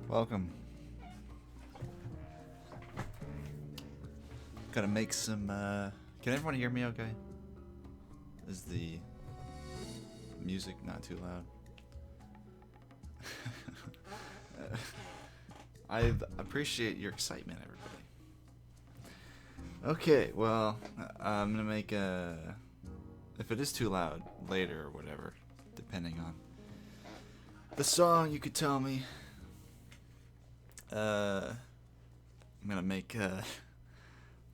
Welcome. Gotta make some, Can everyone hear me okay? Is the music not too loud? I appreciate your excitement, everybody. Okay, well, I'm gonna make a... If it is too loud, later or whatever, depending on the song, you could tell me. I'm gonna make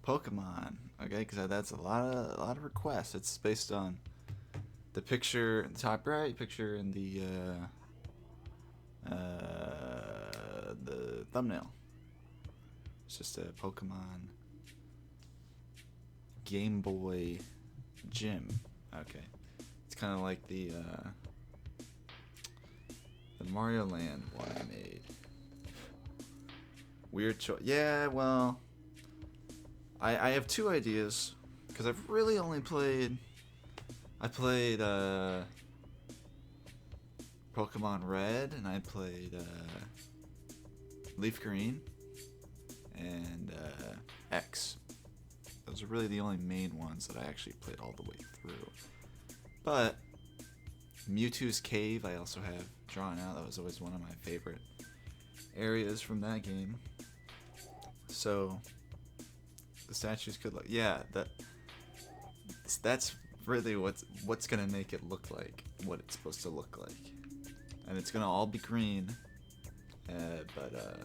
Pokemon, okay? Because that's a lot of requests. It's based on the picture in the top right, picture in the thumbnail. It's just a Pokemon Game Boy Gym. Okay, it's kind of like the Mario Land one I made. Weird choice. Yeah, well, I have two ideas because I've really only played. I played Pokemon Red and I played Leaf Green and X. Those are really the only main ones that I actually played all the way through. But Mewtwo's Cave I also have drawn out. That was always one of my favorite areas from that game. So the statues could look, yeah, that's really what's gonna make it look like what it's supposed to look like, and it's gonna all be green, but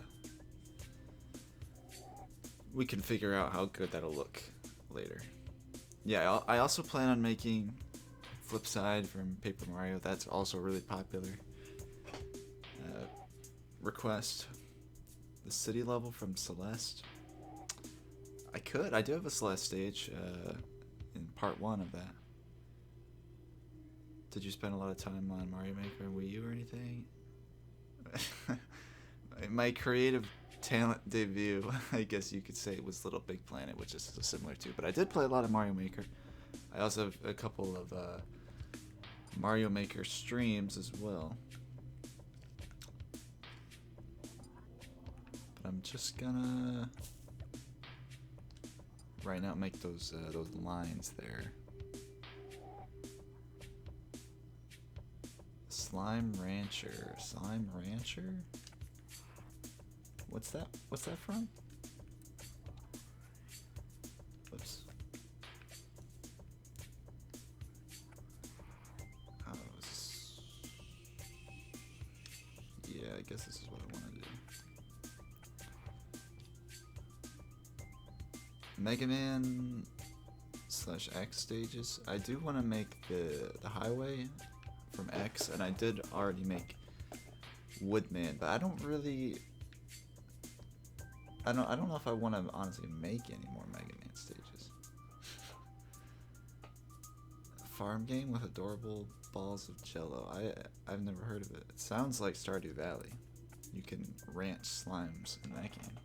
we can figure out how good that'll look later. Yeah, I also plan on making Flipside from Paper Mario. That's also really popular request. The city level from Celeste. I do have a Celeste stage in part 1 of that. Did you spend a lot of time on Mario Maker and Wii U or anything? My creative talent debut, I guess you could say, was Little Big Planet, which is similar to, but I did play a lot of Mario Maker. I also have a couple of Mario Maker streams as well. But I'm just gonna right now make those lines there. Slime Rancher. What's that from? Oops. Oh, yeah, I guess this is what I want to do. Mega Man /X stages. I do want to make the highway from X, and I did already make Woodman, but I don't know if I want to honestly make any more Mega Man stages. Farm game with adorable balls of jello. I've never heard of it. It sounds like Stardew Valley. You can ranch slimes in that game.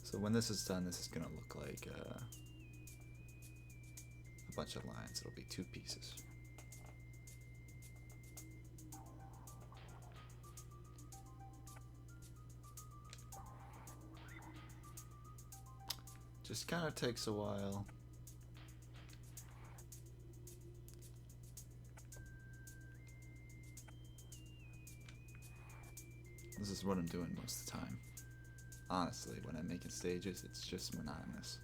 So when this is done, this is gonna look like a bunch of lines. It'll be 2 pieces. Just kind of takes a while. This is what I'm doing most of the time. Honestly, when I'm making stages, it's just monotonous.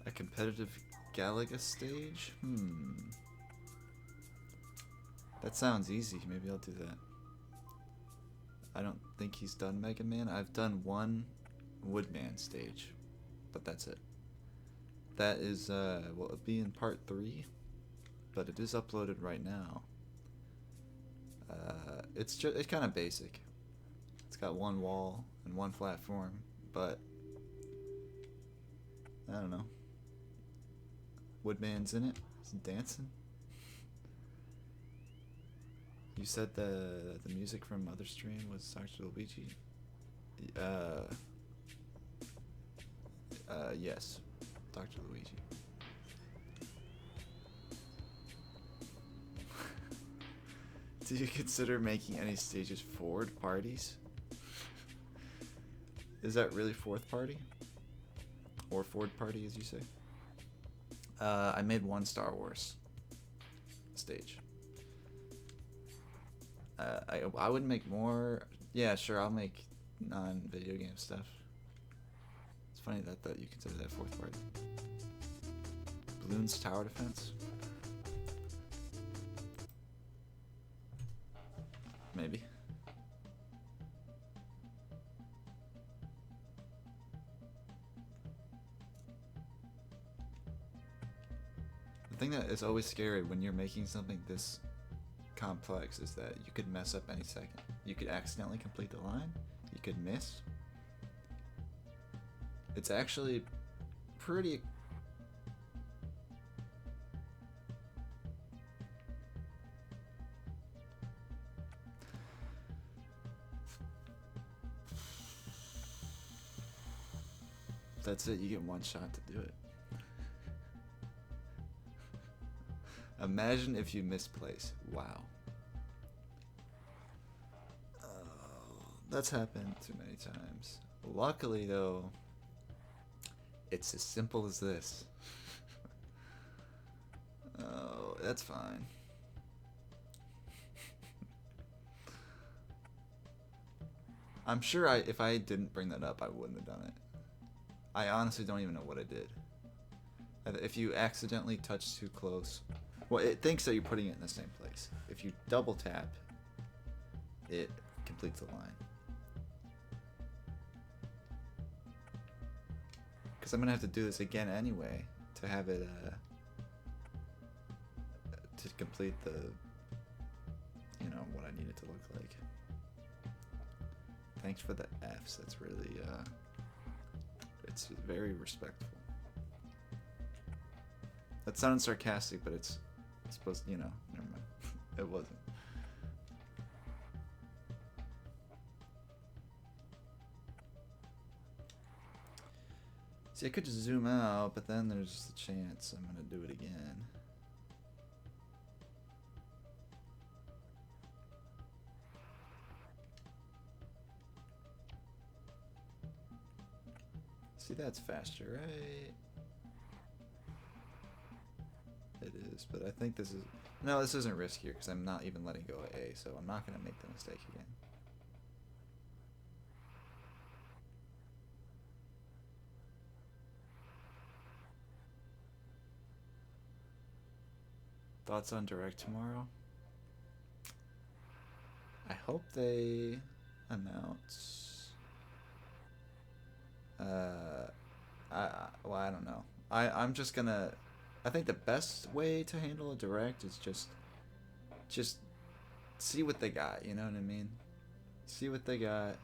A competitive Galaga stage? That sounds easy. Maybe I'll do that. I don't think he's done Mega Man. I've done one Woodman stage, but that's it. That is, will it be in part 3? But it is uploaded right now. It's kind of basic. It's got 1 wall and 1 platform, but I don't know. Woodman's in it. He's dancing. You said the music from other stream was Dr. Luigi. Yes, Dr. Luigi. Do you consider making any stages forward parties? Is that really fourth party? Or forward party, as you say? I made one Star Wars stage. I would make more. Yeah, sure, I'll make non-video game stuff. It's funny that you consider that fourth party. Balloons Tower Defense? Maybe. The thing that is always scary when you're making something this complex is that you could mess up any second. You could accidentally complete the line. You could miss. It's actually pretty... That's it, you get one shot to do it. Imagine if you misplace. Wow. That's happened too many times. Luckily, though, it's as simple as this. Oh, that's fine. I'm sure if I didn't bring that up, I wouldn't have done it. I honestly don't even know what I did. If you accidentally touch too close... Well, it thinks that you're putting it in the same place. If you double tap, it completes the line. Because I'm going to have to do this again anyway to have it, to complete the, you know, what I need it to look like. Thanks for the Fs. That's really, it's very respectful. That sounded sarcastic, but it's supposed, you know, never mind. It wasn't. See, I could just zoom out, but then there's just a chance I'm gonna do it again. See, that's faster, right? It is, but I think this is... No, this isn't riskier because I'm not even letting go of A, so I'm not going to make the mistake again. Thoughts on Direct tomorrow? I hope they announce... well, I don't know. I'm just gonna... I think the best way to handle a Direct is just see what they got, you know what I mean? See what they got,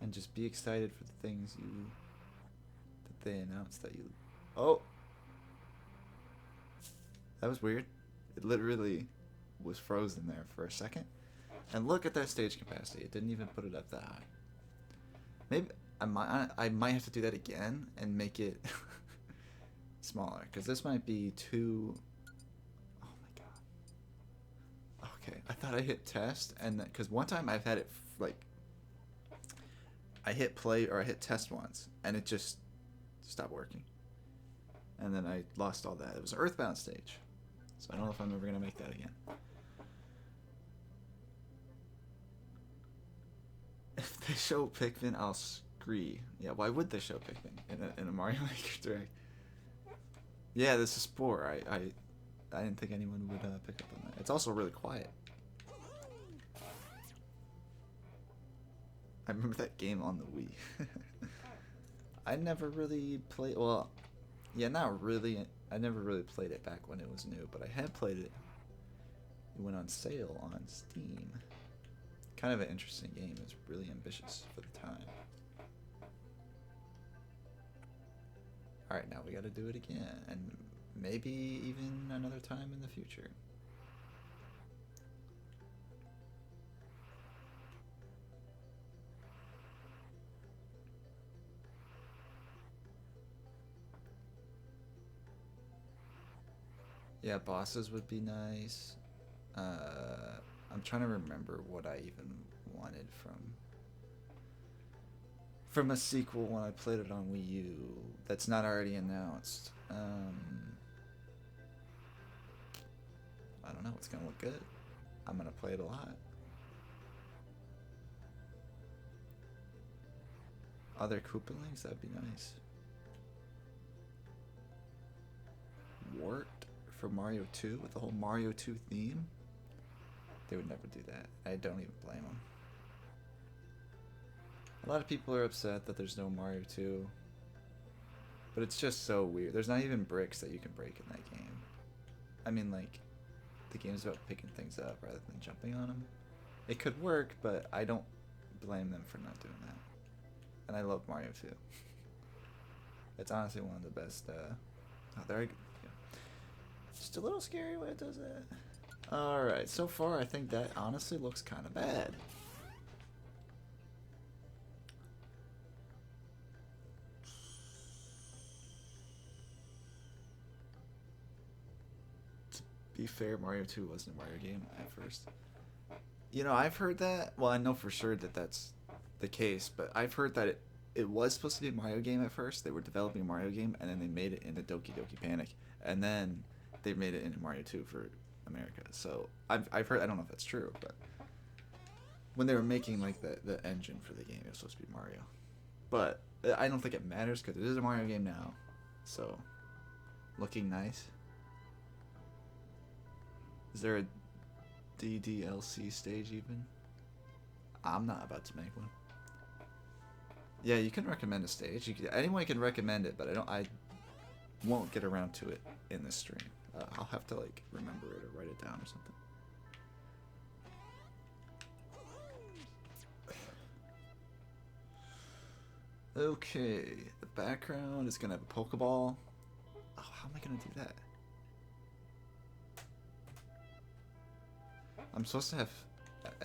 and just be excited for the things that they announced that you... Oh! That was weird. It literally was frozen there for a second. And look at that stage capacity. It didn't even put it up that high. Maybe I might have to do that again and make it smaller, because this might be too... Oh my god. Okay, I thought I hit test, and because one time I've had it like I hit play or I hit test once and it just stopped working, and then I lost all that. It was an Earthbound stage, so I don't know if I'm ever gonna make that again. If they show Pikmin, I'll scree. Yeah, why would they show Pikmin in a Mario Maker Direct? Yeah, this is Spore. I didn't think anyone would pick up on that. It's also really quiet. I remember that game on the Wii. I never really played... Well, yeah, not really. I never really played it back when it was new, but I had played it. It went on sale on Steam. Kind of an interesting game. It's really ambitious for the time. Alright, now we gotta do it again, and maybe even another time in the future. Yeah, bosses would be nice. I'm trying to remember what I even wanted from a sequel when I played it on Wii U that's not already announced. I don't know. It's gonna look good. I'm gonna play it a lot. Other Koopa Links? That'd be nice. Warped for Mario 2 with the whole Mario 2 theme? They would never do that. I don't even blame them. A lot of people are upset that there's no Mario 2. But it's just so weird. There's not even bricks that you can break in that game. I mean, like, the game's about picking things up rather than jumping on them. It could work, but I don't blame them for not doing that. And I love Mario 2. It's honestly one of the best. Oh, there I go. Yeah. Just a little scary when it does that. Alright, so far I think that honestly looks kind of bad. To be fair, Mario 2 wasn't a Mario game at first. You know, I've heard that. Well, I know for sure that that's the case, but I've heard that it was supposed to be a Mario game at first. They were developing a Mario game, and then they made it into Doki Doki Panic, and then they made it into Mario 2 for America. So I've heard. I don't know if that's true, but when they were making like the engine for the game, it was supposed to be Mario. But I don't think it matters because it is a Mario game now. So looking nice. Is there a DDLC stage even? I'm not about to make one. Yeah, you can recommend a stage. Anyone can recommend it, but I won't get around to it in this stream. I'll have to like remember it or write it down or something. Okay, the background is gonna have a Pokeball. Oh, how am I gonna do that? I'm supposed to have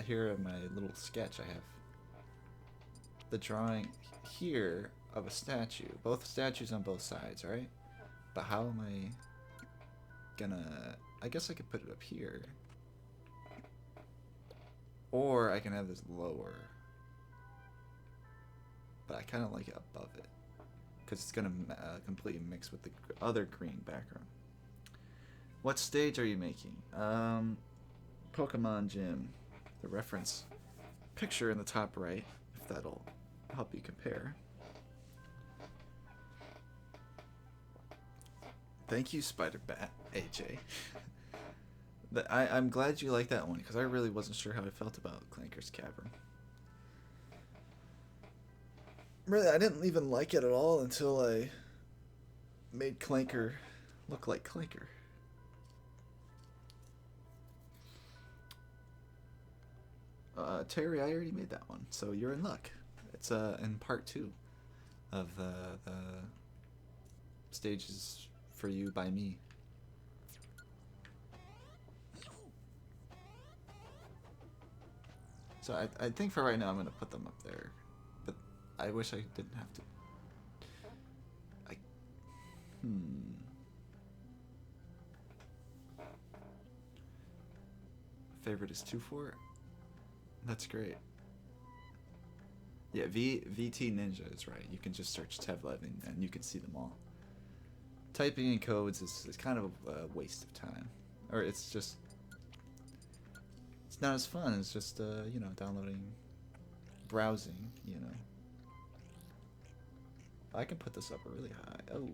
here in my little sketch. I have the drawing here of a statue. Both statues on both sides, right? But how am I gonna... I guess I could put it up here. Or I can have this lower. But I kind of like it above it. Because it's gonna completely mix with the other green background. What stage are you making? Pokemon Gym. The reference picture in the top right, if that'll help you compare. Thank you, Spider-Bat, AJ. I'm glad you like that one, because I really wasn't sure how I felt about Clanker's Cavern. Really, I didn't even like it at all until I made Clanker look like Clanker. Terry, I already made that one, so you're in luck. It's in part 2 of the stages for you by me. So I think for right now I'm gonna put them up there, but I wish I didn't have to. Favorite is 2-4. That's great. Yeah, VT Ninja is right. You can just search Tevlev and you can see them all. Typing in codes is kind of a waste of time. Or it's just... It's not as fun as just, you know, downloading, browsing, you know. I can put this up really high. Oh.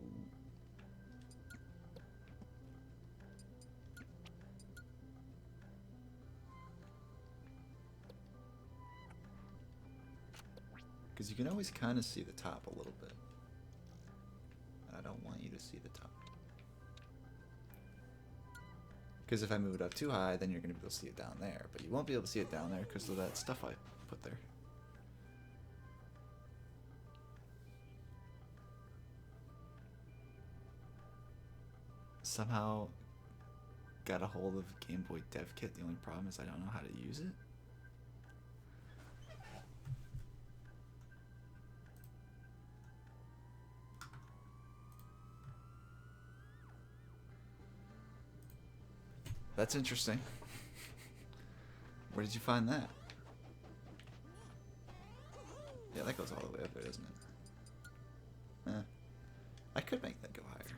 Because you can always kind of see the top a little bit. And I don't want you to see the top. Because if I move it up too high, then you're going to be able to see it down there. But you won't be able to see it down there because of that stuff I put there. Somehow got a hold of Game Boy Dev Kit. The only problem is I don't know how to use it. That's interesting. Where did you find that? Yeah, that goes all the way up there, doesn't it? I could make that go higher.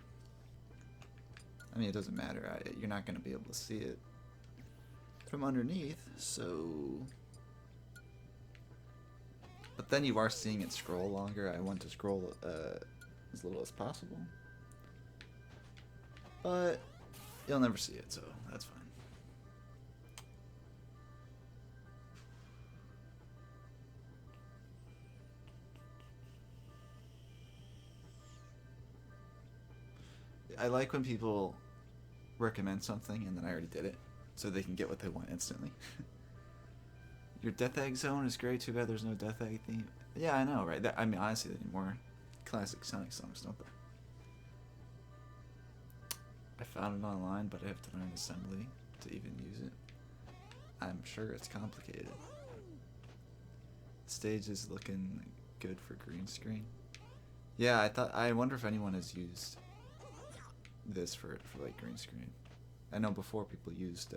I mean, it doesn't matter. You're not going to be able to see it from underneath, so... But then you are seeing it scroll longer. I want to scroll as little as possible. But you'll never see it, so that's fine. I like when people recommend something and then I already did it, so they can get what they want instantly. Your Death Egg Zone is great. Too bad there's no Death Egg theme. Yeah, I know, right? I mean, honestly, they need more classic Sonic songs, don't they? I found it online, but I have to learn assembly to even use it. I'm sure it's complicated. Stage is looking good for green screen. Yeah, I wonder if anyone has used this for like green screen. I know before people used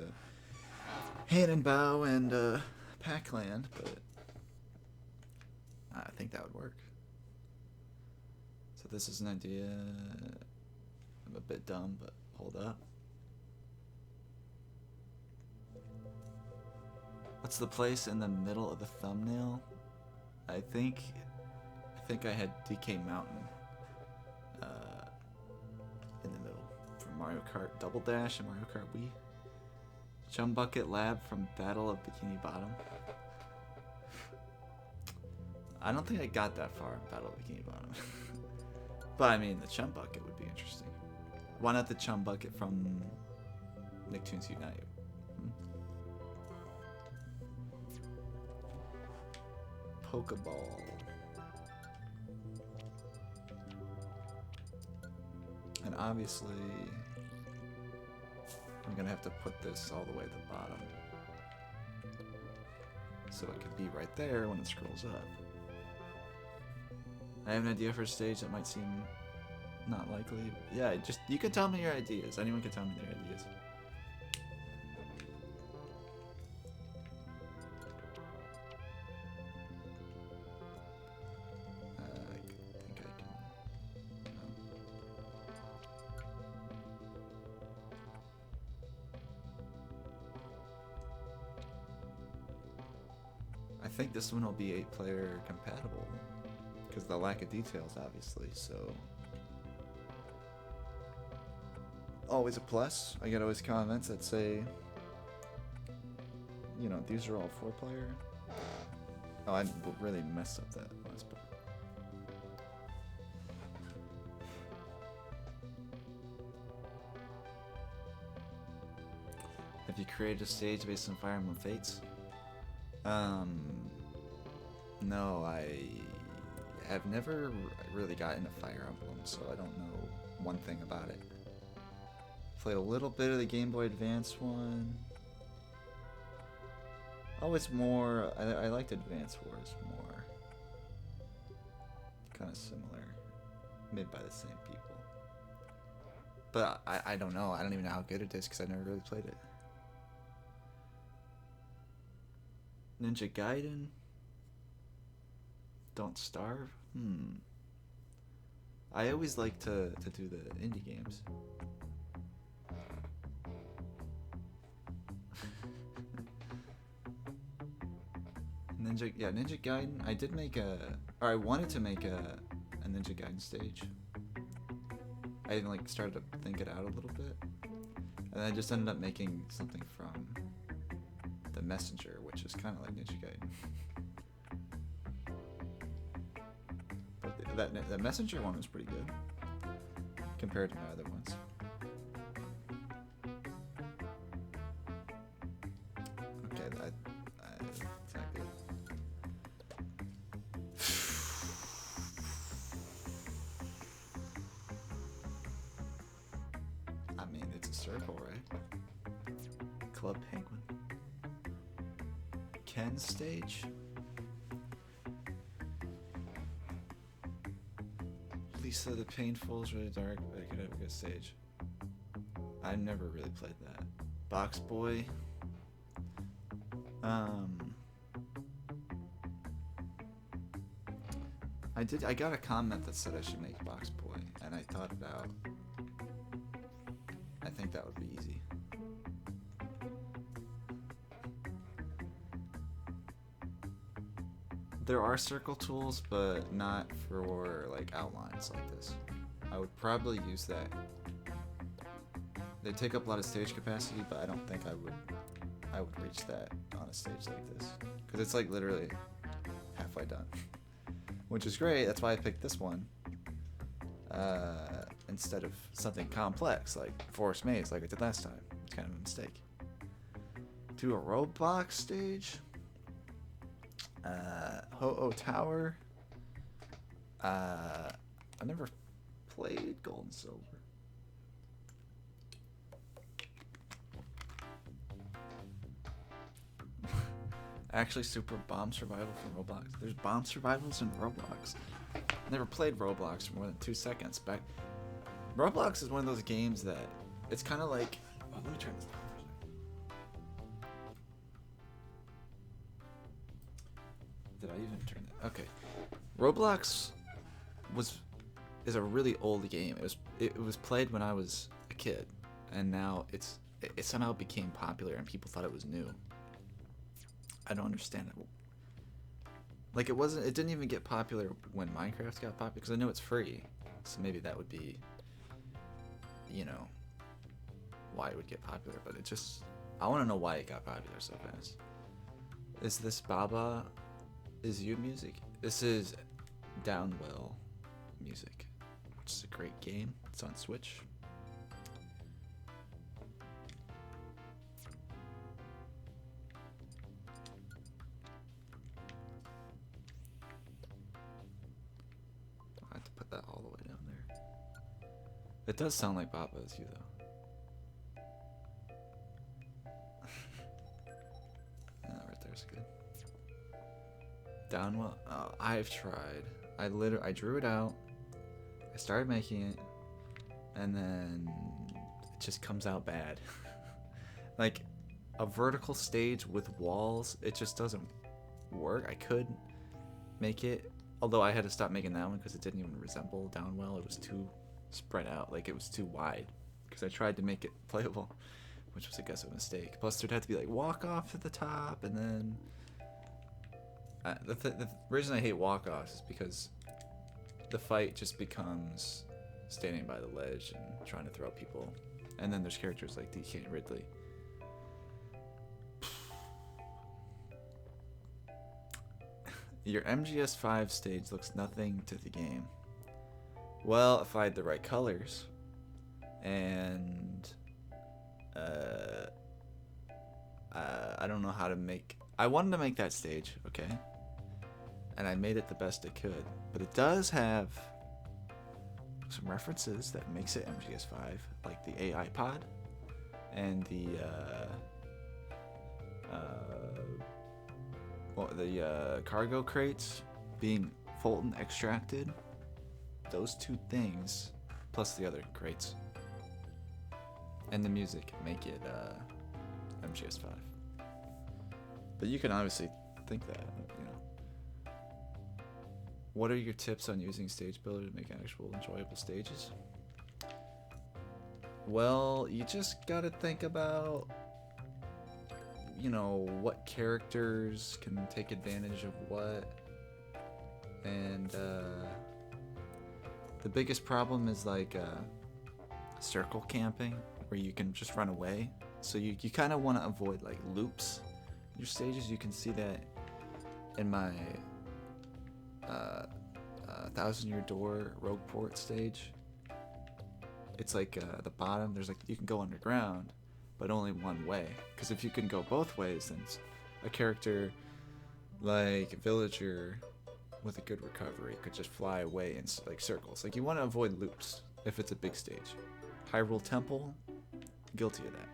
Hand and Bow and Pac-Land, but I think that would work. So this is an idea. I'm a bit dumb, but hold up. What's the place in the middle of the thumbnail? I think I had DK Mountain in the middle from Mario Kart Double Dash and Mario Kart Wii. Chum Bucket Lab from Battle of Bikini Bottom. I don't think I got that far in Battle of Bikini Bottom. But I mean, the Chum Bucket would be interesting. Why not the Chum Bucket from Nicktoons Unite? Pokeball. And obviously, I'm gonna have to put this all the way at the bottom. So it could be right there when it scrolls up. I have an idea for a stage that might seem not likely. Yeah, you can tell me your ideas. Anyone can tell me their ideas. I think this one will be 8-player compatible because the lack of details, obviously. So always a plus. I get always comments that say, you know, these are all 4-player. Oh, I really messed up that last part. Have you created a stage based on Fire Emblem Fates? No, I have never really gotten a Fire Emblem, so I don't know one thing about it. Played a little bit of the Game Boy Advance one. Always more, I liked Advance Wars more. Kind of similar. Made by the same people. But I don't know, I don't even know how good it is because I never really played it. Ninja Gaiden? Don't Starve? I always like to do the indie games. Ninja Gaiden. I did make I wanted to make a Ninja Gaiden stage. I even like started to think it out a little bit, and I just ended up making something from the Messenger, which is kind of like Ninja Gaiden. But that Messenger one was pretty good compared to my other ones. Okay, that's not good. I mean, it's a circle, right? Club Penguin. Ken stage? Lisa the Painful is really dark, but I could have a good stage. I never really played that. Box Boy. Um, I got a comment that said I should make Box Boy, and I thought it out. I think that would be easy. There are circle tools, but not for like outlines like this. I would probably use that. They take up a lot of stage capacity, but I don't think I would reach that on a stage like this, because it's like literally halfway done, which is great. That's why I picked this one instead of something complex like Forest Maze like I did last time. It's kind of a mistake. Do a Roblox stage. Ho-Oh Tower. I never played Gold and Silver. Actually, Super Bomb Survival from Roblox. There's bomb survivals in Roblox. Never played Roblox for more than 2 seconds. Back. Roblox is one of those games that it's kind of like. Oh, let me turn this down for a second. Did I even turn it? Okay. Roblox is a really old game. It was played when I was a kid, and now it somehow became popular and people thought it was new. I don't understand it. Like it didn't even get popular when Minecraft got popular, because I know it's free. So maybe that would be, why it would get popular. But I want to know why it got popular so fast. Is this Baba Is You music? This is Downwell music, which is a great game. It's on Switch. That all the way down there. It does sound like Baba Is You though. Right there's good. Downwell. Oh, I've tried. I drew it out. I started making it, and then it just comes out bad. Like a vertical stage with walls, it just doesn't work. I could make it. Although I had to stop making that one because it didn't even resemble Downwell. It was too spread out. Like, it was too wide. Because I tried to make it playable, which was, I guess, a mistake. Plus, there'd have to be, like, walk-off at the top, and then... the reason I hate walk-offs is because the fight just becomes standing by the ledge and trying to throw people. And then there's characters like DK and Ridley. Your MGS5 stage looks nothing to the game. Well, if I had the right colors, and I don't know how to make. I wanted to make that stage, okay, and I made it the best I could. But it does have some references that makes it MGS5, like the AI pod and the cargo crates being Fulton extracted. Those two things, plus the other crates, and the music make it MGS5. But you can obviously think that, What are your tips on using Stage Builder to make actual enjoyable stages? Well, you just gotta think about what characters can take advantage of what, and the biggest problem is like circle camping, where you can just run away. So you kind of want to avoid like loops in your stages. You can see that in my 1,000 Year Door Rogueport stage. It's like the bottom, there's like, you can go underground, but only one way. Because if you can go both ways, then a character like Villager with a good recovery could just fly away in like circles. Like, you want to avoid loops if it's a big stage. Hyrule Temple, guilty of that,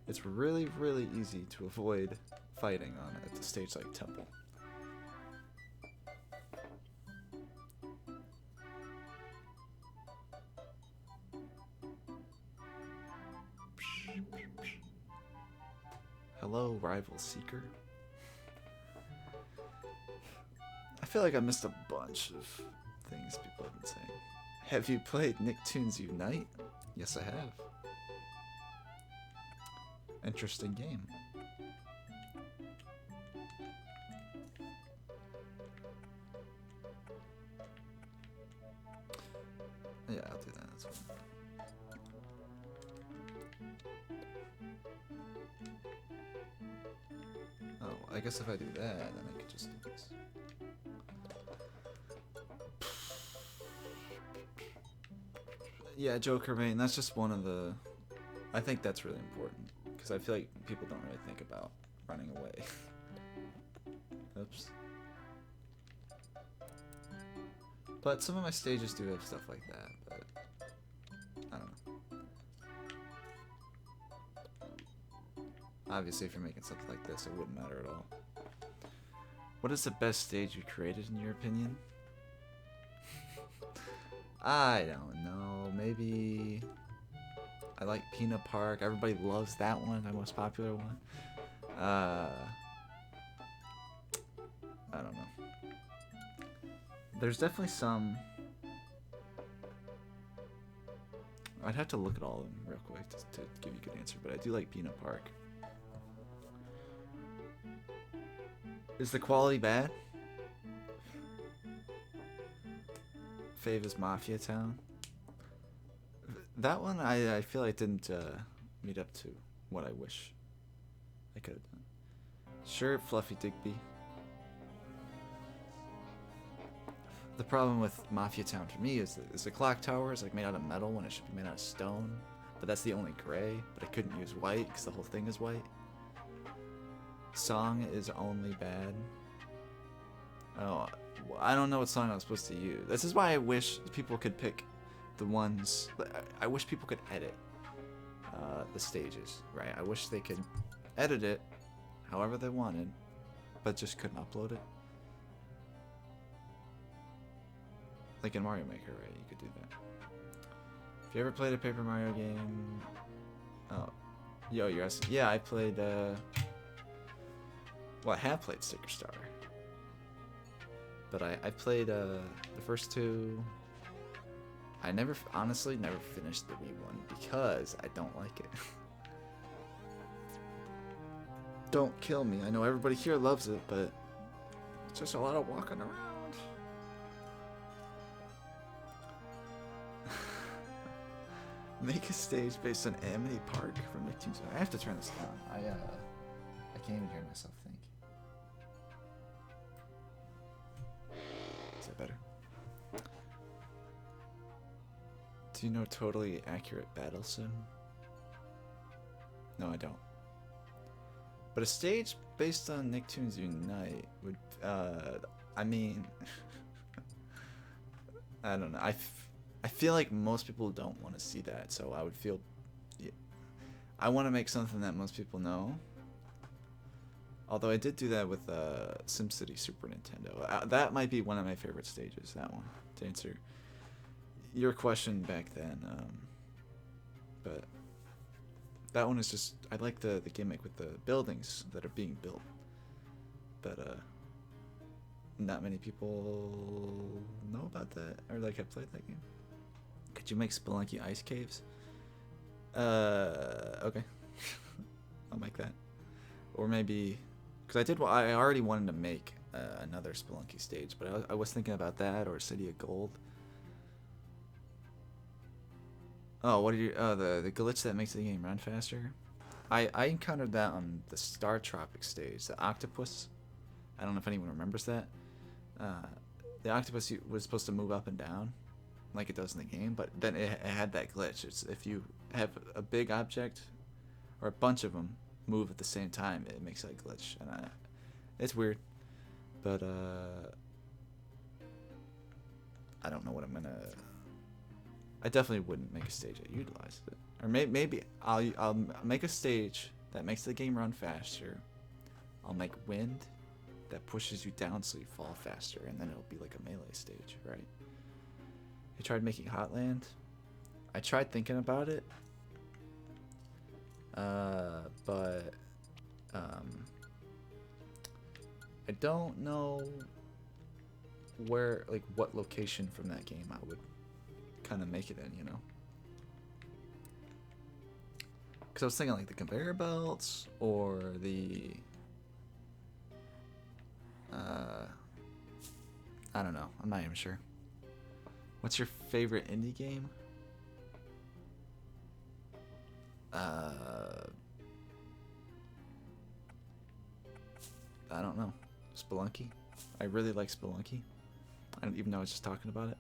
It's really, really easy to avoid fighting on it at a stage like Temple. Hello, Rival Seeker. I feel like I missed a bunch of things people have been saying. Have you played Nicktoons Unite? Yes, I have. Interesting game. Yeah, I'll do that. That's fine. Oh, I guess if I do that, then I could just do this. Yeah, Joker main, that's just one of the... I think that's really important, because I feel like people don't really think about running away. Oops. But some of my stages do have stuff like that, but... I don't know. Obviously, if you're making something like this, it wouldn't matter at all. What is the best stage you created, in your opinion? I don't know. Maybe... I like Peanut Park. Everybody loves that one, the most popular one. I don't know. There's definitely some... I'd have to look at all of them real quick to give you a good answer, but I do like Peanut Park. Is the quality bad? Fave is Mafia Town. That one, I feel like didn't meet up to what I wish I could have done. Sure, Fluffy Digby. The problem with Mafia Town for me is the clock tower is like made out of metal when it should be made out of stone. But that's the only gray. But I couldn't use white because the whole thing is white. Song is only bad. Oh, I don't know what song I was supposed to use. This is why I wish people could pick the ones. I wish people could edit the stages, right? I wish they could edit it however they wanted, but just couldn't upload it. Like in Mario Maker, right? You could do that. If you ever played a Paper Mario game... Oh. Yo, you're asking... Yeah, I played, well, I have played Sticker Star. But I played, the first two... I honestly never finished the Wii one because I don't like it. Don't kill me. I know everybody here loves it, but... It's just a lot of walking around. Make a stage based on Amity Park from Nicktoons. I have to turn this down. I can't even hear myself think. Is that better? Do you know Totally Accurate Battle Sim? No, I don't. But a stage based on Nicktoons Unite would, I mean, I don't know. I feel like most people don't want to see that, so I would feel... Yeah, I want to make something that most people know. Although I did do that with SimCity Super Nintendo. That might be one of my favorite stages, that one, to answer your question back then. But that one is just... I like the gimmick with the buildings that are being built. But not many people know about that, or like have played that game. Could you make Spelunky ice caves? Okay. I'll make that. Or maybe, because I already wanted to make another Spelunky stage, but I was thinking about that or City of Gold. Oh, what are you? The glitch that makes the game run faster. I encountered that on the Star Tropic stage, the octopus. I don't know if anyone remembers that. The octopus was supposed to move up and down, like it does in the game, but then it had that glitch. It's if you have a big object or a bunch of them move at the same time, it makes that glitch, and it's weird. But I don't know what I'm gonna. I definitely wouldn't make a stage that utilizes it, or maybe I'll make a stage that makes the game run faster. I'll make wind that pushes you down so you fall faster, and then it'll be like a melee stage, right? You tried making Hotland? I tried thinking about it, but Um, I don't know where, like, what location from that game I would kind of make it in, you know? Because I was thinking, like, the conveyor belts or the... I don't know. I'm not even sure. What's your favorite indie game? I don't know. Spelunky. I really like Spelunky. I don't even know I was just talking about it.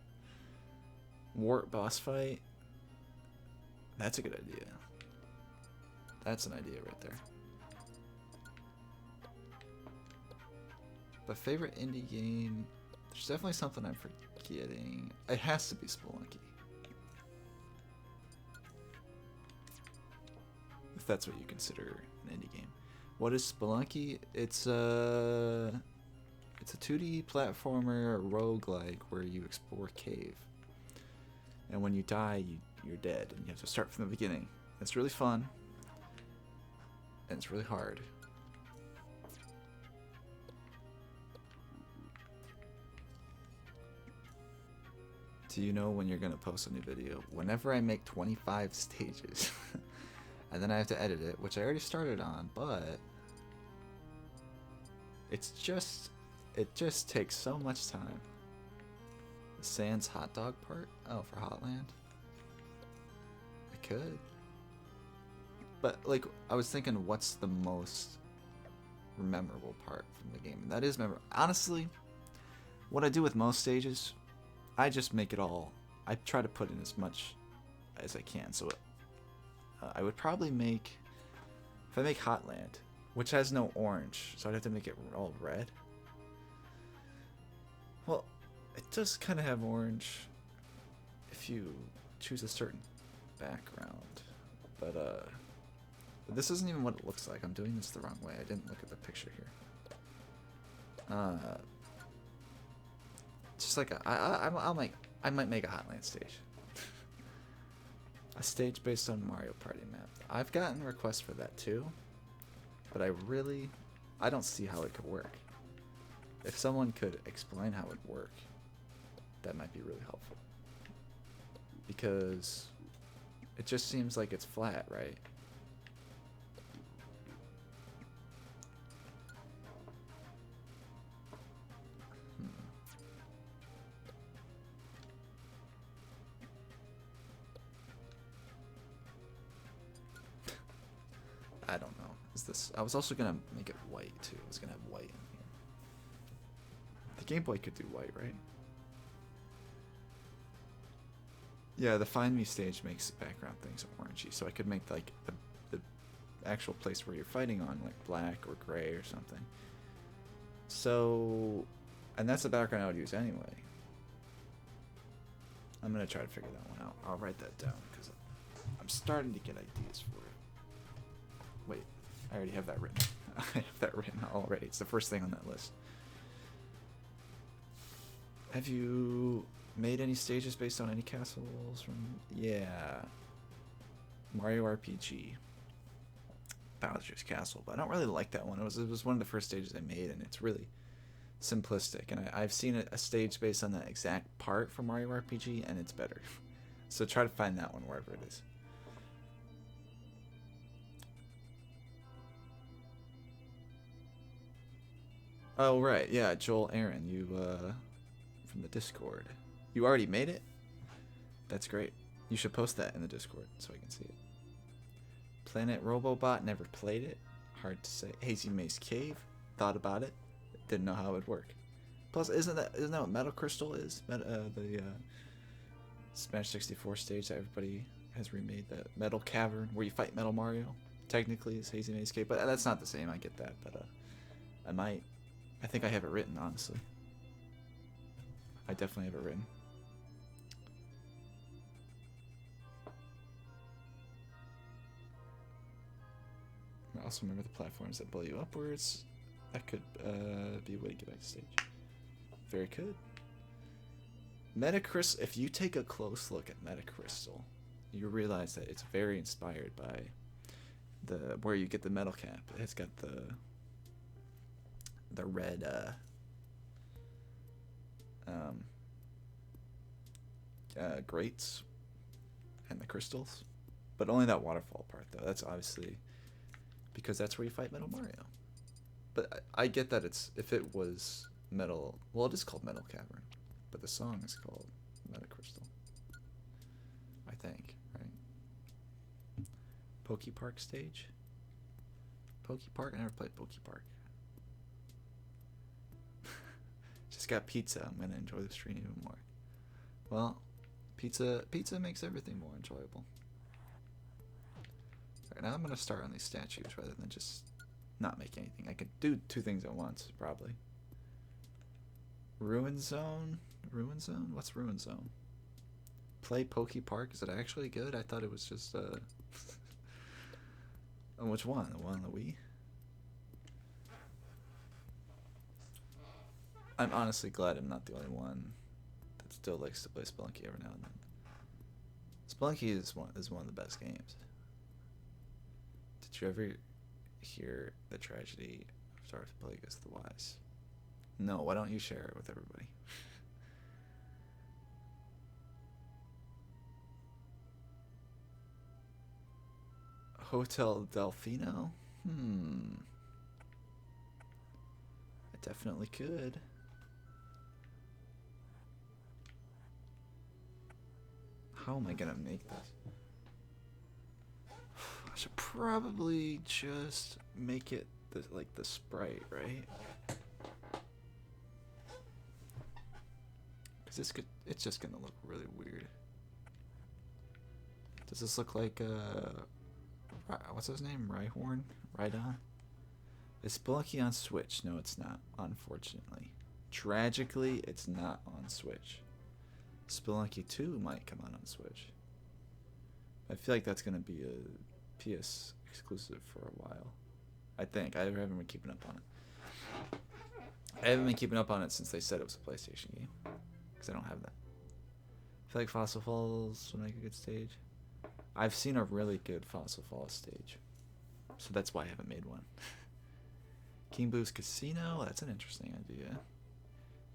Wart boss fight. That's a good idea. That's an idea right there. But favorite indie game, there's definitely something I'm forgetting. It has to be Spelunky. If that's what you consider an indie game. What is Spelunky? It's a 2D platformer roguelike where you explore a cave. And when you die, you're dead and you have to start from the beginning. It's really fun. And it's really hard. Do you know when you're going to post a new video? Whenever I make 25 stages. And then I have to edit it, which I already started on, but it just takes so much time. The Sans hot dog part? Oh, for Hotland? I could. But, like, I was thinking, what's the most memorable part from the game? And that is memorable. Honestly, what I do with most stages, I just make it all. I try to put in as much as I can. So I would probably make, if I make Hotland, which has no orange, so I'd have to make it all red. Well, it does kind of have orange if you choose a certain background. But this isn't even what it looks like. I'm doing this the wrong way. I didn't look at the picture here. Just like I might make a Hotland stage. A stage based on Mario Party map. I've gotten requests for that too, but I don't see how it could work. If someone could explain how it would work, that might be really helpful. Because it just seems like it's flat, right? I don't know. Is this? I was also gonna make it white too. I was gonna have white in here. The Game Boy could do white, right? Yeah, the Find Me stage makes background things orangey, so I could make like the actual place where you're fighting on like black or gray or something. So, and that's the background I would use anyway. I'm gonna try to figure that one out. I'll write that down because I'm starting to get ideas for it. Wait, I already have that written. I have that written already. It's the first thing on that list. Have you made any stages based on any castles from... Yeah. Mario RPG. Bowser's Castle. But I don't really like that one. It was one of the first stages I made, and it's really simplistic. And I've seen a stage based on that exact part from Mario RPG, and it's better. So try to find that one wherever it is. Oh, right. Yeah, Joel Aaron, you, from the Discord. You already made it? That's great. You should post that in the Discord so I can see it. Planet Robobot, never played it. Hard to say. Hazy Maze Cave, thought about it. Didn't know how it would work. Plus, isn't that what Metal Crystal is? The Smash 64 stage that everybody has remade. That Metal Cavern where you fight Metal Mario. Technically, is Hazy Maze Cave, but that's not the same. I get that, but I might. I think I have it written, honestly. I definitely have it written. I also remember the platforms that blow you upwards. That could be a way to get back to stage. Very good. Metacrystal, if you take a close look at Metacrystal, you realize that it's very inspired by the where you get the metal cap. It's got the red grates and the crystals, but only that waterfall part though. That's obviously because that's where you fight Metal Mario. But I get that it's if it was Metal, well, it is called Metal Cavern, but the song is called Metal Crystal. I think, right? Pokey Park stage. Pokey Park. I never played Pokey Park. Just got pizza. I'm gonna enjoy the stream even more. Well, pizza makes everything more enjoyable. Alright, now I'm gonna start on these statues rather than just not make anything. I could do two things at once, probably. Ruin Zone? Ruin Zone? What's Ruin Zone? Play Pokey Park? Is it actually good? I thought it was just, oh, which one? The one on the Wii? I'm honestly glad I'm not the only one that still likes to play Spelunky every now and then. Spelunky is one of the best games. Did you ever hear the tragedy of Darth Plagueis the Wise? No, why don't you share it with everybody? Hotel Delfino? I definitely could. How am I gonna make this? I should probably just make it like the sprite, right? Because it's just gonna look really weird. Does this look like what's his name? Rhyhorn? Rhydon? Is Spelunky on Switch? No, it's not, unfortunately. Tragically, it's not on Switch. Spelunky 2 might come out on Switch. I feel like that's going to be a PS exclusive for a while. I think. I haven't been keeping up on it. I haven't been keeping up on it since they said it was a PlayStation game. Because I don't have that. I feel like Fossil Falls would make a good stage. I've seen a really good Fossil Falls stage. So that's why I haven't made one. King Boo's Casino, that's an interesting idea.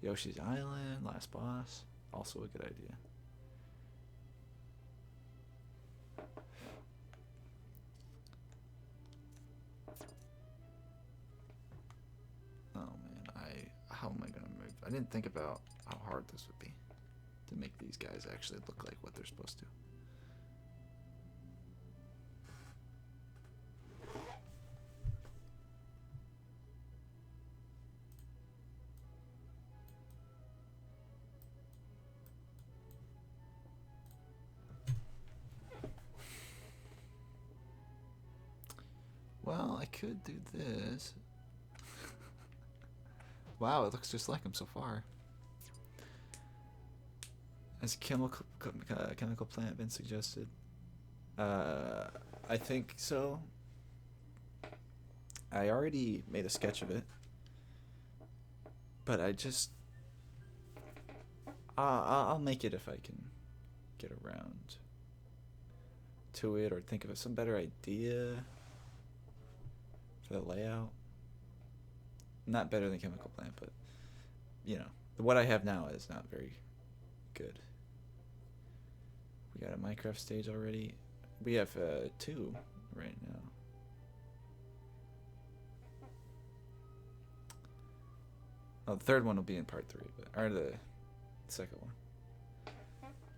Yoshi's Island, Last Boss, also a good idea. Oh man, how am I gonna move? I didn't think about how hard this would be to make these guys actually look like what they're supposed to. Well, I could do this. Wow, it looks just like him so far. Has chemical plant been suggested? I think so. I already made a sketch of it, but I'll make it if I can get around to it or think of some better idea for the layout. Not better than chemical plant, but you know, what I have now is not very good. We got a Minecraft stage already. We have 2 right now. Oh, the third one will be in part 3, or the second one.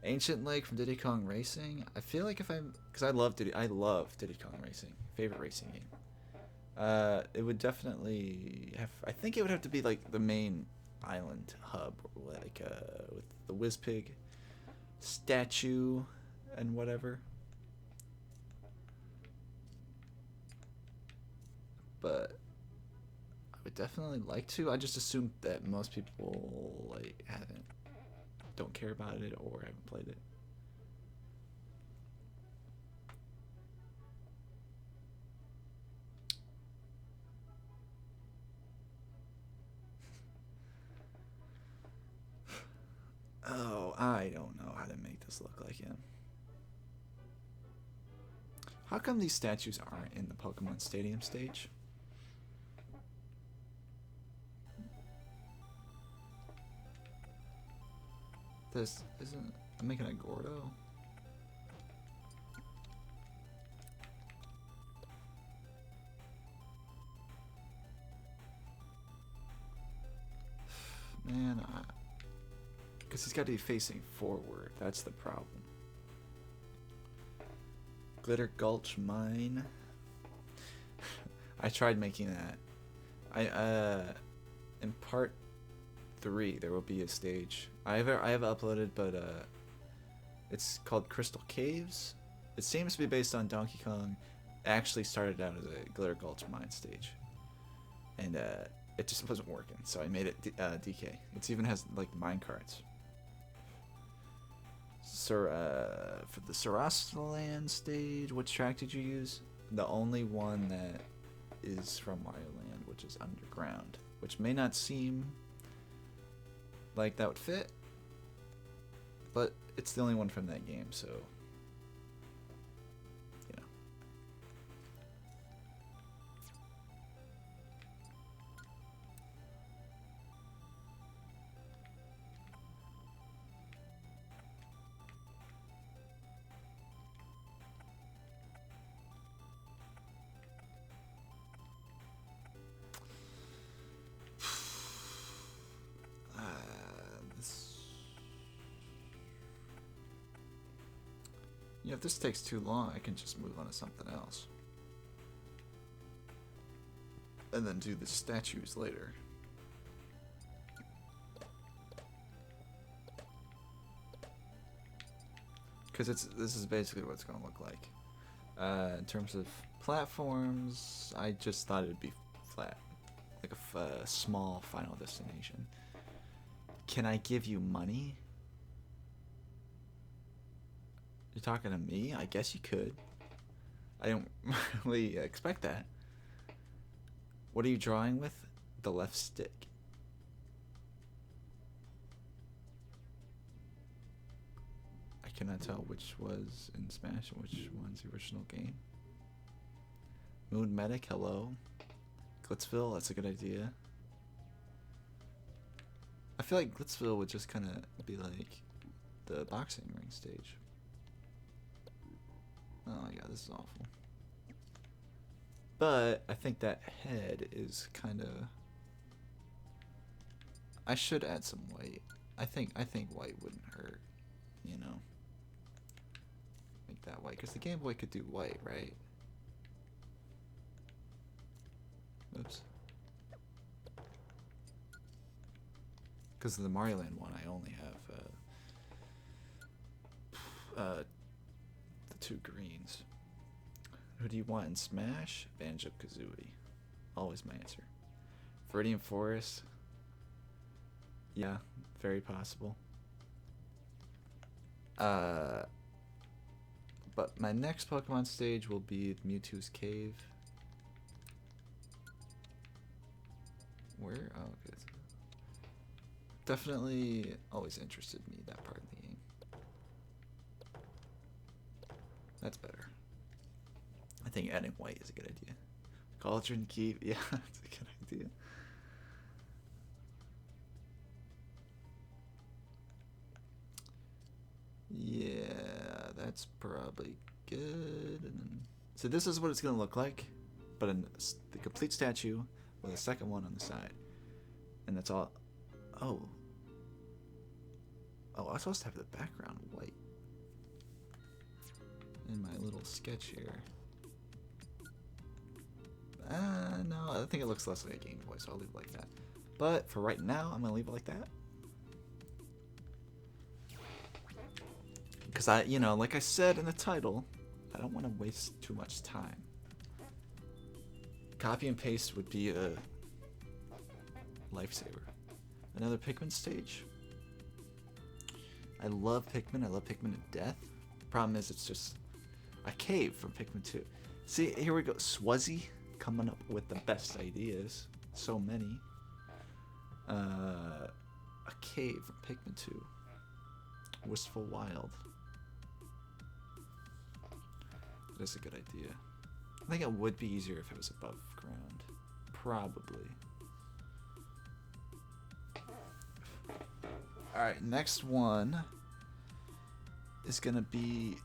Ancient Lake from Diddy Kong Racing. I feel like because I love Diddy Kong Racing, favorite racing game. It would definitely have. I think it would have to be like the main island hub, like with the Whizpig statue and whatever. But I would definitely like to. I just assumed that most people like don't care about it or haven't played it. Oh, I don't know how to make this look like him. How come these statues aren't in the Pokemon Stadium stage? This isn't... I'm making a Gordo. Man, because he's got to be facing forward. That's the problem. Glitter Gulch Mine. I tried making that. In part 3 there will be a stage. I have uploaded, but it's called Crystal Caves. It seems to be based on Donkey Kong. It actually started out as a Glitter Gulch Mine stage, and it just wasn't working. So I made it DK. It even has like mine carts. For the Sarasaland stage, what track did you use? The only one that is from Wario Land, which is underground, which may not seem like that would fit, but it's the only one from that game, so you know. Yeah, if this takes too long, I can just move on to something else. And then do the statues later. Because this is basically what it's going to look like. In terms of platforms, I just thought it would be flat. Like a small final destination. Can I give you money? You're talking to me? I guess you could. I don't really expect that. What are you drawing with? The left stick. I cannot tell which was in Smash and which one's the original game. Moon Medic, hello. Glitzville, that's a good idea. I feel like Glitzville would just kind of be like the boxing ring stage. Oh my god, this is awful. But I think that head is kind of... I should add some white. I think white wouldn't hurt, you know. Make that white, because the Game Boy could do white, right? Oops. Because of the Mario Land one, I only have the 2 greens. Who do you want in Smash? Banjo-Kazooie. Always my answer. Viridian Forest. Yeah, very possible. But my next Pokemon stage will be Mewtwo's Cave. Where? Oh, okay. Definitely always interested me, that part of the game. That's better. I think adding white is a good idea. Cauldron Keep, yeah, that's a good idea. Yeah, that's probably good. And then, so this is what it's gonna look like, but in the complete statue with a second one on the side, and that's all. Oh, I was supposed to have the background white in my little sketch here. No, I think it looks less like a Game Boy, so I'll leave it like that. But for right now, I'm gonna leave it like that. Because you know, like I said in the title, I don't want to waste too much time. Copy and paste would be a lifesaver. Another Pikmin stage. I love Pikmin. I love Pikmin to death. The problem is it's just a cave from Pikmin 2. See, here we go. Swuzzy coming up with the best ideas. So many. A cave from Pikmin 2. Wistful Wild. That's a good idea. I think it would be easier if it was above ground. Probably. Alright, next one is gonna be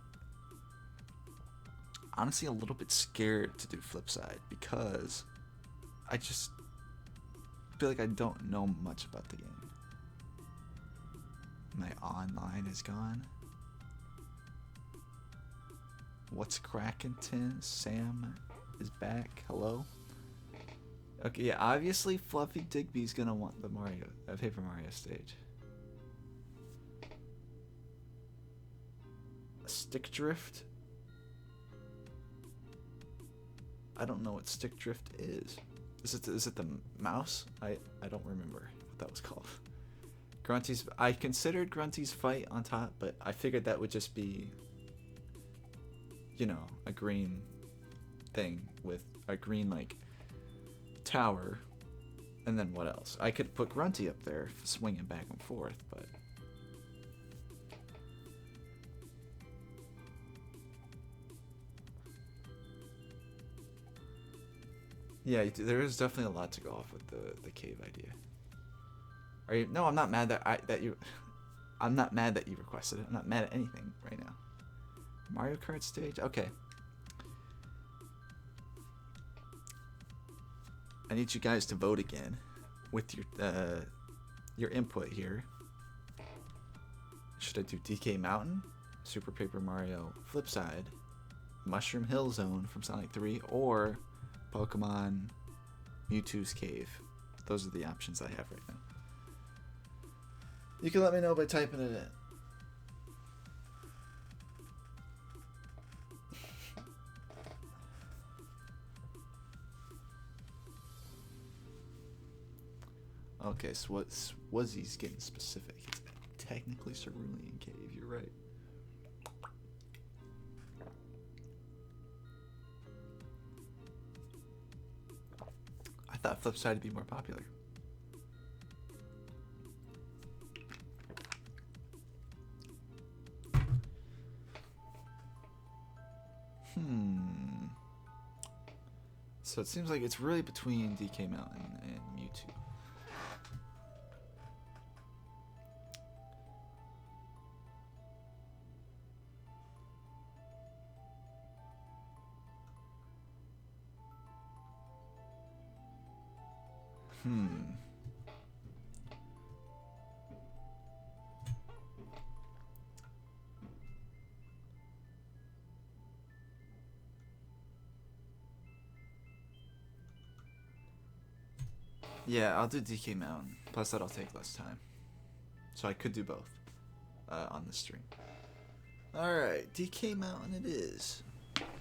honestly a little bit scared to do flip side because I just feel like I don't know much about the game. My online is gone. What's crackin', Tin? Sam is back. Hello. Okay, yeah, obviously Fluffy Digby's gonna want the Paper Mario stage. Stick drift. I don't know what stick drift is. Is it the mouse? I don't remember what that was called. Grunty's. I considered Grunty's fight on top, but I figured that would just be, you know, a green thing with a green like tower, and then what else? I could put Grunty up there swinging back and forth, but yeah, there is definitely a lot to go off with the cave idea. Are you? No, I'm not mad I'm not mad that you requested it. I'm not mad at anything right now. Mario Kart stage? Okay. I need you guys to vote again with your input here. Should I do DK Mountain, Super Paper Mario Flip Side, Mushroom Hill Zone from Sonic 3, or Pokemon Mewtwo's Cave? Those are the options I have right now. You can let me know by typing it in. Okay, so what Swuzzy's getting specific? It's technically Cerulean Cave, you're right. I thought Flipside would be more popular. So it seems like it's really between DK Mountain and Mewtwo. Yeah, I'll do DK Mountain. Plus that'll take less time. So I could do both on the stream. Alright, DK Mountain it is.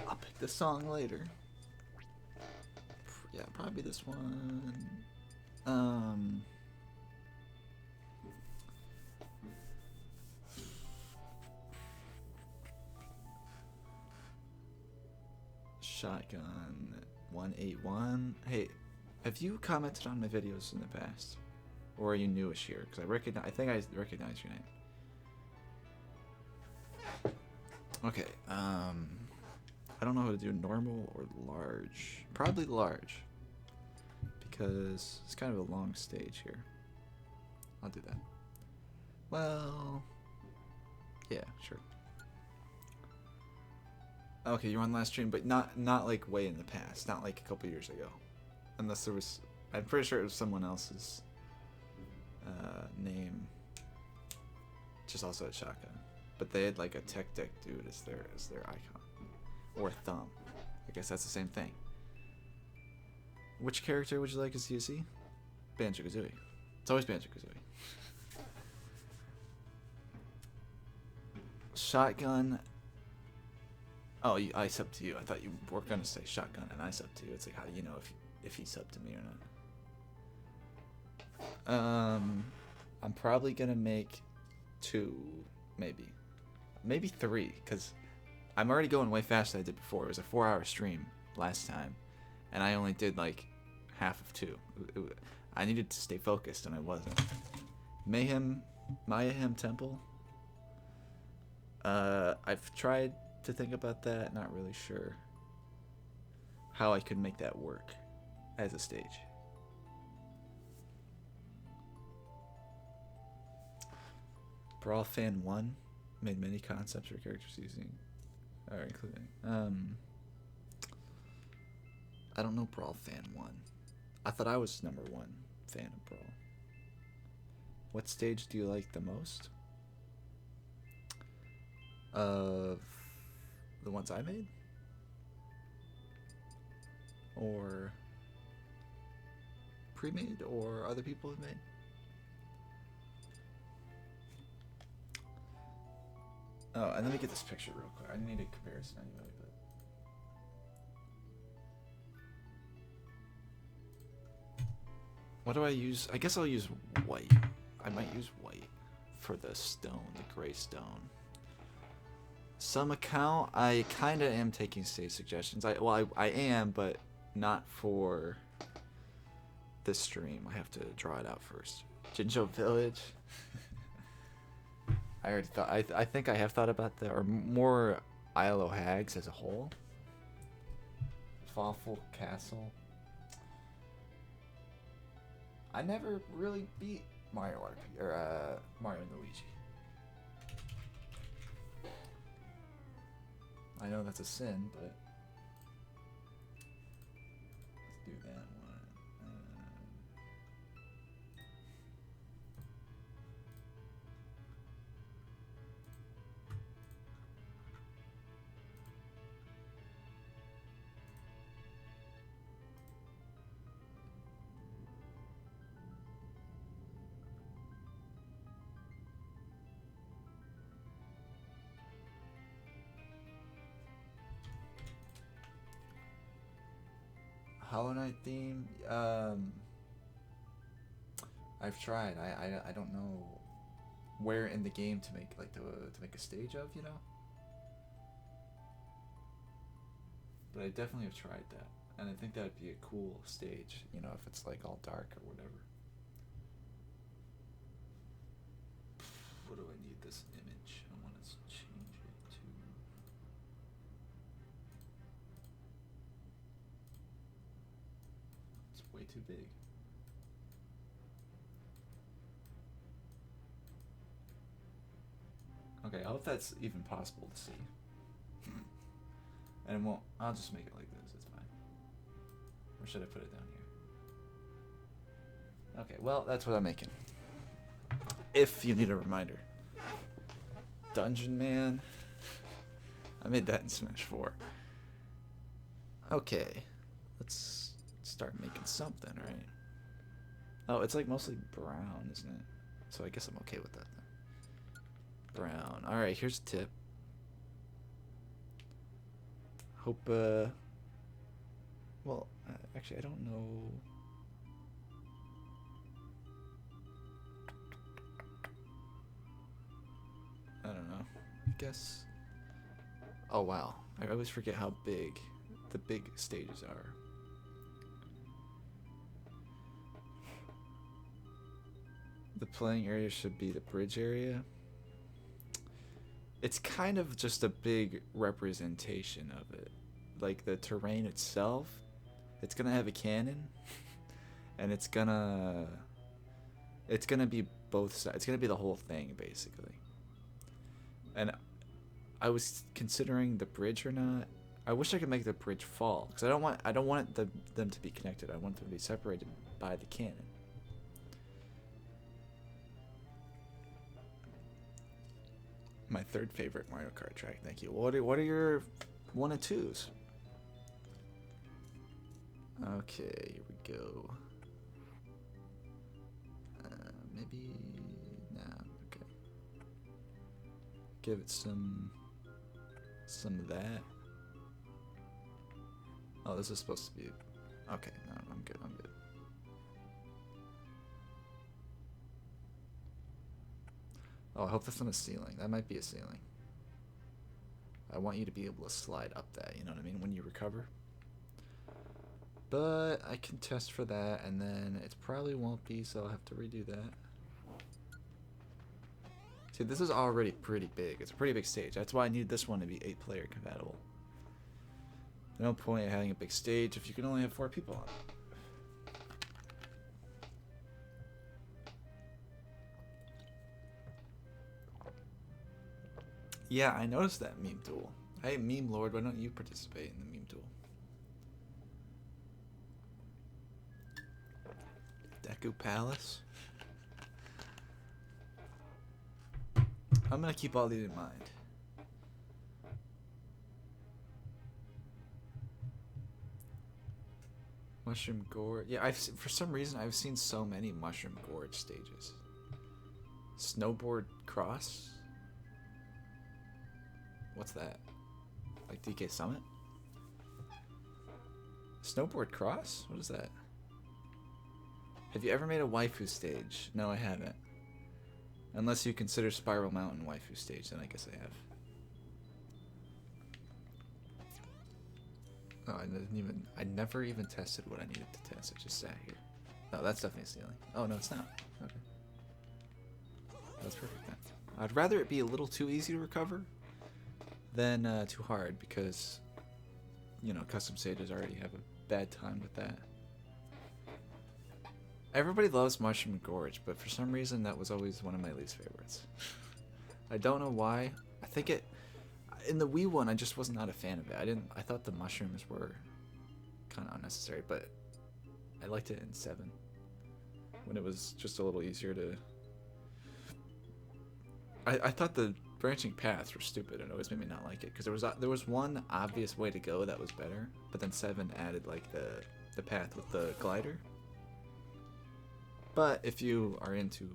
I'll pick the song later. Yeah, probably this one. Shotgun 181. Hey, have you commented on my videos in the past? Or are you newish here? Because I think I recognize your name. Okay, I don't know how to do normal or large. Probably large. Because it's kind of a long stage here. I'll do that. Well, yeah, sure. Okay, you're on last stream, but not like way in the past. Not like a couple years ago. Unless there was, I'm pretty sure it was someone else's name. Just also a shotgun. But they had like a tech deck dude as their icon. Or a thumb. I guess that's the same thing. Which character would you like as CSC? Banjo-Kazooie. It's always Banjo-Kazooie. Shotgun. Oh, I sub to you. I thought you were gonna say shotgun and I sub to you. It's like, how do you know if he subbed to me or not? I'm probably gonna make 2, maybe 3, because I'm already going way faster than I did before. It was a 4-hour stream last time, and I only did like half of 2. I needed to stay focused, and I wasn't. Mayhem Temple. I've tried to think about that. Not really sure how I could make that work as a stage. Brawl Fan 1 made many concepts for characters using, or including. I don't know Brawl Fan 1. I thought I was #1 fan of Brawl. What stage do you like the most? Of the ones I made? Or pre-made, or other people have made? Oh, and let me get this picture real quick. I need a comparison anyway, but what do I use? I guess I'll use white. I might use white for the stone, the gray stone. Some account, I kind of am taking stage suggestions. I am, but not for this stream. I have to draw it out first. Jinjo Village. I already thought. I think I have thought about that, or more ILO Hags as a whole. Fawful Castle. I never really beat Mario RPG, or Mario and Luigi. I know that's a sin, but let's do that one. Hollow Knight theme. I've tried. I don't know where in the game to make to make a stage of, you know. But I definitely have tried that, and I think that'd be a cool stage, you know, if it's like all dark or whatever. What do I need this image? I want to change it to. It's way too big. Okay, I hope that's even possible to see. And it won't. I'll just make it like this. It's fine. Or should I put it down here? Okay, well, that's what I'm making. If you need a reminder. Dungeon Man. I made that in Smash 4. Okay. Let's start making something, right? Oh, it's like mostly brown, isn't it? So I guess I'm okay with that then. Brown. Alright, here's a tip. Hope, well, actually, I don't know. I don't know. I guess. Oh, wow. I always forget how big the big stages are. The playing area should be the bridge area. It's kind of just a big representation of it. Like the terrain itself, it's gonna have a cannon, and it's gonna be both sides. It's gonna be the whole thing basically. And I was considering the bridge or not. I wish I could make the bridge fall, because I don't want them to be connected. I want them to be separated by the cannon. My third favorite Mario Kart track. Thank you. What are your 1 and 2s? Okay, here we go. Maybe nah. Okay. Give it some of that. Oh, this is supposed to be. Okay, no, I'm good. I'm good. Oh, I hope that's not a ceiling. That might be a ceiling. I want you to be able to slide up that, you know what I mean, when you recover. But I can test for that, and then it probably won't be, so I'll have to redo that. See, this is already pretty big. It's a pretty big stage. That's why I need this one to be 8-player compatible. No point in having a big stage if you can only have 4 people on it. Yeah, I noticed that meme tool. Hey, Meme Lord, why don't you participate in the meme tool? Deku Palace? I'm gonna keep all these in mind. Mushroom Gorge. Yeah, for some reason I've seen so many Mushroom Gorge stages. Snowboard Cross? What's that? Like DK Summit? Snowboard Cross? What is that? Have you ever made a waifu stage? No, I haven't. Unless you consider Spiral Mountain waifu stage, then I guess I have. Oh, I never even tested what I needed to test. I just sat here. Oh, that's definitely a ceiling. Oh, no, it's not. Okay. That's perfect then. I'd rather it be a little too easy to recover than too hard, because, you know, custom stages already have a bad time with that. Everybody loves Mushroom Gorge, but for some reason that was always one of my least favorites. I don't know why. I think in the Wii one I just was not a fan of it. I thought the mushrooms were kind of unnecessary, but I liked it in 7 when it was just a little easier to. I thought the branching paths were stupid, and it always made me not like it, because there was one obvious way to go that was better, but then 7 added like the path with the glider. But if you are into,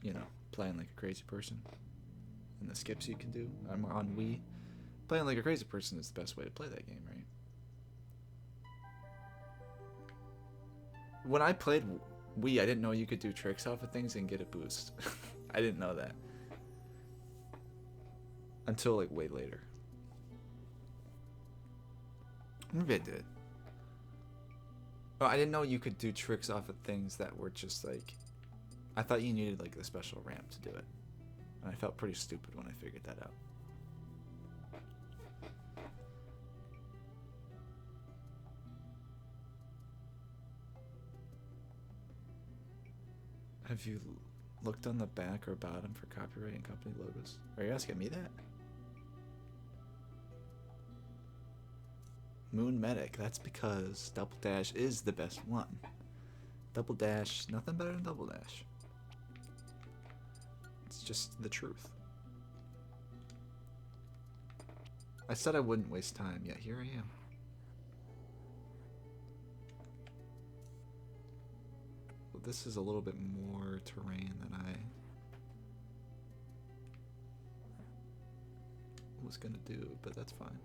you know, playing like a crazy person, and the skips you can do on Wii, playing like a crazy person is the best way to play that game, right? When I played Wii, I didn't know you could do tricks off of things and get a boost. I didn't know that until like way later. Maybe I did. Oh, I didn't know you could do tricks off of things that were just like. I thought you needed like a special ramp to do it, and I felt pretty stupid when I figured that out. Have you looked on the back or bottom for copyright and company logos? Are you asking me that? Moon Medic, that's because Double Dash is the best one. Double Dash, nothing better than Double Dash. It's just the truth. I said I wouldn't waste time, yet here I am. Well, this is a little bit more terrain than I was gonna do, but that's fine.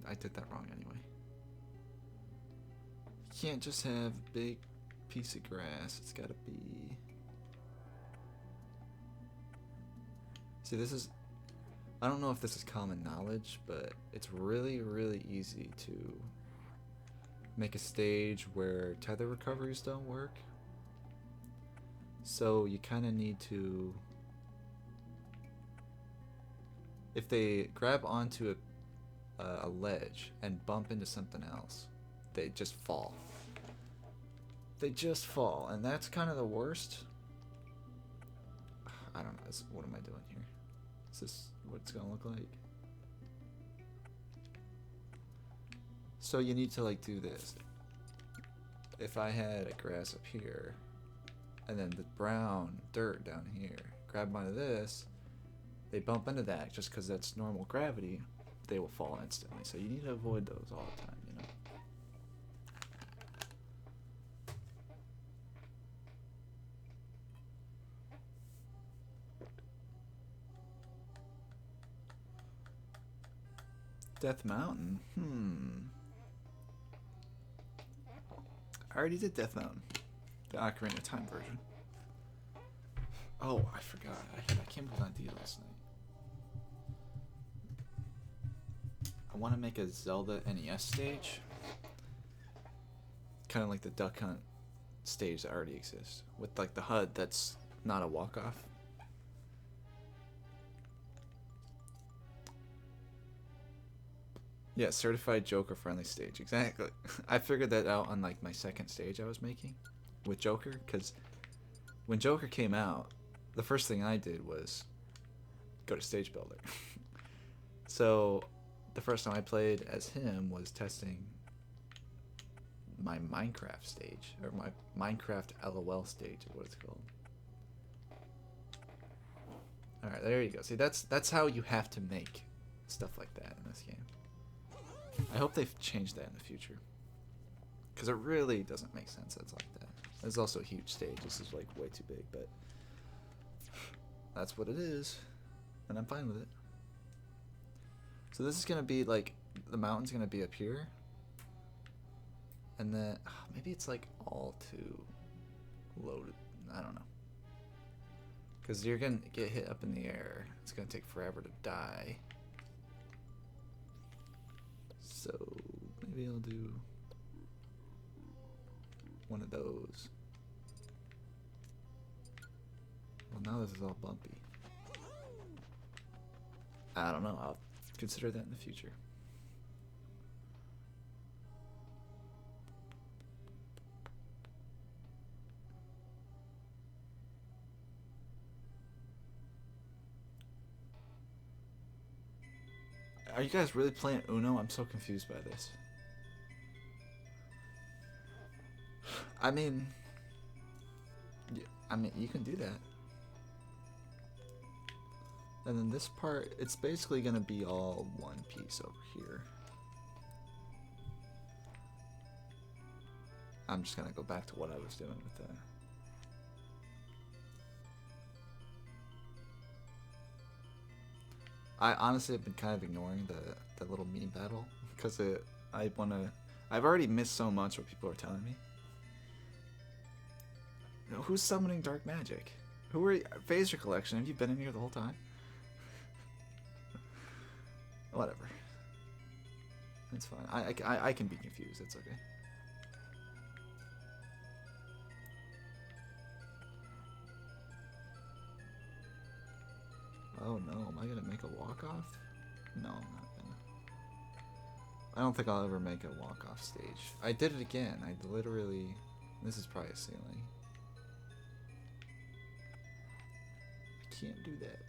I did that wrong anyway. You can't just have a big piece of grass. It's gotta be. See, this is. I don't know if this is common knowledge, but it's really, really easy to make a stage where tether recoveries don't work. So you kind of need to. If they grab onto a ledge and bump into something else, they just fall. They just fall, and that's kind of the worst. I don't know. What am I doing here? Is this what it's gonna look like? So you need to like do this. If I had a grass up here, and then the brown dirt down here, grab onto this, they bump into that just because that's normal gravity. They will fall instantly. So you need to avoid those all the time, you know. Death Mountain? I already did Death Mountain. The Ocarina of Time version. Oh, I forgot. I came up with an idea last night. I want to make a Zelda NES stage. Kind of like the Duck Hunt stage that already exists with like the HUD that's not a walk-off. Yeah, certified Joker friendly stage. Exactly. I figured that out on like my second stage I was making with Joker, because when Joker came out, the first thing I did was go to Stage Builder. So the first time I played as him was testing my Minecraft stage, or my Minecraft LOL stage, or what it's called. Alright, there you go. See, that's how you have to make stuff like that in this game. I hope they've changed that in the future, because it really doesn't make sense that it's like that. There's also a huge stage. This is like way too big, but that's what it is, and I'm fine with it. So this is gonna be like, the mountain's gonna be up here, and then maybe it's like all too loaded. I don't know, because you're gonna get hit up in the air. It's gonna take forever to die. So maybe I'll do one of those. Well, now this is all bumpy. I don't know. I'll consider that in the future. Are you guys really playing Uno? I'm so confused by this. I mean, you can do that. And then this part, it's basically gonna be all one piece over here. I'm just gonna go back to what I was doing with that. I honestly have been kind of ignoring the little meme battle, because I've already missed so much what people are telling me. You know, who's summoning dark magic? Who are you? Phaser Collection? Have you been in here the whole time? Whatever. It's fine. I can be confused. It's okay. Oh no, am I gonna make a walk-off? No, I'm not gonna. I don't think I'll ever make a walk-off stage. I did it again. I literally... This is probably a ceiling. I can't do that.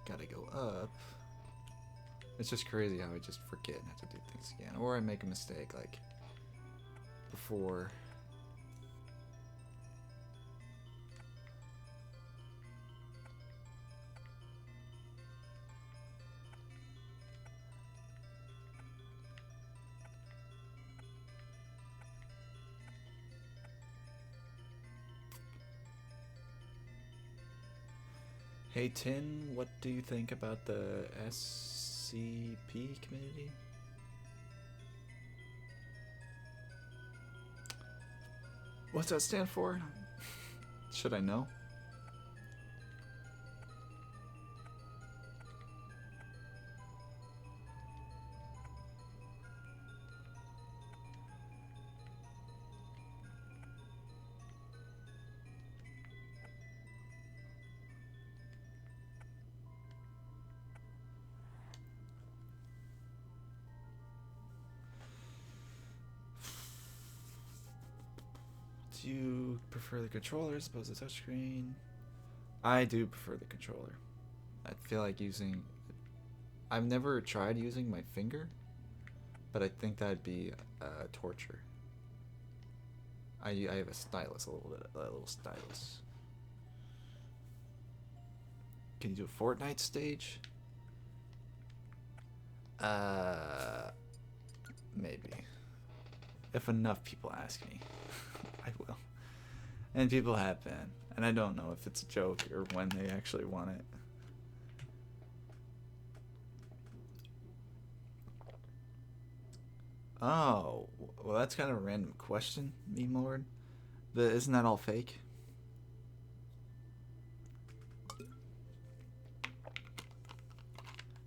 Gotta go up. It's just crazy how I just forget and have to do things again. Or I make a mistake, like, before. Hey Tin, what do you think about the SCP community? What's that stand for? Should I know? Do you prefer the controller as opposed to touchscreen? I do prefer the controller. I feel like using... I've never tried using my finger, but I think that'd be torture. I have a stylus, a little stylus. Can you do a Fortnite stage? Maybe. If enough people ask me, I will. And people have been. And I don't know if it's a joke or when they actually want it. Oh, well that's kind of a random question, meme lord. Isn't that all fake?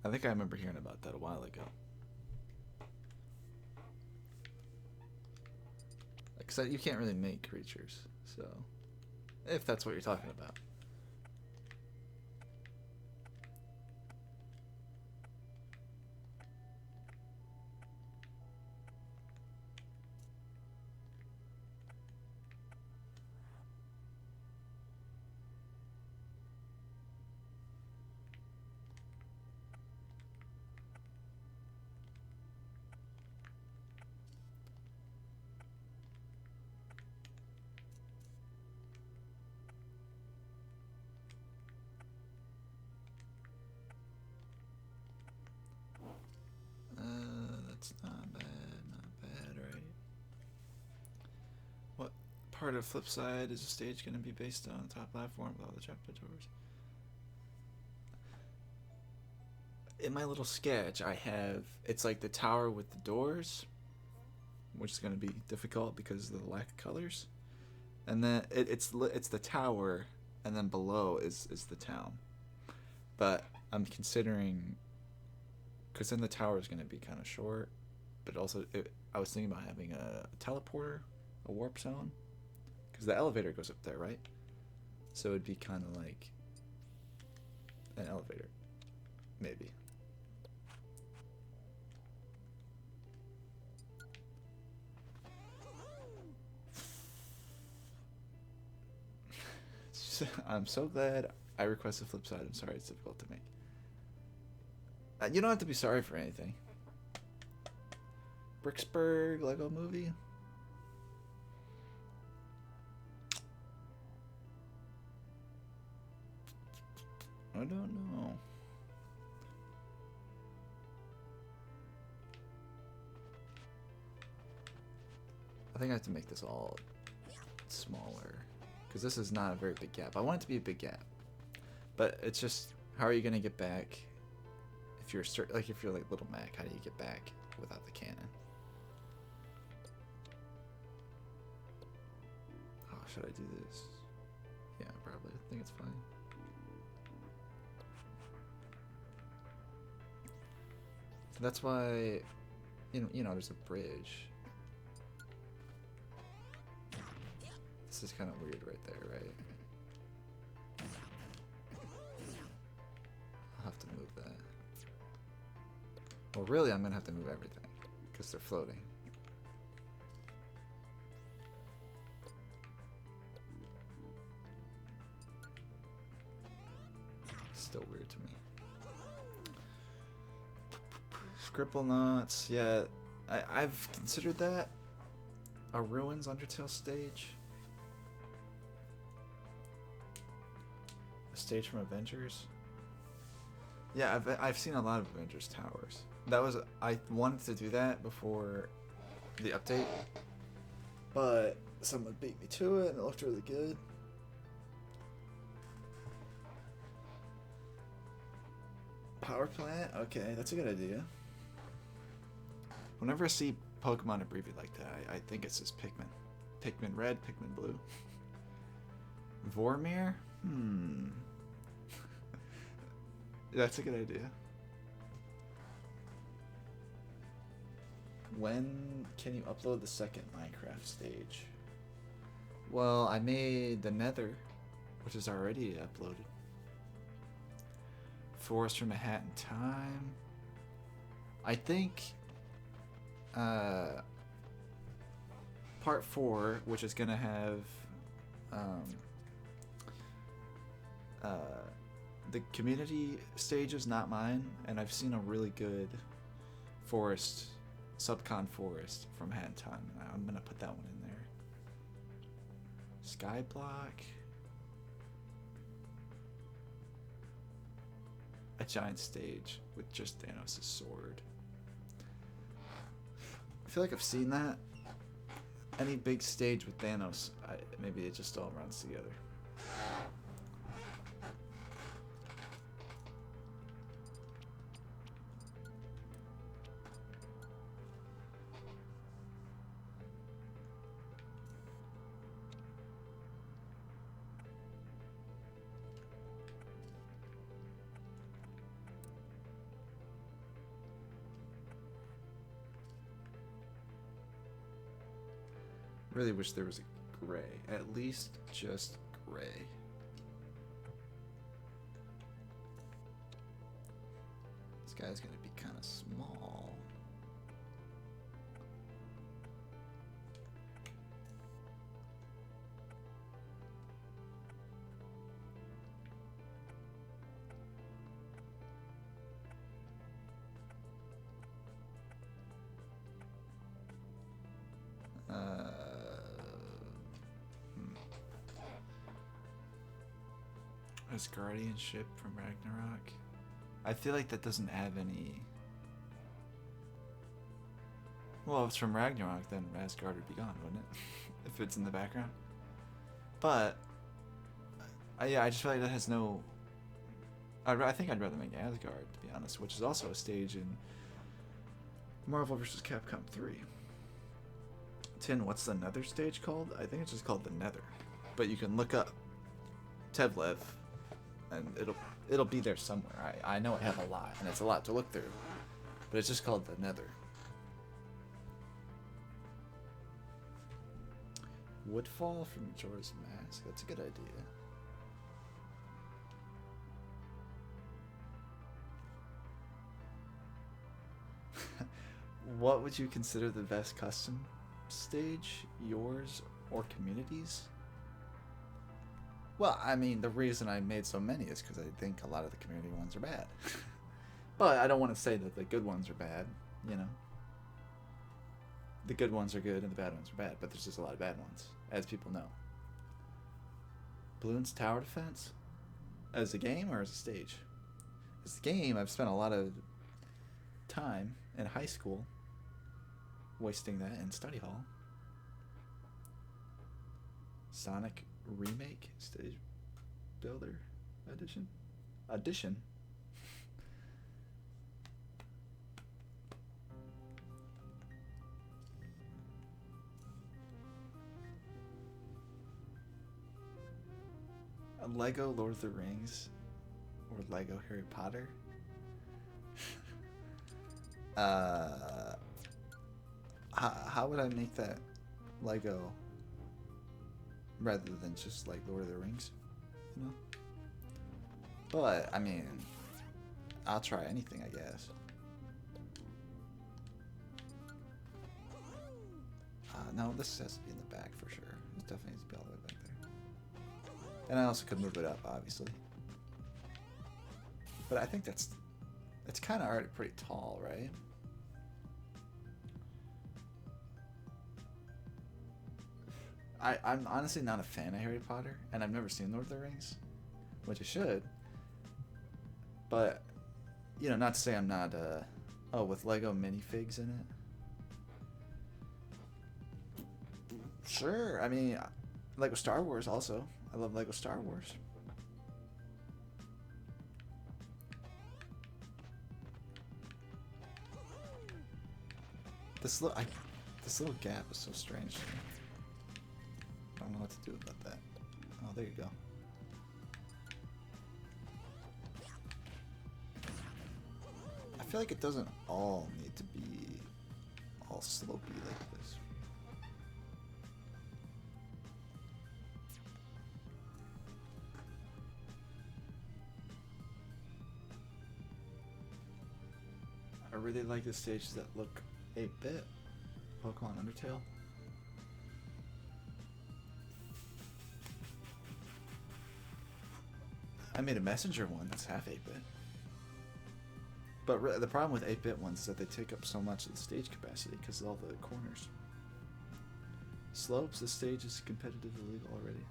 I think I remember hearing about that a while ago. Because you can't really make creatures, so if that's what you're talking about. That's not bad, right? What part of flip side is the stage going to be based on? The top platform with all the trapdoors. In my little sketch, I have, it's like the tower with the doors, which is going to be difficult because of the lack of colors. And then it's the tower, and then below is the town. But I'm considering, because then the tower is going to be kind of short, but also I was thinking about having a teleporter, a warp zone, because the elevator goes up there, right? So it'd be kind of like an elevator, maybe. I'm so glad I requested flip side. I'm sorry it's difficult to make. You don't have to be sorry for anything. Bricksburg Lego movie? I don't know. I think I have to make this all smaller, because this is not a very big gap. I want it to be a big gap, but it's just, how are you gonna get back if you're like Little Mac? How do you get back without the cannon? Oh, should I do this? Yeah, probably. I think it's fine. That's why, you know, there's a bridge. This is kind of weird right there, right? I'll have to move that. Well, really, I'm gonna have to move everything because they're floating. Still weird to me. Scribble knots, yeah. I've considered that a Ruins Undertale stage. A stage from Avengers. Yeah, I've seen a lot of Avengers towers. That was, I wanted to do that before the update, but someone beat me to it and it looked really good. Power plant? Okay, that's a good idea. Whenever I see Pokemon abbreviated like that, I think it says Pikmin. Pikmin red, Pikmin blue. Vormir? That's a good idea. When can you upload the second Minecraft stage? Well, I made the Nether, which is already uploaded. Forest from a Hat in Time. I think part 4, which is gonna have the community stages, not mine, and I've seen a really good forest, subcon forest from Hat in Time. I'm gonna put that one in there. Skyblock. A giant stage with just Thanos' sword. I feel like I've seen that. Any big stage with Thanos, maybe it just all runs together. Really wish there was a gray. At least just gray. This guy's gonna be kind of small. His guardianship from Ragnarok. I feel like that doesn't have any. Well, if it's from Ragnarok, then Asgard would be gone, wouldn't it? If it's in the background. But yeah, I just feel like that has no. I think I'd rather make Asgard, to be honest, which is also a stage in Marvel vs. Capcom 3. Tin, what's the Nether stage called? I think it's just called the Nether. But you can look up Tevlev, and it'll be there somewhere. I know I have a lot, and it's a lot to look through. But it's just called the Nether. Woodfall from Majora's Mask. That's a good idea. What would you consider the best custom stage? Yours or communities? Well, I mean, the reason I made so many is because I think a lot of the community ones are bad. But I don't want to say that the good ones are bad, you know? The good ones are good and the bad ones are bad, but there's just a lot of bad ones, as people know. Bloons Tower Defense? As a game or as a stage? As a game, I've spent a lot of time in high school wasting that in study hall. Sonic Remake Stage Builder Edition? Lego Lord of the Rings or Lego Harry Potter? How would I make that Lego rather than just like Lord of the Rings, you know? But I mean, I'll try anything, I guess. No, this has to be in the back for sure. It definitely needs to be all the way back there. And I also could move it up, obviously. But I think it's kind of already pretty tall, right? I'm honestly not a fan of Harry Potter, and I've never seen Lord of the Rings, which I should. But, you know, not to say I'm not, oh, with Lego minifigs in it? Sure, I mean, Lego Star Wars also. I love Lego Star Wars. This little gap is so strange to me. I don't know what to do about that. Oh, there you go. I feel like it doesn't all need to be all slopey like this. I really like the stages that look 8-bit. Pokemon Undertale. I made a messenger one that's half 8-bit. But the problem with 8-bit ones is that they take up so much of the stage capacity because of all the corners. Slopes, the stage is competitively illegal already.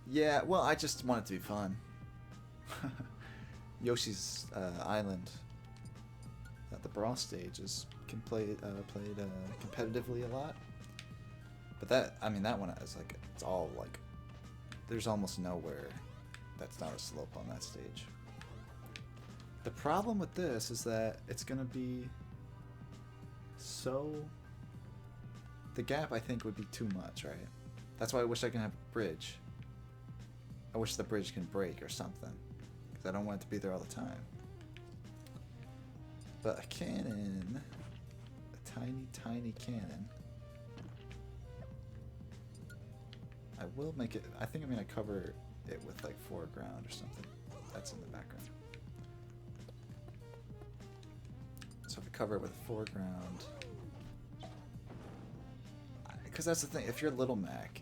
Yeah, well, I just want it to be fun. Yoshi's Island at the Brawl stage is played competitively a lot. But that one is like, it's all like, there's almost nowhere that's not a slope on that stage. The problem with this is that it's gonna be so, the gap I think would be too much, right? That's why I wish I can have a bridge. I wish the bridge can break or something, because I don't want it to be there all the time. But a cannon, a tiny cannon, I will make it, I think I'm going to cover it with like foreground or something that's in the background. So if I cover it with foreground, because that's the thing, if you're Little Mac,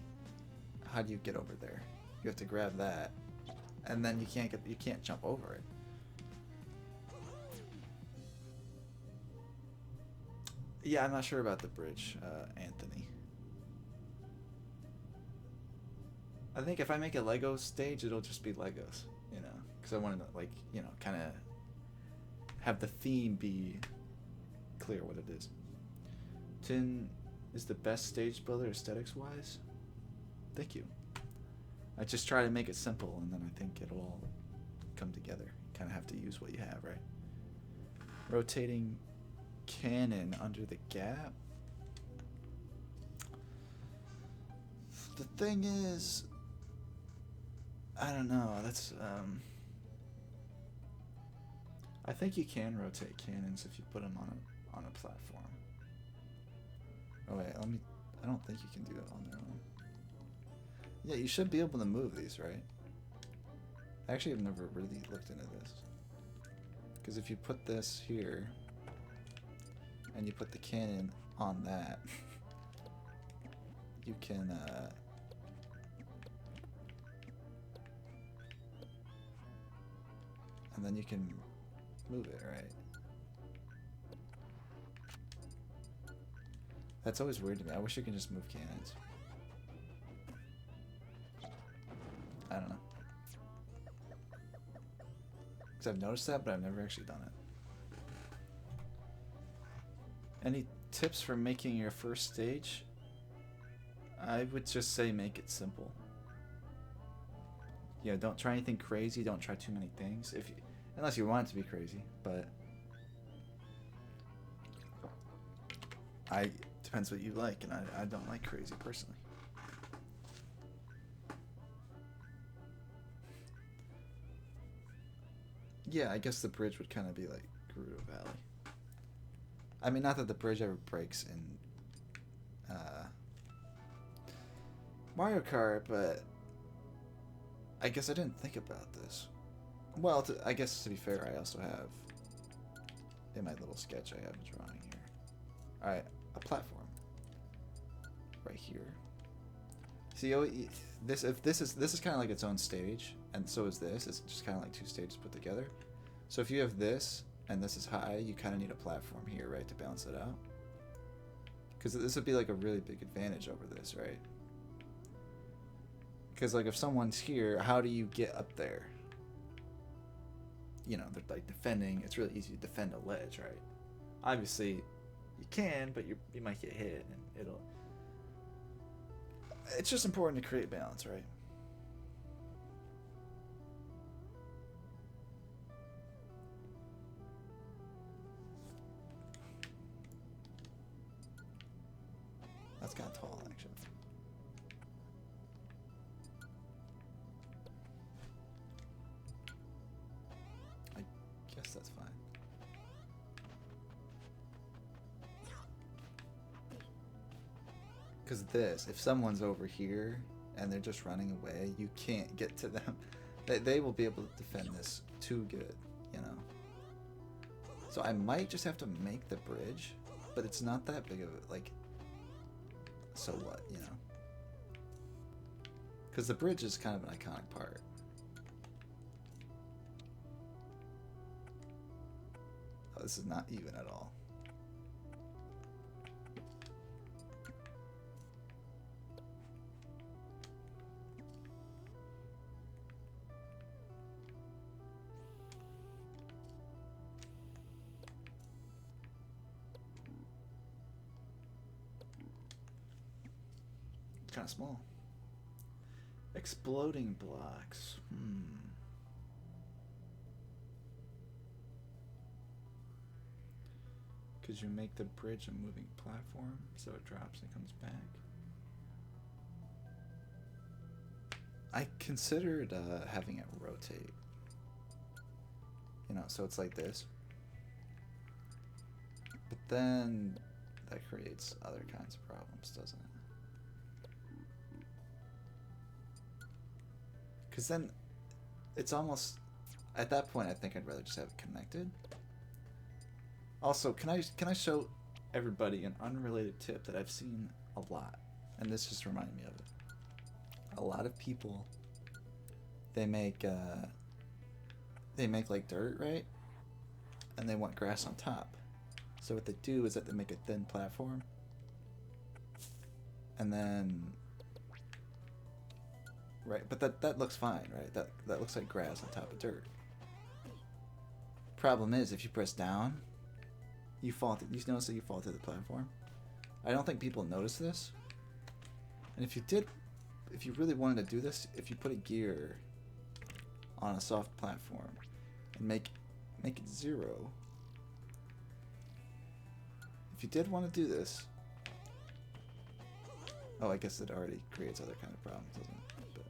how do you get over there? You have to grab that, and then you can't jump over it. Yeah, I'm not sure about the bridge, Anthony. I think if I make a Lego stage, it'll just be Legos, you know, because I want to, like, you know, kind of have the theme be clear what it is. Tin is the best stage builder aesthetics-wise. Thank you. I just try to make it simple, and then I think it'll all come together. You kind of have to use what you have, right? Rotating cannon under the gap. The thing is, I don't know. That's I think you can rotate cannons if you put them on a platform. Oh wait, I don't think you can do it on their own. Yeah, you should be able to move these, right? Actually, I've never really looked into this. Because if you put this here, and you put the cannon on that, you can, and then you can move it, right? That's always weird to me. I wish you could just move cannons. I don't know. Because I've noticed that, but I've never actually done it. Any tips for making your first stage? I would just say make it simple. Yeah, don't try anything crazy. Don't try too many things. Unless you want it to be crazy, but depends what you like, and I don't like crazy personally. Yeah, I guess the bridge would kind of be like Gerudo Valley. I mean, not that the bridge ever breaks in Mario Kart, but I guess I didn't think about this. Well, I guess to be fair, I also have, in my little sketch, I have a drawing here. Alright, a platform. Right here. See, this is kind of like its own stage, and so is this. It's just kind of like two stages put together. So if you have this, and this is high, you kind of need a platform here, right, to balance it out. Because this would be like a really big advantage over this, right? Because like if someone's here, how do you get up there? You know, they're like defending. It's really easy to defend a ledge, right? Obviously, you can, but you might get hit, and it'll. It's just important to create balance, right? That's kind of tall, actually. I guess that's fine. Because this, if someone's over here and they're just running away, you can't get to them. They will be able to defend this too good, you know? So I might just have to make the bridge, but it's not that big of a, like, so what, you know? Because the bridge is kind of an iconic part. Oh, this is not even at all. Kind of small. Exploding blocks. Could you make the bridge a moving platform so it drops and comes back? I considered having it rotate. You know, so it's like this. But then that creates other kinds of problems, doesn't it? Because then it's almost, at that point I think I'd rather just have it connected. Also, can I show everybody an unrelated tip that I've seen a lot, and this just reminded me of it. A lot of people, they make like dirt, right? And they want grass on top. So what they do is that they make a thin platform, and then, right? But that looks fine, right? That looks like grass on top of dirt. Problem is, if you press down, you fall. You notice that you fall through the platform. I don't think people notice this. And if you did, if you really wanted to do this, if you put a gear on a soft platform and make it 0. If you did want to do this, oh, I guess it already creates other kind of problems, doesn't it? But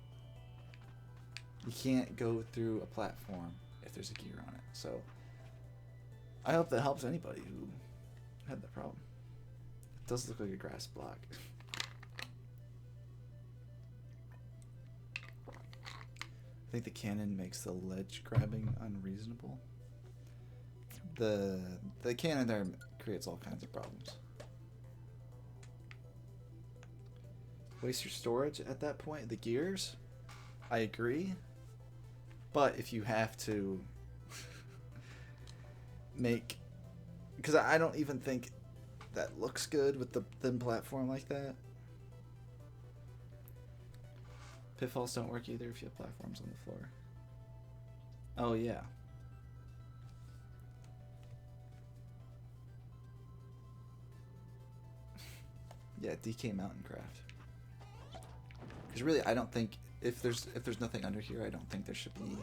you can't go through a platform if there's a gear on it. So I hope that helps anybody who had that problem. It does look like a grass block. I think the cannon makes the ledge grabbing unreasonable. The cannon there creates all kinds of problems. Waste your storage at that point. The gears, I agree. But if you have to make, because I don't even think that looks good with the thin platform like that. Pitfalls don't work either if you have platforms on the floor. Oh yeah. Yeah, DK Mountain-Craft. Because really, I don't think if there's nothing under here, I don't think there should be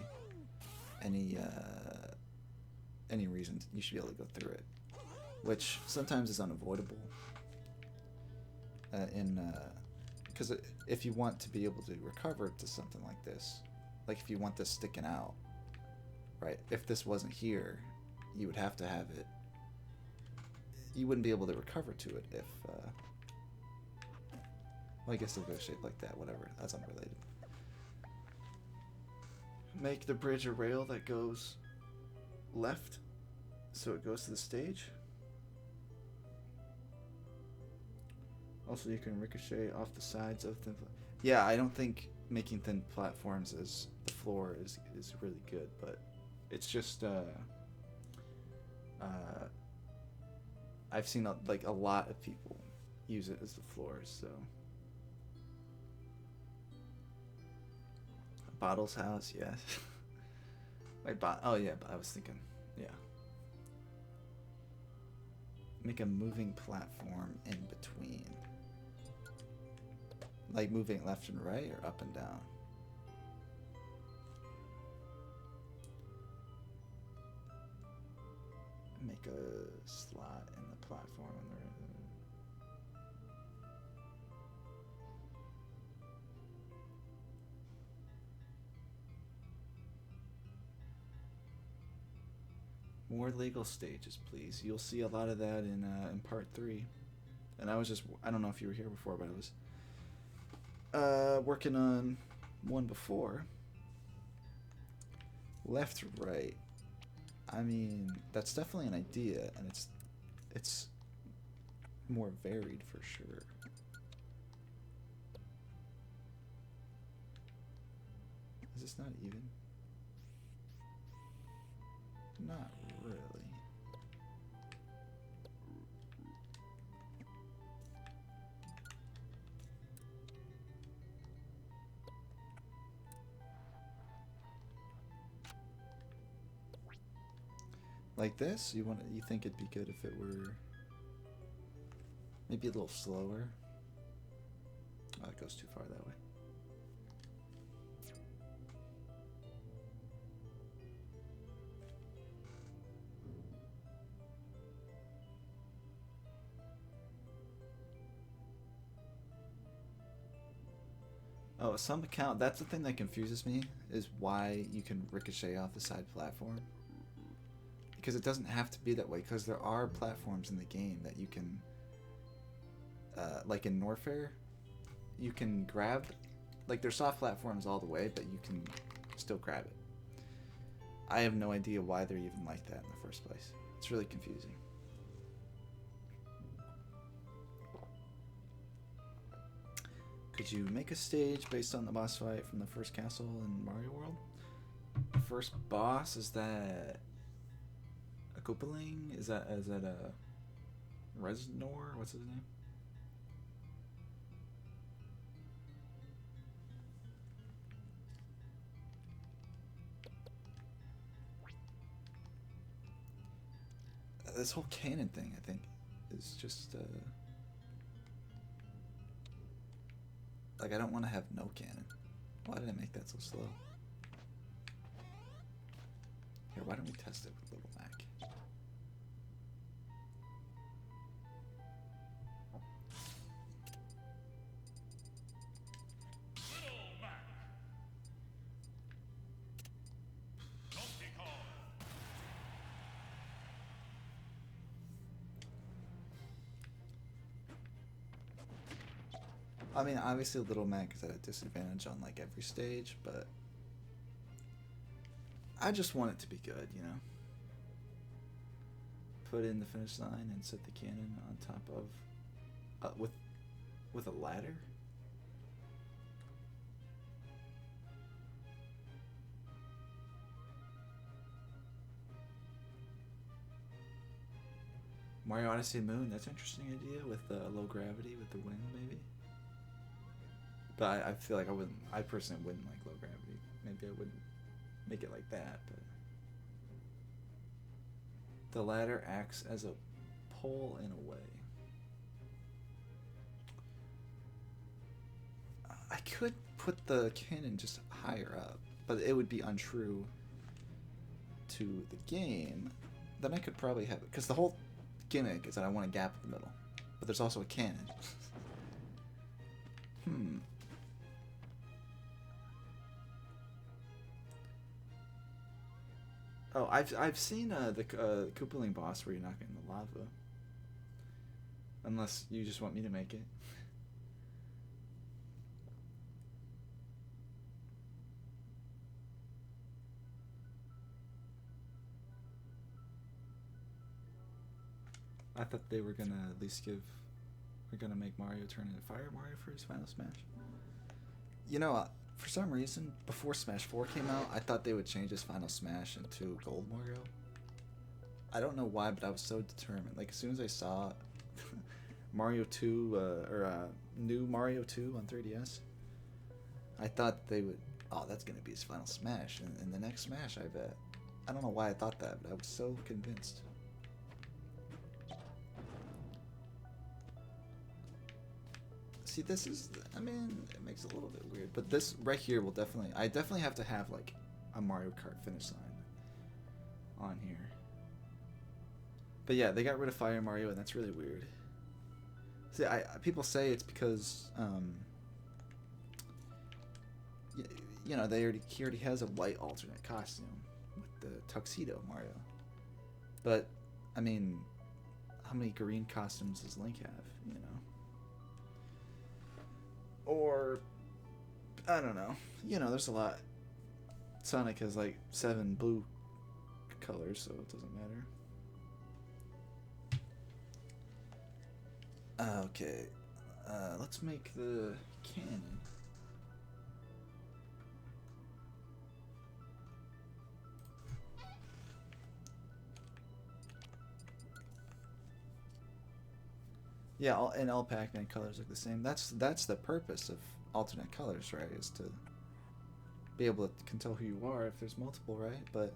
any reason you should be able to go through it, which sometimes is unavoidable. Because if you want to be able to recover to something like this, like if you want this sticking out, right? If this wasn't here, you would have to have it. You wouldn't be able to recover to it if. Well, I guess it'll go shaped like that. Whatever. That's unrelated. Make the bridge a rail that goes left, so it goes to the stage. Also, you can ricochet off the sides of thin. Yeah, I don't think making thin platforms as the floor is really good, but it's just I've seen like a lot of people use it as the floors. So Bottle's house, yes. Oh yeah, but I was thinking, yeah. Make a moving platform in between. Like moving left and right or up and down? Make a slot in the platform on the right. More legal stages, please. You'll see a lot of that in part 3. And I don't know if you were here before, but I was working on one before. Left, right. I mean, that's definitely an idea, and it's more varied for sure. Is this not even? Not really. Like this? You think it'd be good if it were maybe a little slower? Oh, it goes too far that way. Oh, some account, that's the thing that confuses me, is why you can ricochet off the side platform. Because it doesn't have to be that way, because there are platforms in the game that you can, like in Norfair, you can grab like they're soft platforms all the way, but you can still grab it. I have no idea why they're even like that in the first place. It's really confusing. Could you make a stage based on the boss fight from the first castle in Mario World? The first boss, is that a Koopaling? Is that a Reznor? What's his name? This whole cannon thing, I think, is just like, I don't want to have no cannon. Why did I make that so slow? Here, why don't we test it with Little Mac? I mean, obviously Little Mac is at a disadvantage on like every stage, but I just want it to be good, you know? Put in the finish line and set the cannon on top of with a ladder. Mario Odyssey Moon, that's an interesting idea with low gravity with the wind, maybe. But I feel like I personally wouldn't like low gravity. Maybe I wouldn't make it like that, but the ladder acts as a pole in a way. I could put the cannon just higher up, but it would be untrue to the game. Then I could probably have it, because the whole gimmick is that I want a gap in the middle, but there's also a cannon. Oh, I've seen the Koopaling boss where you're not getting the lava. Unless you just want me to make it. I thought they were gonna at least we're gonna make Mario turn into Fire Mario for his final Smash. You know, for some reason, before Smash 4 came out, I thought they would change his final Smash into Gold Mario. I don't know why, but I was so determined. Like, as soon as I saw Mario 2, new Mario 2 on 3DS, I thought they would, oh, that's going to be his final Smash in the next Smash, I bet. I don't know why I thought that, but I was so convinced. See, this is, I mean, it makes it a little bit weird, but this right here will definitely, I definitely have to have like a Mario Kart finish line on here. But yeah, they got rid of Fire Mario, and that's really weird. See, people say it's because, you know, he already has a white alternate costume with the tuxedo Mario. But, I mean, how many green costumes does Link have, you know? Or, I don't know. You know, there's a lot. Sonic has like 7 blue colors, so it doesn't matter. Okay. Let's make the cannon. Yeah, all Pac-Man colors look the same. That's the purpose of alternate colors, right? Is to be able to can tell who you are if there's multiple, right? But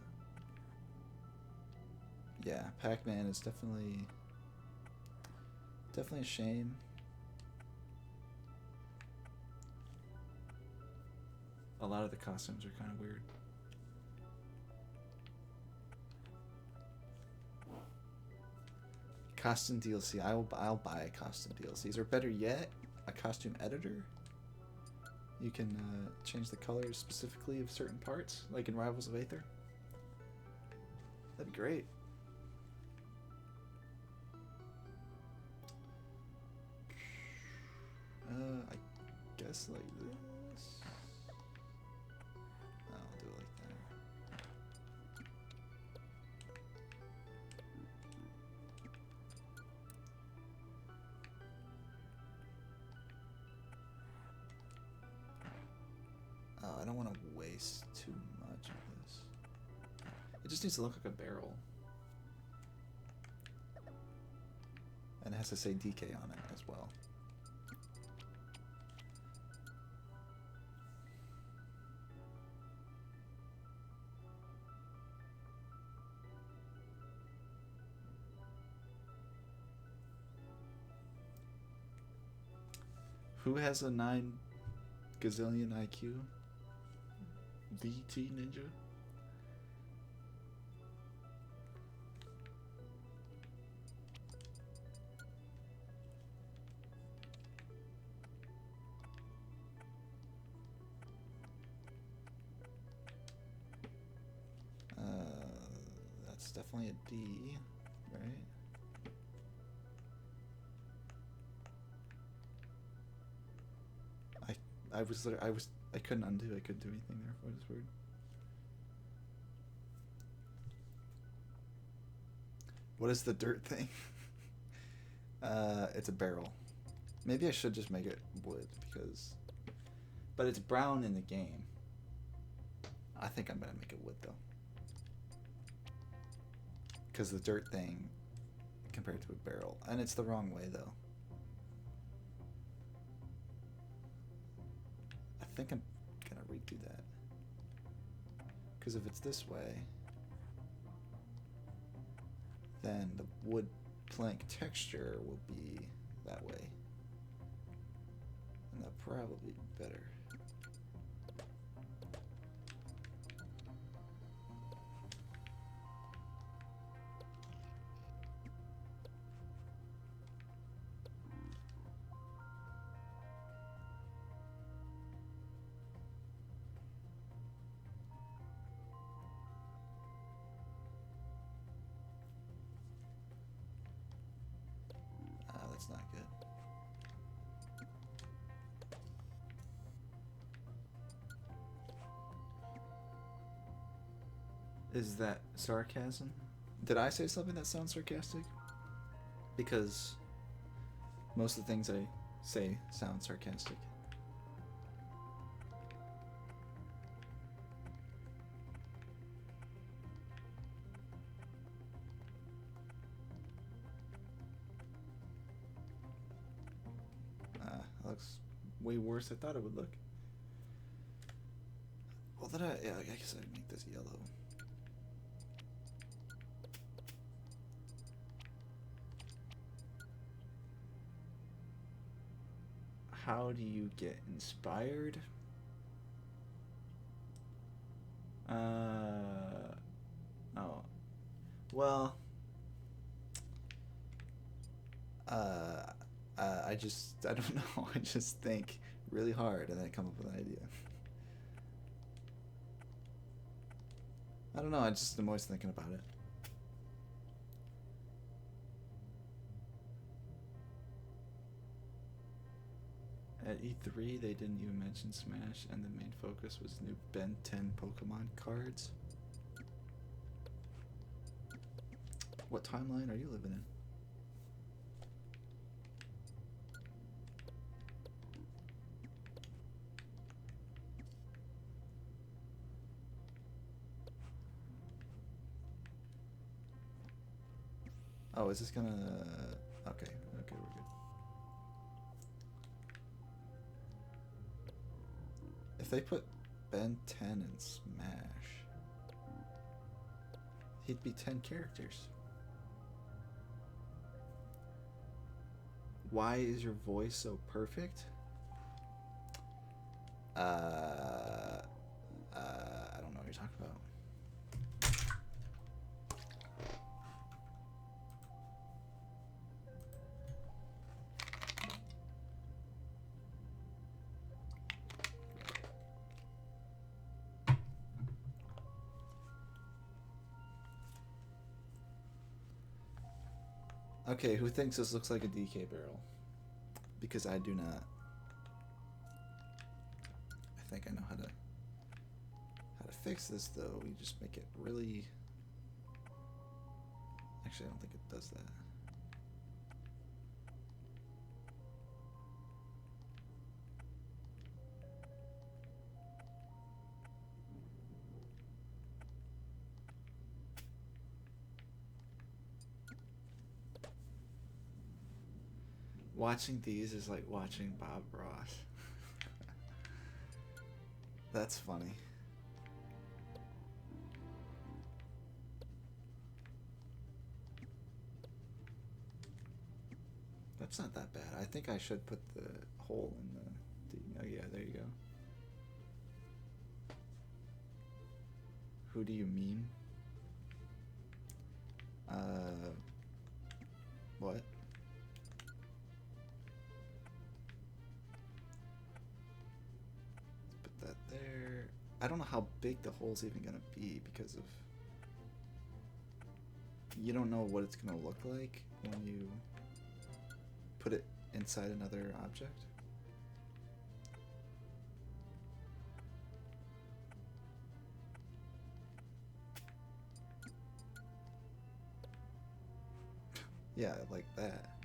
yeah, Pac-Man is definitely a shame. A lot of the costumes are kind of weird. Costume DLC. I'll buy a costume DLCs, or better yet, a costume editor. You can change the colors specifically of certain parts, like in Rivals of Aether. That'd be great. I guess like this. waste too much of this. It just needs to look like a barrel. And it has to say DK on it as well. Who has a 9 gazillion IQ? VT Ninja? That's definitely a D, right? I couldn't undo. I couldn't do anything there. What is weird? What is the dirt thing? It's a barrel. Maybe I should just make it wood because, but it's brown in the game. I think I'm gonna make it wood though, because the dirt thing compared to a barrel, and it's the wrong way though. I think I'm gonna redo that, because if it's this way, then the wood plank texture will be that way, and that'll probably be better. That's not good. Is that sarcasm? Did I say something that sounds sarcastic? Because most of the things I say sound sarcastic. Looks way worse I thought it would look. Well, then I guess I'd make this yellow. How do you get inspired? Oh. Well, I don't know. I just think really hard and then I come up with an idea. I don't know. I'm always thinking about it. At E3, they didn't even mention Smash, and the main focus was new Ben 10 Pokemon cards. What timeline are you living in? Oh, is this gonna... Okay, we're good. If they put Ben 10 in Smash, he'd be 10 characters. Why is your voice so perfect? I don't know what you're talking about. Okay, who thinks this looks like a DK barrel? Because I do not. I think I know how to fix this though. We just make it really... Actually, I don't think it does that. Watching these is like watching Bob Ross. That's funny. That's not that bad. I think I should put the hole in the... Oh yeah, there you go. Who do you mean? What? Let's put that there. I don't know how big the hole's even gonna be because of... You don't know what it's gonna look like when you put it inside another object. Yeah, like that.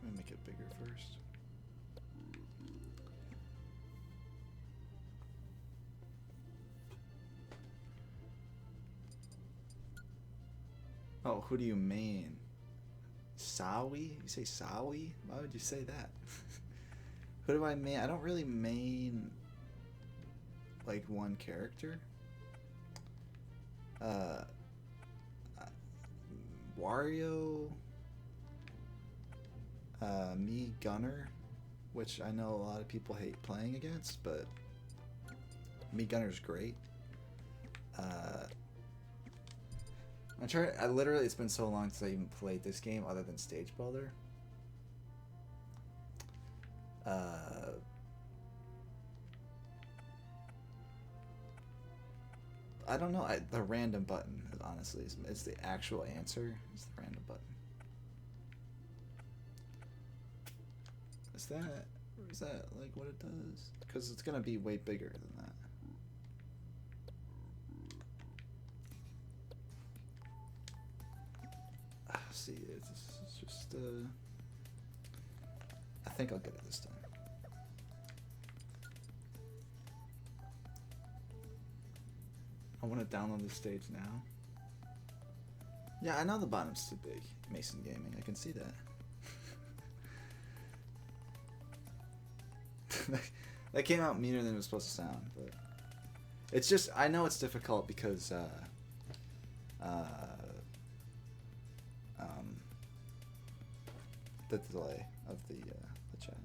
Let me make it bigger first. Oh, who do you main? Sawi? You say Sawi? Why would you say that? Who do I main? I don't really main like one character. Wario, me Gunner, which I know a lot of people hate playing against, but me Gunner's great. I literally, it's been so long since I even played this game other than Stage Builder. I don't know. The random button, honestly, is the actual answer. It's the random button. Is that like what it does? Because it's gonna be way bigger than that. See, it's just I think I'll get it this time. I want to download the stage now. Yeah, I know the bottom's too big. Mason Gaming, I can see that. That came out meaner than it was supposed to sound, but it's just, I know it's difficult because the delay of the chat.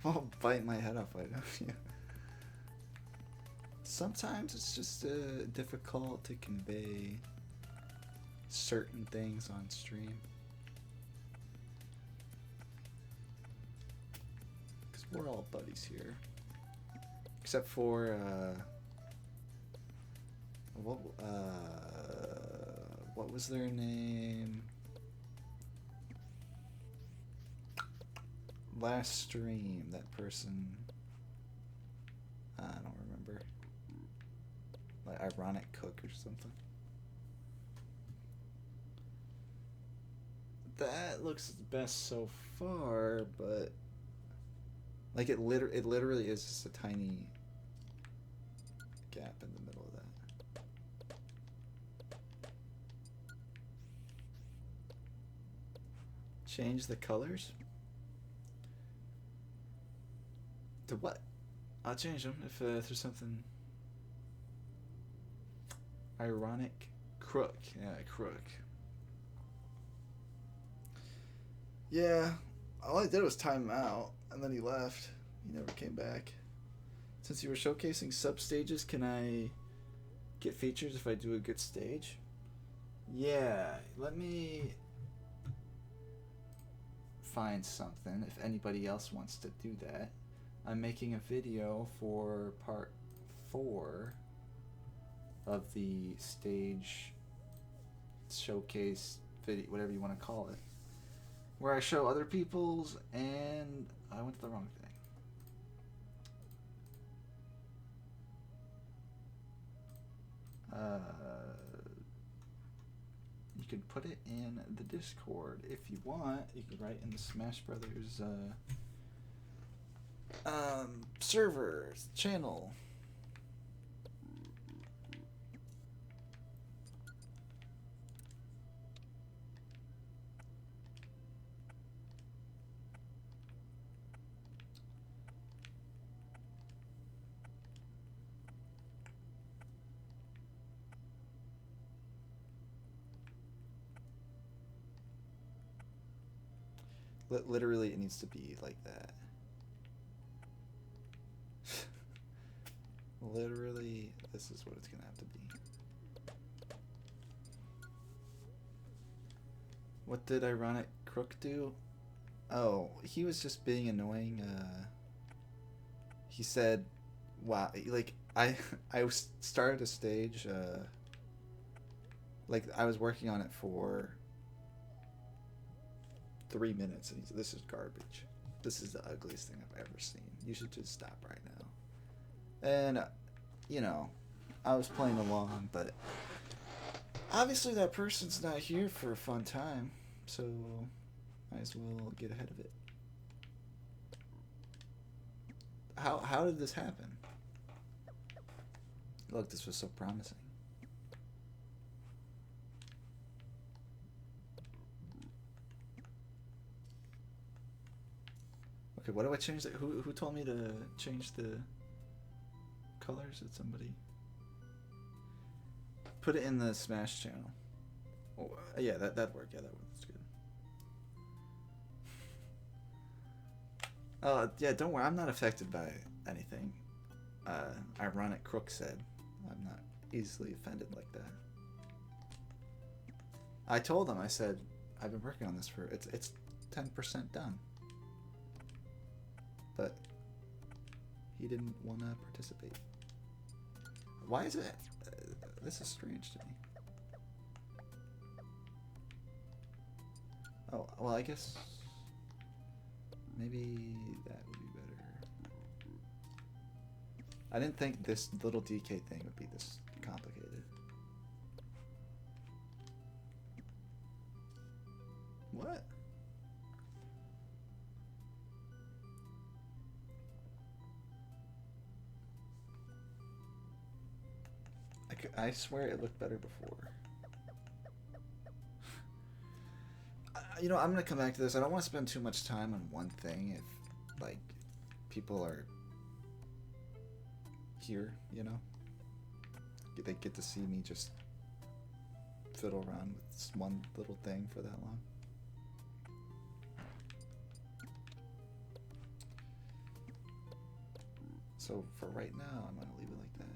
I'll bite my head off, I know. Yeah. Sometimes it's just difficult to convey certain things on stream. Because we're all buddies here. Except for, what was their name? Last stream, that person, I don't remember, like Ironic Cook or something. That looks best so far, but like it literally is just a tiny gap in the middle of that. Change the colors? To what? I'll change them if there's something. Ironic Crook. Yeah, Crook. Yeah, all I did was time him out, and then he left. He never came back. Since you were showcasing sub-stages, can I get features if I do a good stage? Yeah, let me find something if anybody else wants to do that. I'm making a video for part 4 of the stage showcase video, whatever you want to call it, where I show other people's, and I went to the wrong thing. you could put it in the Discord if you want. You could write in the Smash Brothers server channel. Literally, it needs to be like that. Literally, this is what it's gonna have to be. What did Ironic Crook do? Oh, he was just being annoying. He said, "Wow, like I started a stage. Like I was working on it for 3 minutes, and he said, 'This is garbage. This is the ugliest thing I've ever seen. You should just stop right now.'" And you know, I was playing along, but obviously that person's not here for a fun time, so might as well get ahead of it. How did this happen? Look, this was so promising. Okay, what do I change? Who told me to change the colors? Did somebody put it in the Smash channel? Oh, yeah, that worked. Yeah, that works good. Yeah, don't worry. I'm not affected by anything. Ironic Crook said. I'm not easily offended like that. I told him. I said, I've been working on this for it's 10% done. But he didn't want to participate. Why is it? This is strange to me. Oh, well, I guess maybe that would be better. I didn't think this little DK thing would be this complicated. What? I swear it looked better before. You know, I'm gonna come back to this. I don't want to spend too much time on one thing if, like, people are here, you know? They get to see me just fiddle around with this one little thing for that long. So for right now, I'm gonna leave it like that.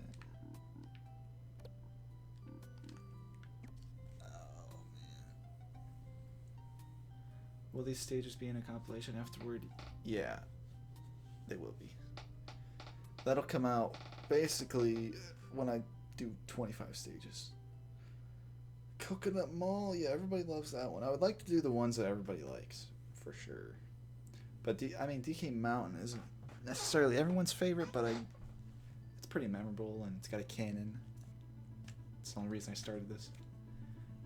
Will these stages be in a compilation afterward? Yeah, they will be. That'll come out basically when I do 25 stages. Coconut Mall, yeah, everybody loves that one. I would like to do the ones that everybody likes, for sure. But I mean, DK Mountain isn't necessarily everyone's favorite, but it's pretty memorable and it's got a cannon. That's the only reason I started this.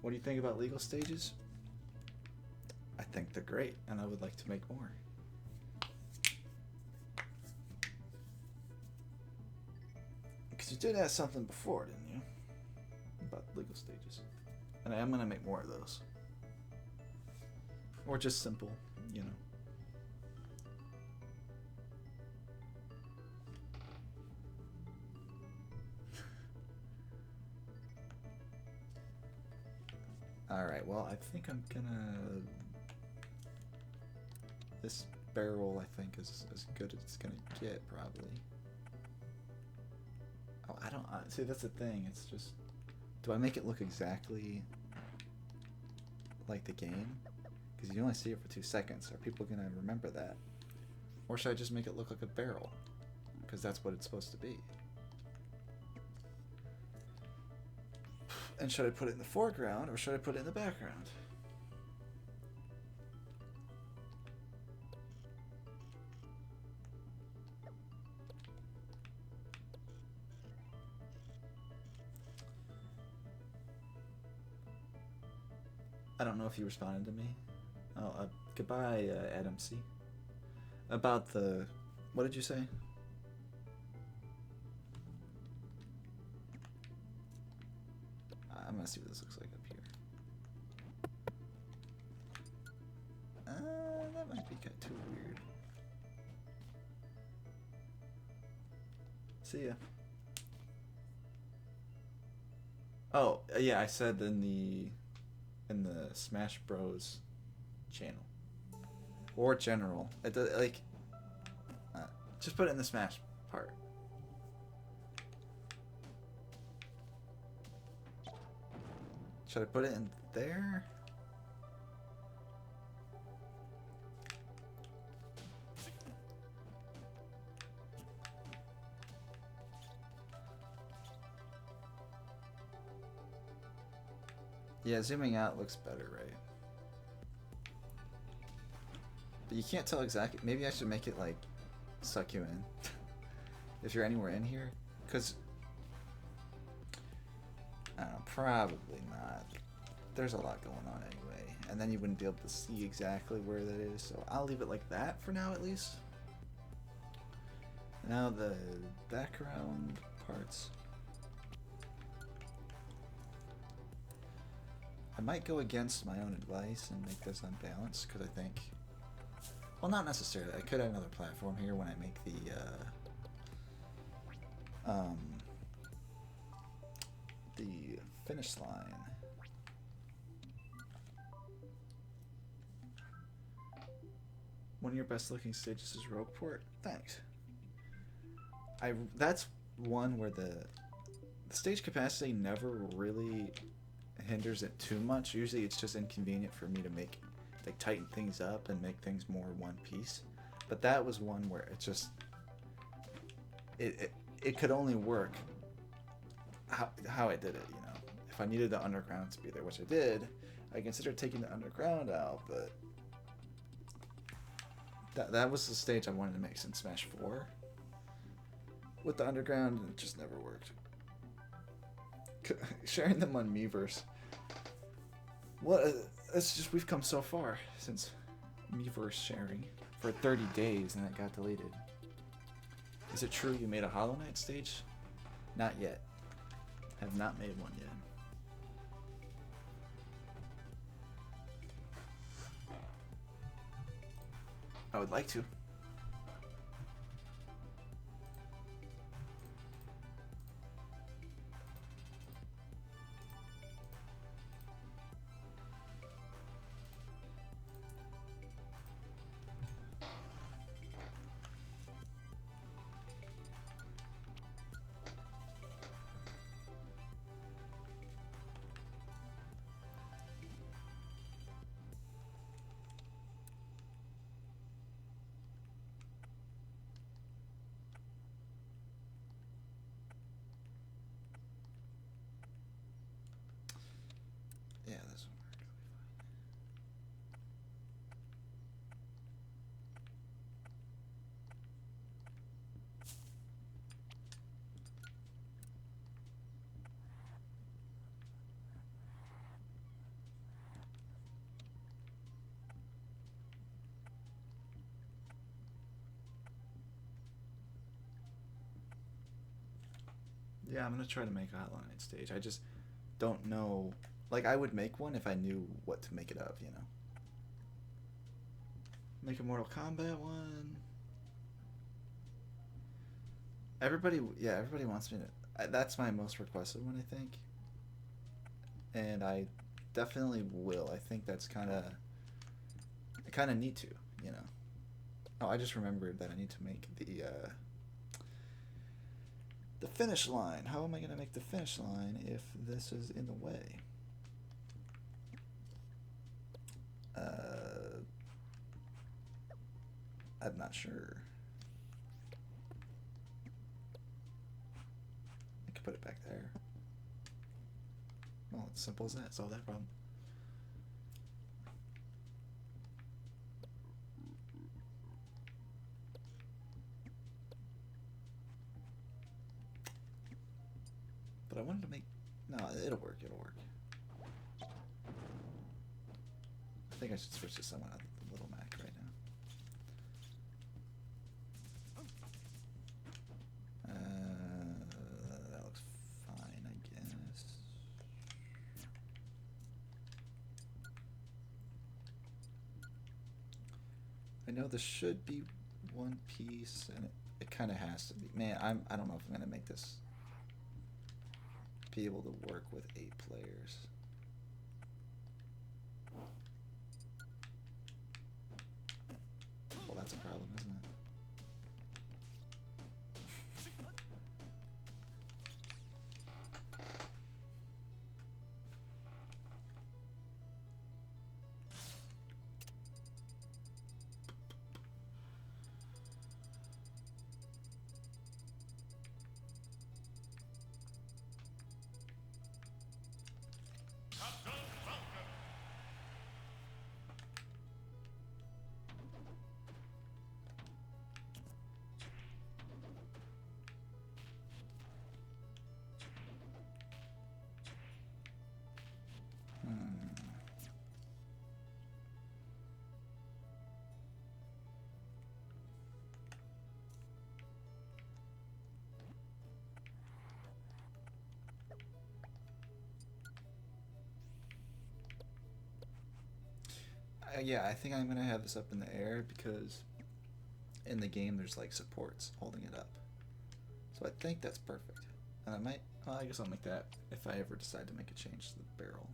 What do you think about legal stages? I think they're great, and I would like to make more. Because you did ask something before, didn't you? About legal stages. And I am going to make more of those. Or just simple, you know. Alright, well, I think I'm gonna... This barrel, I think, is as good as it's gonna get, probably. Oh, I don't... see, that's the thing. It's just... Do I make it look exactly like the game? Because you only see it for 2 seconds. Are people gonna remember that? Or should I just make it look like a barrel? Because that's what it's supposed to be. And should I put it in the foreground, or should I put it in the background? I don't know if you responded to me. Oh, goodbye, Adam C. About the... What did you say? I'm gonna see what this looks like up here. That might be kind of too weird. See ya. Oh, yeah, I said in the Smash Bros. Channel. Or general. It does, like, just put it in the Smash part. Should I put it in there? Yeah, zooming out looks better, right? But you can't tell exactly. Maybe I should make it like suck you in. If you're anywhere in here, because I don't know, probably not. There's a lot going on anyway, and then you wouldn't be able to see exactly where that is. So I'll leave it like that for now, at least. Now the background parts. I might go against my own advice and make this unbalanced, because I think, well, not necessarily. I could have another platform here when I make the finish line. One of your best looking stages is Rogueport. Thanks. That's one where the stage capacity never really hinders it too much. Usually it's just inconvenient for me to make, like, tighten things up and make things more one piece. But that was one where it just it could only work how I did it, you know. If I needed the underground to be there, which I did, I considered taking the underground out, but that was the stage I wanted to make since Smash 4. With the underground, it just never worked. Sharing them on Miiverse. What? It's just, we've come so far since Miiverse sharing for 30 days and it got deleted. Is it true you made a Hollow Knight stage? Not yet. Have not made one yet. I would like to. Yeah, this will work. Yeah, I'm gonna try to make a Hollow Knight stage. I just don't know. Like, I would make one if I knew what to make it of, you know. Make a Mortal Kombat one. Everybody wants me to. That's my most requested one, I think. And I definitely will. I think that's I kind of need to, you know. Oh, I just remembered that I need to make the finish line. How am I gonna make the finish line if this is in the way? I'm not sure. I could put it back there. Well, it's simple as that. Solve that problem. But I wanted to make... No, it'll work. It'll work. think I should switch to someone on the little Mac right now. That looks fine, I guess. I know this should be one piece, and it kind of has to be. Man, I don't know if I'm gonna make this be able to work with 8 players. Well, that's a problem, isn't it? Yeah, I think I'm gonna have this up in the air because in the game there's like supports holding it up. So I think that's perfect. And I might, well, I guess I'll make that if I ever decide to make a change to the barrel.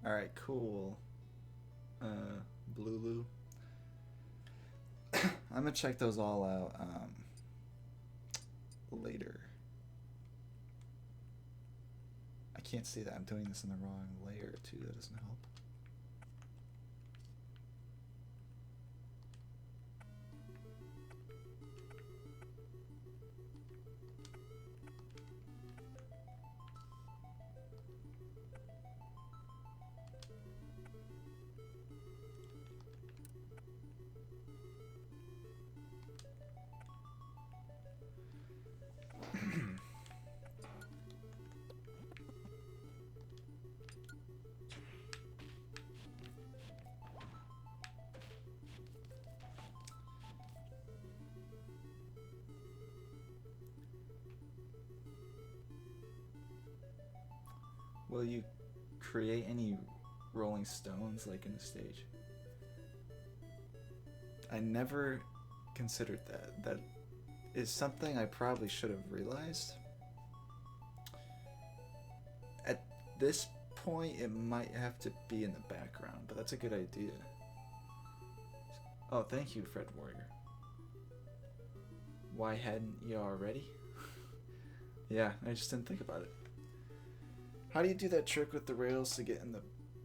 Alright, cool. Blulu. I'm gonna check those all out later. I can't see that I'm doing this in the wrong layer too, that doesn't help. Will you create any rolling stones like in the stage? I never considered that. That is something I probably should have realized. At this point, it might have to be in the background, but that's a good idea. Oh, thank you, Fred Warrior. Why hadn't you already? Yeah, I just didn't think about it. How do you do that trick with the rails to get in the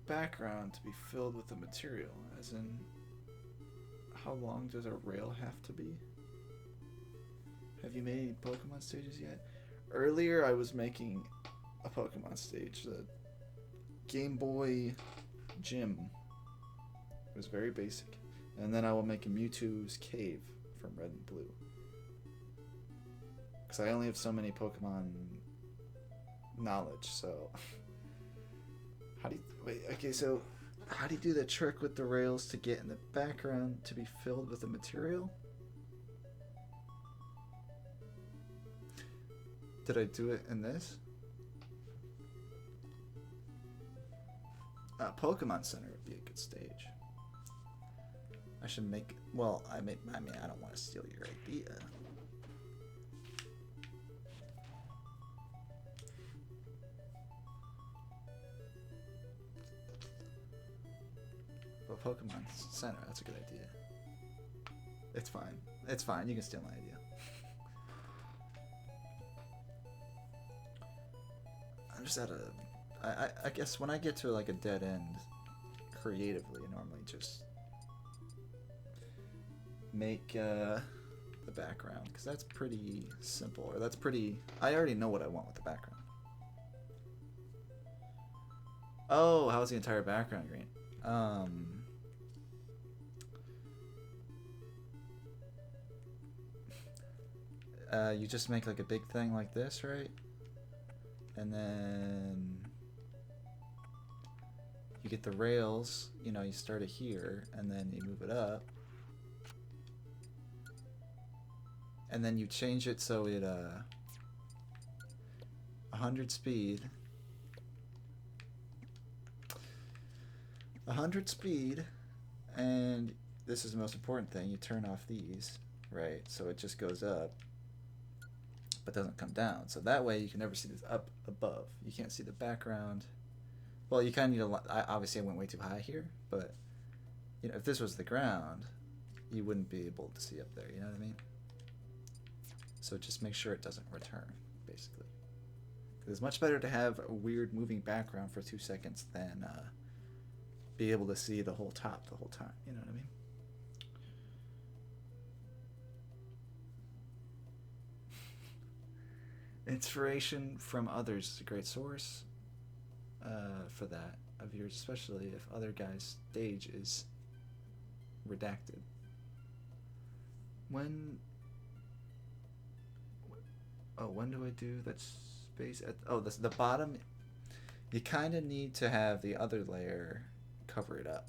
background to be filled with the material? As in, how long does a rail have to be? Have you made any Pokemon stages yet? Earlier I was making a Pokemon stage, the Game Boy Gym. It was very basic. And then I will make a Mewtwo's Cave from Red and Blue. Because I only have so many Pokemon knowledge, so how do you wait? Okay, so how do you do the trick with the rails to get in the background to be filled with the material? Did I do it in this? Pokemon Center would be a good stage. I should make. Well, I mean, I don't want to steal your idea. But Pokemon Center, that's a good idea. It's fine. It's fine. You can steal my idea. I'm just at a. I guess when I get to like a dead end, creatively, I normally just make the background, because that's pretty simple, or that's pretty. I already know what I want with the background. Oh, how's the entire background green? You just make like a big thing like this, right? And then you get the rails, you know, you start it here, and then you move it up. And then you change it so it, 100 speed. 100 speed, and this is the most important thing, you turn off these, right? So it just goes up, but doesn't come down. So that way you can never see this up above. You can't see the background. Well, you kind of need obviously I went way too high here, but you know, if this was the ground, you wouldn't be able to see up there, you know what I mean? So just make sure it doesn't return, basically. It's much better to have a weird moving background for 2 seconds than be able to see the whole top the whole time, you know what I mean? Inspiration from others is a great source for that of yours, especially if other guys' stage is redacted. When do I do that space at? Oh, the bottom. You kind of need to have the other layer cover it up.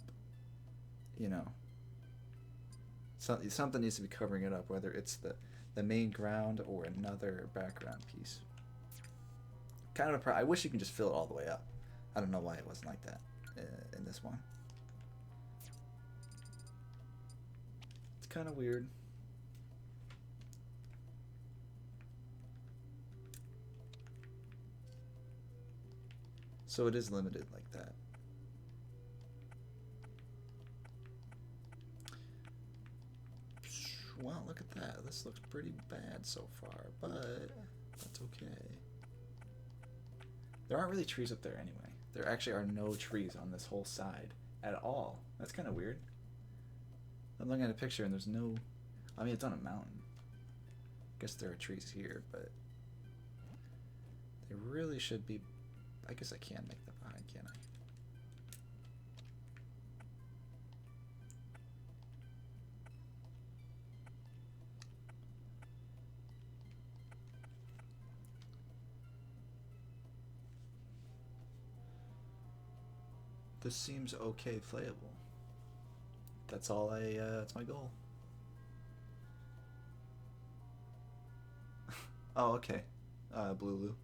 You know. Something needs to be covering it up, whether it's the main ground or another background piece. Kind of I wish you could just fill it all the way up. I don't know why it wasn't like that in this one. It's kind of weird. So it is limited like that. Wow, look at that. This looks pretty bad so far, but that's okay. There aren't really trees up there anyway. There actually are no trees on this whole side at all. That's kind of weird. I'm looking at a picture and there's no... I mean, it's on a mountain. I guess there are trees here, but... They really should be... I guess I can make them behind, can't I? This seems okay playable. That's all that's my goal. Oh, okay. Blue.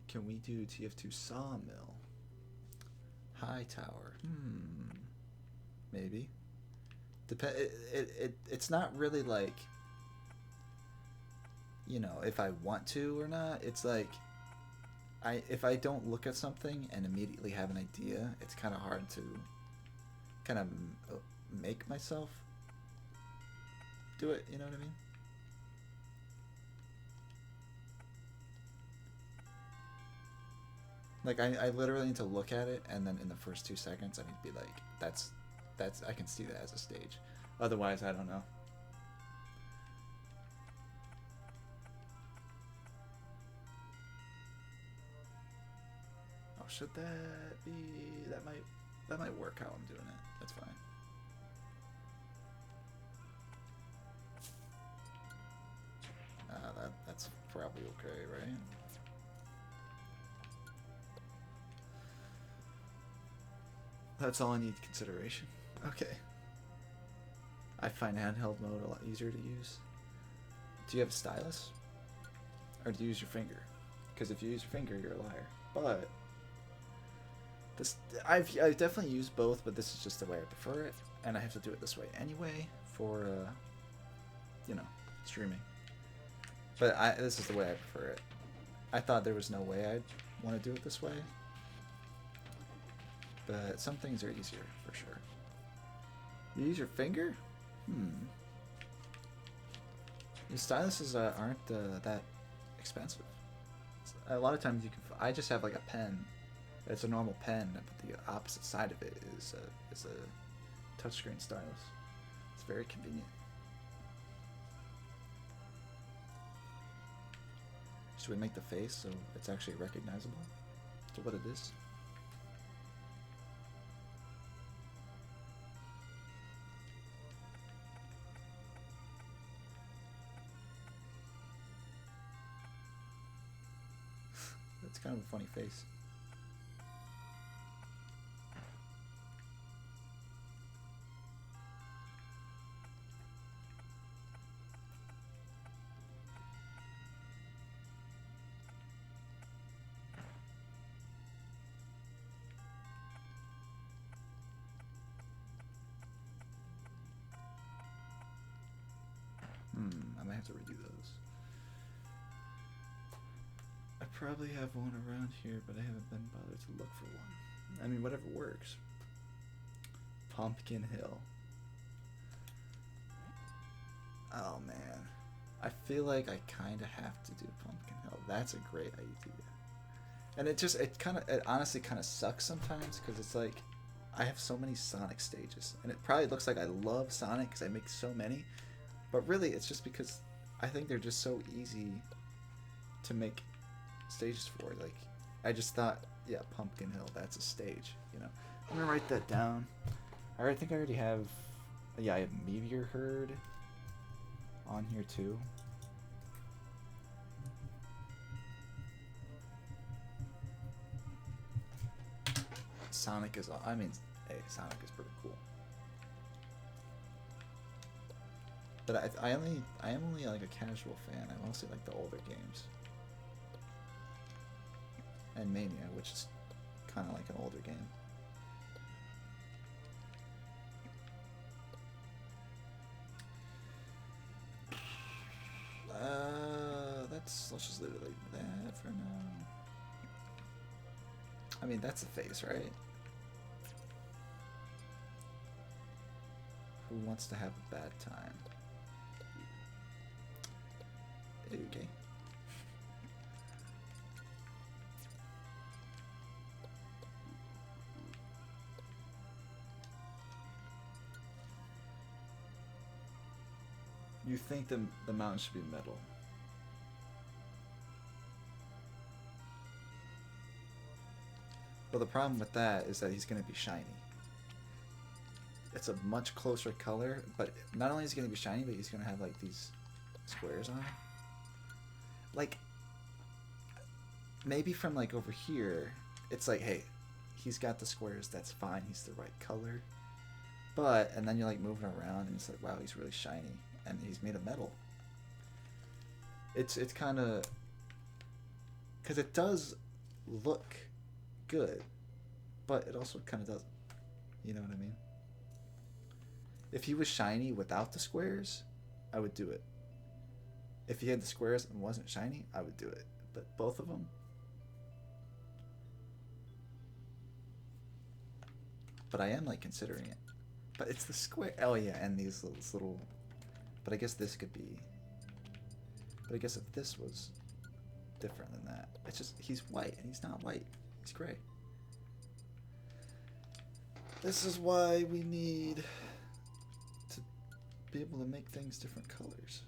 Can we do TF2 Sawmill? High Tower. Maybe. It's not really like, you know, if I want to or not. It's like, if I don't look at something and immediately have an idea, it's kind of hard to kind of make myself do it, you know what I mean? Like, I literally need to look at it, and then in the first 2 seconds, I need to be like, that's, I can see that as a stage. Otherwise, I don't know. Oh, should that be, that might work how I'm doing it. That's fine. That's probably okay, right? That's all I need consideration. Okay. I find handheld mode a lot easier to use. Do you have a stylus? Or do you use your finger? Because if you use your finger, you're a liar. But this, I've definitely used both, but this is just the way I prefer it, and I have to do it this way anyway for you know, streaming. But this is the way I prefer it. I thought there was no way I'd want to do it this way, but some things are easier for sure. You use your finger? Your styluses aren't that expensive. A lot of times you can. I just have like a pen. It's a normal pen, but the opposite side of it is a touchscreen stylus. It's very convenient. Should we make the face so it's actually recognizable to what it is? That's kind of a funny face. I might have to redo those. I probably have one around here, but I haven't been bothered to look for one. I mean, whatever works. Pumpkin Hill. Oh man. I feel like I kind of have to do Pumpkin Hill. That's a great idea. And it honestly kind of sucks sometimes because it's like I have so many Sonic stages. And it probably looks like I love Sonic because I make so many. But really, it's just because I think they're just so easy to make stages for. Like, I just thought, yeah, Pumpkin Hill, that's a stage, you know. I'm gonna write that down. I think I already have, yeah, I have Meteor Herd on here too. Sonic is, I mean, hey, Sonic is pretty cool. But I am only like a casual fan. I mostly like the older games. And Mania, which is kind of like an older game. Let's just leave it like that for now. I mean, that's the face, right? Who wants to have a bad time? Okay. You think the mountain should be metal? Well, the problem with that is that he's going to be shiny. It's a much closer color, but not only is he going to be shiny, but he's going to have like these squares on him. Like, maybe from like over here, it's like, hey, he's got the squares, that's fine, he's the right color. But, and then you're like moving around and it's like, wow, he's really shiny. And he's made of metal. It's kind of, because it does look good, but it also kind of doesn't. You know what I mean? If he was shiny without the squares, I would do it. If he had the squares and wasn't shiny, I would do it. But both of them. But I am like considering it. But it's the square. Oh yeah, and these little. But I guess this could be. But I guess if this was different than that, it's just he's white and he's not white. He's gray. This is why we need to be able to make things different colors.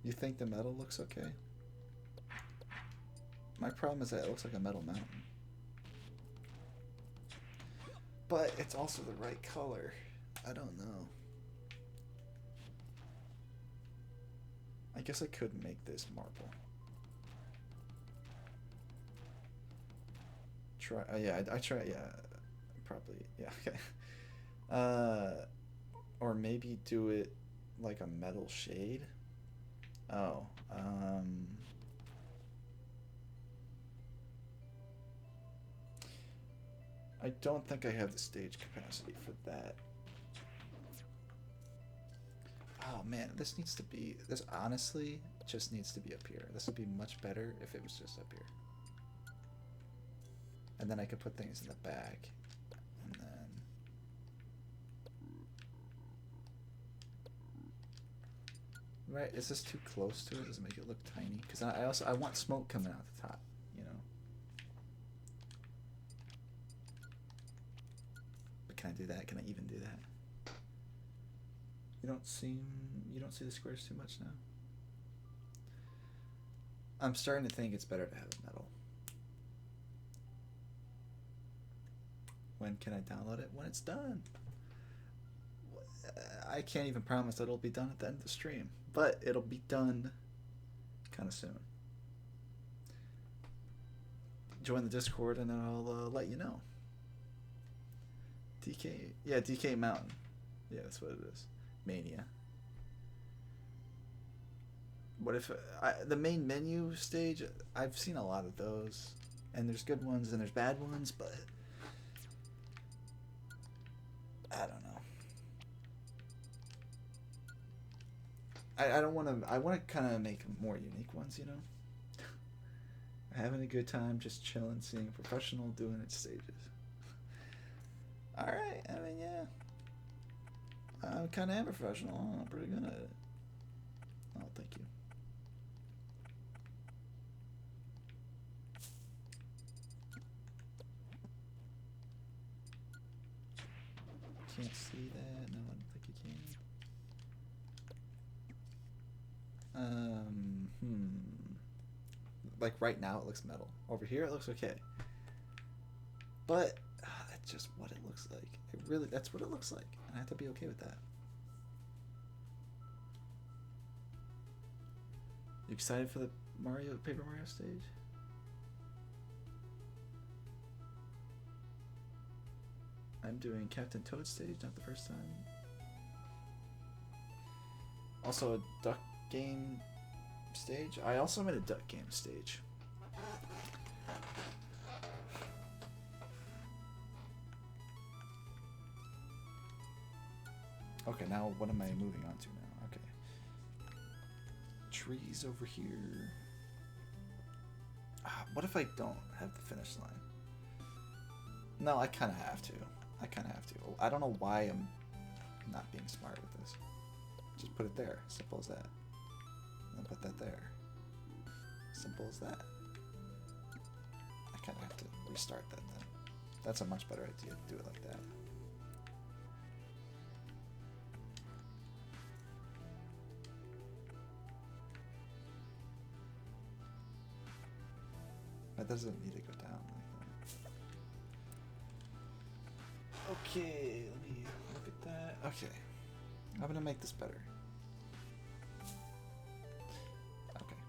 You think the metal looks okay? My problem is that it looks like a metal mountain. But it's also the right color. I don't know. I guess I could make this marble. Try, yeah, I try, yeah, probably, yeah, okay. Or maybe do it like a metal shade. Oh, I don't think I have the stage capacity for that. Oh man, this needs to be, this honestly just needs to be up here. This would be much better if it was just up here. And then I could put things in the back. And then... Right, is this too close to it? Does it make it look tiny? Because I want smoke coming out the top, you know? But Can I do that? Can I even do that? You don't see the squares too much now? I'm starting to think it's better to have it metal. When can I download it? When it's done. I can't even promise that it'll be done at the end of the stream, but it'll be done kind of soon. Join the Discord and I'll let you know. DK Mountain. Yeah, that's what it is. Mania. What if the main menu stage? I've seen a lot of those, and there's good ones and there's bad ones, but I don't know. I don't want to. I want to kind of make more unique ones, you know. Having a good time, just chilling, seeing a professional doing its stages. All right. I mean, yeah. I kind of am a professional. I'm pretty good at it. Oh, thank you. Can't see that. No, I don't think you can. Like right now, it looks metal. Over here, it looks okay. But that's just what it looks like. That's what it looks like. And I have to be okay with that. You excited for the Paper Mario stage? I'm doing Captain Toad stage, not the first time. Also a duck game stage. I also made a duck game stage. Okay, now what am I moving on to now? Okay. Trees over here. What if I don't have the finish line? No, I kind of have to. I don't know why I'm not being smart with this. Just put it there. Simple as that. And then put that there. Simple as that. I kind of have to restart that then. That's a much better idea to do it like that. That doesn't need to go down like that. Okay, let me look at that. Okay. I'm gonna make this better. Okay.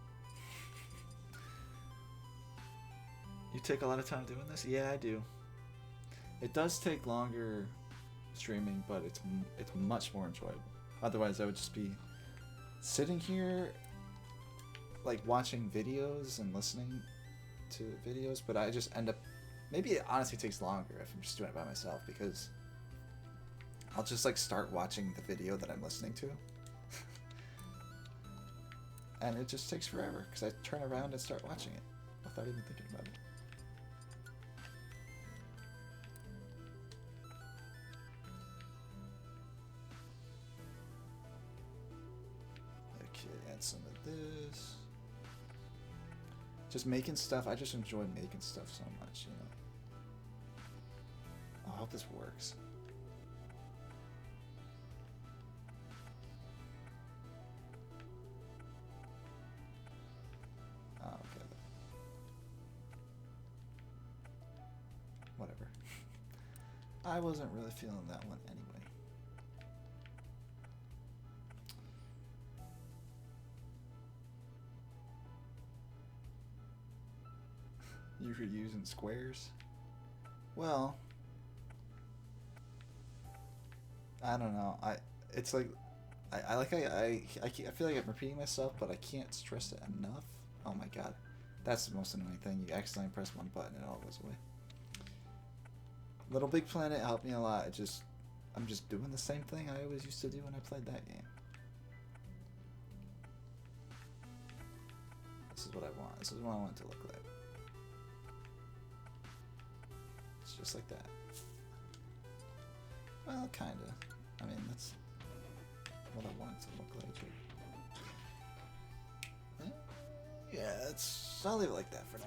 You take a lot of time doing this? Yeah, I do. It does take longer streaming, but it's much more enjoyable. Otherwise, I would just be sitting here, like watching videos and listening to videos, but I just end up. Maybe it honestly takes longer if I'm just doing it by myself, because I'll just like start watching the video that I'm listening to. And it just takes forever because I turn around and start watching it without even thinking about it. Okay, add some of this. Just making stuff, I just enjoy making stuff so much, you know. I hope this works. Oh, okay. Whatever. I wasn't really feeling that one anyway. You're using squares? Well, I don't know. I feel like I'm repeating myself, but I can't stress it enough. Oh my god, that's the most annoying thing. You accidentally press one button and it all goes away. Little Big Planet helped me a lot. I'm just doing the same thing I always used to do when I played that game. This is what I want. This is what I want it to look like. It's just like that. Well, kinda. I mean, that's what I want it to look like. Yeah, I'll leave it like that for now.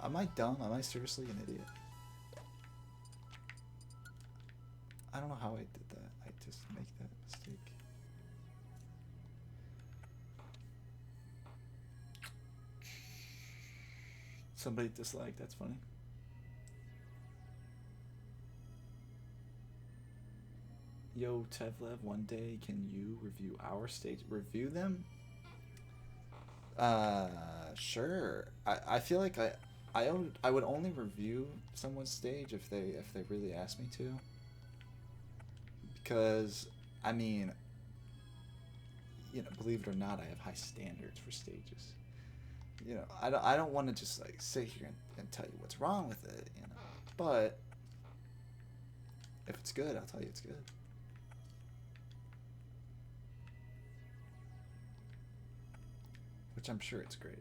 Am I dumb? Am I seriously an idiot? I don't know how I did that. I just make that mistake. Somebody disliked. That's funny. Yo, Tevlev, one day can you review our stage? Review them? Sure. I feel like I would only review someone's stage if they really asked me to. Because I mean, you know, believe it or not, I have high standards for stages. You know, I don't want to just like sit here and tell you what's wrong with it, you know. But if it's good, I'll tell you it's good. Which I'm sure it's great.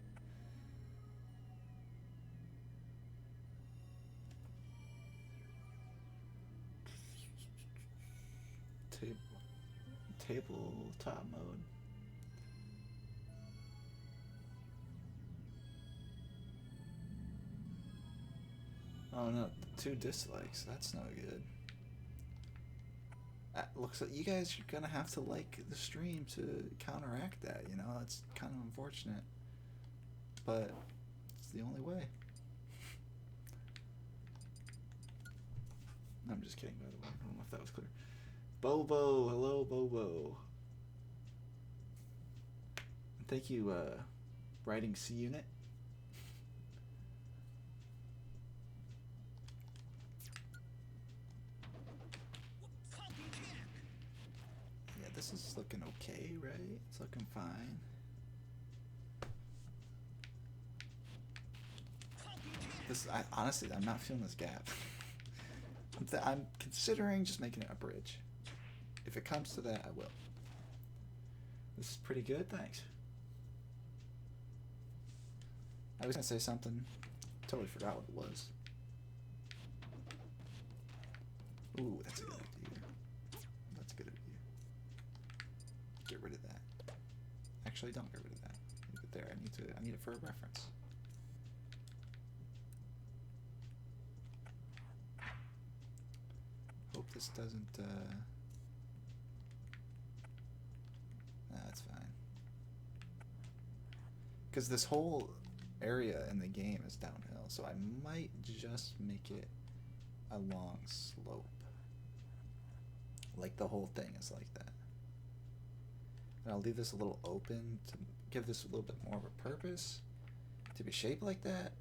Tabletop mode. Oh no, 2 dislikes. That's no good. Looks like you guys are gonna have to like the stream to counteract that, you know? That's kind of unfortunate. But it's the only way. I'm just kidding, by the way. I don't know if that was clear. Bobo, hello, Bobo. Thank you, writing C Unit. Yeah, this is looking okay, right? It's looking fine. Honestly, I'm not feeling this gap. I'm considering just making it a bridge. If it comes to that, I will. This is pretty good, thanks. I was gonna say something. Totally forgot what it was. Ooh, that's a good idea. That's a good idea. Get rid of that. Actually, don't get rid of that. Leave it there. I need it for a reference. Hope this doesn't, nah, that's fine. Because this whole area in the game is downhill, so I might just make it a long slope. Like the whole thing is like that. And I'll leave this a little open to give this a little bit more of a purpose to be shaped like that.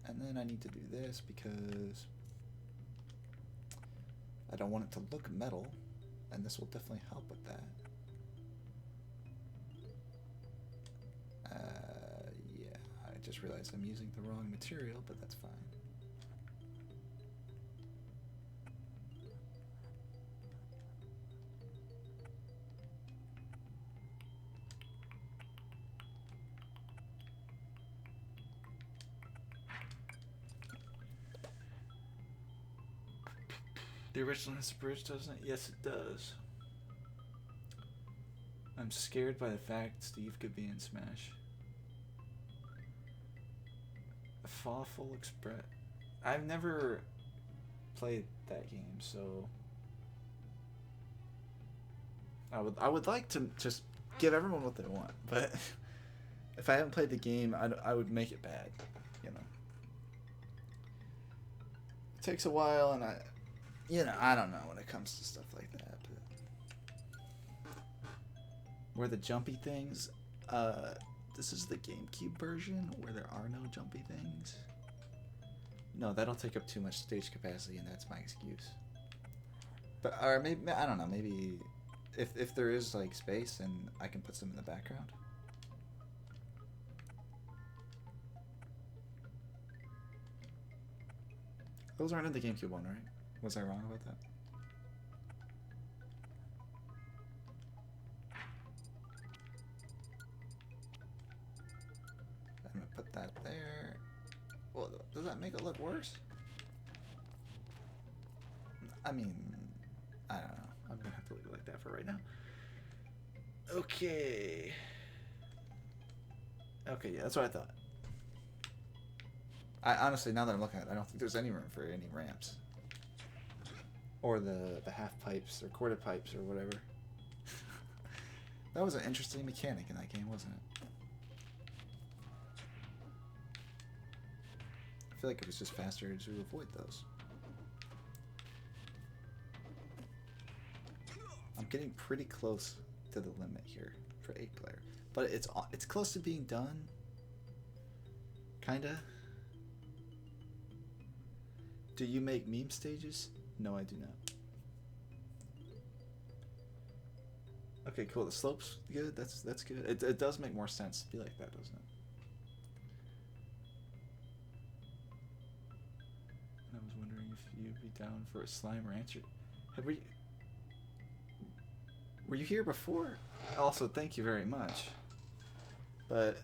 And then I need to do this because I don't want it to look metal, and this will definitely help with that. Yeah, I just realized I'm using the wrong material, but that's fine. The original has a bridge, doesn't it? Yes, it does. I'm scared by the fact Steve could be in Smash. A Fawful Express. I've never played that game, so I would like to just give everyone what they want, but if I haven't played the game, I would make it bad, you know. It takes a while, and I don't know when it comes to stuff like that. But where the jumpy things, this is the GameCube version where there are no jumpy things. No, that'll take up too much stage capacity, and that's my excuse. But or maybe I don't know. Maybe if there is like space, and I can put some in the background. Those aren't in the GameCube one, right? Was I wrong about that? I'm gonna put that there. Well, does that make it look worse? I mean, I don't know. I'm gonna have to leave it like that for right now. Okay. Okay, yeah, that's what I thought. I honestly, now that I'm looking at it, I don't think there's any room for any ramps. Or the half pipes or quarter pipes or whatever. That was an interesting mechanic in that game, wasn't it? I feel like it was just faster to avoid those. I'm getting pretty close to the limit here for 8-player, but it's close to being done. Kinda. Do you make meme stages? No, I do not. Okay, cool. The slope's good. That's good. It does make more sense to be like that, doesn't it? I was wondering if you'd be down for a slime rancher. Were you here before? Also, thank you very much. But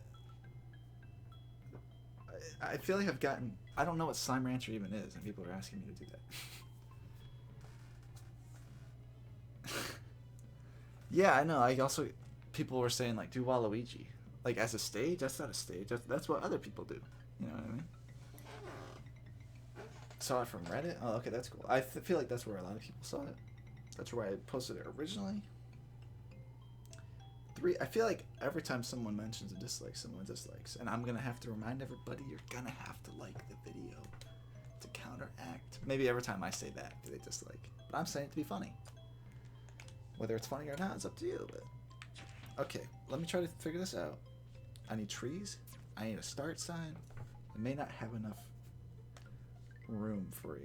I feel like I've gotten... I don't know what slime rancher even is, and people are asking me to do that. Yeah, I know. I also... People were saying, like, do Waluigi. Like, as a stage? That's not a stage. That's what other people do. You know what I mean? Saw it from Reddit? Oh, okay, that's cool. I feel like that's where a lot of people saw it. That's where I posted it originally. I feel like every time someone mentions a dislike, someone dislikes. And I'm going to have to remind everybody, you're going to have to like the video to counteract. Maybe every time I say that, they dislike. But I'm saying it to be funny. Whether it's funny or not, it's up to you. But okay, let me try to figure this out. I need trees. I need a start sign. I may not have enough room for a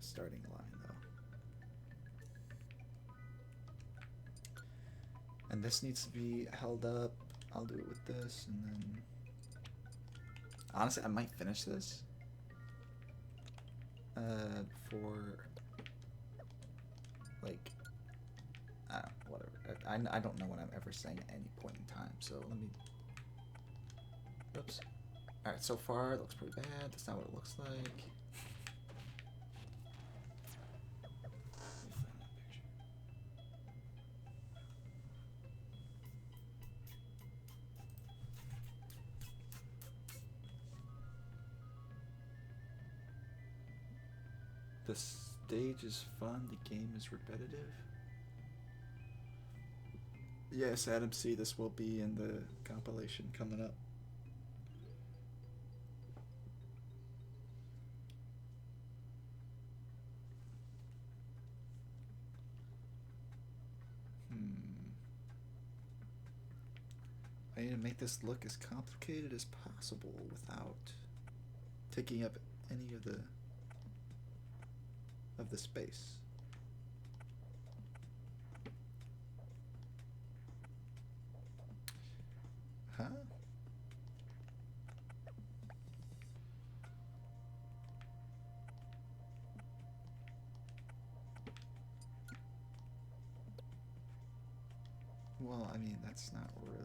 starting line, though. And this needs to be held up. I'll do it with this, and then... Honestly, I might finish this. For... Like... whatever. I don't know what I'm ever saying at any point in time, so let me... Oops. Alright, so far it looks pretty bad. That's not what it looks like. The stage is fun, the game is repetitive. Yes, Adam C, this will be in the compilation coming up. I need to make this look as complicated as possible without taking up any of the space. Huh? Well, I mean, that's not really...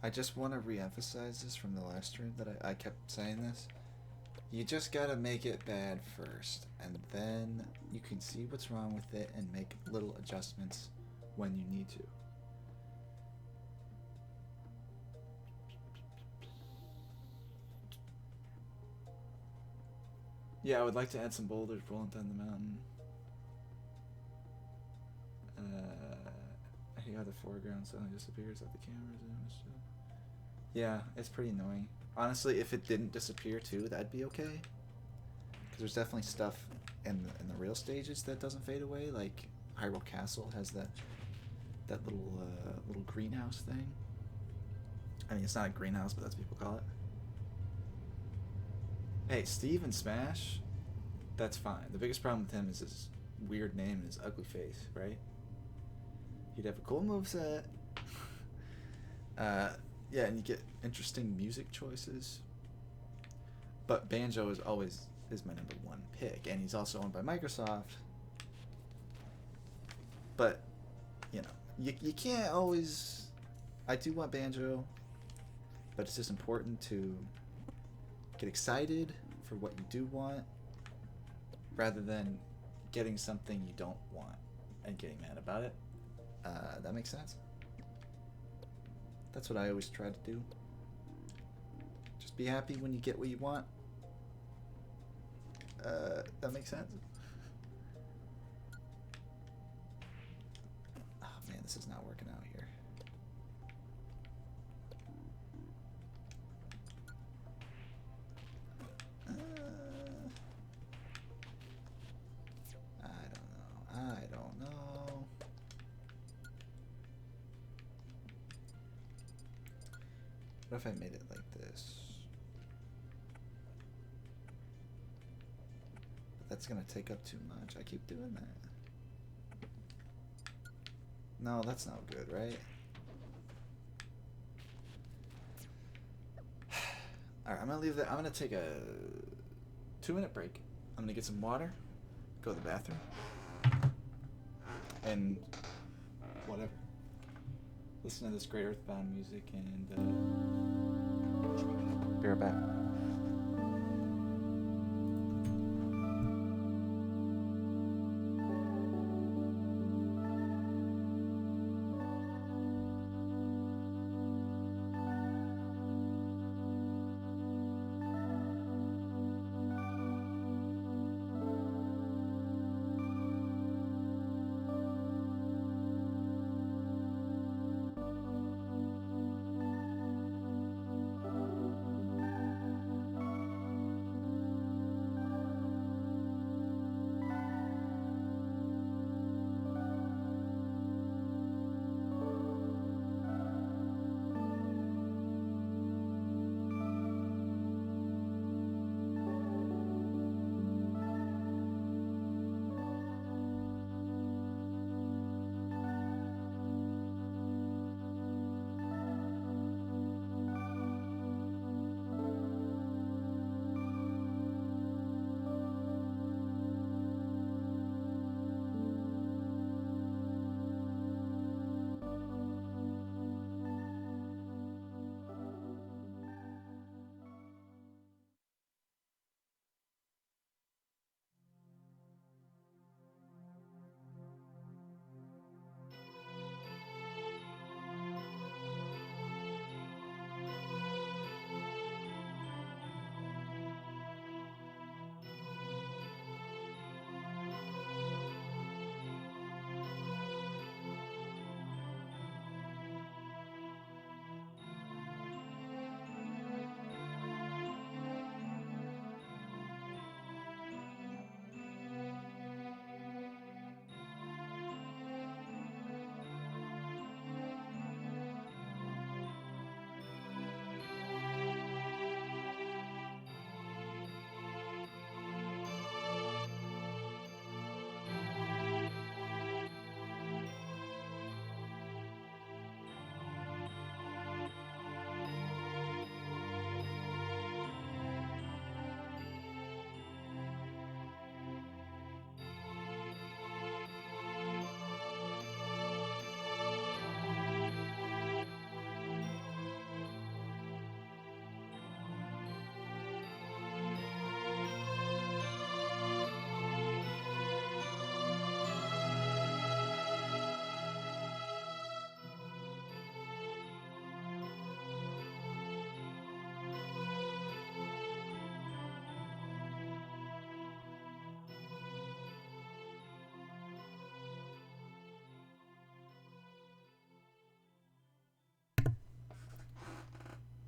I just want to re-emphasize this from the last stream that I kept saying this. You just gotta make it bad first, and then you can see what's wrong with it and make little adjustments when you need to. Yeah, I would like to add some boulders rolling down the mountain. How the foreground suddenly disappears like the camera's in and stuff. Yeah, it's pretty annoying. Honestly, if it didn't disappear too, that'd be okay. Because there's definitely stuff in the real stages that doesn't fade away. Like Hyrule Castle has that little greenhouse thing. I mean, it's not a greenhouse, but that's what people call it. Hey, Steve in Smash, that's fine. The biggest problem with him is his weird name and his ugly face, right? He'd have a cool moveset. Yeah, and you get interesting music choices. But Banjo is always my number one pick, and he's also owned by Microsoft. But, you know, you can't always... I do want Banjo, but it's just important to get excited for what you do want, rather than getting something you don't want and getting mad about it. That makes sense? That's what I always try to do. Just be happy when you get what you want. That makes sense? Oh man, this is not working out here. I don't know. What if I made it like this? But that's gonna take up too much. I keep doing that. No, that's not good, right? Alright, I'm gonna leave that. I'm gonna take a 2-minute break. I'm gonna get some water, go to the bathroom, and whatever. Listen to this great Earthbound music and be right back.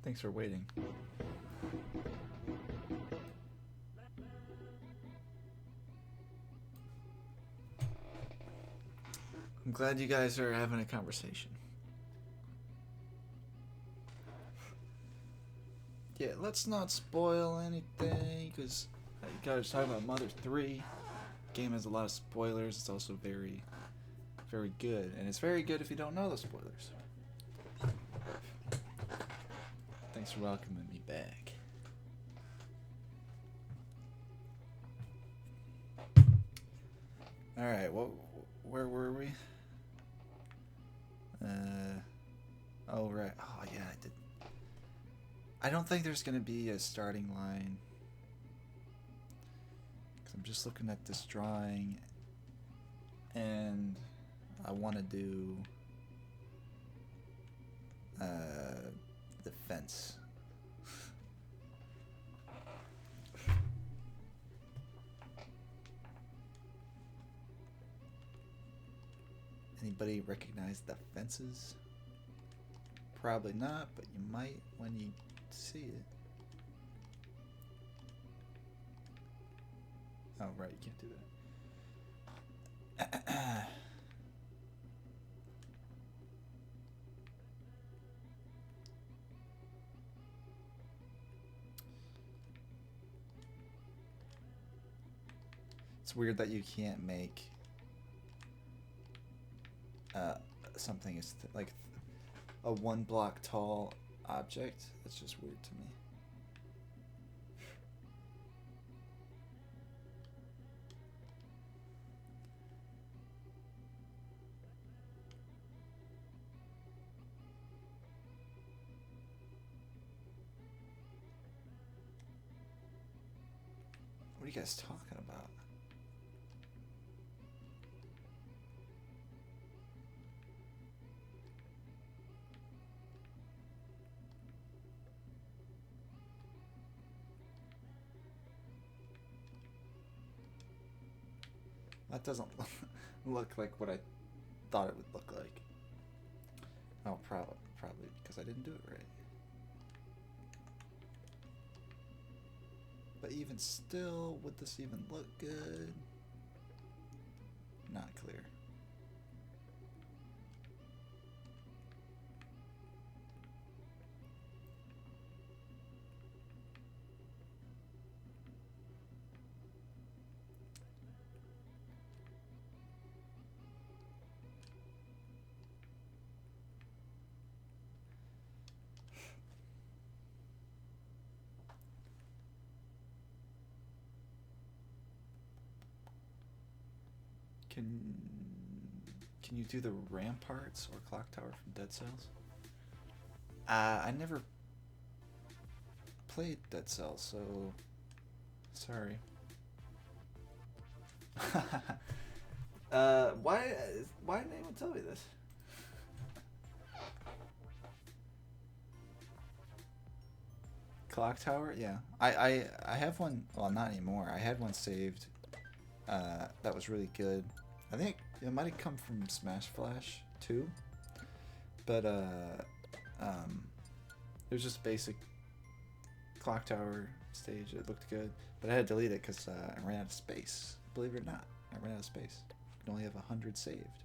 Thanks for waiting. I'm glad you guys are having a conversation. Yeah, let's not spoil anything, because you guys talking about Mother 3. Game has a lot of spoilers. It's also very, very good. And it's very good if you don't know the spoilers. Thanks for welcoming me back. Alright, where were we? Oh, right. Oh, yeah, I did. I don't think there's going to be a starting line. Because I'm just looking at this drawing. And I want to do... the fence. Anybody recognize the fences? Probably not, but you might when you see it. Oh, right, you can't do that. It's weird that you can't make something is like a 1 block tall object. That's just weird to me. What are you guys talking about? That doesn't look like what I thought it would look like. Oh, probably because I didn't do it right. But even still, would this even look good? Not clear. Can you do the ramparts or clock tower from Dead Cells? I never played Dead Cells, so sorry. Why didn't anyone tell me this? Clock tower? Yeah. I have one, well, not anymore. I had one saved that was really good. I think it might have come from Smash Flash too, but it was just basic clock tower stage. It looked good, but I had to delete it because I ran out of space. Believe it or not, I ran out of space. I can only have 100 saved.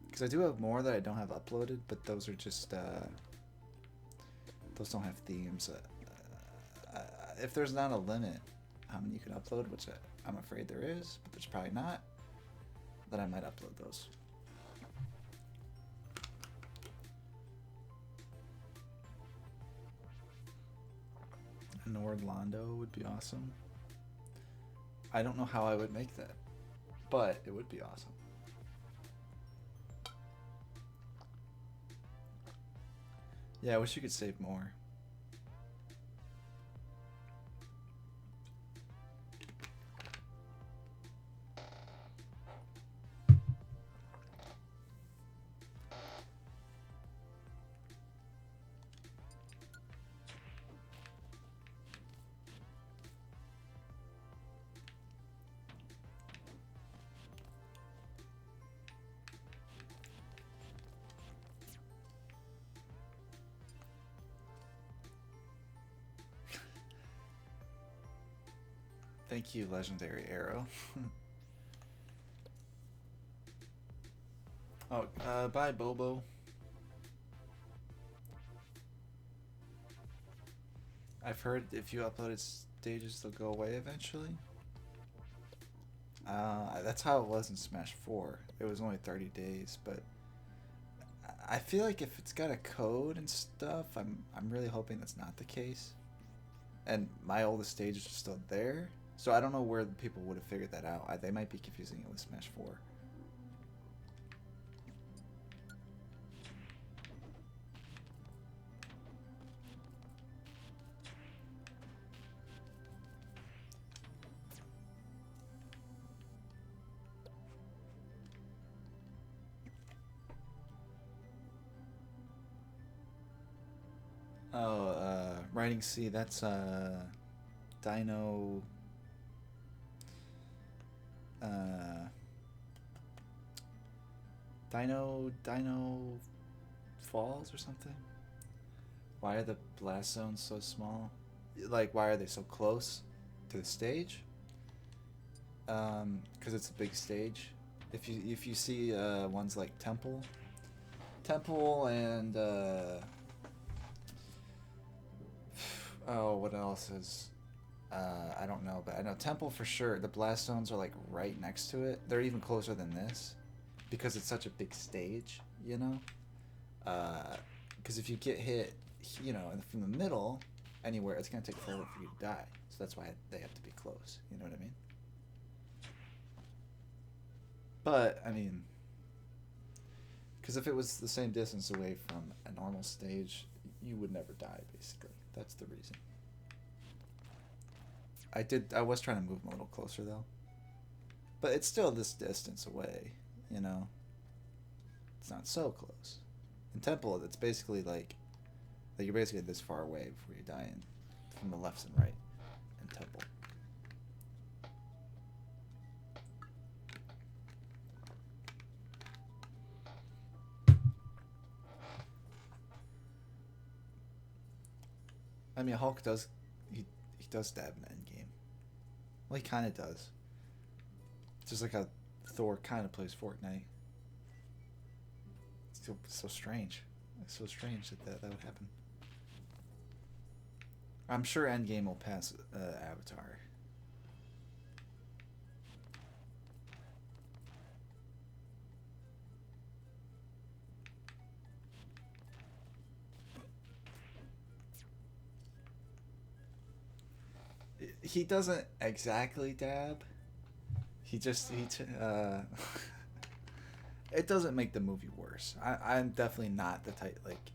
Because I do have more that I don't have uploaded, but those are just those don't have themes. If there's not a limit how many you can upload, which I'm afraid there is, but there's probably not, then I might upload those. Nordlando would be awesome. I don't know how I would make that, but it would be awesome. Yeah, I wish you could save more. Thank you, Legendary Arrow. Oh, bye, Bobo. I've heard if you uploaded stages, they'll go away eventually. That's how it was in Smash 4. It was only 30 days, but I feel like if it's got a code and stuff, I'm really hoping that's not the case. And my oldest stages are still there, so I don't know where the people would have figured that out. They might be confusing it with Smash 4. Oh, Writing C. That's Dino. Uh, Dino Falls or something. Why are the blast zones so small? Like, why are they so close to the stage? Because it's a big stage. If you see ones like Temple and oh, what else is? I don't know, but I know Temple for sure. The blast zones are like right next to it. They're even closer than this, because it's such a big stage. You know, because if you get hit, from the middle, anywhere, it's gonna take forever for you to die. So that's why they have to be close. You know what I mean? But I mean, because if it was the same distance away from a normal stage, you would never die. Basically, that's the reason. I was trying to move them a little closer though, but it's still this distance away. You know, it's not so close. In Temple, it's basically like you're basically this far away before you die from the left and right in Temple. I mean, Hulk does he does stab in Endgame. Well, he kind of does. It's just like how Thor kind of plays Fortnite. It's so strange. It's so strange that would happen. I'm sure Endgame will pass Avatar. He doesn't exactly dab. It doesn't make the movie worse. I'm definitely not the type, like,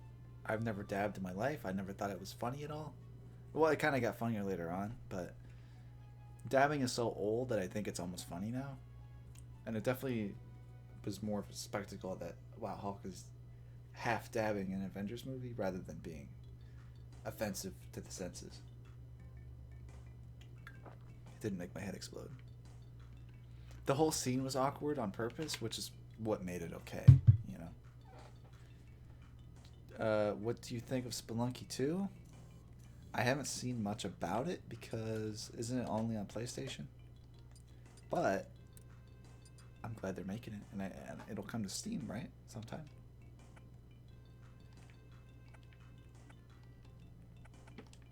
I've never dabbed in my life. I never thought it was funny at all. Well, it kind of got funnier later on, but dabbing is so old that I think it's almost funny now. And it definitely was more of a spectacle that, wow, Hulk is half dabbing in an Avengers movie rather than being offensive to the senses. It didn't make my head explode. The whole scene was awkward on purpose, which is what made it okay, you know. What do you think of Spelunky 2? I haven't seen much about it because isn't it only on PlayStation? But I'm glad they're making it, and it'll come to Steam, right? Sometime.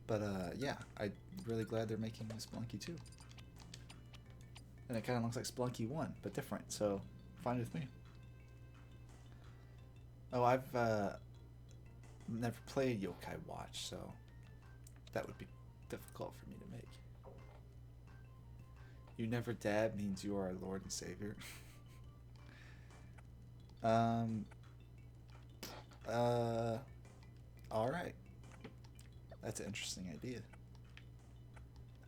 But yeah, I'm really glad they're making Spelunky 2. And it kind of looks like Spelunky 1, but different, so fine with me. Oh, I've never played Yokai Watch, so that would be difficult for me to make. You never dab means you are our Lord and Savior. Alright. That's an interesting idea.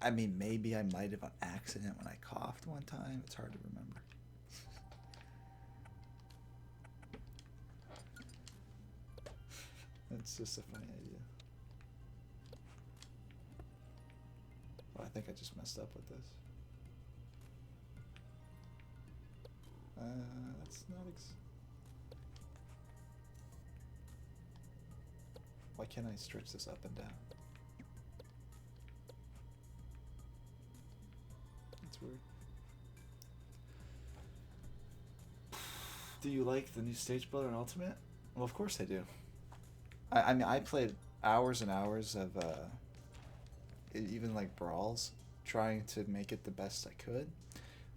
I mean, maybe I might have on accident when I coughed one time. It's hard to remember. It's just a funny idea. Oh, I think I just messed up with this. That's not why can't I stretch this up and down? That's weird. Do you like the new Stage Builder and Ultimate? Well, of course I do. I mean, I played hours and hours of even like brawls, trying to make it the best I could.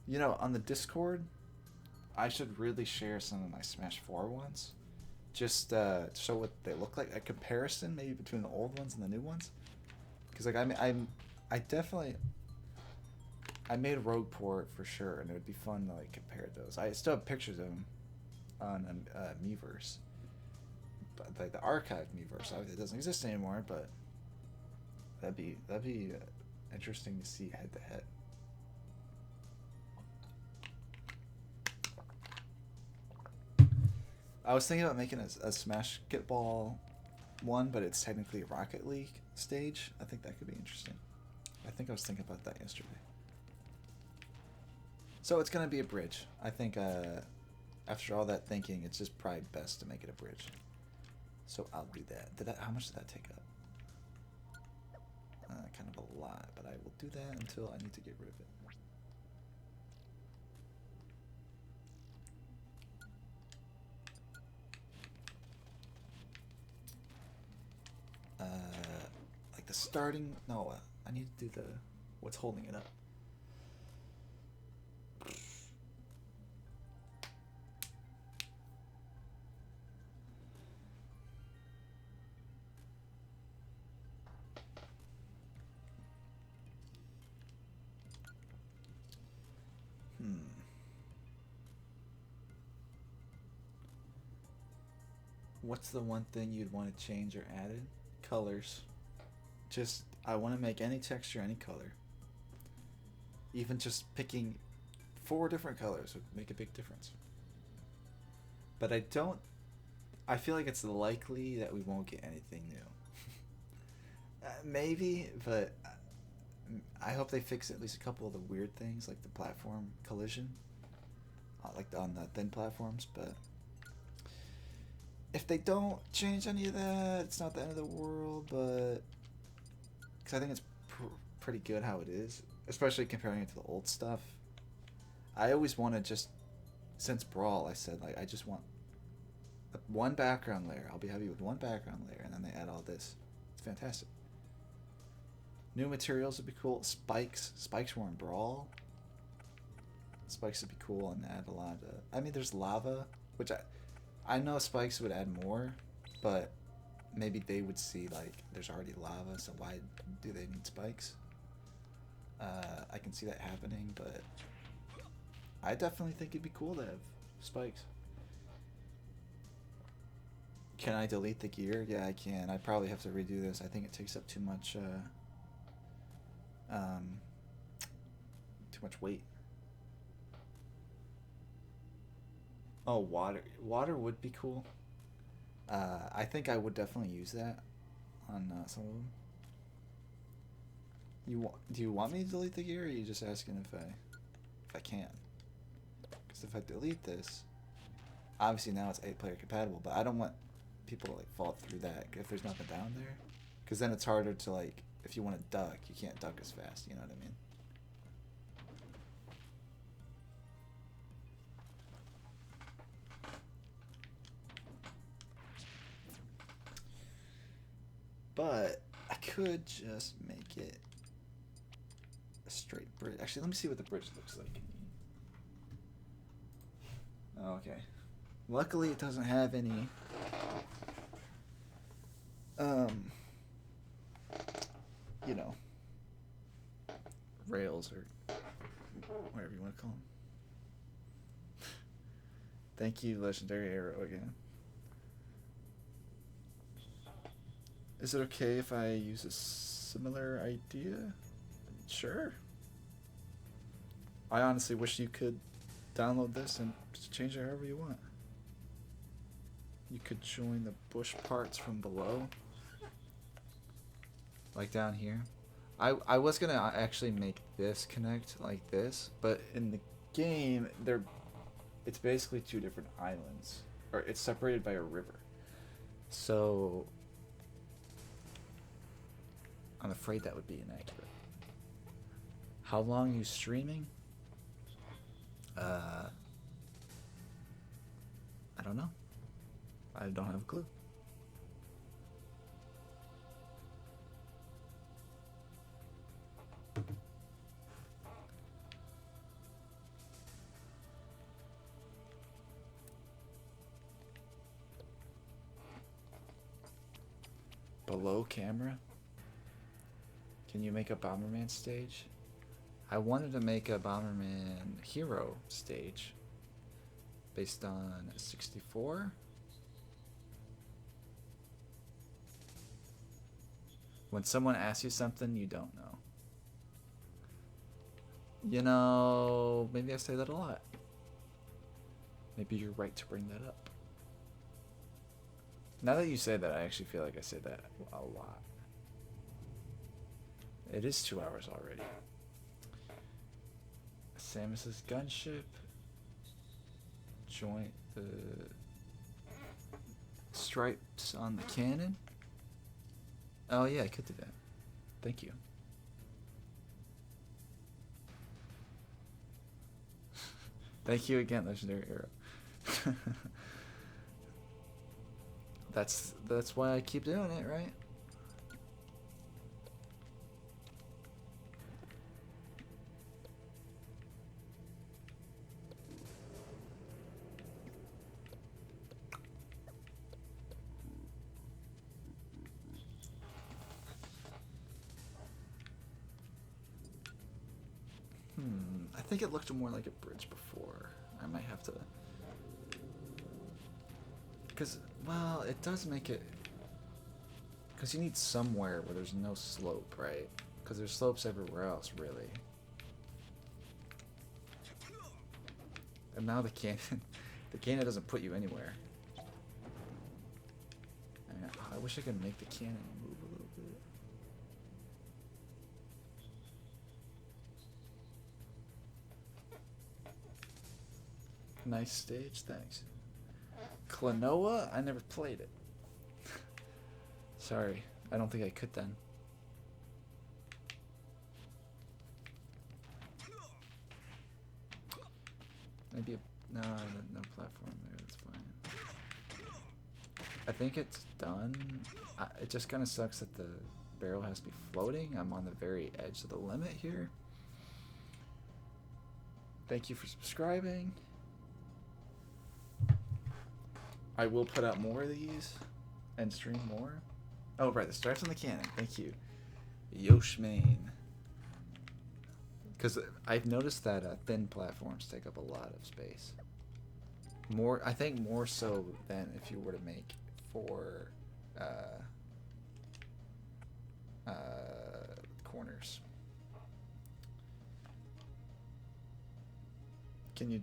You know, on the Discord, I should really share some of my Smash 4 ones, just to show what they look like, a comparison maybe between the old ones and the new ones. Because like I definitely made Rogueport for sure, and it would be fun to like compare those. I still have pictures of them on Miiverse, but like the archived Miiverse, it doesn't exist anymore. But that'd be interesting to see head to head. I was thinking about making a Smash Get Ball one, but it's technically a Rocket League stage. I think that could be interesting. I think I was thinking about that yesterday. So it's gonna be a bridge. I think after all that thinking, it's just probably best to make it a bridge. So I'll do that. How much did that take up? Kind of a lot, but I will do that until I need to get rid of it. Like the starting. No, I need to do the what's holding it up. What's the one thing you'd want to change or added? Colors. Just, I want to make any texture, any color. Even just picking 4 different colors would make a big difference. But I feel like it's likely that we won't get anything new. Maybe, but I hope they fix at least a couple of the weird things, like the platform collision. Like on the thin platforms, but if they don't change any of that, it's not the end of the world, but because I think it's pretty good how it is, especially comparing it to the old stuff. I always want to just, since Brawl, I said, like, I just want one background layer. I'll be happy with one background layer, and then they add all this. It's fantastic. New materials would be cool. Spikes were in Brawl. Spikes would be cool and add a lot of, I mean, there's lava, which I know spikes would add more, but maybe they would see, like, there's already lava, so why do they need spikes? I can see that happening, but I definitely think it'd be cool to have spikes. Can I delete the gear? Yeah, I can. I probably have to redo this. I think it takes up too much weight. Oh, water. Water would be cool. I think I would definitely use that on some of them. Do you want me to delete the gear, or are you just asking if I can? Because if I delete this, obviously now it's 8-player compatible, but I don't want people to like fall through that if there's nothing down there. Because then it's harder to, like, if you want to duck, you can't duck as fast. You know what I mean? But I could just make it a straight bridge. Actually, let me see what the bridge looks like. Oh, okay. Luckily, it doesn't have any you know, rails or whatever you want to call them. Thank you, Legendary Arrow, again. Is it okay if I use a similar idea? Sure. I honestly wish you could download this and change it however you want. You could join the bush parts from below. Like down here. I was gonna actually make this connect like this, but in the game, it's basically 2 different islands. Or it's separated by a river. So I'm afraid that would be inaccurate. How long are you streaming? I don't know. I don't have a clue. Below camera? Can you make a Bomberman stage? I wanted to make a Bomberman Hero stage based on 64. When someone asks you something you don't know. You know, maybe I say that a lot. Maybe you're right to bring that up. Now that you say that, I actually feel like I say that a lot. It is 2 hours already. Samus's gunship. Joint the stripes on the cannon. Oh yeah, I could do that. Thank you. Thank you again, Legendary Hero. That's why I keep doing it, right? I think it looked more like a bridge before. I might have to... Because, well, it does make it... Because you need somewhere where there's no slope, right? Because there's slopes everywhere else, really. And now the cannon... The cannon doesn't put you anywhere. I wish I could make the cannon move a little bit. Nice stage, thanks. Klonoa? I never played it. Sorry, I don't think I could then. Maybe no platform there, that's fine. I think it's done. It just kind of sucks that the barrel has to be floating. I'm on the very edge of the limit here. Thank you for subscribing. I will put out more of these and stream more. Oh, right, the starts on the cannon. Thank you. Yoshmain. Because I've noticed that thin platforms take up a lot of space. I think more so than if you were to make for corners. Can you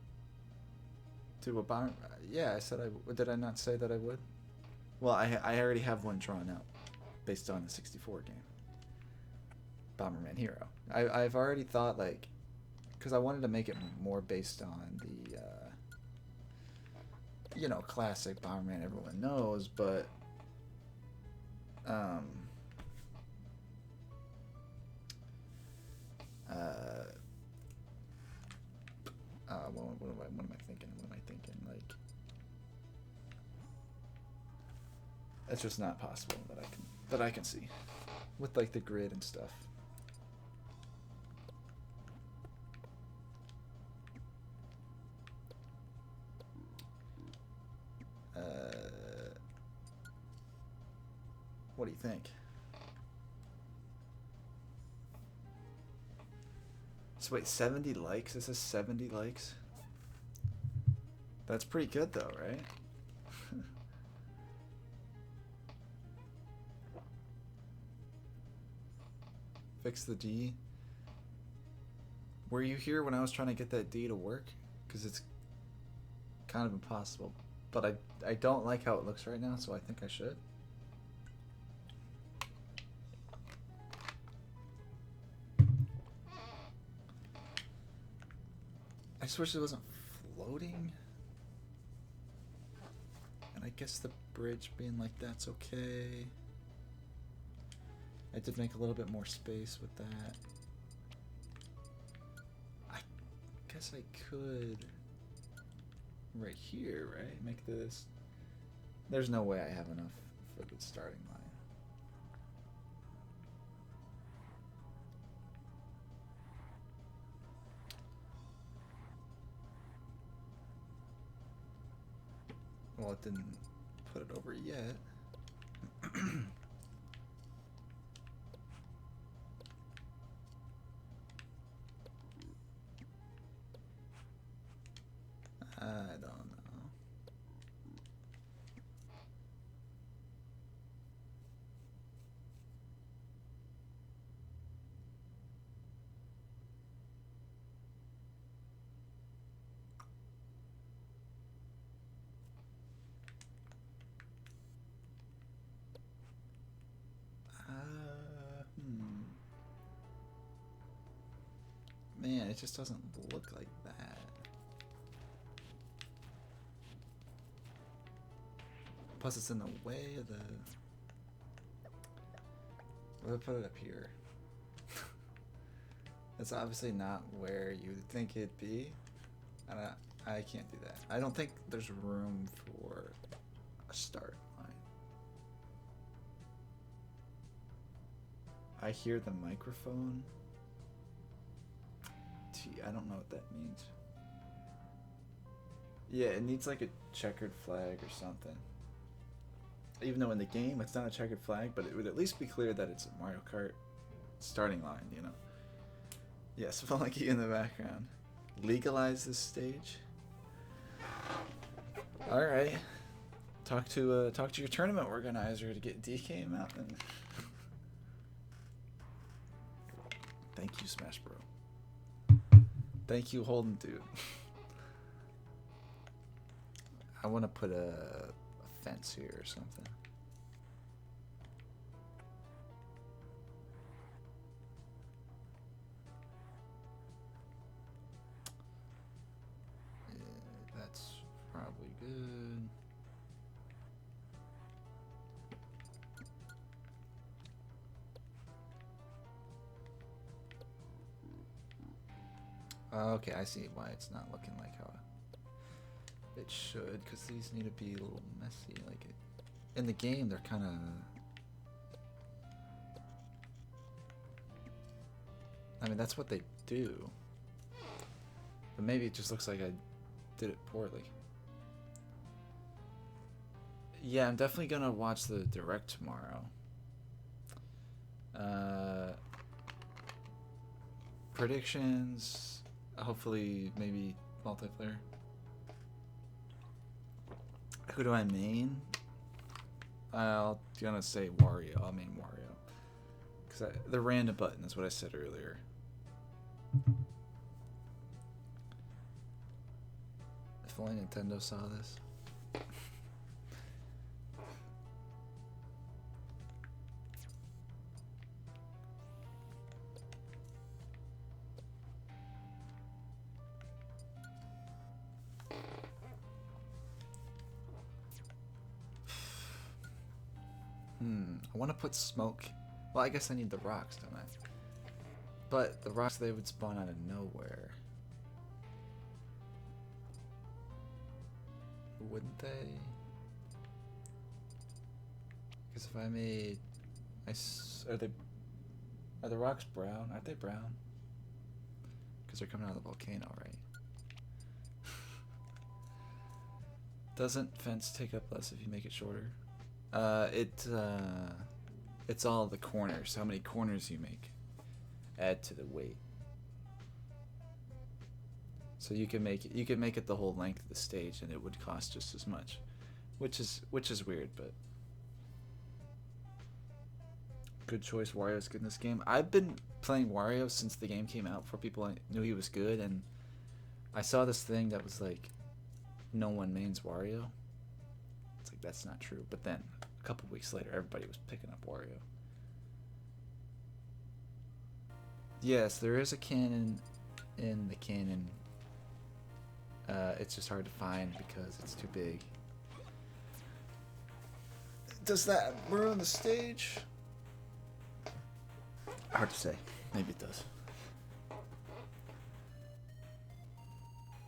do a bomb? Yeah, I said I would. Did I not say that I would? Well, I already have one drawn out based on the 64 game. Bomberman Hero. I've already thought, like, because I wanted to make it more based on the you know, classic Bomberman everyone knows, but what am I thinking? What am I thinking? Like, it's just not possible that I can see with like the grid and stuff. What do you think? So wait, 70 likes? This is 70 likes? That's pretty good though, right? Fix the D. Were you here when I was trying to get that D to work? Because it's kind of impossible. But I don't like how it looks right now, so I think I should. I just wish it wasn't floating. And I guess the bridge being like that's okay. I did make a little bit more space with that. I guess I could right here, right? Make this. There's no way I have enough for the starting line. Well, it didn't put it over yet. I don't know. it just doesn't look like that. Plus it's in the way of the... We'll put it up here. It's obviously not where you would think it'd be. And I can't do that. I don't think there's room for a start line. I hear the microphone. I don't know what that means. Yeah, it needs like a checkered flag or something. Even though in the game it's not a checkered flag, but it would at least be clear that it's a Mario Kart starting line, you know? Yes, Funky in the background. Legalize this stage. All right. Talk to your tournament organizer to get DK Mountain. Thank you, Smash Bro. Thank you, Holden Dude. I want to put a fence here or something. Yeah, that's probably good. Okay, I see why it's not looking like how it should, because these need to be a little messy. Like in the game, they're kind of... I mean, that's what they do. But maybe it just looks like I did it poorly. Yeah, I'm definitely gonna watch the direct tomorrow. Predictions, hopefully maybe multiplayer. Who do I main? I'm gonna say Wario. I'll main Wario. Because the random button is what I said earlier. If only Nintendo saw this. I want to put smoke. Well, I guess I need the rocks, don't I? But the rocks, they would spawn out of nowhere. Wouldn't they? Because if I made... Are the rocks brown? Aren't they brown? Because they're coming out of the volcano, right? Doesn't fence take up less if you make it shorter? It's all the corners. How many corners you make add to the weight. So you can make it the whole length of the stage, and it would cost just as much, which is weird, but good choice. Wario's good in this game. I've been playing Wario since the game came out. Before people knew he was good, and I saw this thing that was like, no one mains Wario. It's like, that's not true. But then a couple weeks later, everybody was picking up Wario. Yes, there is a cannon in the cannon. It's just hard to find because it's too big. Does that ruin the stage? Hard to say. Maybe it does.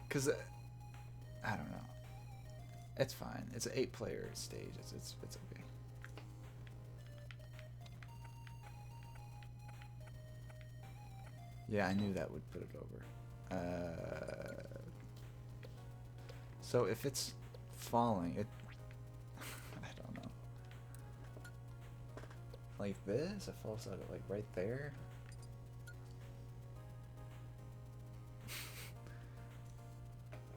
Because I don't know. It's fine. It's an 8-player stage. It's okay. Yeah, I knew that would put it over. So if it's falling, it... I don't know. Like this? It falls out of, like, right there?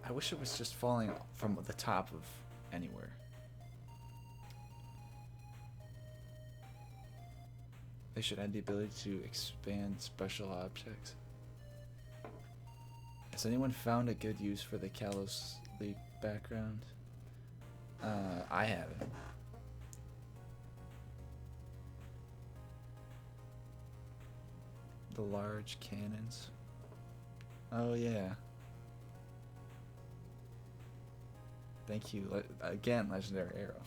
I wish it was just falling from the top of anywhere. They should add the ability to expand special objects. Has anyone found a good use for the Kalos League background? I haven't. The large cannons. Oh yeah. Thank you. Again, legendary arrow.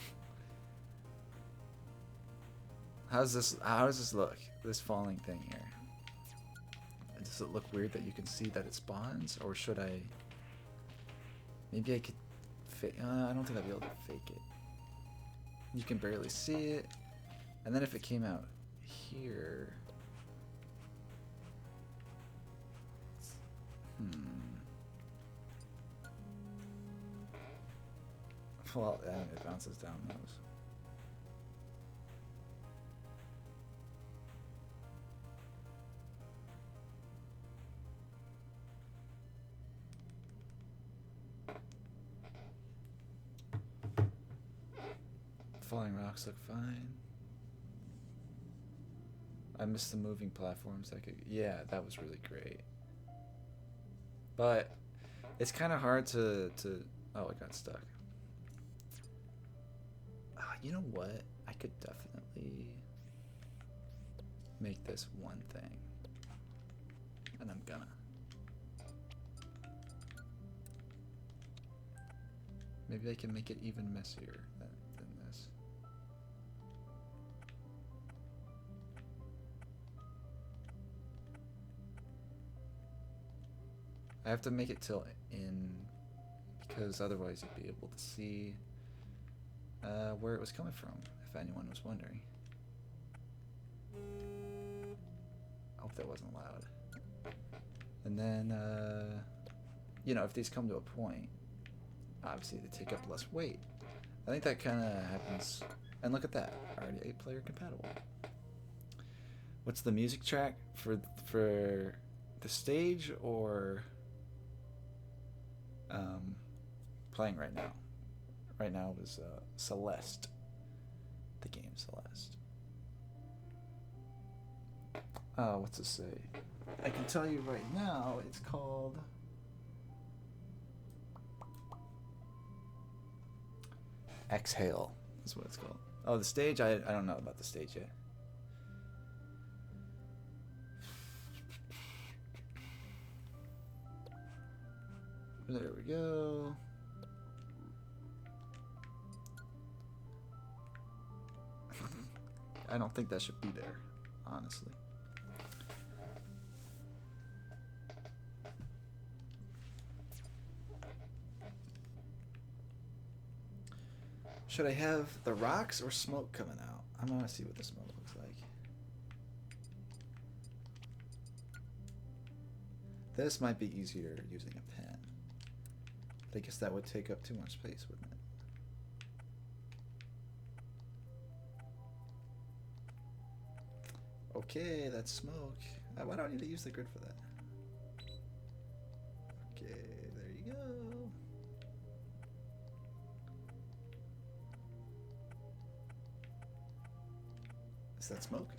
How's this? How does this look? This falling thing here. Does it look weird that you can see that it spawns, or should I? Maybe I could. I don't think I'd be able to fake it. You can barely see it, and then if it came out here. Well, it bounces down those. Falling rocks look fine. I missed the moving platforms. Yeah, that was really great. But it's kind of hard to. Oh, it got stuck. You know what? I could definitely make this one thing, and I'm gonna. Maybe I can make it even messier than this. I have to make it till in, because otherwise you'd be able to see where it was coming from, if anyone was wondering. I hope that wasn't loud. And then, you know, if these come to a point, obviously they take up less weight. I think that kind of happens. And look at that, already 8-player compatible. What's the music track for the stage or playing right now? Right now is Celeste, the game Celeste. What's it say? I can tell you right now, it's called Exhale. That's what it's called. Oh, the stage? I don't know about the stage yet. There we go. I don't think that should be there, honestly. Should I have the rocks or smoke coming out? I want to see what the smoke looks like. This might be easier using a pen. But I guess that would take up too much space, wouldn't it? Okay, that's smoke. Why do I need to use the grid for that? Okay, there you go. Is that smoke?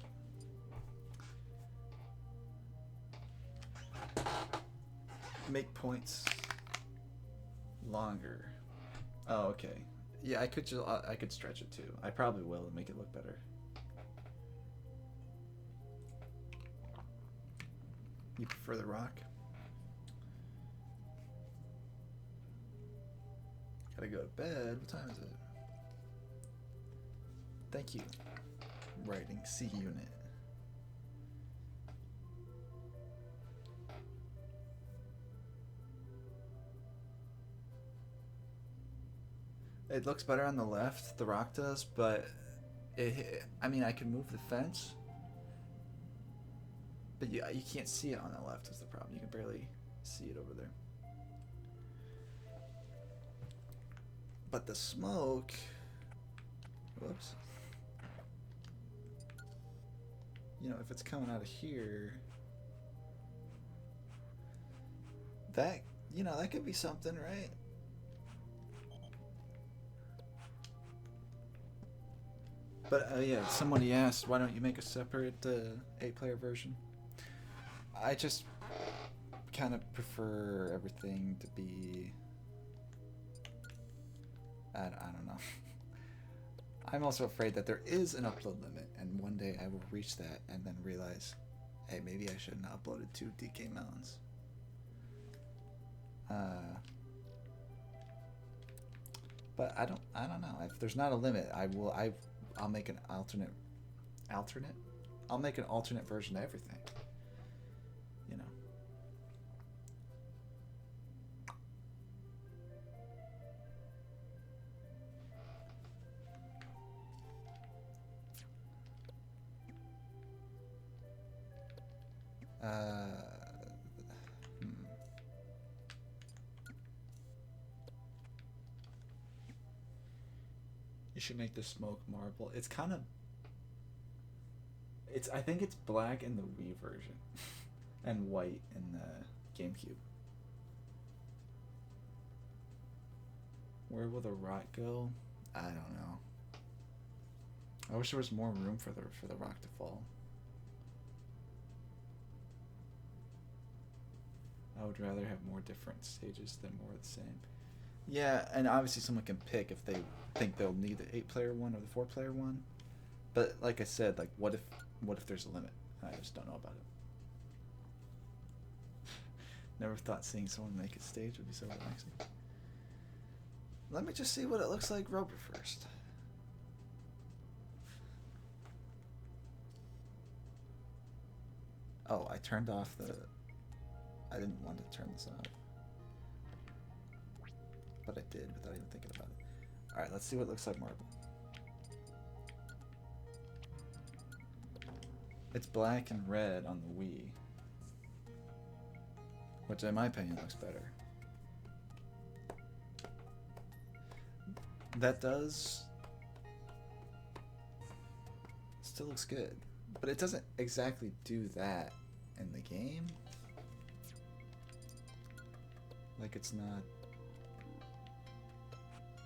Make points longer. Oh, okay. Yeah, I could stretch it too. I probably will and make it look better. You prefer the rock? Gotta go to bed. What time is it? Thank you. Writing C unit. It looks better on the left, the rock does, but I mean, I can move the fence. But yeah, you can't see it on the left is the problem. You can barely see it over there. But the smoke... Whoops. You know, if it's coming out of here... That, you know, that could be something, right? But yeah, somebody asked, why don't you make a separate 8-player version? I just kind of prefer everything to be... I don't know. I'm also afraid that there is an upload limit, and one day I will reach that and then realize, hey, maybe I shouldn't have uploaded to DK Mountains. But I don't know. If there's not a limit, I'll make an alternate. I'll make an alternate version of everything. You know. You should make the smoke marble. It's kind of. I think it's black in the Wii version, and white in the GameCube. Where will the rock go? I don't know. I wish there was more room for the rock to fall. I would rather have more different stages than more of the same. Yeah, and obviously someone can pick if they think they'll need the 8-player one or the 4-player one. But like I said, like what if there's a limit? I just don't know about it. Never thought seeing someone make a stage would be so relaxing. Let me just see what it looks like Rover first. Oh, I turned off the... I didn't want to turn this off. But I did without even thinking about it. Alright, let's see what it looks like marble. It's black and red on the Wii. Which in my opinion looks better. That does... Still looks good. But it doesn't exactly do that in the game. Like it's not...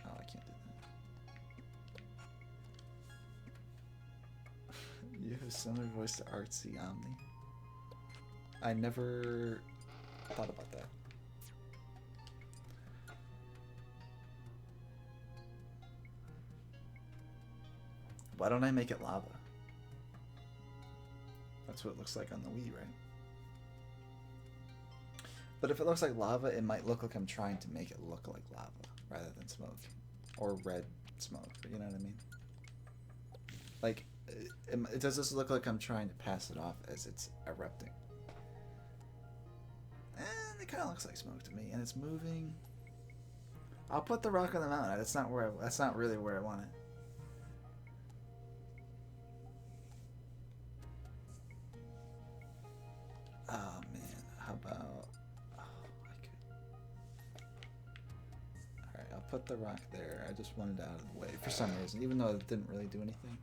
Oh, I can't do that. You have a similar voice to Artsy Omni. I never thought about that. Why don't I make it lava? That's what it looks like on the Wii, right? But if it looks like lava, it might look like I'm trying to make it look like lava rather than smoke. Or red smoke, you know what I mean? Like, does this look like I'm trying to pass it off as it's erupting? And it kind of looks like smoke to me, and it's moving. I'll put the rock on the mountain. That's not where. That's not really where I want it. Oh man, how about? Oh, I could. All right, I'll put the rock there. I just wanted it out of the way for some reason, even though it didn't really do anything.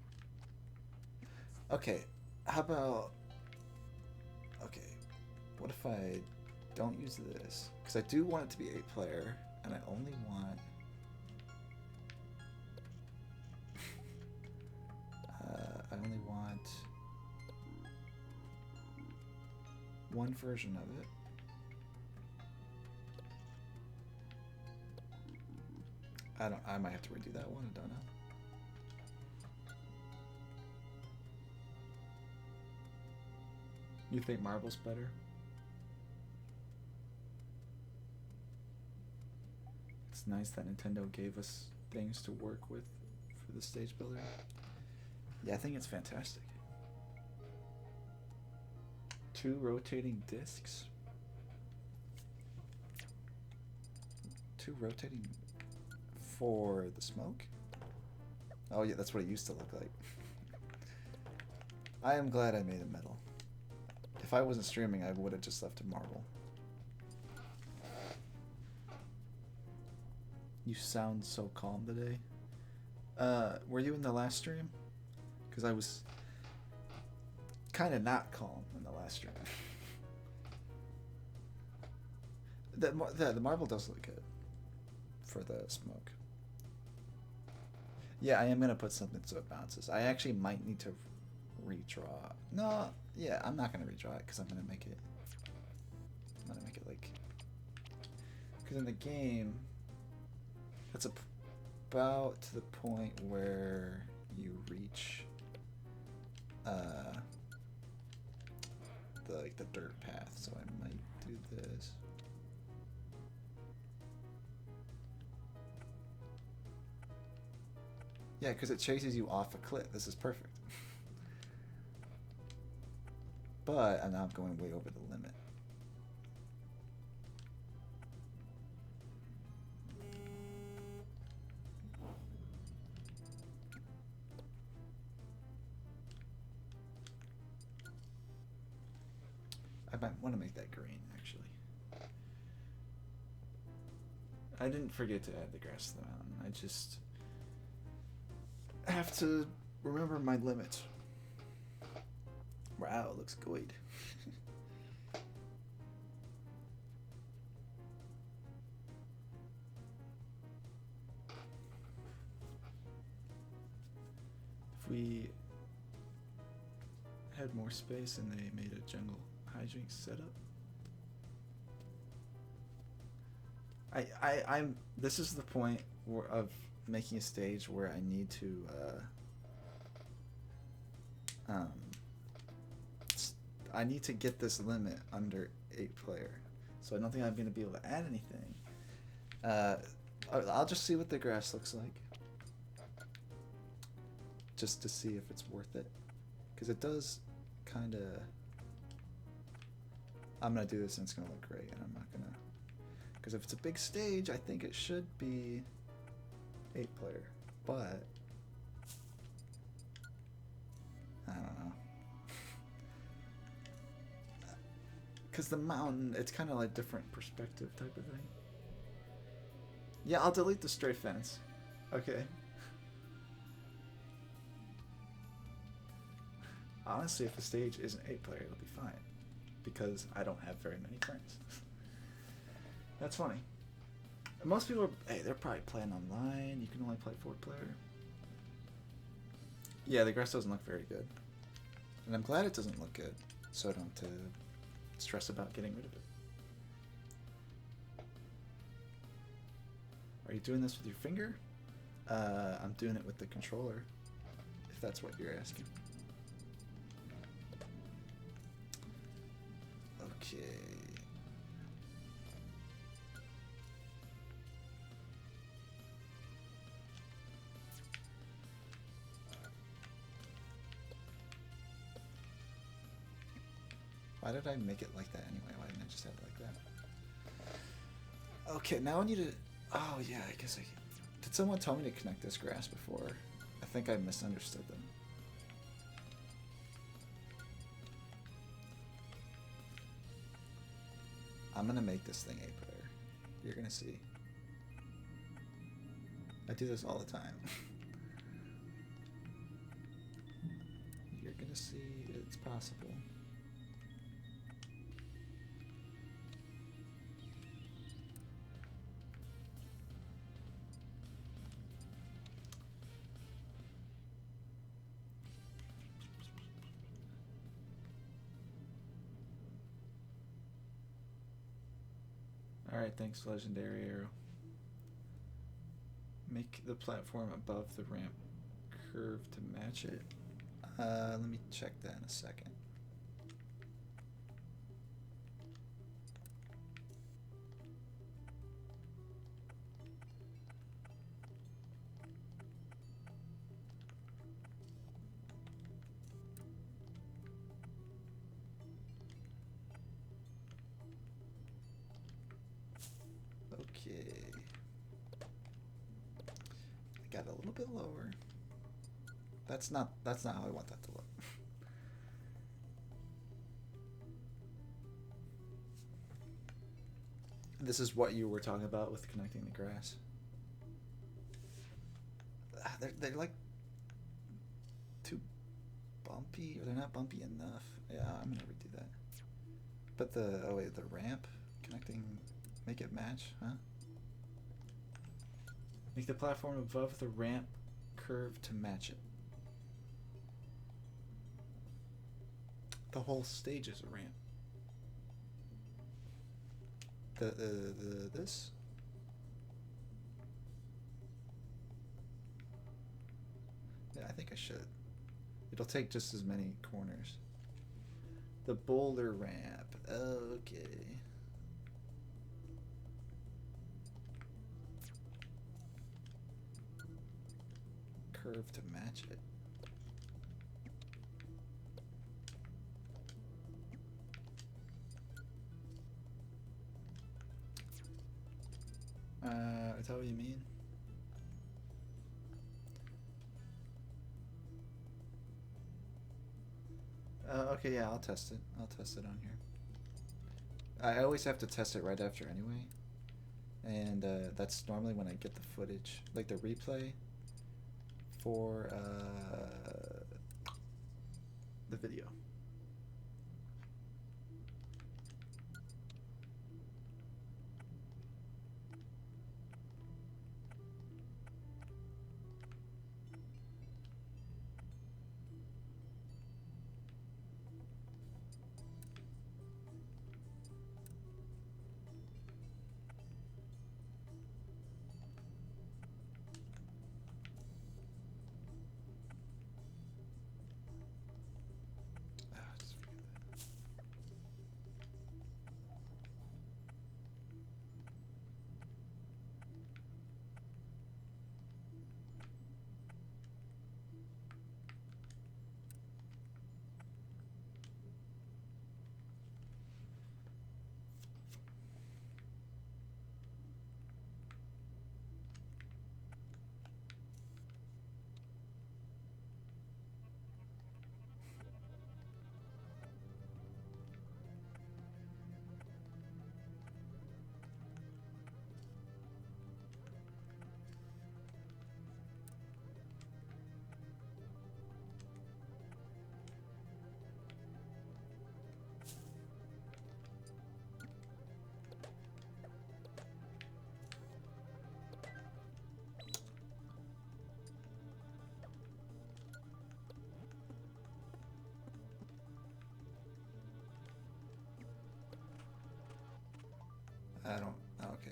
Okay, how about? Okay, what if I don't use this? Because I do want it to be 8-player, and I only want. I only want one version of it. I might have to redo that one. I don't know. You think Marble's better? It's nice that Nintendo gave us things to work with for the stage builder. Yeah, I think it's fantastic. 2 rotating discs. 2 rotating for the smoke? Oh yeah, that's what it used to look like. I am glad I made it metal. If I wasn't streaming, I would have just left it marble. You sound so calm today. Were you in the last stream? Because I was kind of not calm in the last stream. The marble does look good for the smoke. Yeah, I am going to put something so it bounces. I actually might need to redraw. No, yeah, I'm not going to redraw it because I'm going to make it... I'm going to make it like... Because in the game, that's about to the point where you reach the dirt path. So I might do this. Yeah, because it chases you off a cliff. This is perfect. But I'm now going way over the limit. I might want to make that green, actually. I didn't forget to add the grass to the mountain. I just have to remember my limits. Wow, it looks good. If we had more space and they made a jungle hijinks setup. I'm. This is the point of making a stage where I need to. I need to get this limit under 8-player, so I don't think I'm going to be able to add anything. I'll just see what the grass looks like, just to see if it's worth it, because it does kind of. I'm gonna do this and it's gonna look great, and I'm not gonna. Because if it's a big stage, I think it should be 8-player, but I don't know. Because the mountain, it's kind of like different perspective type of thing. Yeah, I'll delete the stray fence. Okay. Honestly, if the stage isn't 8-player, it'll be fine. Because I don't have very many friends. That's funny. Most people are, hey, they're probably playing online. You can only play 4-player. Yeah, the grass doesn't look very good. And I'm glad it doesn't look good, so I don't have to stress about getting rid of it. Are you doing this with your finger? I'm doing it with the controller, if that's what you're asking. Okay. Why did I make it like that anyway? Why didn't I just have it like that? Okay, now I need to... Oh, yeah, I guess I... Did someone tell me to connect this grass before? I think I misunderstood them. I'm gonna make this thing 8-player. You're gonna see. I do this all the time. You're gonna see it's possible. Alright, thanks, Legendary Arrow. Make the platform above the ramp curve to match it. Let me check that in a second. Okay. I got a little bit lower. That's not how I want that to look. This is what you were talking about with connecting the grass. They're like too bumpy, or they're not bumpy enough. Yeah, I'm gonna redo that. But the ramp connecting, make it match, huh? Make the platform above the ramp curve to match it. The whole stage is a ramp. This? Yeah, I think I should. It'll take just as many corners. The boulder ramp. Okay. curve to match it. Is that what you mean? Okay, yeah, I'll test it. I'll test it on here. I always have to test it right after anyway. And that's normally when I get the footage, like the replay for the video. I don't. Okay.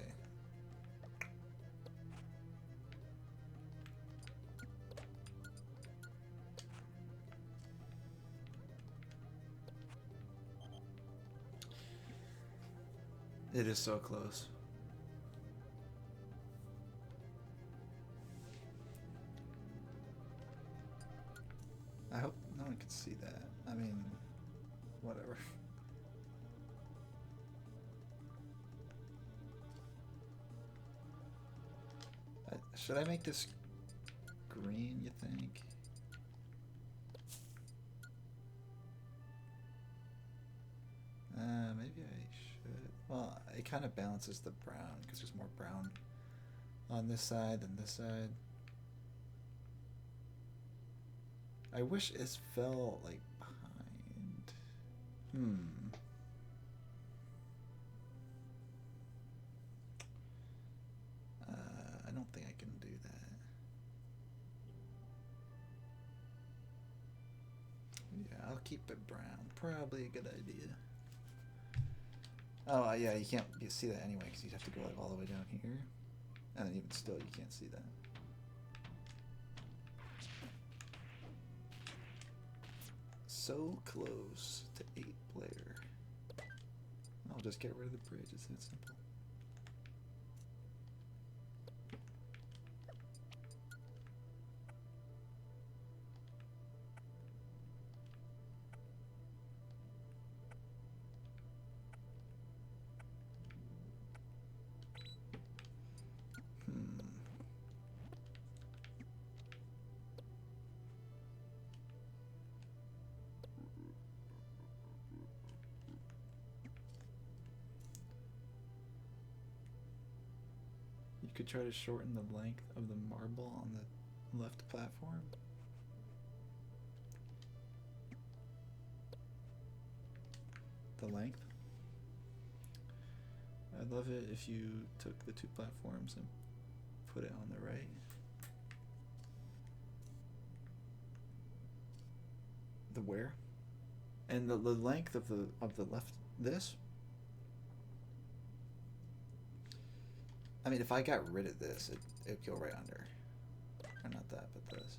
It is so close. I hope no one can see that. I mean, whatever. Should I make this green, you think? Maybe I should. Well, it kind of balances the brown because there's more brown on this side than this side. I wish it fell like behind. I don't think I can do that. Yeah, I'll keep it brown. Probably a good idea. Oh, yeah, you can't see that anyway because you'd have to go like all the way down here. And then even still, you can't see that. So close to 8-player. I'll just get rid of the bridge. It's that simple. You could try to shorten the length of the marble on the left platform. The length. I'd love it if you took the 2 platforms and put it on the right. The where? And the length of the left this. I mean, if I got rid of this, it'd go right under. Or not that, but this.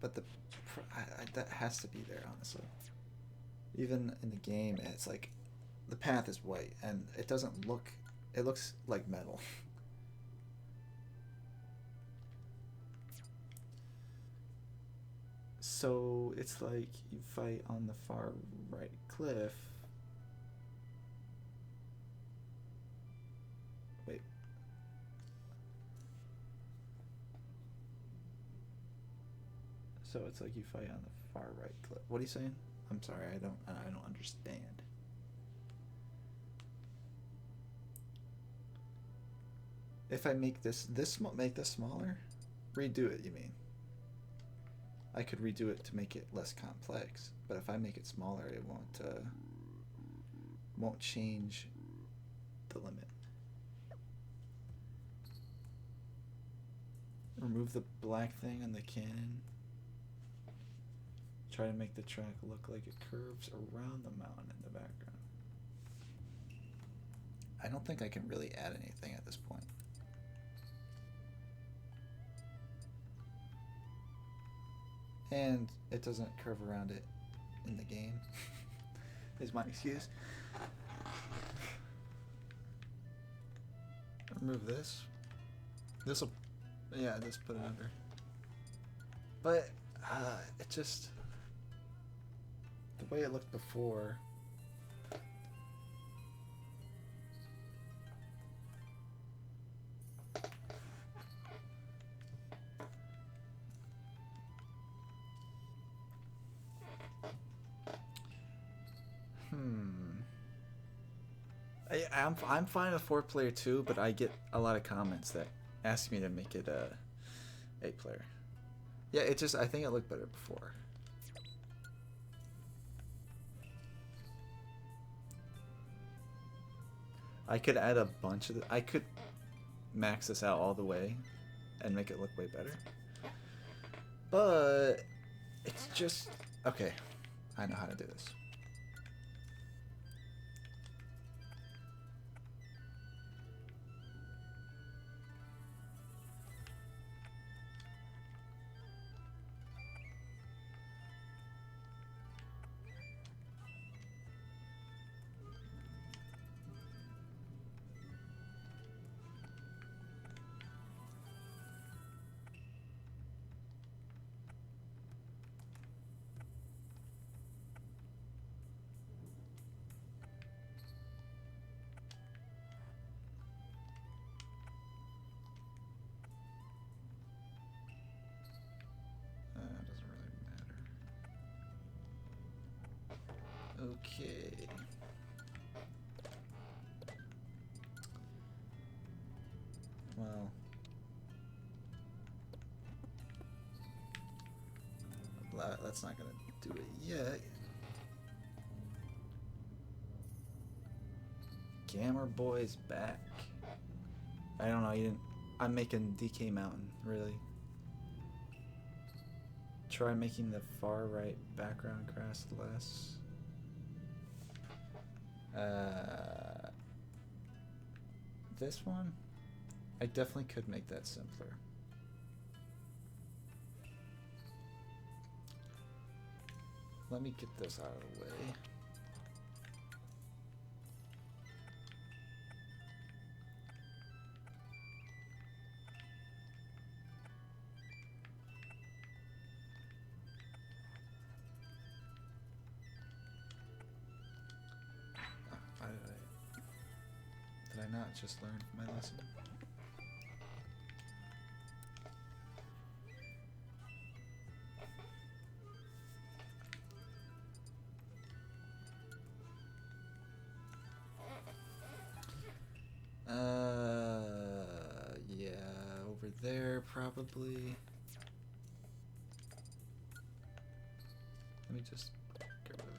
But that has to be there, honestly. Even in the game, it's like the path is white, and it doesn't look. It looks like metal. So it's like you fight on the far right cliff. Wait. So it's like you fight on the far right cliff. What are you saying? I'm sorry, I don't understand. If I make make this smaller, redo it, you mean? I could redo it to make it less complex, but if I make it smaller, it won't change the limit. Remove the black thing on the cannon. Try to make the track look like it curves around the mountain in the background. I don't think I can really add anything at this point. And it doesn't curve around it in the game, is my excuse. Remove this. This'll, yeah, just put it under. But it just, the way it looked before. I'm fine with 4-player too, but I get a lot of comments that ask me to make it 8-player. Yeah, it just, I think it looked better before. I could add a bunch of I could max this out all the way and make it look way better. But it's just, okay, I know how to do this. Okay. Well. That's not gonna do it yet. Gamer Boy's back. I don't know, you didn't. I'm making DK Mountain, really. Try making the far right background grass less. This one, I definitely could make that simpler. Let me get this out of the way. Did I not just learn from my lesson? Yeah, over there probably. Let me just get rid of that.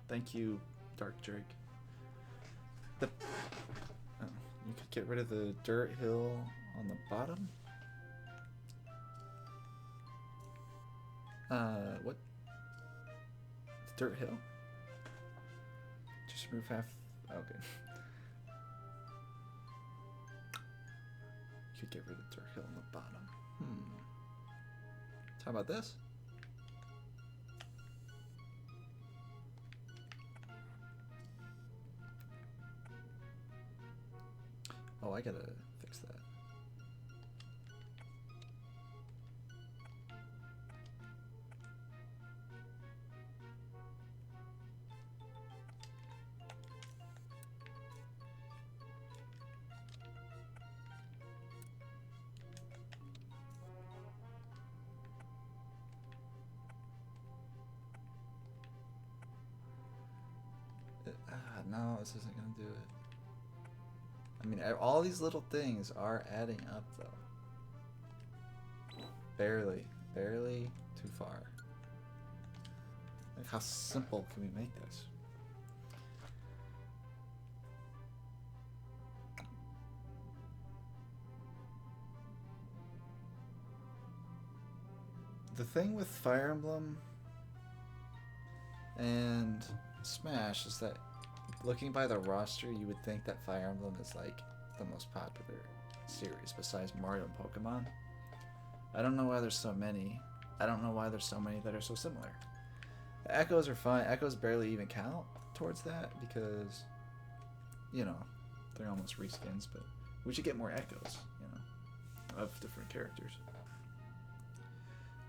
Thank you, Dark Drake. The oh, you could get rid of the dirt hill on the bottom. What? The dirt hill? Just remove half. Okay. You could get rid of the dirt hill on the bottom. How about this? Oh, I gotta fix that. No, this isn't gonna do it. I mean, all these little things are adding up, though. Barely too far. Like, how simple can we make this? The thing with Fire Emblem and Smash is that looking by the roster, you would think that Fire Emblem is like the most popular series besides Mario and Pokemon. I don't know why there's so many. I don't know why there's so many that are so similar. The Echoes are fine. Echoes barely even count towards that because, you know, they're almost reskins, but we should get more Echoes, you know, of different characters.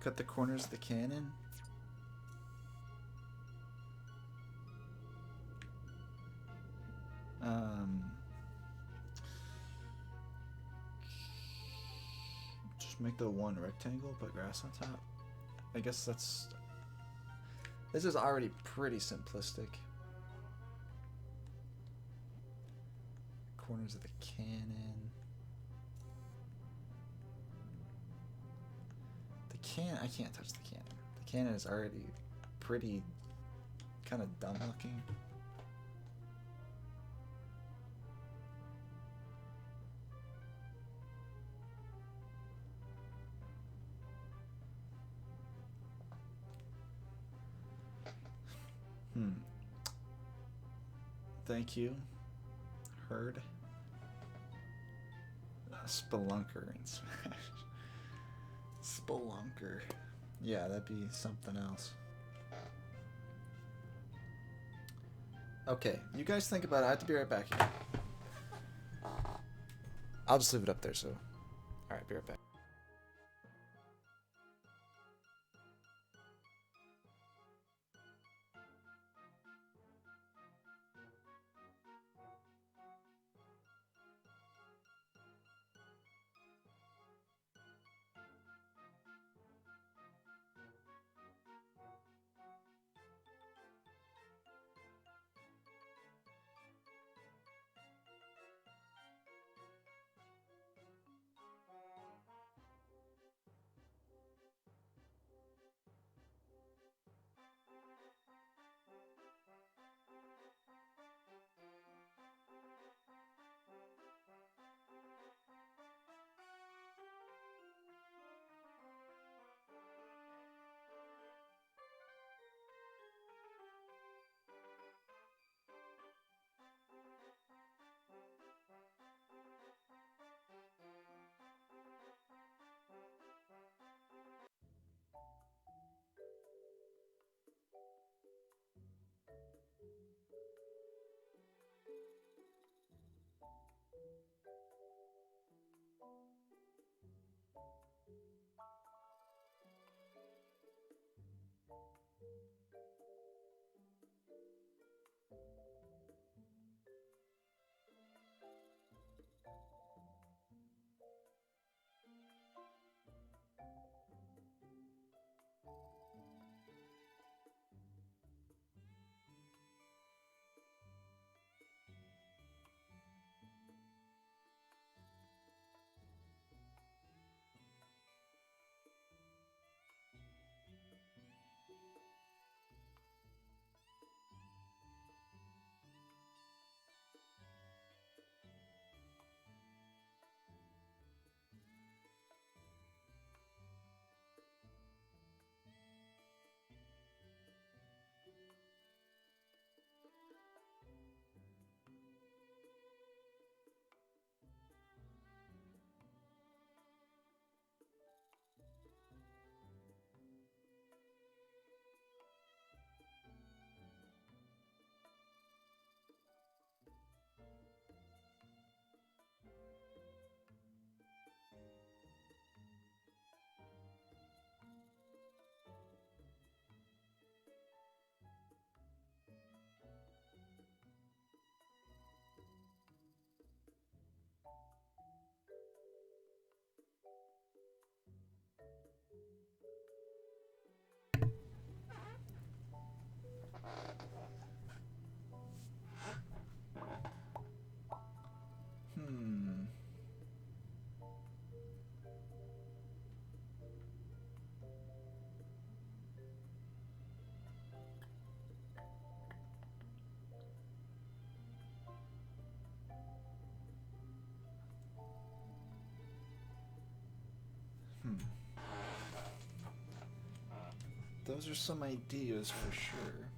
Cut the corners of the cannon. Just make the one rectangle, put grass on top. I guess that's... This is already pretty simplistic. Corners of the cannon. The cannon... I can't touch the cannon. The cannon is already pretty kind of dumb looking. Thank you. Heard. Spelunker in Smash. Spelunker. Yeah, that'd be something else. Okay, you guys think about it. I have to be right back here. I'll just leave it up there, so... Alright, be right back. Those are some ideas for sure.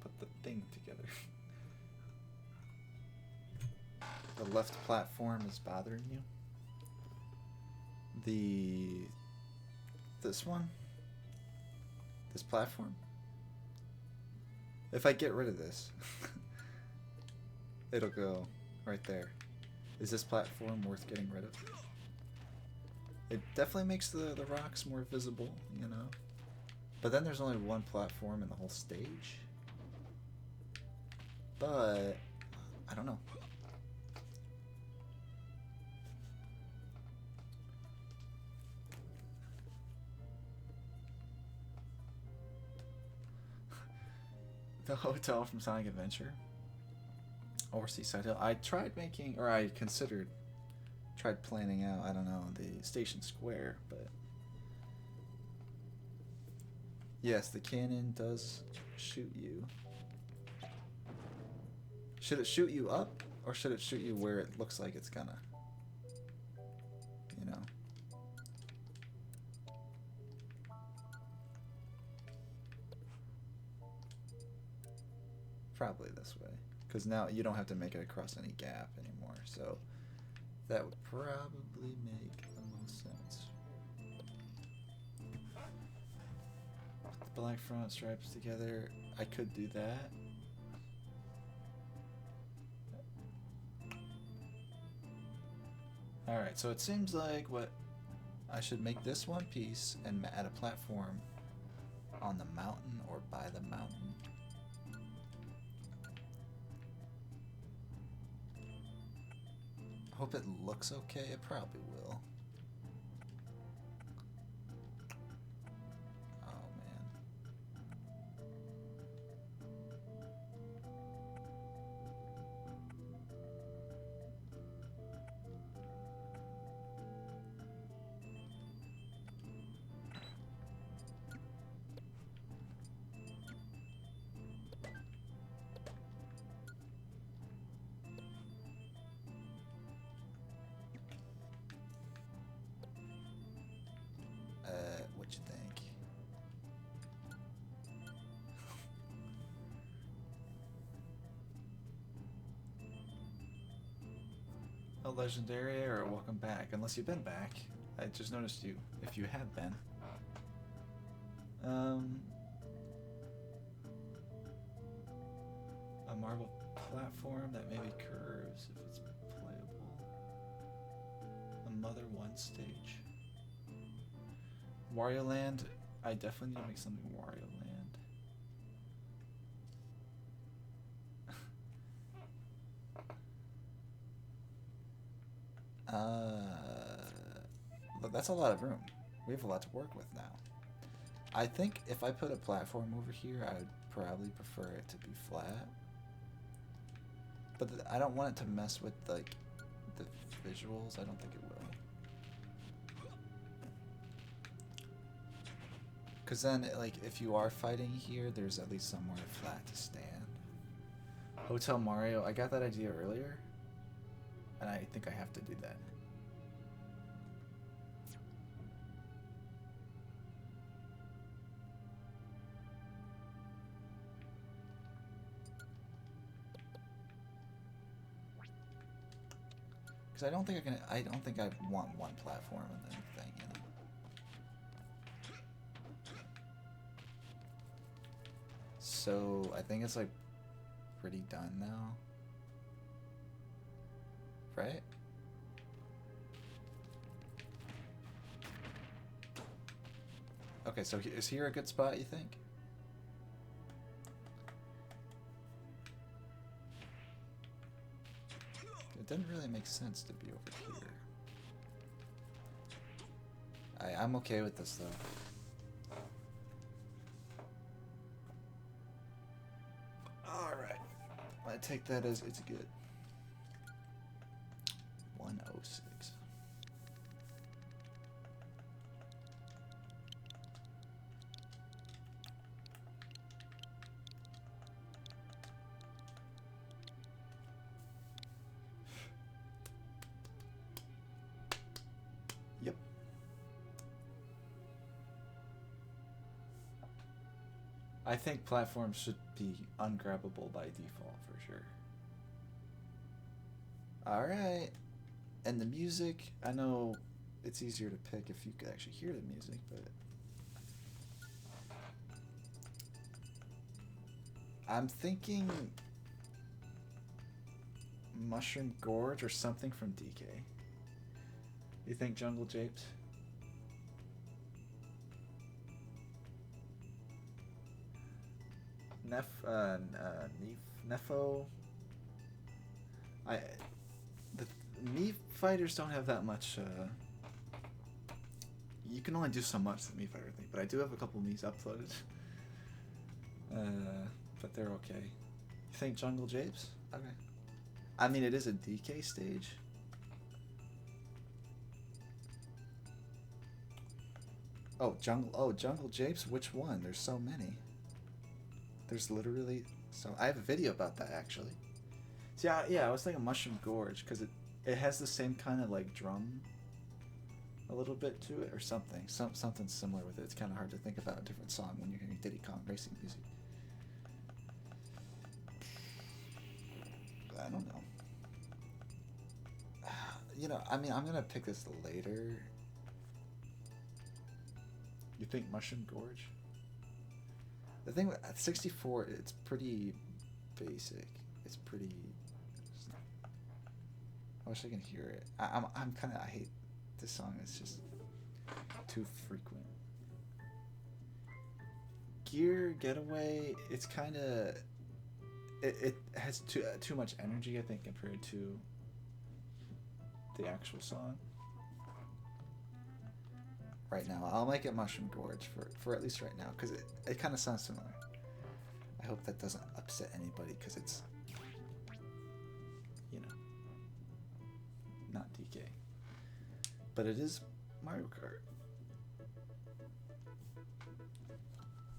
Put the thing together. The left platform is bothering you? This one? This platform? If I get rid of this, it'll go right there. Is this platform worth getting rid of? It definitely makes the rocks more visible, you know? But then there's only one platform in the whole stage. But, I don't know. The hotel from Sonic Adventure. Or Seaside Hill. I tried making, or I tried planning out, I don't know, the Station Square, but... Yes, the cannon does shoot you. Should it shoot you up, or should it shoot you where it looks like it's gonna? You know? Probably this way. Because now you don't have to make it across any gap anymore, so that would probably make the most sense. Put the black front stripes together. I could do that. Alright, so it seems like what I should make this one piece and add a platform on the mountain or by the mountain. Hope it looks okay. It probably will. Oh man. What you think? A legendary or a welcome back? Unless you've been back. I just noticed you. If you have been. A marble platform that maybe curves if it's playable. A Mother 1 stage. Wario Land, I definitely need to make something Wario Land. But that's a lot of room. We have a lot to work with now. I think if I put a platform over here, I would probably prefer it to be flat. But I don't want it to mess with like the visuals. I don't think it will. Because then, like, if you are fighting here, there's at least somewhere flat to stand. Hotel Mario, I got that idea earlier, and I think I have to do that. Because I don't think I want one platform and then thing, you know. So I think it's like pretty done now, right? Okay, so is here a good spot, you think? It didn't really make sense to be over here. I'm okay with this though. I take that as it's good. 106. Yep. I think platforms should be ungrabbable by default for sure. Alright. And the music, I know it's easier to pick if you could actually hear the music, but I'm thinking Mushroom Gorge or something from DK. You think Jungle Japes? Nefo. The Mii fighters don't have that much. You can only do so much with the Mii fighter thing, but I do have a couple Mii's uploaded. But they're okay. You think Jungle Japes? Okay. I mean, it is a DK stage. Oh, Jungle Japes? Which one? There's so many. There's literally so. I have a video about that actually. See, yeah, I was thinking Mushroom Gorge because it has the same kind of like drum, a little bit to it or something. Something similar with it. It's kind of hard to think about a different song when you're hearing Diddy Kong racing music. I don't know. You know, I mean, I'm gonna pick this later. You think Mushroom Gorge? The thing with 64, it's pretty basic. It's pretty. I wish I can hear it. I'm kind of. I hate this song. It's just too frequent. Gear Getaway. It's kind of. It has too much energy, I think, compared to the actual song. Right now, I'll make it Mushroom Gorge for at least right now, because it kind of sounds similar. I hope that doesn't upset anybody, because it's, you know, not DK. But it is Mario Kart.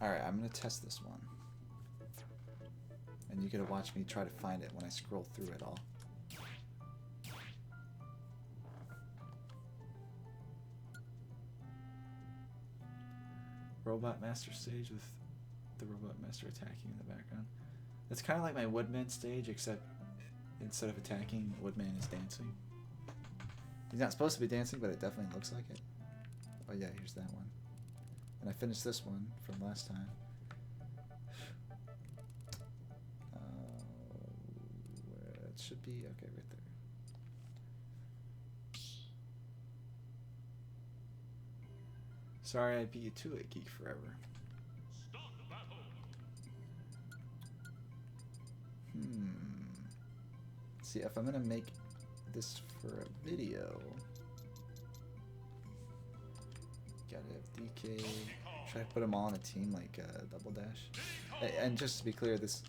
Alright, I'm going to test this one. And you get to watch me try to find it when I scroll through it all. Robot Master stage with the Robot Master attacking in the background. That's kind of like my Woodman stage, except instead of attacking, Woodman is dancing. He's not supposed to be dancing, but it definitely looks like it. Oh yeah, here's that one. And I finished this one from last time. It should be okay right there. Sorry I beat you to it, Geek Forever. See, if I'm gonna make this for a video, gotta have DK. Try to put them all on a team like Double Dash. And just to be clear, this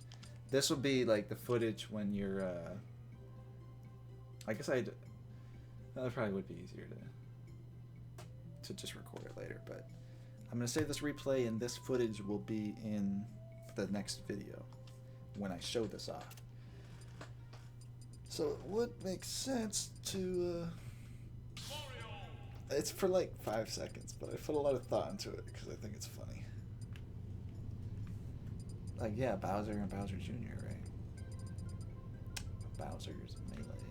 will be like the footage when you're. I guess that probably would be easier to just record it later, but I'm gonna save this replay, and this footage will be in the next video when I show this off. So it would make sense to. It's for like 5 seconds, but I put a lot of thought into it because I think it's funny. Like, yeah, Bowser and Bowser Jr., right? Bowser's Melee.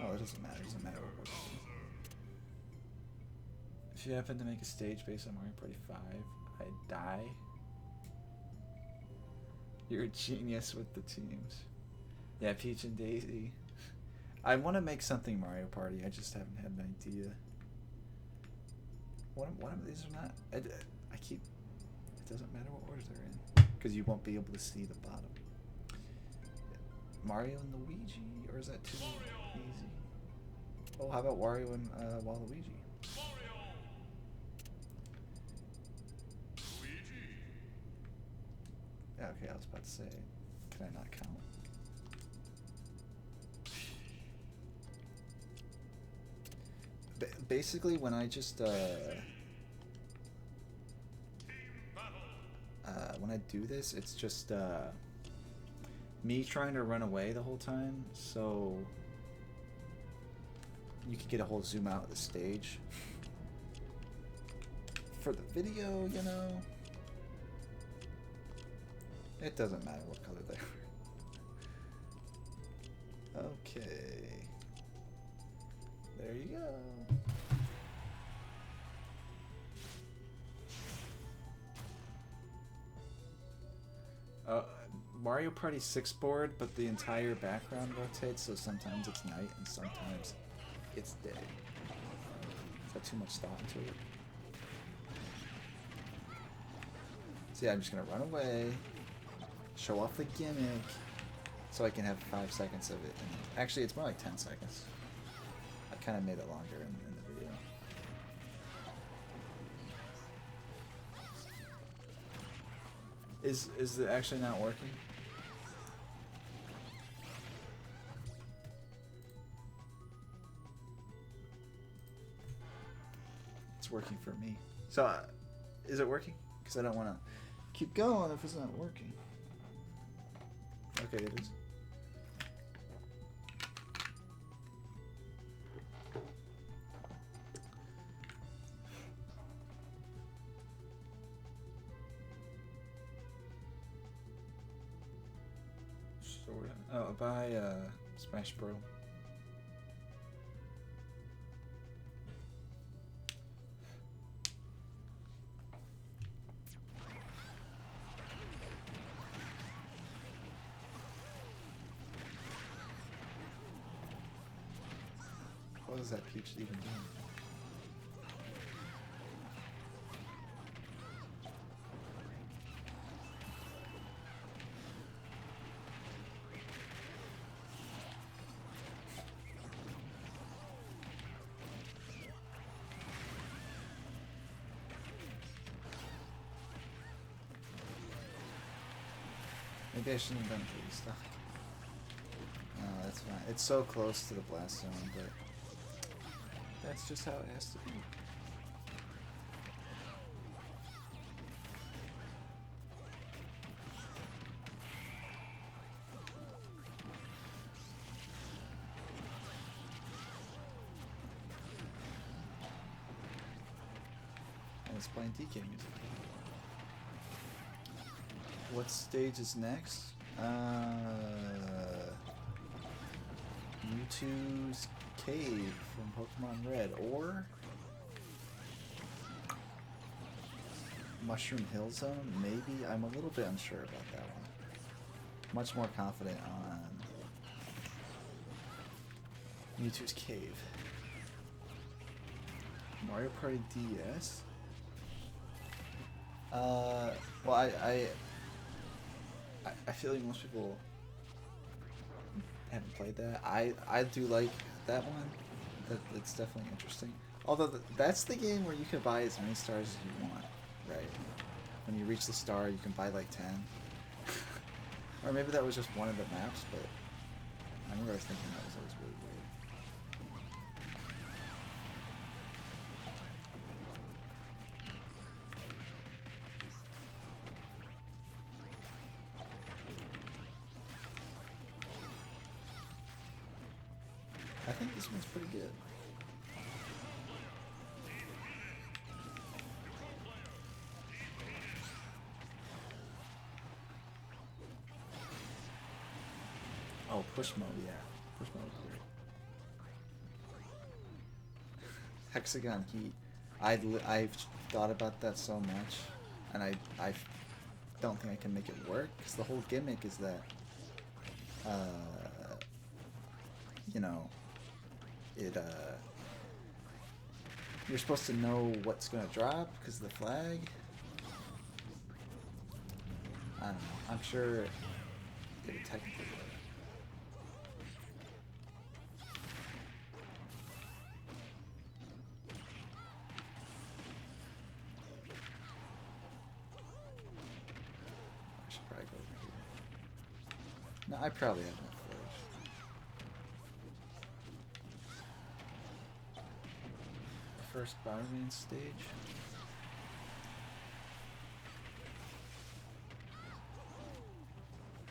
Oh, it doesn't matter. It doesn't matter what we're doing. If you happen to make a stage based on Mario Party 5, I'd die. You're a genius with the teams. Yeah, Peach and Daisy. I want to make something Mario Party. I just haven't had an idea. One of these are not. I keep. It doesn't matter what order they're in, because you won't be able to see the bottom. Mario and Luigi, or is that too easy? Oh, how about Wario and Waluigi? Yeah, okay, I was about to say, can I not count? Basically, when I just when I do this, it's just me trying to run away the whole time, so you could get a whole zoom out of the stage for the video, you know. It doesn't matter what color they are. Okay. There you go. Mario Party 6 board, but the entire background rotates, so sometimes it's night and sometimes it's day. Put too much thought into it. So yeah, I'm just gonna run away, show off the gimmick, so I can have 5 seconds of it. And actually, it's more like 10 seconds. I kind of made it longer in the video. Is it actually not working? It's working for me. So, is it working? Because I don't want to keep going if it's not working. Okay, it is. Oh, buy Smash Bros. What is that Peach even doing? Maybe I shouldn't have done free stuff. No, that's fine. It's so close to the blast zone, but that's just how it has to be. And it's playing DK music. What stage is next? Mewtwo's Cave from Pokemon Red, or Mushroom Hill Zone, maybe? I'm a little bit unsure about that one. Much more confident on Mewtwo's Cave. Mario Party DS? Well, I feel like most people haven't played that. I do like that one. It's definitely interesting. Although that's the game where you can buy as many stars as you want, right? When you reach the star, you can buy like 10. Or maybe that was just one of the maps, but I remember I was thinking that was always really weird. I think this one's pretty good. Oh, push mode, yeah. Push mode is great. Hexagon Heat. I've thought about that so much, and I don't think I can make it work, because the whole gimmick is that, you know, you're supposed to know what's gonna drop because of the flag. I don't know. I'm sure it would technically work. I should probably go over here. No, I probably have enough flares. First Barman stage.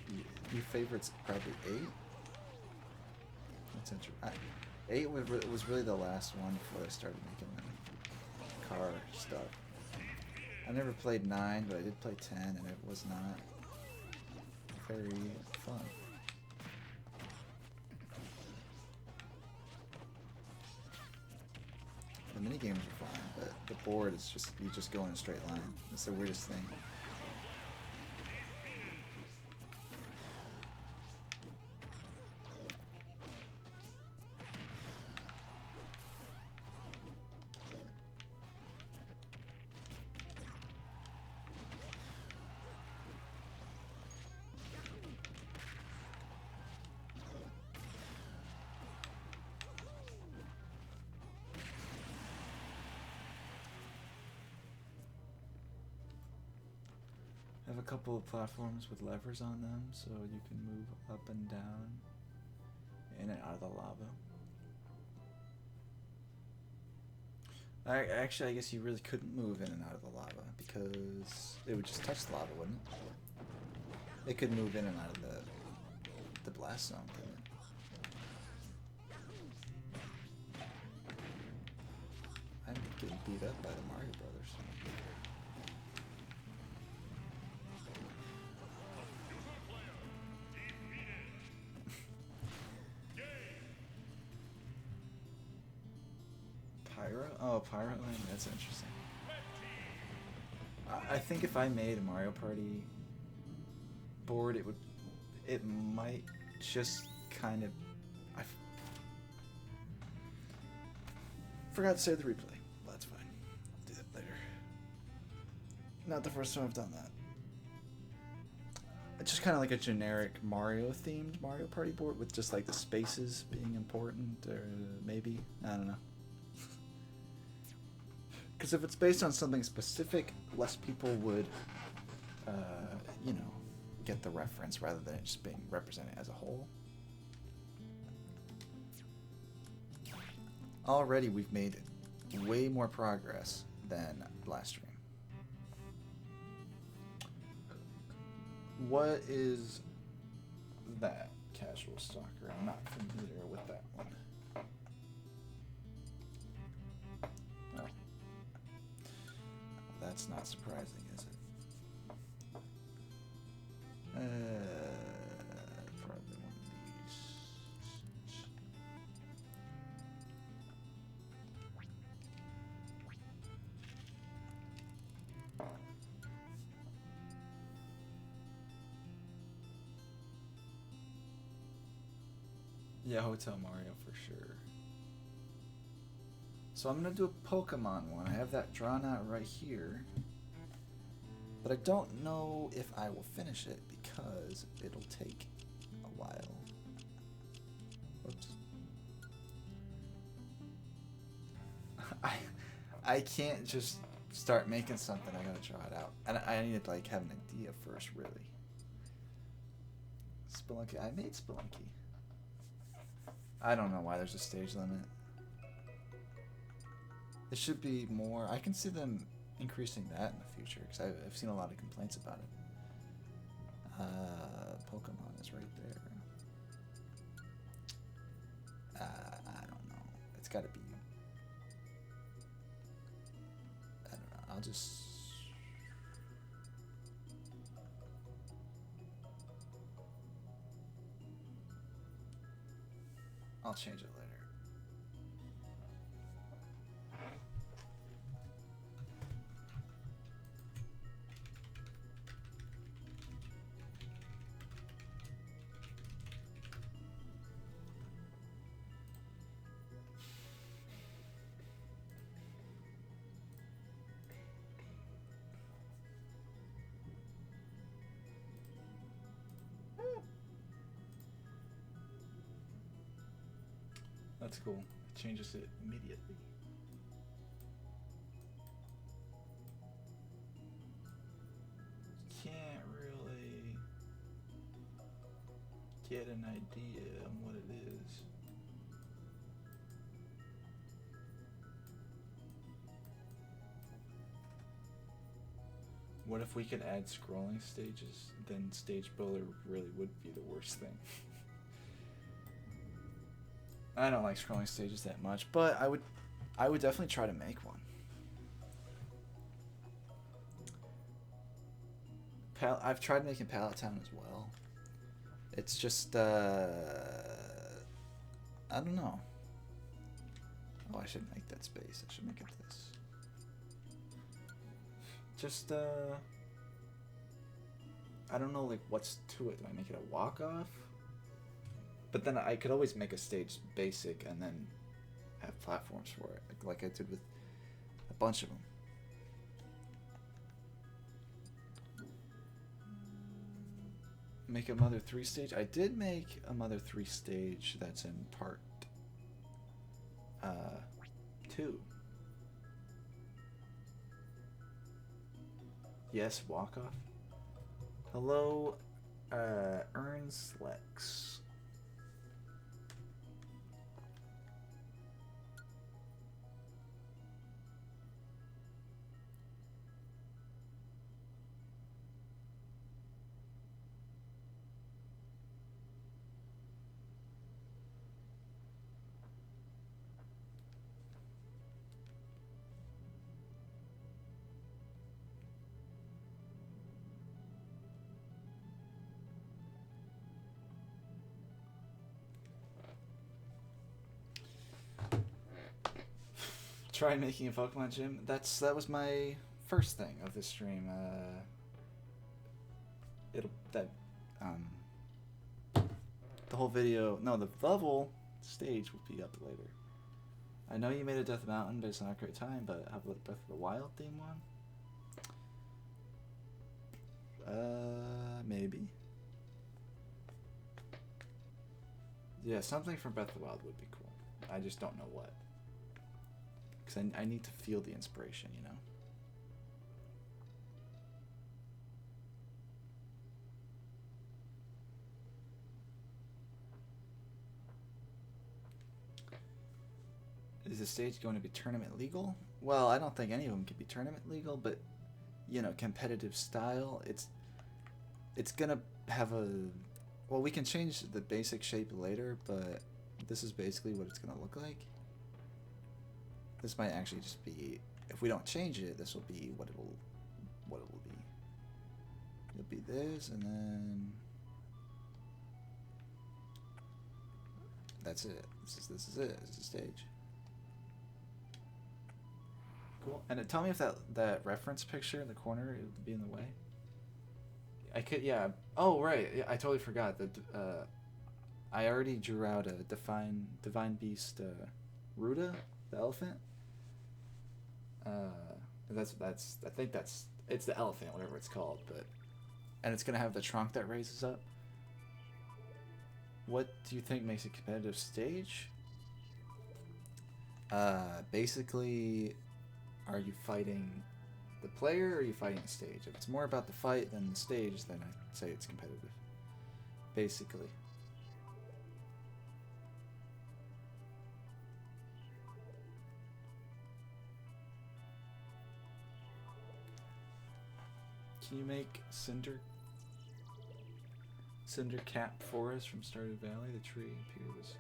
Yeah. Your favorite's probably 8? That's interesting. 8 was really the last one before I started making the car stuff. I never played 9, but I did play 10, and it was not very fun. The minigames are fine, but the board is just, you just go in a straight line. It's the weirdest thing. I have a couple of platforms with levers on them, so you can move up and down, in and out of the lava. Actually, I guess you really couldn't move in and out of the lava, because it would just touch the lava, wouldn't it? It could move in and out of the blast zone, couldn't it? I'm getting beat up by the Mario Brothers. Oh, Pyro Lane? That's interesting. I think if I made a Mario Party board, it might just kind of... I forgot to save the replay. Well, that's fine. I'll do that later. Not the first time I've done that. It's just kind of like a generic Mario-themed Mario Party board with just like the spaces being important, or maybe. I don't know. Because if it's based on something specific, less people would, you know, get the reference rather than it just being represented as a whole. Already we've made way more progress than last stream. What is that, Casual Stalker? I'm not familiar with that one. Oh. That's not surprising, is it? Probably one of these. Yeah, Hotel Mario for sure. So I'm gonna do a Pokemon one. I have that drawn out right here. But I don't know if I will finish it because it'll take a while. Whoops. I can't just start making something. I gotta draw it out. And I need to like have an idea first, really. Spelunky. I made Spelunky. I don't know why there's a stage limit. It should be more. I can see them increasing that in the future because I've seen a lot of complaints about it. Pokemon is right there. I don't know. It's got to be. I don't know. I'll just. I'll change it later. That's cool. It changes it immediately. Can't really get an idea on what it is. What if we could add scrolling stages? Then Stage Builder really would be the worst thing. I don't like scrolling stages that much, but I would definitely try to make one. I've tried making Pallet Town as well. It's just I don't know. Oh, I should make that space. I should make it this. Just I don't know, like, what's to it. Do I make it a walk-off? But then I could always make a stage basic and then have platforms for it, like I did with a bunch of them. Make a Mother 3 stage? I did make a Mother 3 stage that's in part 2. Yes, walk off. Hello, Earns Lex. Try making a Pokemon gym. That was my first thing of this stream. The whole video. No, the level stage will be up later. I know you made a Death Mountain, but it's not a great time. But how about Breath of the Wild theme one? Maybe. Yeah, something from Breath of the Wild would be cool. I just don't know what. Because I need to feel the inspiration, you know? Is the stage going to be tournament legal? Well, I don't think any of them can be tournament legal, but, you know, competitive style, it's gonna have a... Well, we can change the basic shape later, but this is basically what it's gonna look like. This might actually just be, if we don't change it, this will be what it will be. It'll be this, and then that's it. This is it. This is the stage. Cool. And tell me if that reference picture in the corner would be in the way. I could, yeah. Oh right, yeah, I totally forgot that. I already drew out a divine beast, Ruda, the elephant. I think it's the elephant, whatever it's called, and it's gonna have the trunk that raises up. What do you think makes a competitive stage? Basically, are you fighting the player or are you fighting the stage? If it's more about the fight than the stage, then I'd say it's competitive. Basically. Can you make Cinder Cap Forest from Stardew Valley? The tree appears.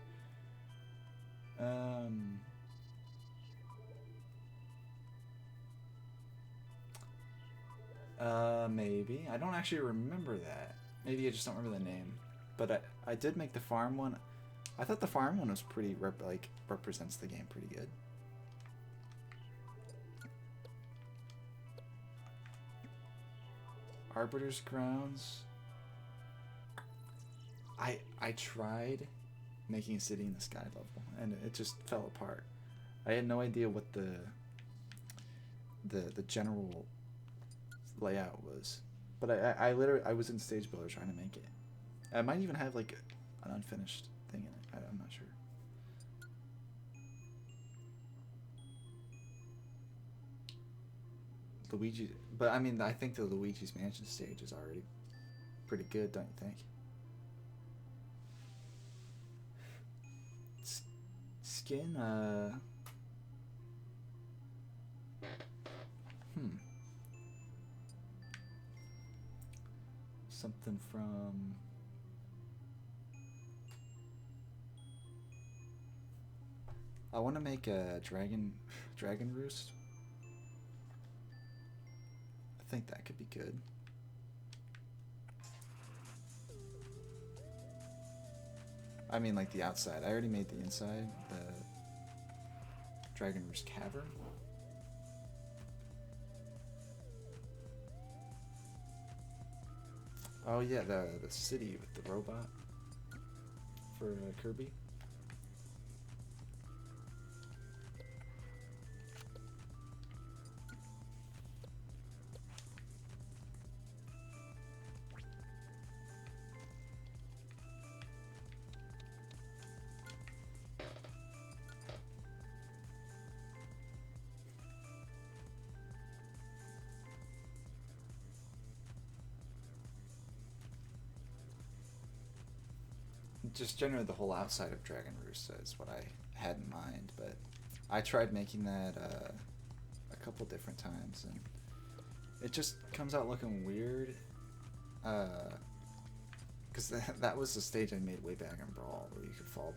Maybe. I don't actually remember that. Maybe I just don't remember the name. But I did make the farm one. I thought the farm one was pretty represents the game pretty good. Arbiter's Grounds. I tried making a city in the sky level, and it just fell apart. I had no idea what the general layout was, but I literally was in Stage Builder trying to make it. I might even have like an unfinished thing in it. I'm not sure. Luigi, but I mean, I think the Luigi's Mansion stage is already pretty good, don't you think? Skin, something from... I want to make a dragon roost. I think that could be good. I mean, like the outside. I already made the inside, the dragon roost cavern. Oh yeah, the city with the robot for Kirby. Just generally the whole outside of Dragon Roost is what I had in mind, but I tried making that a couple different times, and it just comes out looking weird. Because that was the stage I made way back in Brawl, where you could fall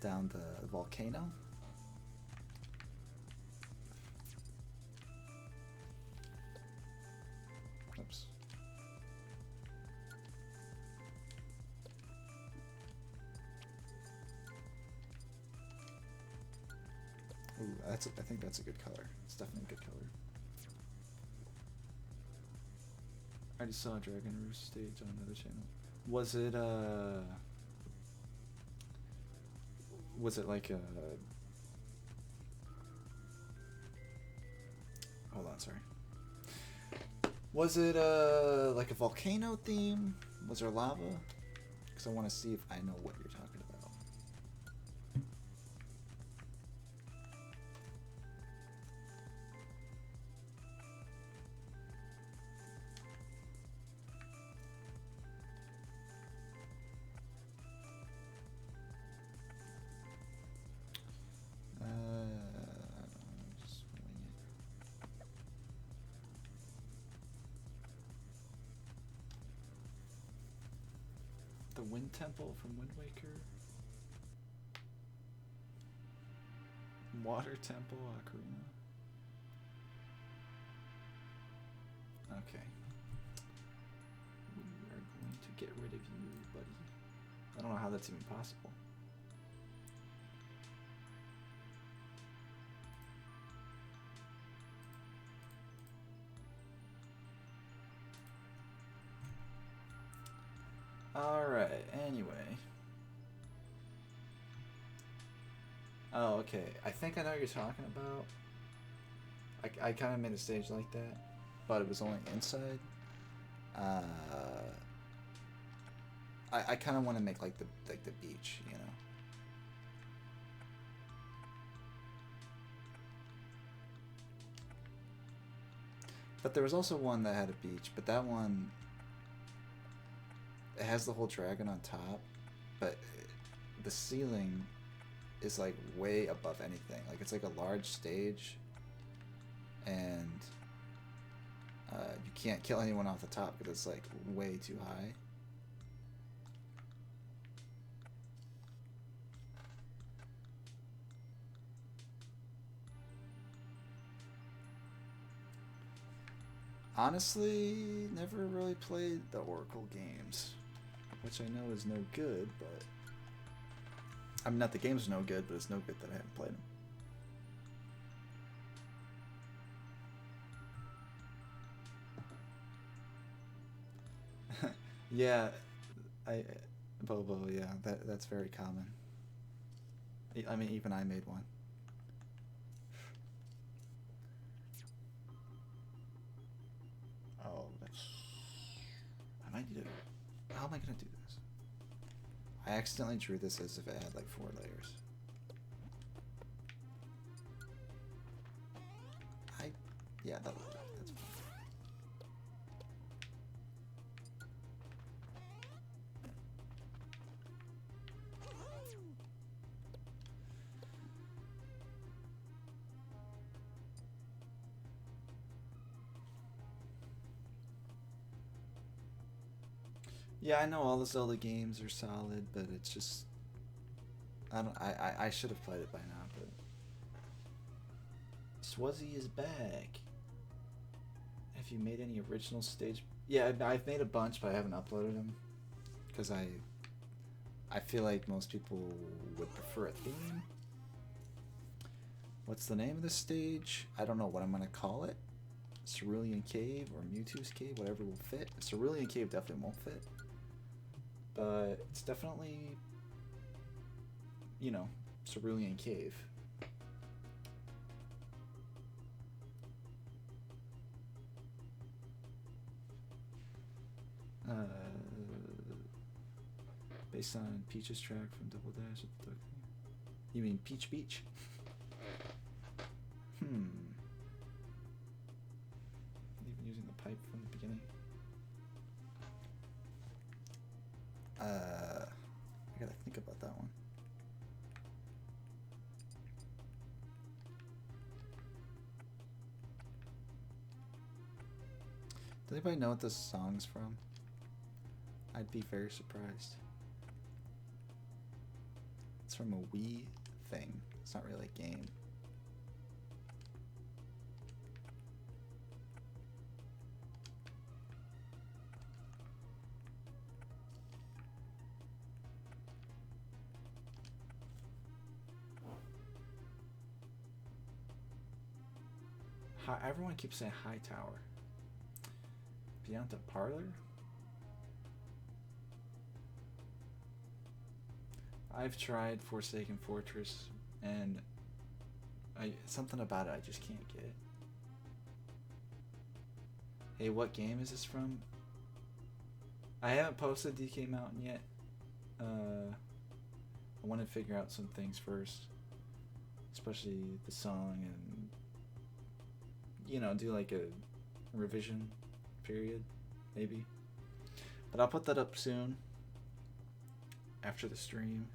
down the volcano. Oops. Ooh, I think that's a good color. It's definitely a good color. I already saw a Dragon Roost stage on another channel. Was it like a... Hold on, sorry. Was it like a volcano theme? Was there lava? Because I want to see if I know what you're talking about. The Wind Temple from Wind Waker. Water Temple, Ocarina. Okay. We are going to get rid of you, buddy. I don't know how that's even possible. Alright, anyway. Oh, okay. I think I know what you're talking about. I kind of made a stage like that, but it was only inside. I kind of want to make like the beach, you know. But there was also one that had a beach, but that one, it has the whole dragon on top, but the ceiling is like way above anything. Like it's like a large stage, and you can't kill anyone off the top because it's like way too high. Honestly, never really played the Oracle games, which I know is no good, but... I mean, not the game's no good, but it's no good that I haven't played them. Yeah, Bobo, yeah, that's very common. I mean, even I made one. Oh, that's... I might need to... How am I gonna do this? I accidentally drew this as if it had like 4 layers. Yeah, that's fine. Yeah, I know all the Zelda games are solid, but it's just I don't. I should have played it by now, but Swuzzy is back. Have you made any original stage? Yeah, I've made a bunch, but I haven't uploaded them because I feel like most people would prefer a theme. What's the name of this stage? I don't know what I'm gonna call it. Cerulean Cave or Mewtwo's Cave, whatever will fit. Cerulean Cave definitely won't fit, but it's definitely, you know, Cerulean Cave. Based on Peach's track from Double Dash at the Duck thing. You mean Peach Beach? Even using the pipe from the beginning. I gotta think about that one. Does anybody know what this song's from? I'd be very surprised. It's from a Wii thing. It's not really a game. Everyone keeps saying High Tower. Beyond the Parlor? I've tried Forsaken Fortress, and something about it I just can't get. Hey, what game is this from? I haven't posted DK Mountain yet. I want to figure out some things first, especially the song, and you know, do like a revision period, maybe. But I'll put that up soon after the stream.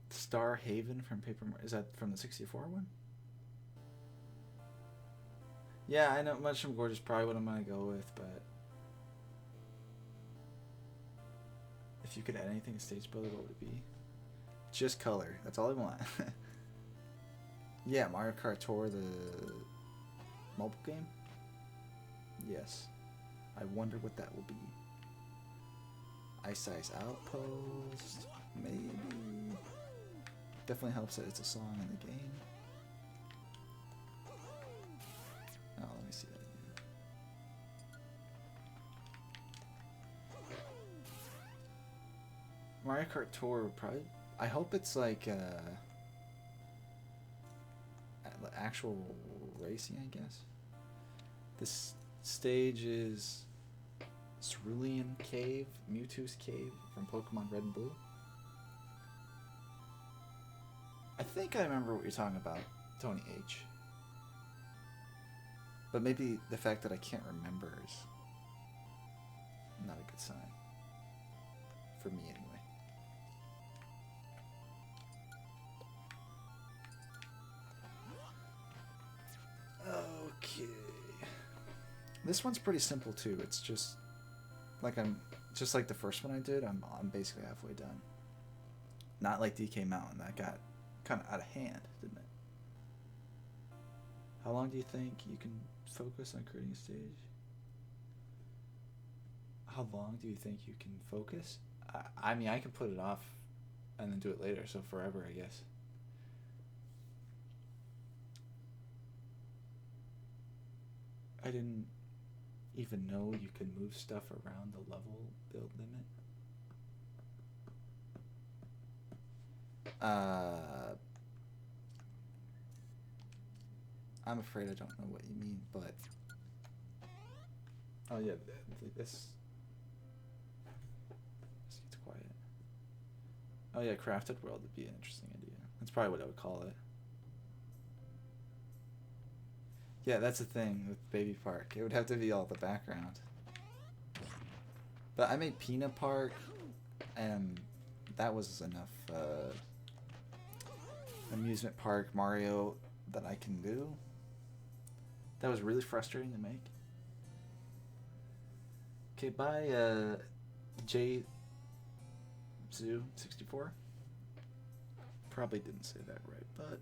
Star Haven from Paper Mario. Is that from the 64 one? Yeah, I know Mushroom Gorge is probably what I'm gonna go with, but if you could add anything to Stage Builder, what would it be? Just color. That's all I want. Yeah, Mario Kart Tour, the mobile game? Yes. I wonder what that will be. Ice Ice Outpost? Maybe. Definitely helps that it's a song in the game. Oh, let me see that again. Mario Kart Tour would probably... I hope it's like actual racing, I guess. This stage is Cerulean Cave, Mewtwo's Cave from Pokemon Red and Blue. I think I remember what you're talking about, Tony H. But maybe the fact that I can't remember is not a good sign. For me, anyway. Okay. This one's pretty simple too. It's just like just like the first one I did. I'm basically halfway done. Not like DK Mountain. That got kind of out of hand, didn't it? How long do you think you can focus on creating a stage? How long do you think you can focus? I mean, I can put it off and then do it later. So forever, I guess. I didn't even know you could move stuff around the level build limit. I'm afraid I don't know what you mean, but... Oh yeah, this gets quiet. Oh yeah, Crafted World would be an interesting idea. That's probably what I would call it. Yeah, that's the thing with Baby Park. It would have to be all the background. But I made Peanut Park, and that was enough amusement park Mario that I can do. That was really frustrating to make. Okay, bye, J Zoo 64. Probably didn't say that right, but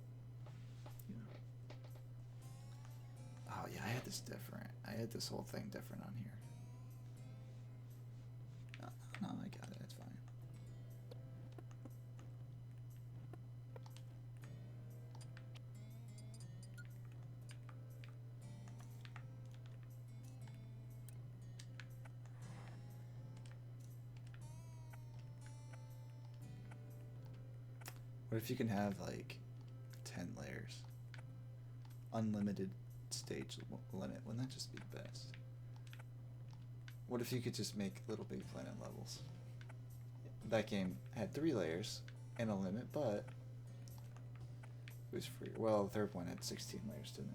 you know. Oh yeah, I had this different. I had this whole thing different on here. No, I got it. It's fine. What if you can have like 10 layers? Unlimited stage limit. Wouldn't that just be best? What if you could just make Little Big Planet levels? That game had 3 layers and a limit, but it was free. Well, the third one had 16 layers, didn't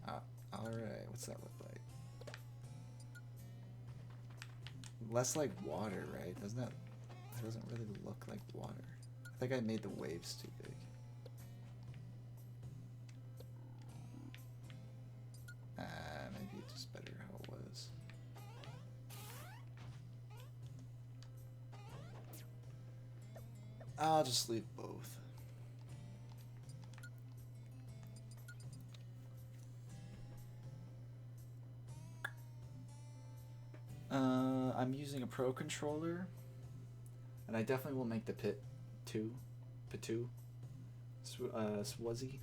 it? Alright, what's that look like? Less like water, right? Doesn't that doesn't really look like water. I think I made the waves too big. Maybe it's just better how it was. I'll just leave both. I'm using a Pro controller, and I definitely will make the Pitu, Swazzy.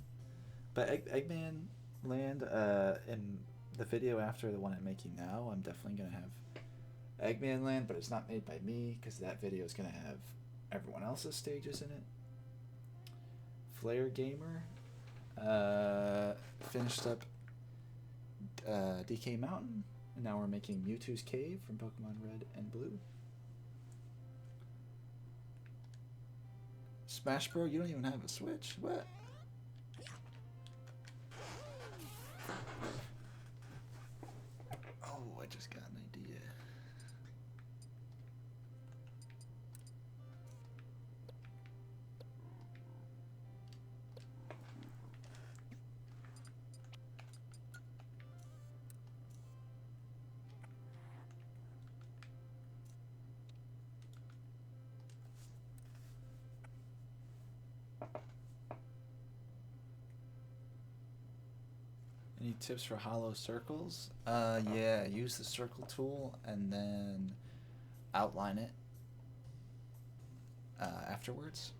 But Eggman Land, in the video after the one I'm making now, I'm definitely gonna have Eggman Land, but it's not made by me because that video is gonna have everyone else's stages in it. Flare Gamer finished up DK Mountain, and now we're making Mewtwo's Cave from Pokemon Red and Blue. Smash Bro, you don't even have a Switch? What? Oh, I just got an idea. Any tips for hollow circles? Yeah, use the circle tool and then outline it afterwards.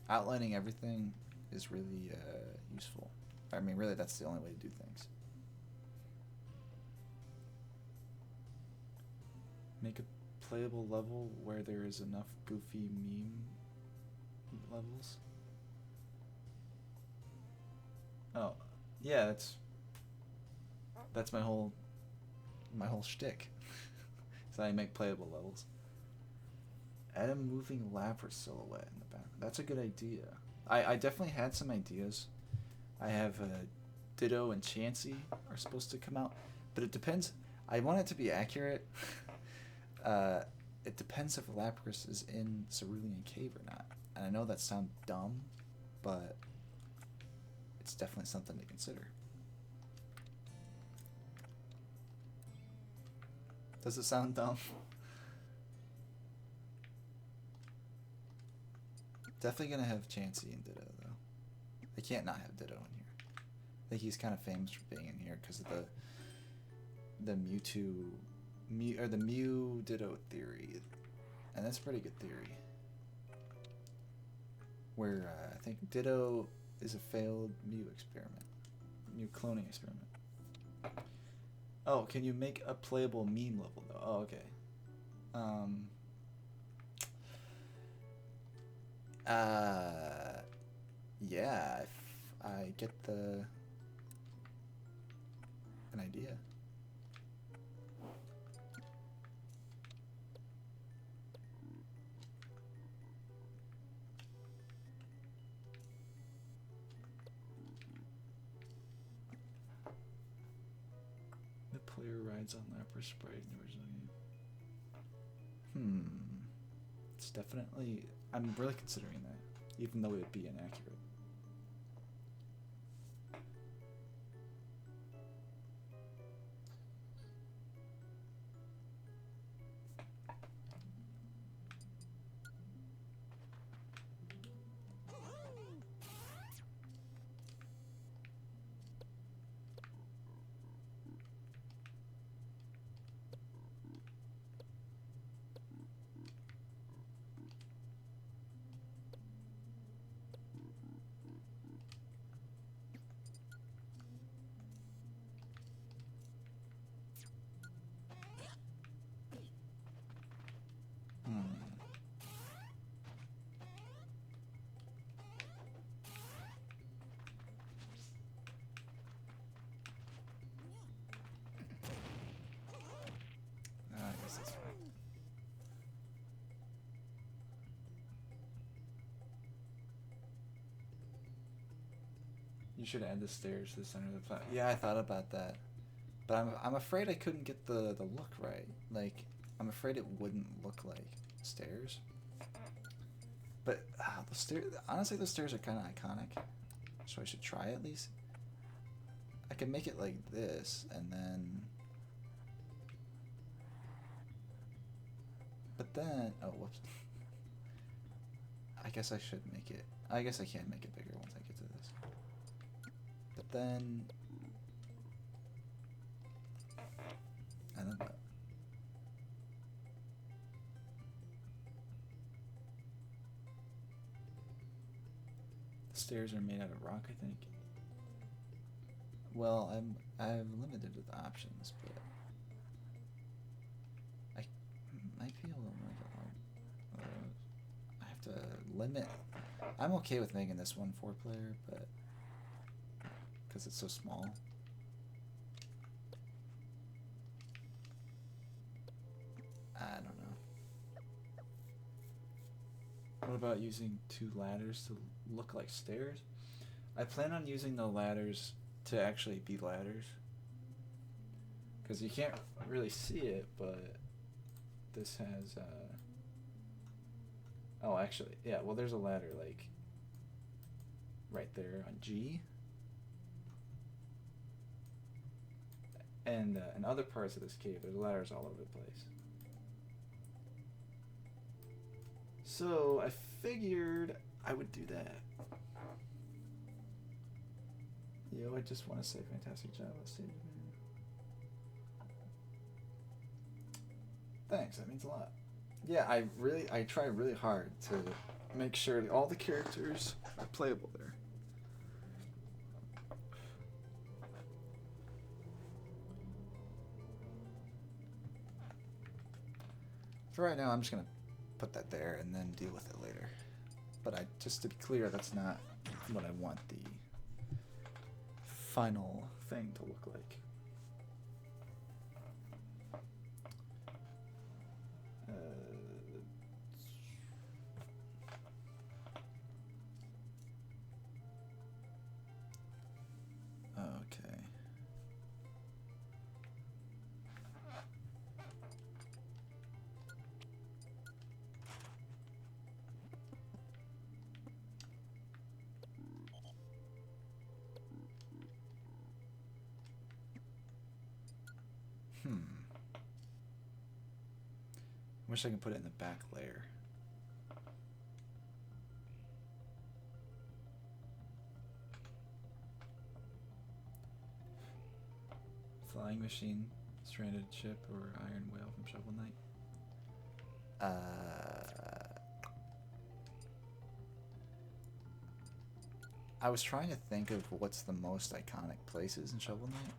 Outlining everything is really useful. I mean, really, that's the only way to do things. Make a playable level where there is enough goofy meme levels. Oh, yeah, that's my whole shtick. So I make playable levels. Add a moving Lapras silhouette in the back. That's a good idea. I definitely had some ideas. I have Ditto and Chansey are supposed to come out, but it depends. I want it to be accurate. It depends if Lapras is in Cerulean Cave or not. And I know that sounds dumb, but it's definitely something to consider. Does it sound dumb? Definitely gonna have Chansey and Ditto though. They can't not have Ditto in here. I think he's kind of famous for being in here because of the Mew Ditto theory, and that's a pretty good theory. Where I think Ditto is a failed Mew experiment, Mew cloning experiment. Oh, can you make a playable meme level though? Oh, okay. Yeah, if I get an idea. The player rides on Lapras sprite in the original game. It's definitely... I'm really considering that, even though it would be inaccurate. You should add the stairs to the center of the platform. Yeah, I thought about that, but I'm afraid I couldn't get the look right. Like, I'm afraid it wouldn't look like stairs. But the stairs, honestly, the stairs are kind of iconic, so I should try at least. I can make it like this, and then. But then, oh whoops. I guess I should make it. I guess I can make it bigger once I get to this. But then, and then what? The stairs are made out of rock, I think. Well, I'm limited with options, but I might be able to make it hard. I have to limit. I'm okay with making this one 4-player, but because it's so small. I don't know. What about using 2 ladders to look like stairs? I plan on using the ladders to actually be ladders, because you can't really see it, but this has oh, actually, yeah, well, there's a ladder like right there on G, and in other parts of this cave there's ladders all over the place. So I figured I would do that. Yo, I just want to say fantastic job on stage, man. Thanks, that means a lot. Yeah, I try really hard to make sure that all the characters are playable there. For right now, I'm just gonna put that there and then deal with it later. But just to be clear, that's not what I want the final thing to look like. Okay. Wish I could put it in the back layer. Flying machine, stranded ship, or iron whale from Shovel Knight? I was trying to think of what's the most iconic places in Shovel Knight.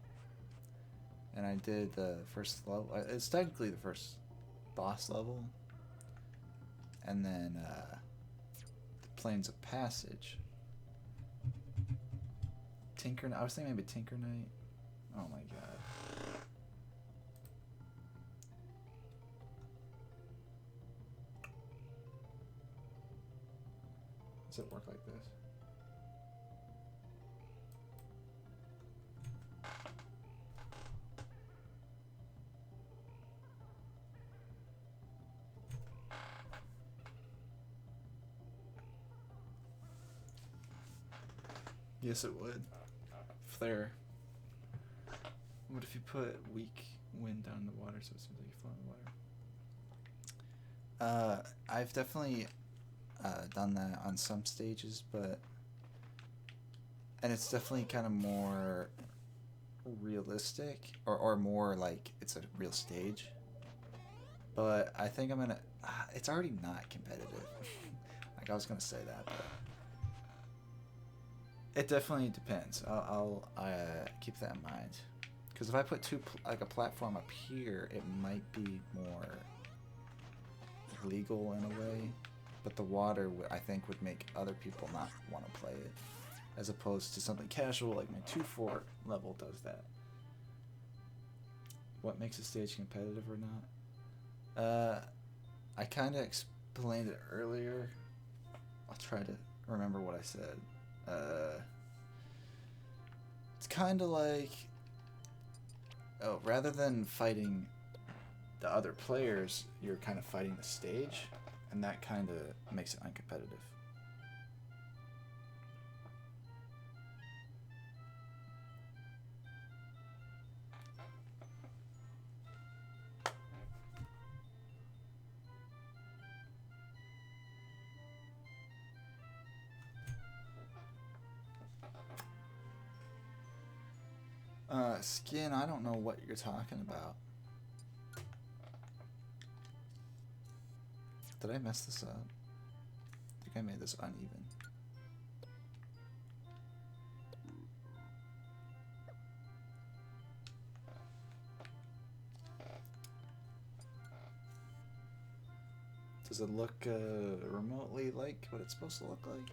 And I did the first level. It's technically the first boss level. And then the Plains of Passage. I was thinking maybe Tinker Knight. Oh my god. Does it work like this? Yes, it would. Flare. What if you put weak wind down in the water so it seems like you float in the water? I've definitely done that on some stages, and it's definitely kind of more realistic, or more like it's a real stage. But I think I'm gonna. It's already not competitive. Like I was gonna say that, but it definitely depends. I'll keep that in mind. Because if I put like a platform up here, it might be more legal in a way. But the water, I think, would make other people not want to play it. As opposed to something casual like my 2-4 level does that. What makes a stage competitive or not? I kind of explained it earlier. I'll try to remember what I said. It's kind of like, oh, rather than fighting the other players, you're kind of fighting the stage, and that kind of makes it uncompetitive. Skin, I don't know what you're talking about. Did I mess this up? I think I made this uneven. Does it look remotely like what it's supposed to look like?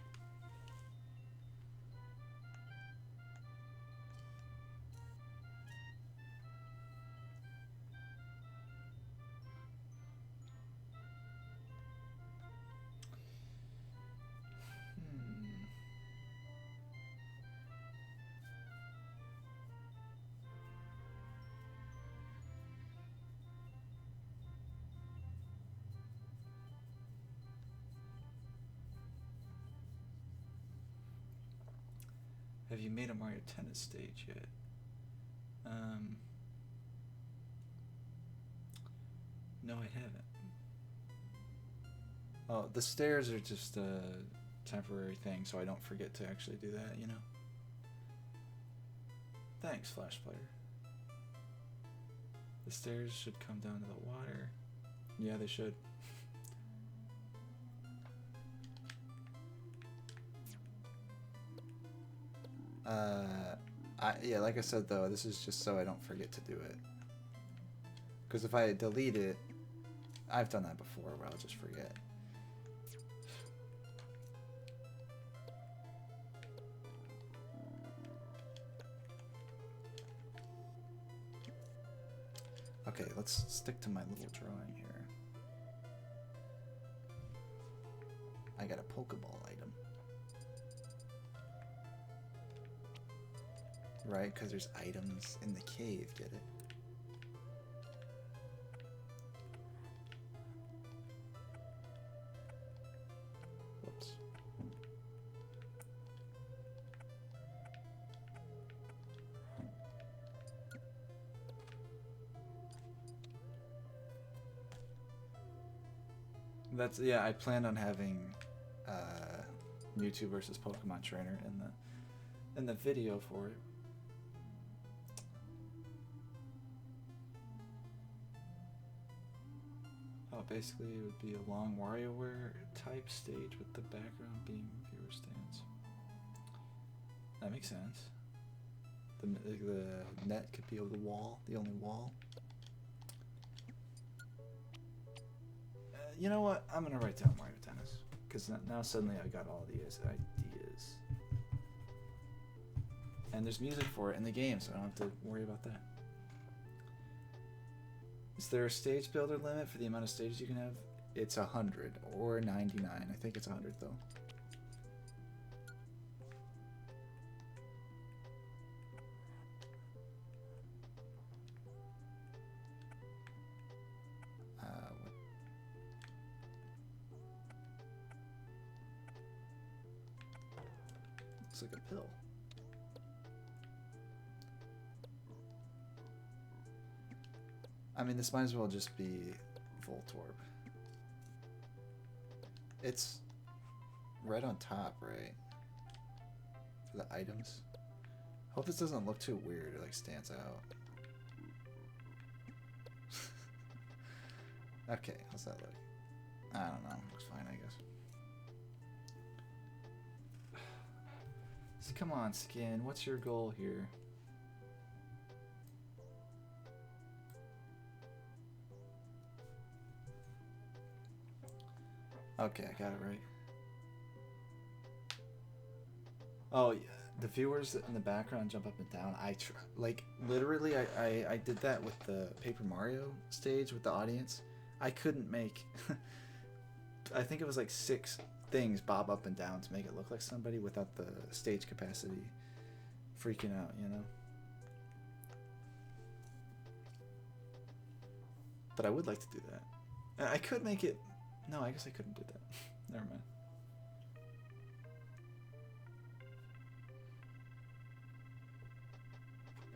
Have you made a Mario Tennis stage yet? No, I haven't. Oh, the stairs are just a temporary thing, so I don't forget to actually do that, you know? Thanks, Flash Player. The stairs should come down to the water. Yeah, they should. Yeah, like I said though, this is just so I don't forget to do it. Because if I delete it, I've done that before where I'll just forget. Okay, let's stick to my little drawing here. I got a Pokeball item. Right, because there's items in the cave, get it? Whoops. That's, yeah, I planned on having Mewtwo versus Pokemon Trainer in the video for it. Oh, basically it would be a long WarioWare type stage with the background being viewer stands. That makes sense. The net could be the wall, the only wall. You know what? I'm gonna write down Mario Tennis because now suddenly I got all these ideas. And there's music for it in the game, so I don't have to worry about that. Is there a stage builder limit for the amount of stages you can have? It's 100 or 99. I think it's 100 though. Looks like a pill. I mean, this might as well just be Voltorb. It's right on top, right? For the items. Hope this doesn't look too weird or like stands out. Okay, how's that look? I don't know. Looks fine, I guess. So come on, Skin. What's your goal here? Okay, I got it right. Oh, yeah. The viewers in the background jump up and down. Like literally, I did that with the Paper Mario stage with the audience. I couldn't make. I think it was like 6 things bob up and down to make it look like somebody without the stage capacity freaking out, you know? But I would like to do that. I could make it... No, I guess I couldn't do that. Never mind.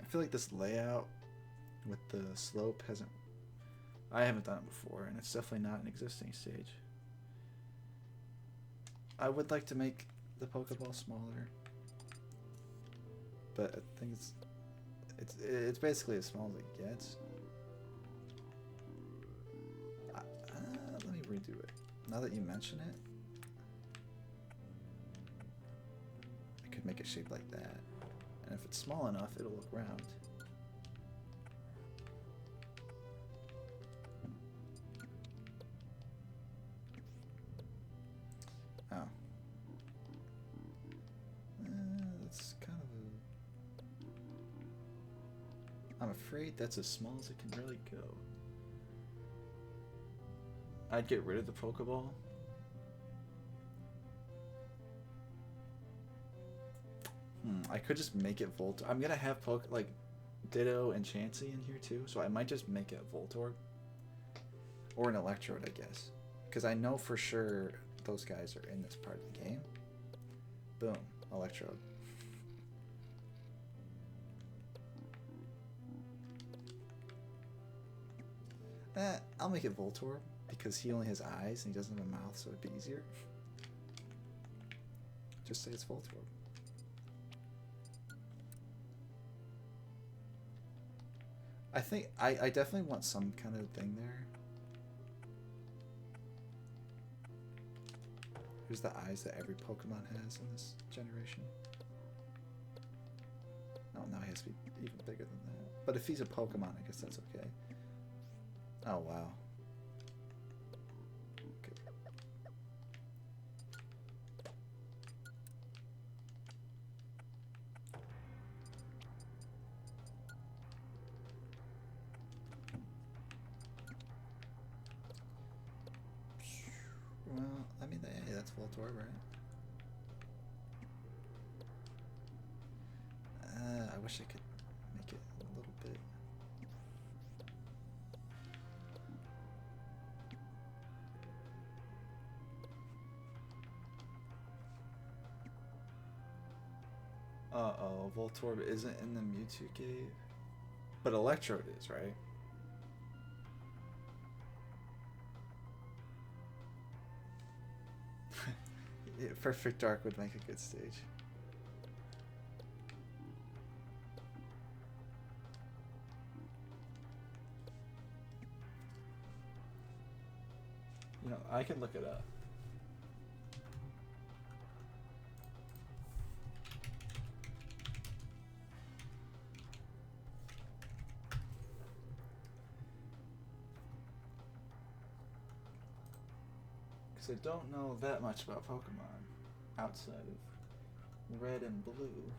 I feel like this layout with the slope hasn't... I haven't done it before, and it's definitely not an existing stage. I would like to make the Pokeball smaller, but I think it's basically as small as it gets. Let me redo it. Now that you mention it, I could make it shaped like that, and if it's small enough, it'll look round. Oh. That's kind of a... I'm afraid that's as small as it can really go. I'd get rid of the Pokeball. I could just make it Voltorb. I'm gonna have like Ditto and Chansey in here too, so I might just make it Voltorb. Or an Electrode, I guess. Because I know for sure those guys are in this part of the game. Boom. Electrode. I'll make it Voltorb because he only has eyes and he doesn't have a mouth, so it'd be easier. Just say it's Voltorb. I think I definitely want some kind of thing there. Here's the eyes that every Pokemon has in this generation. Oh, now he has to be even bigger than that. But if he's a Pokemon, I guess that's okay. Oh, wow. Okay. Well, I mean, hey, that's Voltorb, right? I wish I could make it a little bit. Uh-oh, Voltorb isn't in the Mewtwo cave. But Electrode is, right? Yeah, Perfect Dark would make a good stage. You know, I can look it up. Because I don't know that much about Pokemon outside of Red and Blue.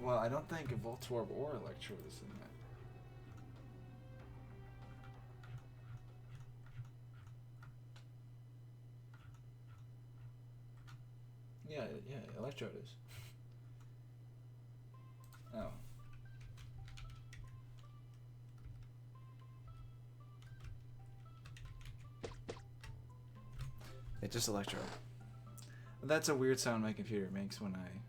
Well, I don't think Voltorb or Electrode is in that. Yeah, Electrode is. Oh. It's just Electrode. That's a weird sound my computer makes when I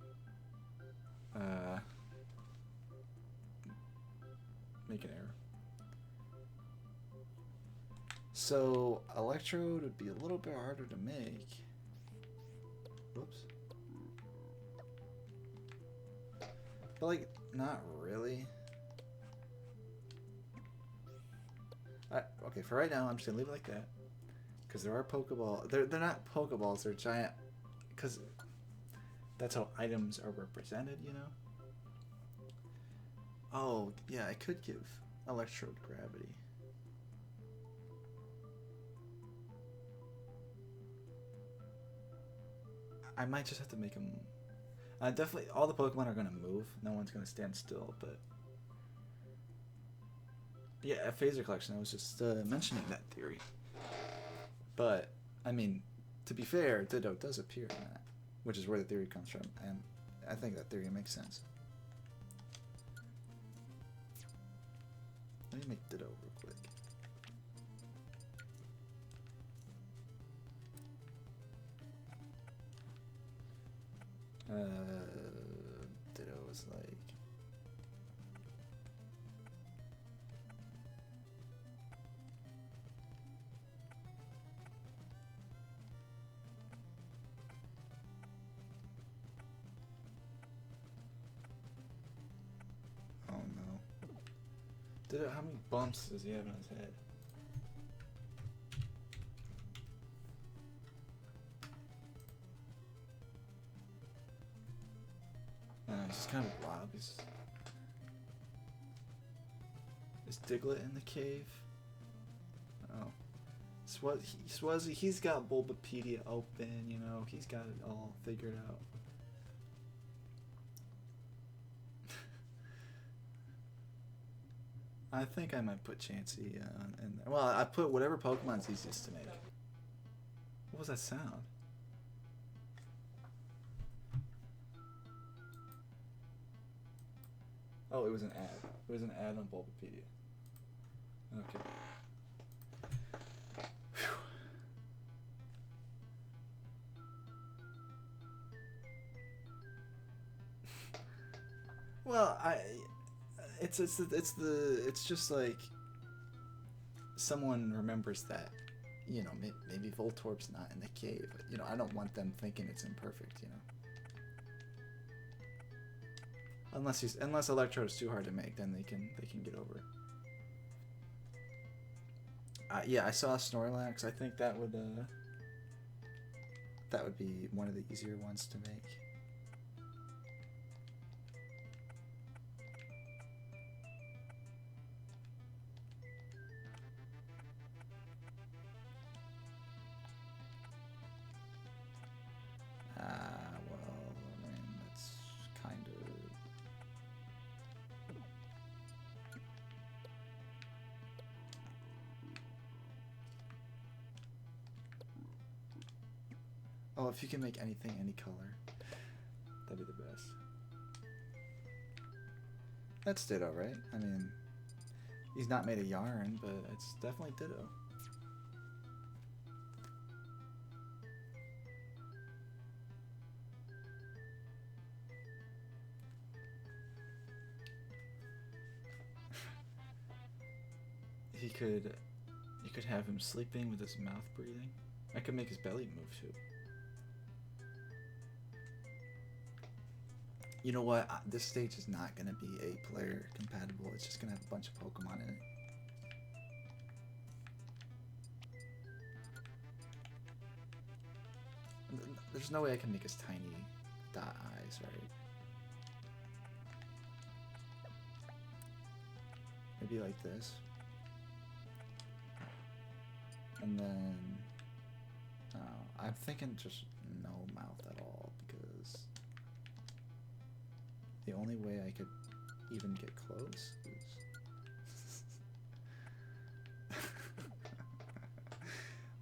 make an error. So Electrode would be a little bit harder to make. Whoops. But like, not really. Okay, for right now, I'm just gonna leave it like that. Because there are Pokeball. They're not Pokeballs. They're giant. Because that's how items are represented, you know. Oh yeah, I could give Electrode Gravity. I might just have to make him. Definitely, all the Pokemon are gonna move. No one's gonna stand still. But yeah, at Phaser Collection, I was just mentioning that theory. But I mean, to be fair, Ditto does appear in that, which is where the theory comes from, and I think that theory makes sense. Let me make Ditto real quick. Ditto is like. Oh no. Ditto, how many bumps does he have on his head? He's just kind of wild. Is Diglett in the cave? Oh. Swazi, he's got Bulbapedia open, you know, he's got it all figured out. I think I might put Chansey in there. Well, I put whatever Pokemon's easiest to make. What was that sound? Oh, it was an ad. It was an ad on Bulbapedia. Okay. Whew. Well, it's just like someone remembers that, you know, maybe Voltorb's not in the cave. You know, I don't want them thinking it's imperfect, you know. Unless Electrode is too hard to make, then they can get over it. Yeah, I saw Snorlax. I think that would be one of the easier ones to make. Well, I mean, that's kind of. Oh, if you can make anything any color, that'd be the best. That's Ditto, right? I mean, he's not made of yarn, but it's definitely Ditto. You could have him sleeping with his mouth breathing. I could make his belly move too. You know what? This stage is not going to be a player compatible. It's just going to have a bunch of Pokemon in it. There's no way I can make his tiny dot eyes, right? Maybe like this. And then I'm thinking just no mouth at all, because the only way I could even get close is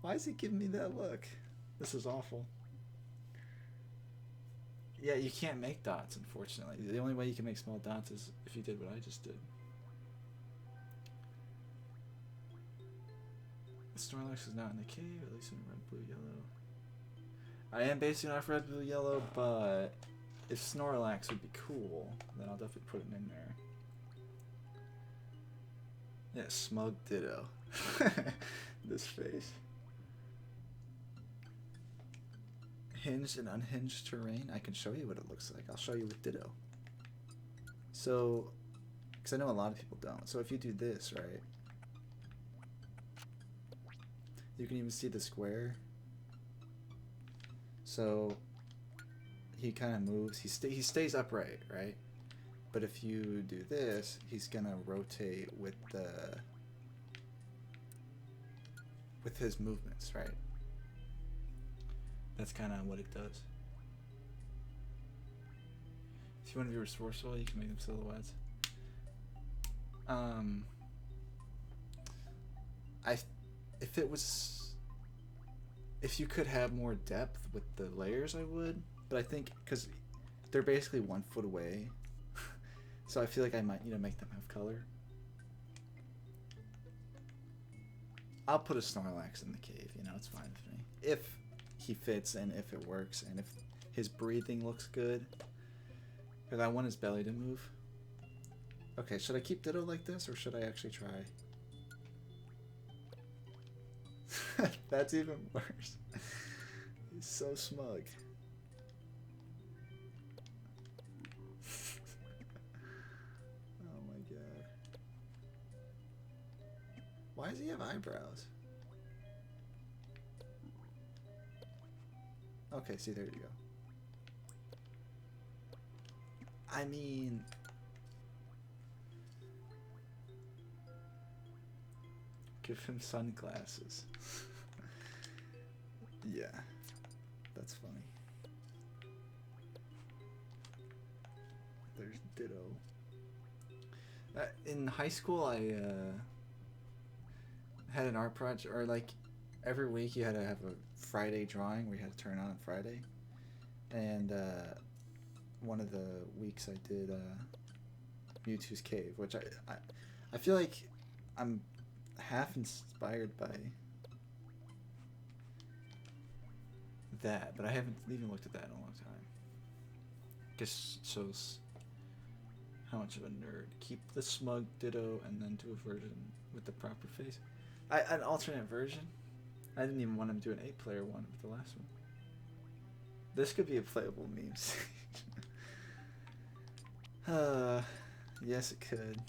why is he giving me that look? This is awful. Yeah, you can't make dots, unfortunately. The only way you can make small dots is if you did what I just did. Snorlax is not in the cave, at least in red, blue, yellow. I am basing it off red, blue, yellow, but if Snorlax would be cool, then I'll definitely put him in there. Yeah, smug Ditto. This face. Hinged and unhinged terrain. I can show you what it looks like. I'll show you with Ditto. So, because I know a lot of people don't. So if you do this, right? You can even see the square. So he kind of moves. He stays upright, right? But if you do this, he's gonna rotate with his movements, right? That's kind of what it does. If you want to be resourceful, you can make them silhouettes. If you could have more depth with the layers, I would. But I think because they're basically 1 foot away, so I feel like I might need to make them have color. I'll put a Snorlax in the cave. You know, it's fine with me if he fits and if it works and if his breathing looks good. Because I want his belly to move. Okay, should I keep Ditto like this or should I actually try? That's even worse. He's so smug. Oh my god. Why does he have eyebrows? Okay, see, there you go. I mean... Give him sunglasses. Yeah, that's funny. There's Ditto. In high school, I had an art project, or like every week you had to have a Friday drawing where you had to turn on Friday. And one of the weeks I did Mewtwo's Cave, which I feel like I'm half inspired by that, but I haven't even looked at that in a long time. Guess shows how much of a nerd. Keep the smug Ditto and then do a version with the proper face. An alternate version. I didn't even want him to do an 8-player one with the last one. This could be a playable meme stage. Yes, it could.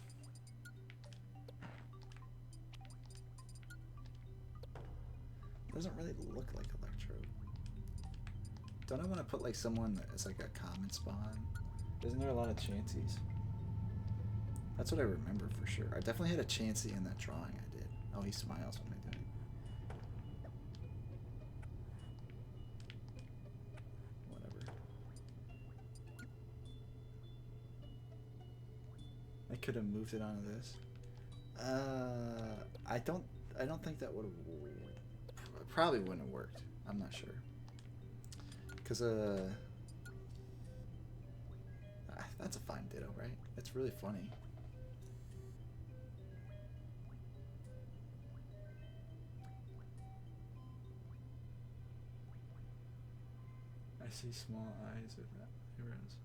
Doesn't really look like Electrode. Don't I want to put like someone as like a common spawn? Isn't there a lot of Chanseys? That's what I remember for sure. I definitely had a Chansey in that drawing I did. Oh, he smiles when I do it. Whatever. I could have moved it onto this. I don't think that would have. Probably wouldn't have worked. I'm not sure. Cause that's a fine Ditto, right? It's really funny. I see small eyes with eyebrows.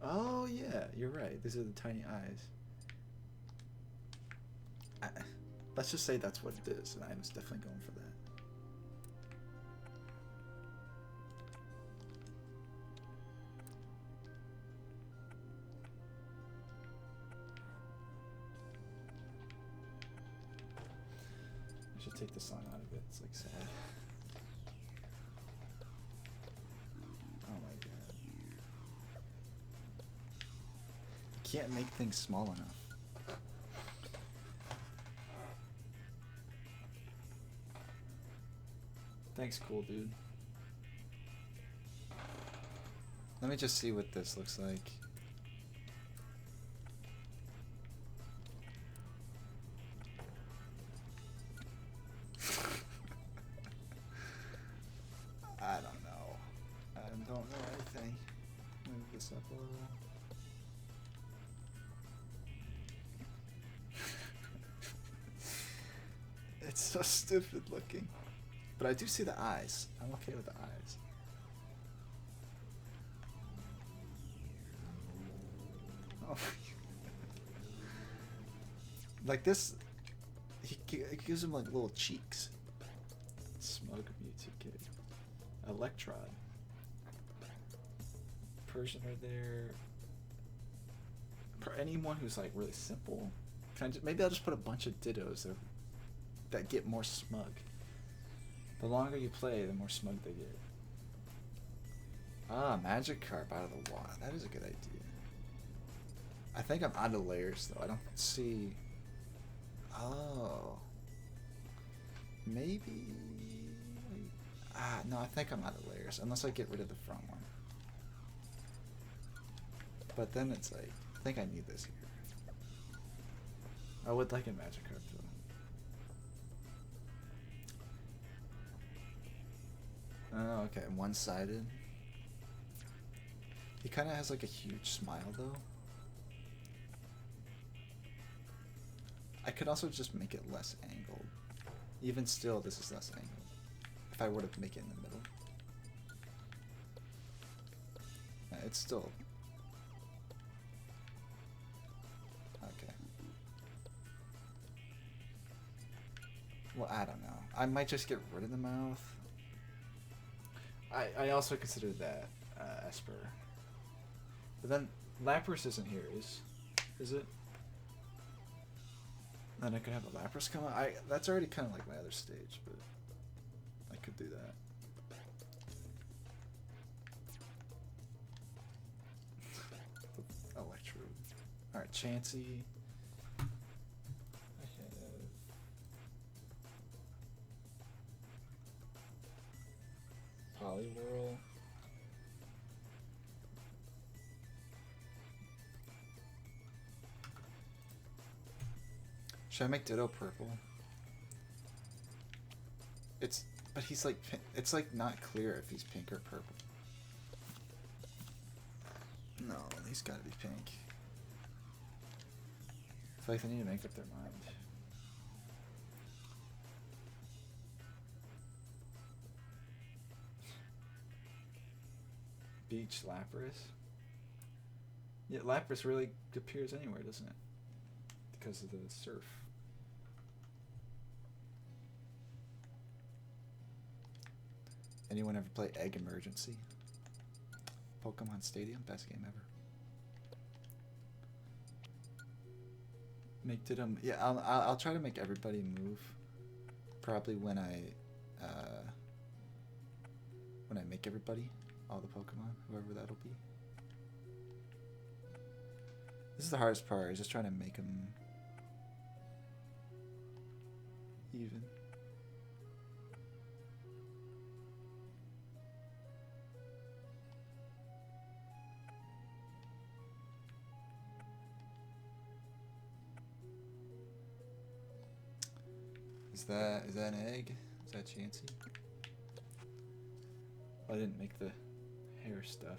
Oh yeah, you're right. These are the tiny eyes. Let's just say that's what it is, and I was definitely going for that. I should take the song out of it. It's like sad. Oh my god. You can't make things small enough. Thanks, cool dude. Let me just see what this looks like. I don't know. I don't know anything. Move this up a little. It's so stupid looking. But I do see the eyes. I'm okay with the eyes. Oh. Like this, he gives him like little cheeks. Smug Mewtwo kid. Electrod. Persian right there. For anyone who's like really simple, maybe I'll just put a bunch of Dittos that get more smug. The longer you play, the more smug they get. Ah, Magikarp out of the water. That is a good idea. I think I'm out of layers, though. I don't see... Oh. Maybe... no, I think I'm out of layers. Unless I get rid of the front one. But then it's like... I think I need this here. I would like a Magikarp, though. Oh, okay. One-sided. He kind of has like a huge smile, though. I could also just make it less angled. Even still, this is less angled. If I were to make it in the middle. It's still... Okay. Well, I don't know. I might just get rid of the mouth. I also consider that Esper. But then Lapras isn't here, is it? Then I could have a Lapras come out. That's already kind of like my other stage, but I could do that. Electrode. Alright, Chansey. I have... Poliwhirl. Should I make Ditto purple? But he's like, it's like not clear if he's pink or purple. No, he's gotta be pink. I feel like they need to make up their mind. Beach Lapras? Yeah, Lapras really appears anywhere, doesn't it? Because of the surf. Anyone ever play Egg Emergency? Pokemon Stadium, best game ever. Make Ditto. Yeah, I'll try to make everybody move. Probably when I make everybody, all the Pokemon, whoever that'll be. This is the hardest part. Is just trying to make them even. Is that an egg? Is that Chansey? Oh, I didn't make the hair stuff.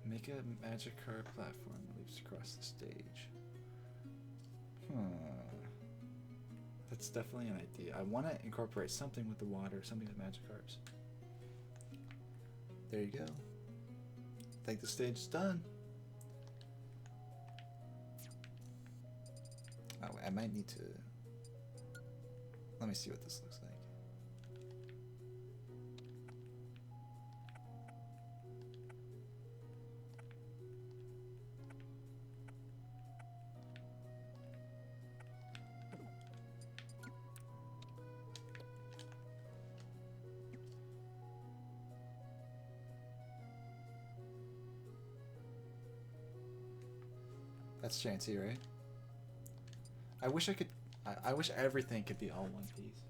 Make a Magikarp platform that leaps across the stage. That's definitely an idea. I want to incorporate something with the water, something with Magikarps. There you go. I think the stage is done. Oh, I might need to... Let me see what this looks like. That's Chansey, right? I wish I could... I wish everything could be all one piece.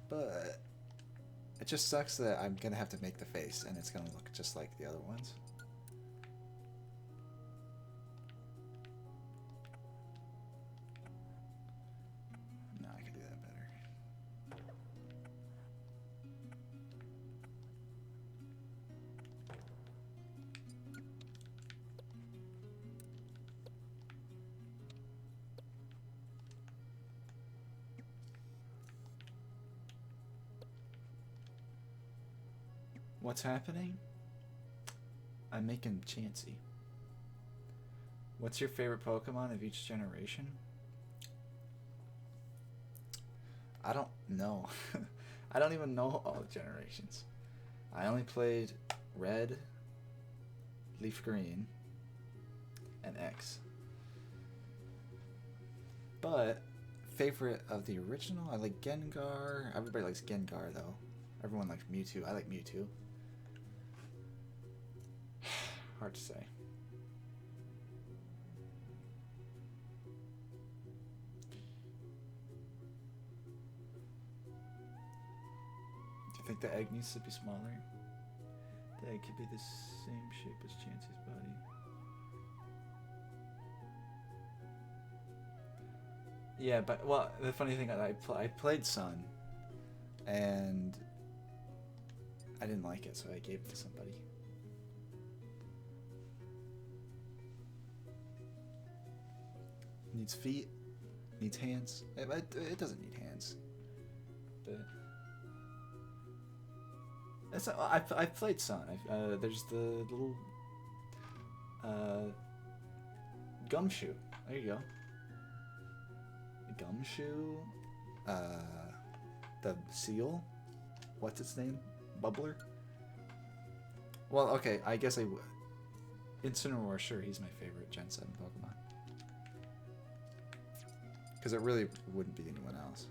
But... It just sucks that I'm gonna have to make the face and it's gonna look just like the other ones. No, I could do that better. What's happening? I'm making Chansey. What's your favorite Pokemon of each generation? I don't know. I don't even know all the generations. I only played Red, Leaf Green, and X. But favorite of the original. I like Gengar. Everybody likes Gengar though. Everyone likes Mewtwo. I like Mewtwo. Hard to say. Do you think the egg needs to be smaller? The egg could be the same shape as Chansey's body. Yeah, but well, the funny thing is I played Sun, and I didn't like it, so I gave it to somebody. Needs feet, needs hands. It doesn't need hands, but that's I played Sun. There's the little gumshoe. There you go. Gumshoe, the seal, what's its name? Bubbler? Well, okay, I guess Incineroar, sure, he's my favorite Gen 7 Pokemon. Because it really wouldn't be anyone else.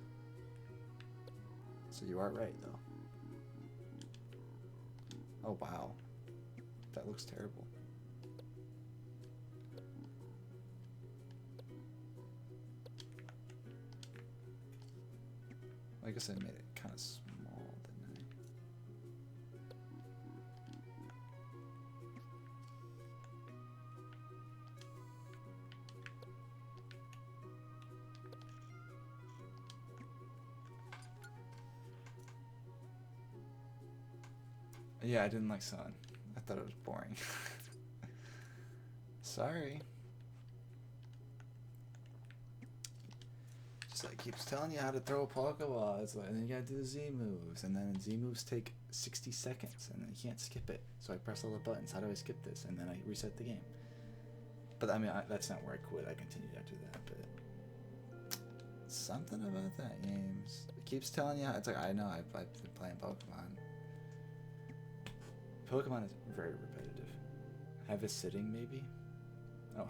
So you are right, though. Oh, wow. That looks terrible. I guess I made it kind of small, didn't I? Yeah, I didn't like Sun. I thought it was boring. Sorry. It keeps telling you how to throw a Pokeball, and then you gotta do the Z moves, and then Z moves take 60 seconds, and then you can't skip it. So I press all the buttons. How do I skip this? And then I reset the game. But I mean, that's not where I quit. I continued after that. But something about that game, it keeps telling you. It's like I know I've been playing Pokemon. Pokemon is very repetitive. Have a sitting maybe. Oh,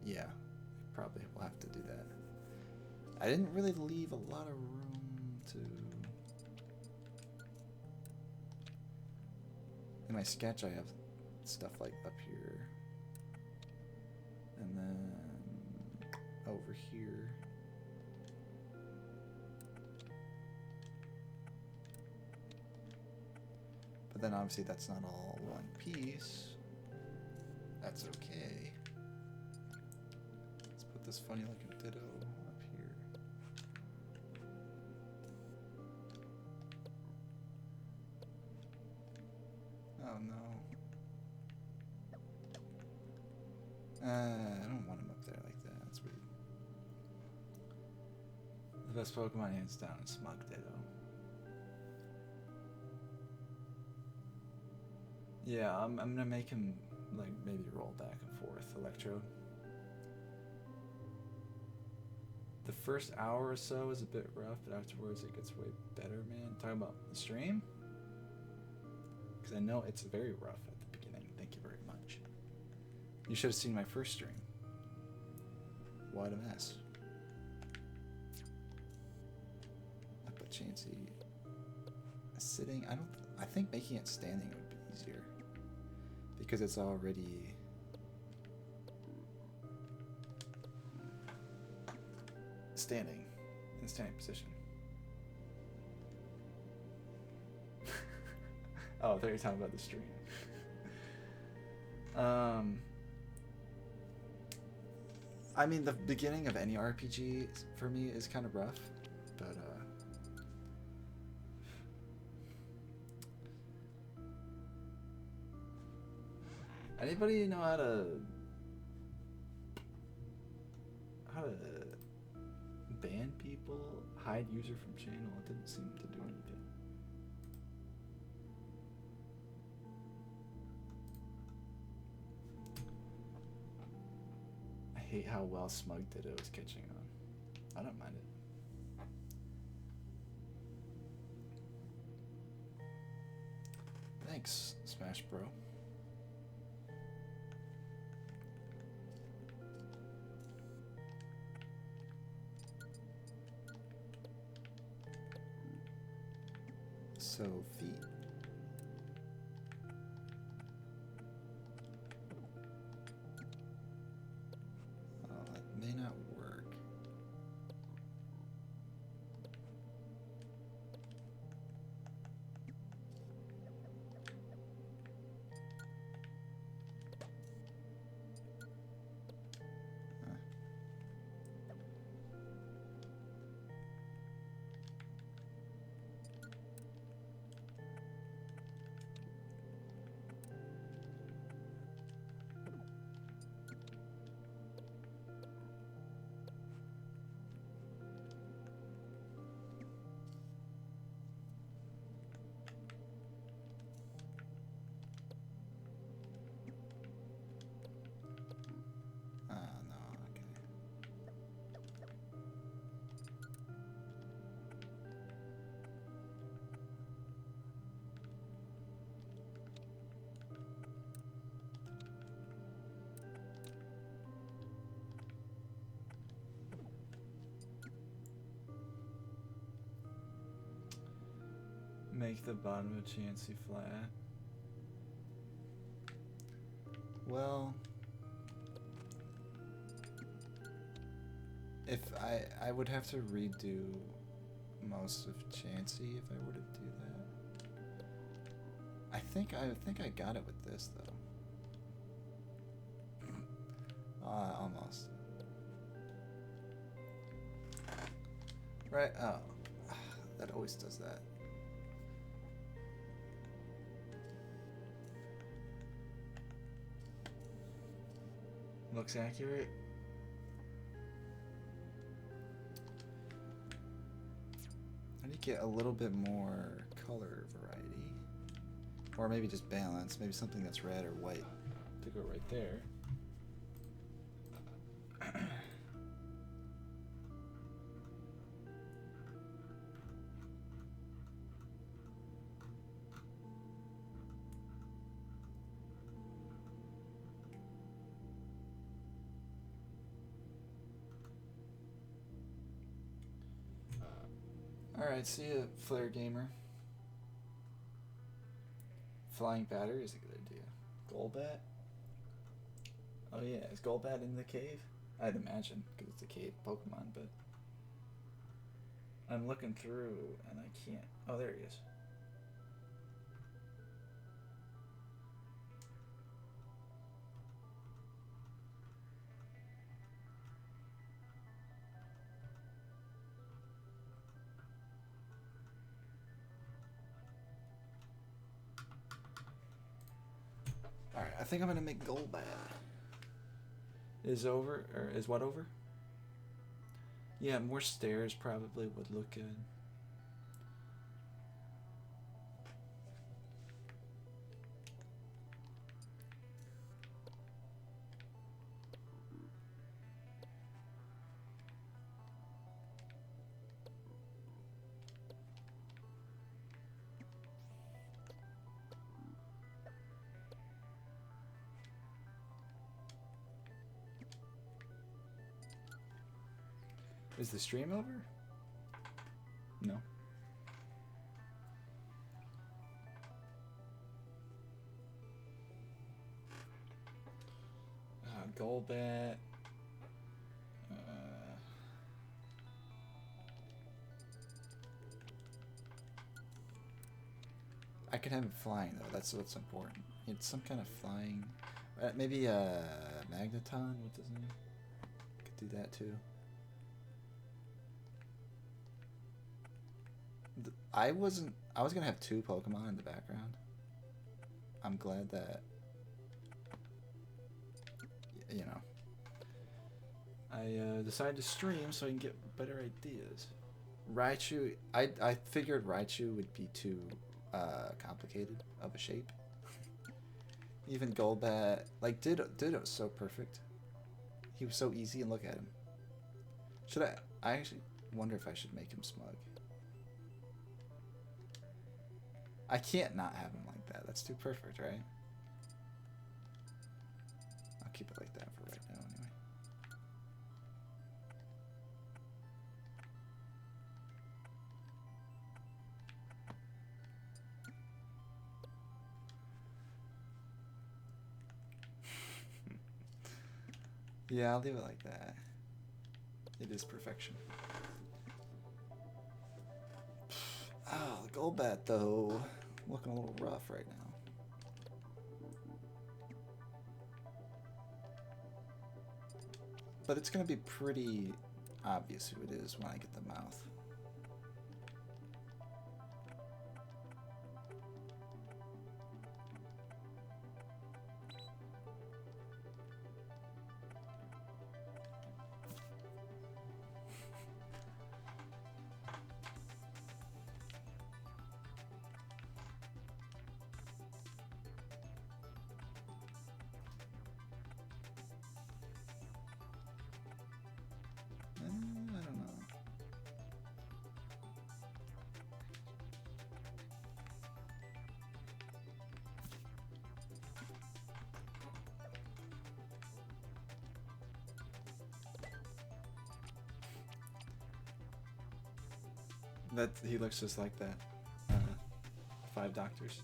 yeah. Probably will have to do that. I didn't really leave a lot of room to... In my sketch I have stuff like up here. And then over here. But then obviously that's not all one piece. That's okay. This funny looking ditto up here. Oh no. I don't want him up there like that. That's weird. The best Pokemon hands down is Smug Ditto. Yeah, I'm gonna make him like maybe roll back and forth Electrode. The first hour or so is a bit rough, but afterwards it gets way better, man. Talking about the stream? Because I know it's very rough at the beginning. Thank you very much. You should have seen my first stream. What a mess. I put Chansey sitting. I think making it standing would be easier. Because it's already... standing in standing position. Oh, I thought you were talking about the stream. I mean, the beginning of any RPG for me is kind of rough, but anybody know how to ban people, hide user from channel? It didn't seem to do anything. I hate how well Smug Ditto is catching on. I don't mind it. Thanks, Smash Bro. So feet. Oh, that may not work. No, okay. Make the bottom of Chansey flat. Well, if I would have to redo most of Chansey if I were to do that. I think I got it with this though. Almost. Right. Oh, that always does that. Looks accurate. I need to get a little bit more color variety. Or maybe just balance. Maybe something that's red or white to go right there. Alright, see ya, Flare Gamer. Flying Battery is a good idea. Golbat? Oh yeah, is Golbat in the cave? I'd imagine, because it's a cave Pokemon, but... I'm looking through, and I can't... Oh, there he is. Alright, I think I'm gonna make Golbat. Is over, or is what over? Yeah, more stairs probably would look good. Is the stream over? No. Golbat. I could have it flying though. That's what's important. It's some kind of flying. Maybe Magneton. What does it? Could do that too. I was gonna have two Pokemon in the background. I'm glad that, you know, I decided to stream so I can get better ideas. Raichu, I figured Raichu would be too complicated of a shape. Even Golbat, like Ditto's so perfect. He was so easy, and look at him. Should I actually wonder if I should make him smug. I can't not have him like that. That's too perfect, right? I'll keep it like that for right now anyway. Yeah, I'll leave it like that. It is perfection. Oh, the gold bat though, looking a little rough right now. But it's gonna be pretty obvious who it is when I get the mouth. I don't know. That he looks just like that. 5 Doctors.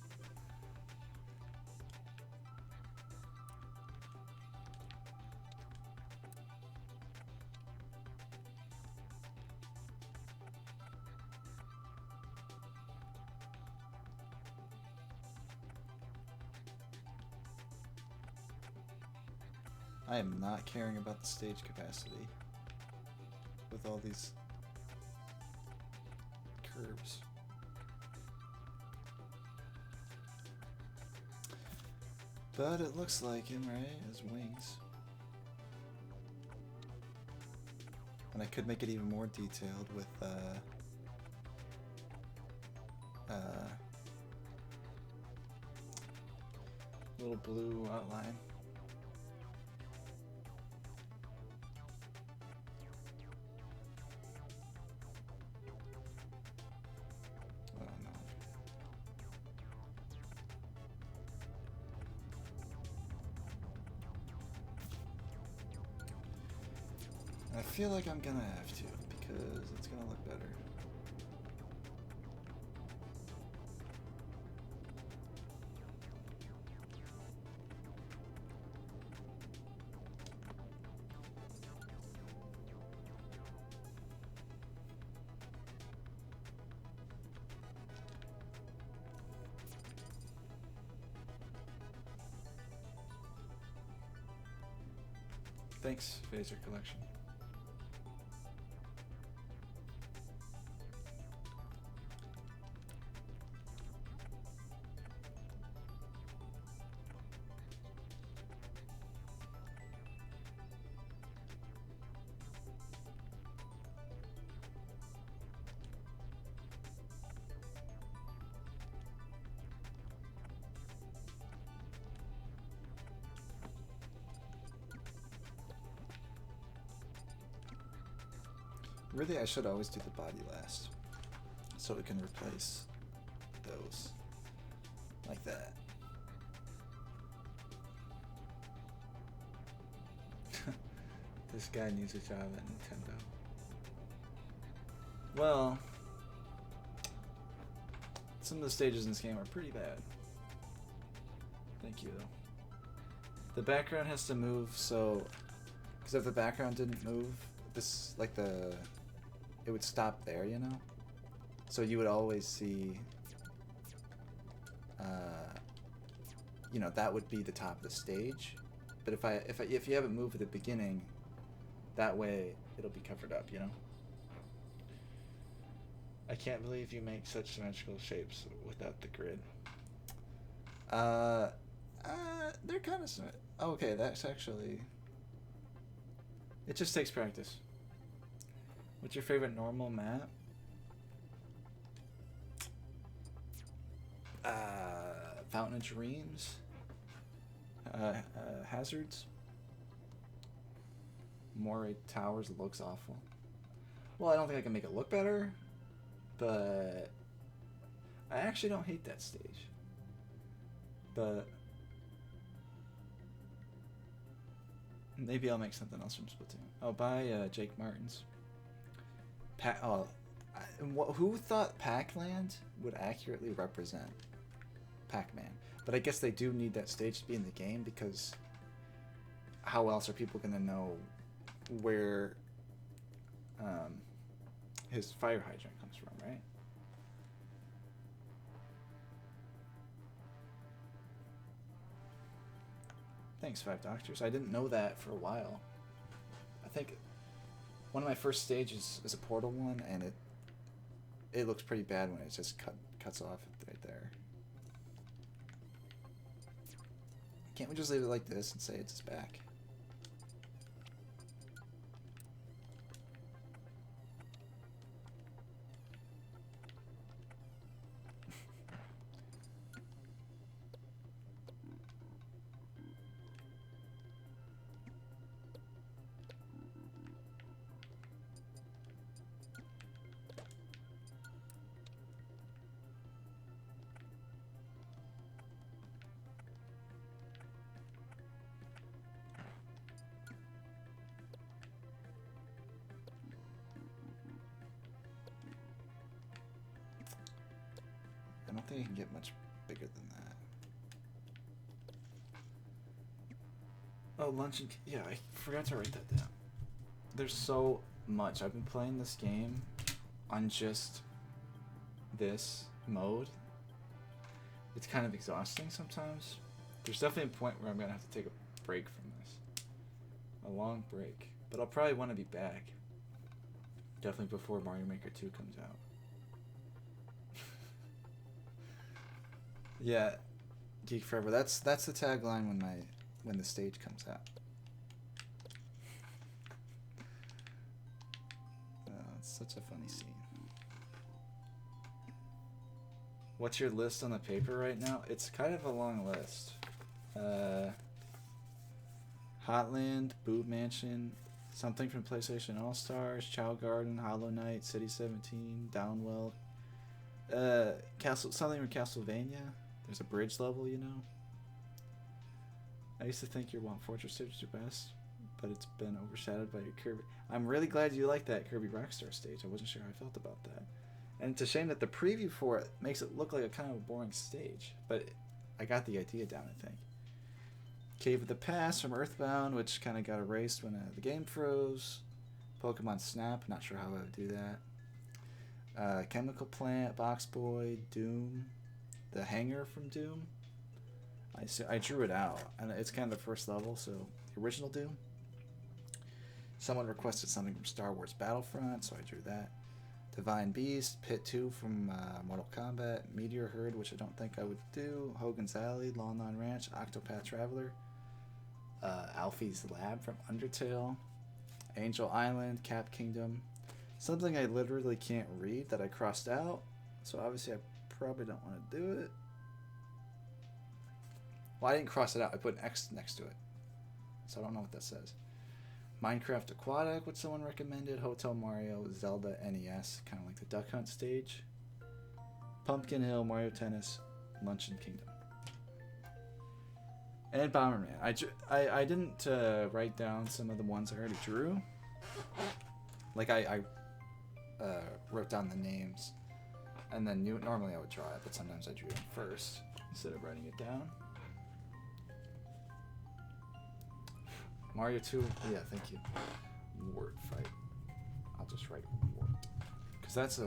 I am not caring about the stage capacity with all these curves. But it looks like him, right? His wings. And I could make it even more detailed with little blue outline. I feel like I'm gonna have to, because it's gonna look better. Thanks, Phaser Collection. Really, I should always do the body last, so it can replace those, like that. This guy needs a job at Nintendo. Well, some of the stages in this game are pretty bad. Thank you, though. The background has to move, so, because if the background didn't move, this, like it would stop there, you know? So you would always see, you know, that would be the top of the stage. But if you haven't moved at the beginning, that way it'll be covered up, you know? I can't believe you make such symmetrical shapes without the grid. They're kind of okay, that's actually... It just takes practice. What's your favorite normal map? Fountain of Dreams. Hazards. Moray Towers looks awful. Well, I don't think I can make it look better, but I actually don't hate that stage. But maybe I'll make something else from Splatoon. Oh, buy Jake Martin's. Who thought Pac-Land would accurately represent Pac-Man? But I guess they do need that stage to be in the game, because how else are people gonna know where his fire hydrant comes from, right? Thanks, Five Doctors. I didn't know that for a while. I think one of my first stages is a portal one, and it looks pretty bad when it just cuts off right there. Can't we just leave it like this and say it's his back? I don't think you can get much bigger than that. Oh, lunch and... Yeah, I forgot to write that down. There's so much. I've been playing this game on just this mode. It's kind of exhausting sometimes. There's definitely a point where I'm going to have to take a break from this. A long break. But I'll probably want to be back. Definitely before Mario Maker 2 comes out. Yeah, Geek Forever. That's the tagline when the stage comes out. It's such a funny scene. What's your list on the paper right now? It's kind of a long list. Hotland, Boot Mansion, something from PlayStation All Stars, Chow Garden, Hollow Knight, City 17, Downwell, something from Castlevania. There's a bridge level, you know. I used to think your Want Fortress stage was your best, but it's been overshadowed by your Kirby. I'm really glad you like that Kirby Rockstar stage. I wasn't sure how I felt about that. And it's a shame that the preview for it makes it look like a kind of a boring stage, but I got the idea down, I think. Cave of the Past from Earthbound, which kind of got erased when the game froze. Pokemon Snap, not sure how I would do that. Chemical Plant, Box Boy, Doom. The Hangar from Doom. I drew it out, and it's kind of the first level, so the original Doom. Someone requested something from Star Wars Battlefront, so I drew that. Divine Beast, Pit 2 from Mortal Kombat, Meteor Herd, which I don't think I would do, Hogan's Alley, Lon Lon Ranch, Octopath Traveler, Alfie's Lab from Undertale, Angel Island, Cap Kingdom, something I literally can't read that I crossed out, so obviously I probably don't want to do it. Well, I didn't cross it out. I put an X next to it. So I don't know what that says. Minecraft Aquatic, which someone recommended. Hotel Mario, Zelda NES, kind of like the Duck Hunt stage. Pumpkin Hill, Mario Tennis, Luncheon Kingdom. And Bomberman. I didn't write down some of the ones I already drew. Like I wrote down the names. And then normally I would draw it, but sometimes I drew it first instead of writing it down. Mario 2, yeah, thank you. Wart fight. I'll just write Wart. Because that's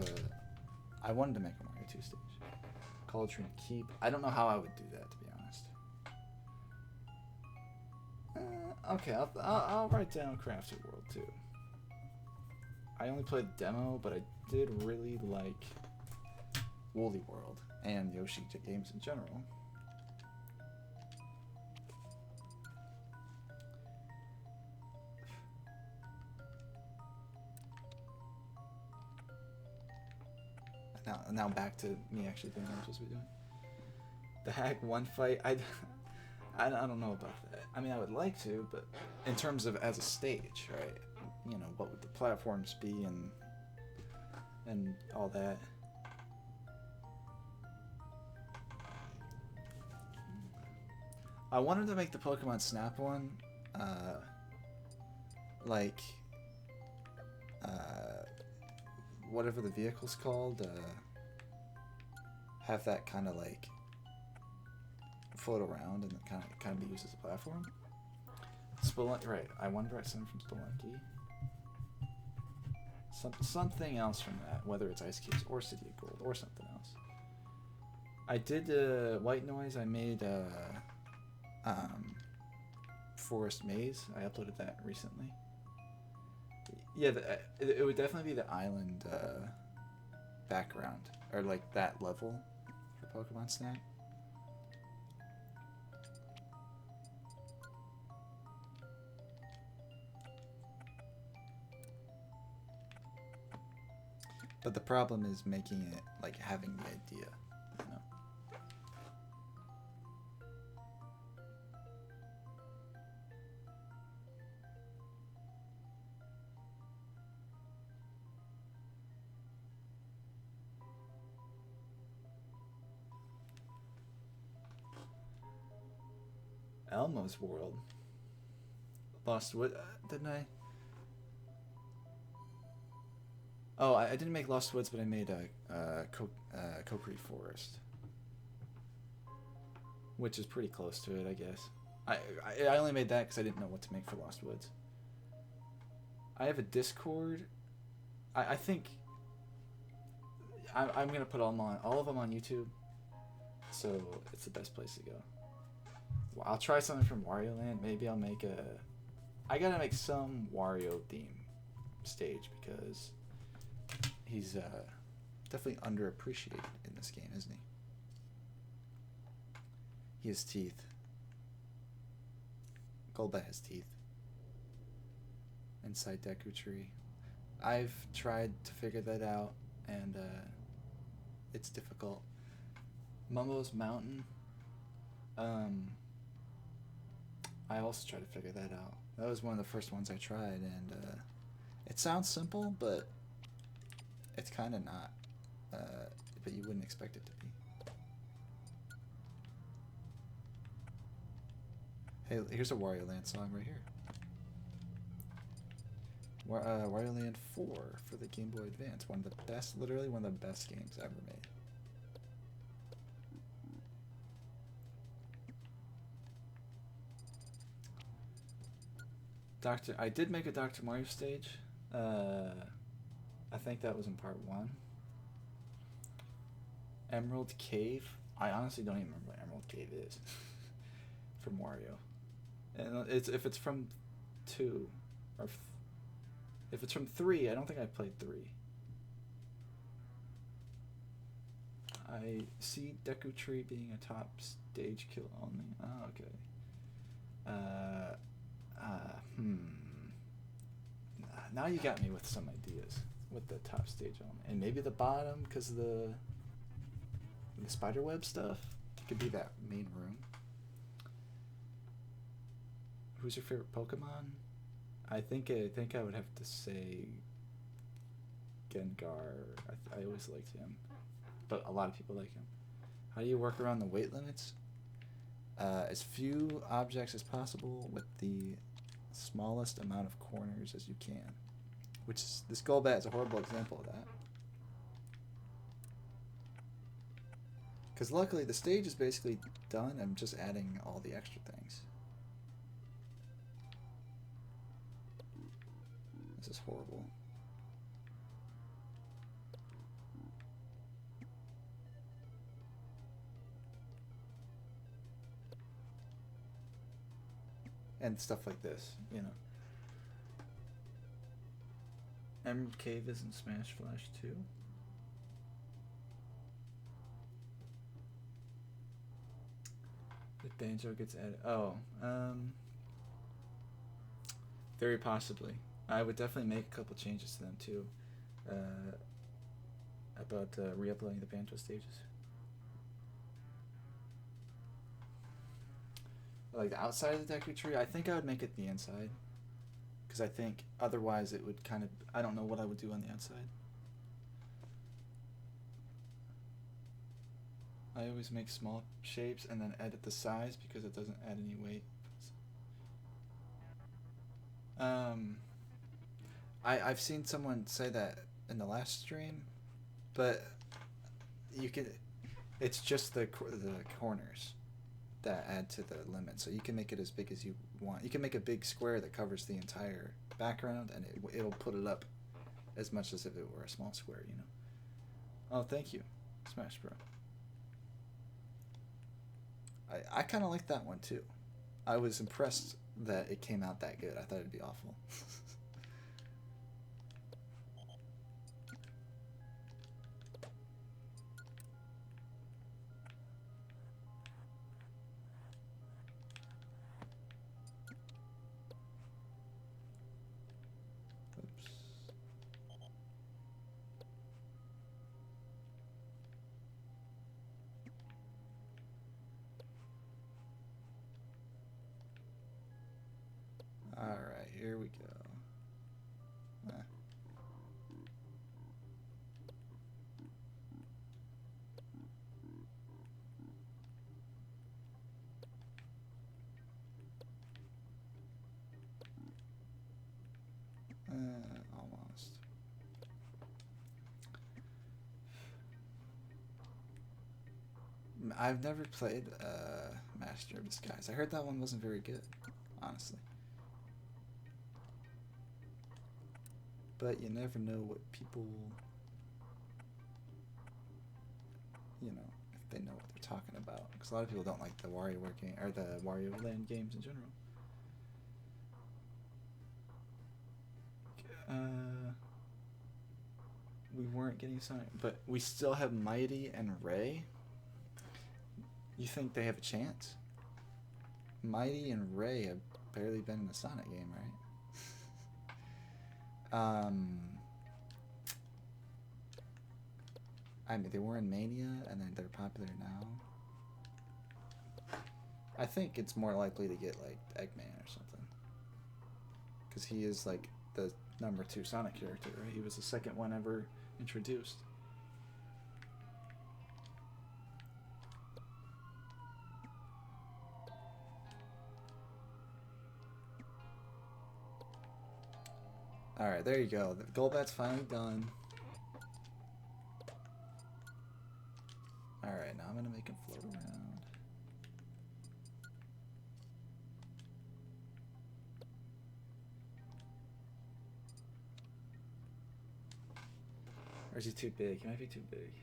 I wanted to make a Mario 2 stage. Cauldron Keep. I don't know how I would do that, to be honest. Okay, I'll write down Crafted World 2. I only played the demo, but I did really like Woolly World and Yoshi games in general. Now back to me actually doing what I'm supposed to be doing. The Hack 1 fight, I don't know about that. I mean, I would like to, but in terms of as a stage, right? You know, what would the platforms be and all that. I wanted to make the Pokemon Snap one, like, whatever the vehicle's called, have that kind of like float around and kind of be used as a platform. Spelunky, right. I wanted to write something from Spelunky. Something else from that, whether it's Ice Caves or City of Gold or something else. I did White Noise. I made Forest Maze. I uploaded that recently. Yeah, it would definitely be the island background, or like that level for Pokemon Snap. But the problem is making it, like, having the idea, you know? Elmo's World. Lost Wood, didn't I? Oh, I didn't make Lost Woods, but I made a Kokiri Forest, which is pretty close to it, I guess. I only made that because I didn't know what to make for Lost Woods. I have a Discord. I think I'm gonna put all of them on YouTube, so it's the best place to go. Well, I'll try something from Wario Land. Maybe I'll make I gotta make some Wario theme stage because he's definitely underappreciated in this game, isn't he? He has teeth. Golbat has teeth. Inside Deku Tree. I've tried to figure that out, and it's difficult. Mumbo's Mountain. I also tried to figure that out. That was one of the first ones I tried, and it sounds simple, but it's kind of not. But you wouldn't expect it to be. Hey, here's a Wario Land song right here. Wario Land 4 for the Game Boy Advance. One of the best, literally one of the best games ever made. I did make a Dr. Mario stage. I think that was in part 1. Emerald Cave. I honestly don't even remember what Emerald Cave is from Wario. And if it's from 2 or if it's from 3, I don't think I played 3. I see Deku Tree being a top stage kill only. Oh, okay. Now you got me with some ideas with the top stage only, and maybe the bottom because of the spiderweb stuff. It could be that main room. Who's your favorite Pokemon? I think I would have to say Gengar. I always liked him, but a lot of people like him. How do you work around the weight limits? As few objects as possible with the smallest amount of corners as you can. Which is, this Golbat is a horrible example of that. Because luckily the stage is basically done. I'm just adding all the extra things. This is horrible. And stuff like this, you know. Emerald Cave is in Smash Flash 2. If Banjo gets added. Oh, very possibly. I would definitely make a couple changes to them too. About re-uploading the Banjo stages. Like the outside of the Deku Tree, I think I would make it the inside. Because I think otherwise it would kind of... I don't know what I would do on the outside. I always make small shapes and then edit the size because it doesn't add any weight. I've seen someone say that in the last stream, but you could... It's just the corners. that add to the limit. So you can make it as big as you want. You can make a big square that covers the entire background, and it'll put it up as much as if it were a small square, you know. Oh, thank you, Smash Bro. I kind of like that one too. I was impressed that it came out that good. I thought it'd be awful. Oops. All right, here we go. Ah. Almost. I've never played Master of Disguise. I heard that one wasn't very good, honestly. But you never know what people, you know, if they know what they're talking about. Because a lot of people don't like the WarioWare game or the Wario Land games in general. We weren't getting Sonic, but we still have Mighty and Ray. You think they have a chance? Mighty and Ray have barely been in a Sonic game, right? I mean, they were in Mania, and then they're popular now. I think it's more likely to get, like, Eggman or something. Because he is, like, the #2 Sonic character, right? He was the second one ever introduced. Alright, there you go. The Golbat's finally done. Alright, now I'm going to make him float around. Or is he too big? He might be too big.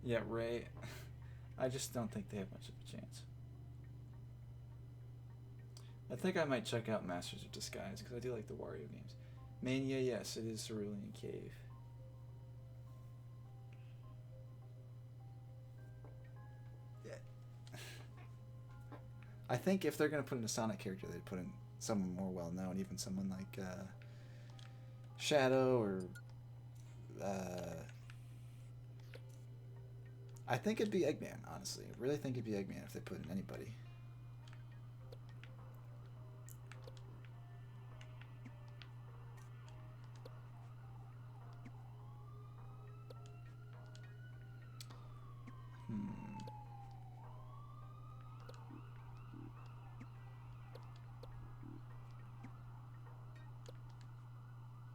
Yeah, Ray. I just don't think they have much of a chance. I think I might check out Masters of Disguise because I do like the Wario games. Mania, yes, it is Cerulean Cave. Yeah. I think if they're going to put in a Sonic character, they'd put in someone more well known, even someone like Shadow or. I think it'd be Eggman, honestly. I really think it'd be Eggman if they put in anybody.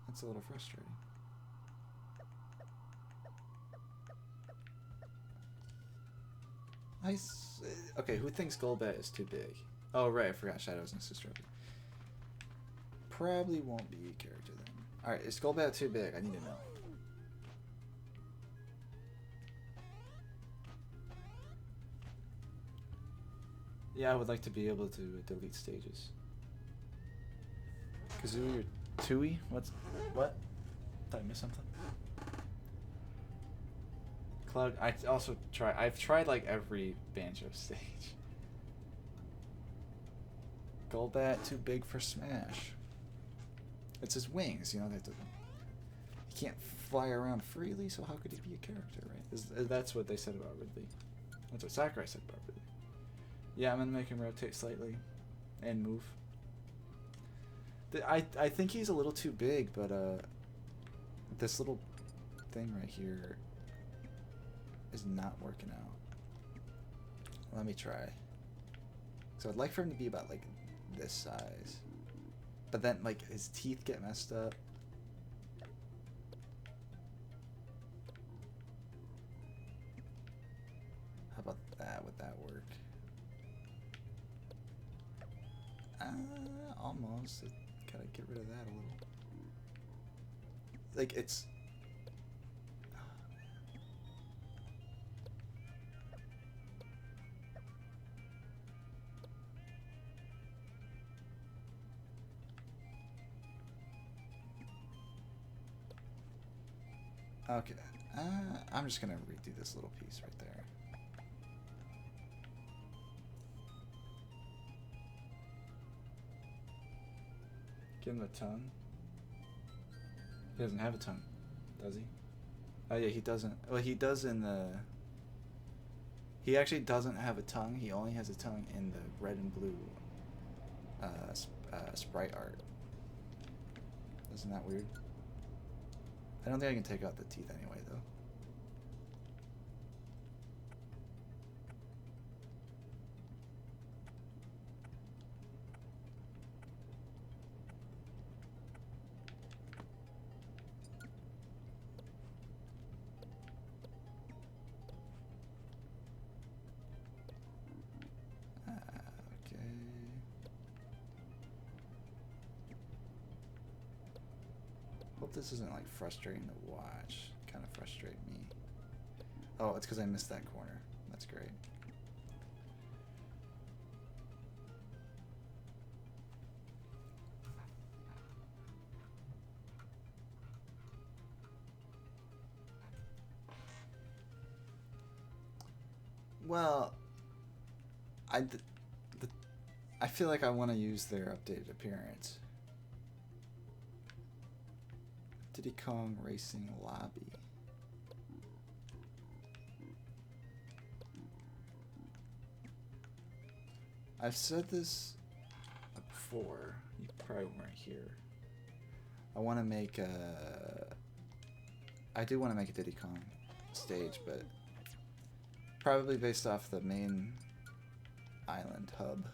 That's a little frustrating. Okay, who thinks Golbat is too big? Oh, right, I forgot Shadow's and Sister. Probably won't be a character then. Alright, is Golbat too big? I need to know. Yeah, I would like to be able to delete stages. Kazooie or Tui? What? Did I miss something? Cloud. I've tried like every Banjo stage. Golbat too big for Smash. It's his wings, you know. He can't fly around freely, so how could he be a character, right? That's what they said about Ridley. That's what Sakurai said about Ridley. Yeah, I'm gonna make him rotate slightly, and move. I think he's a little too big, but this little thing right here is not working out. Let me try. So I'd like for him to be about like this size, but then like his teeth get messed up. almost. I gotta get rid of that a little. Like, it's... Okay. I'm just gonna redo this little piece right there. Give him a tongue. He doesn't have a tongue, does he? Oh yeah, he doesn't. Well, he does in the... He actually doesn't have a tongue. He only has a tongue in the red and blue sprite art. Isn't that weird? I don't think I can take out the teeth anyway, though. Okay. Hope this isn't like frustrating to watch. Kind of frustrate me. Oh, it's because I missed that corner. That's great. Well, I feel like I want to use their updated appearance. Diddy Kong Racing Lobby. I've said this before. You probably weren't here. I want to make a... I do want to make a Diddy Kong stage, but probably based off the main island hub.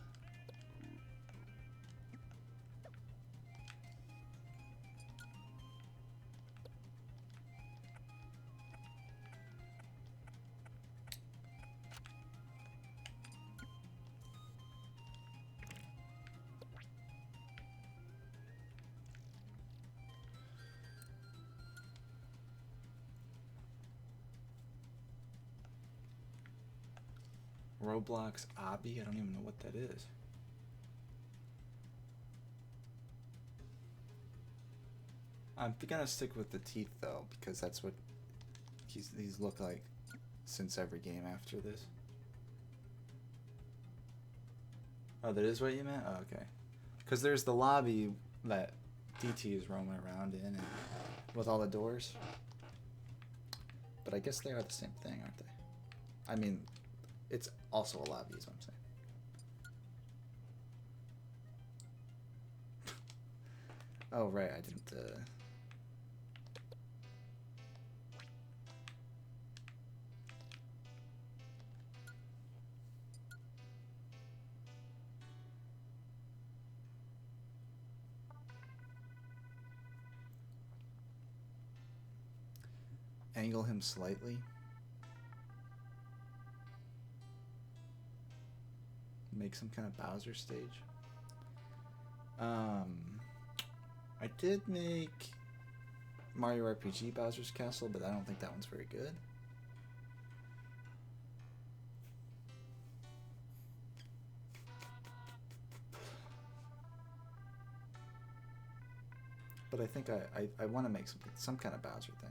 Roblox Obby? I don't even know what that is. I'm gonna stick with the teeth though, because that's what these look like since every game after this. Oh, that is what you meant? Oh, okay. Because there's the lobby that DT is roaming around in, and with all the doors. But I guess they are the same thing, aren't they? I mean, it's also a lobby, is what I'm saying. Oh, right, I didn't, angle him slightly. Make some kind of Bowser stage. I did make Mario RPG Bowser's Castle, but I don't think that one's very good. But I think I want to make some kind of Bowser thing.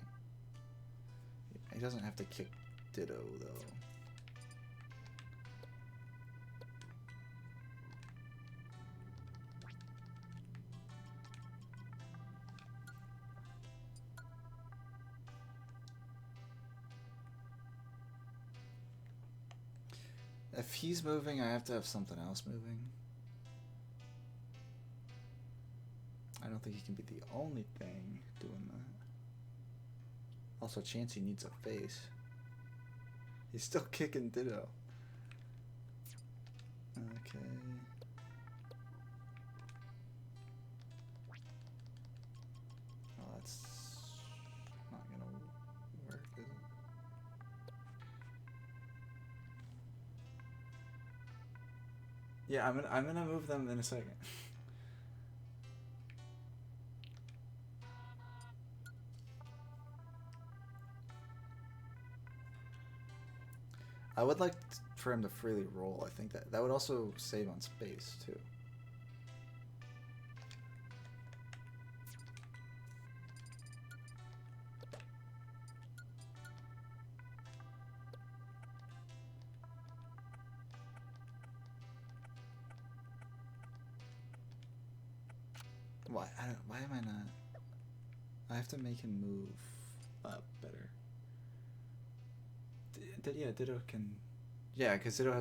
He doesn't have to kick Ditto, though. If he's moving, I have to have something else moving. I don't think he can be the only thing doing that. Also, Chansey needs a face. He's still kicking Ditto. Okay. Oh, that's not gonna work, is it? Yeah, I'm gonna move them in a second. I would like for him to freely roll. I think that would also save on space too. Why am I not? I have to make him move up better. Yeah, Ditto can. Yeah, because Ditto he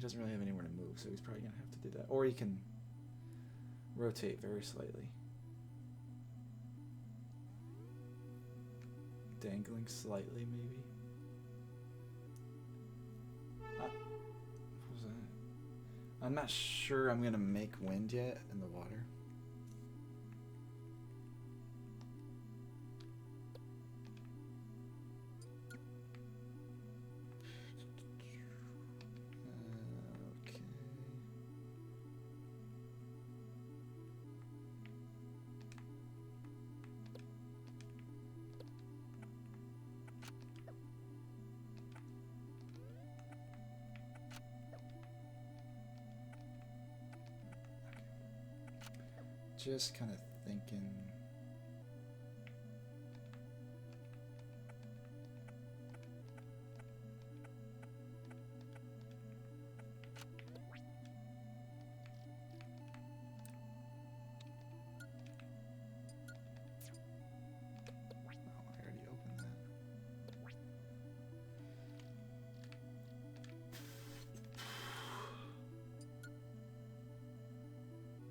doesn't really have anywhere to move, so he's probably gonna have to do that. Or he can rotate very slightly. Dangling slightly, maybe. What was that? I'm not sure I'm gonna make wind yet in the water. Okay. Just kind of thinking. Oh, I already opened that.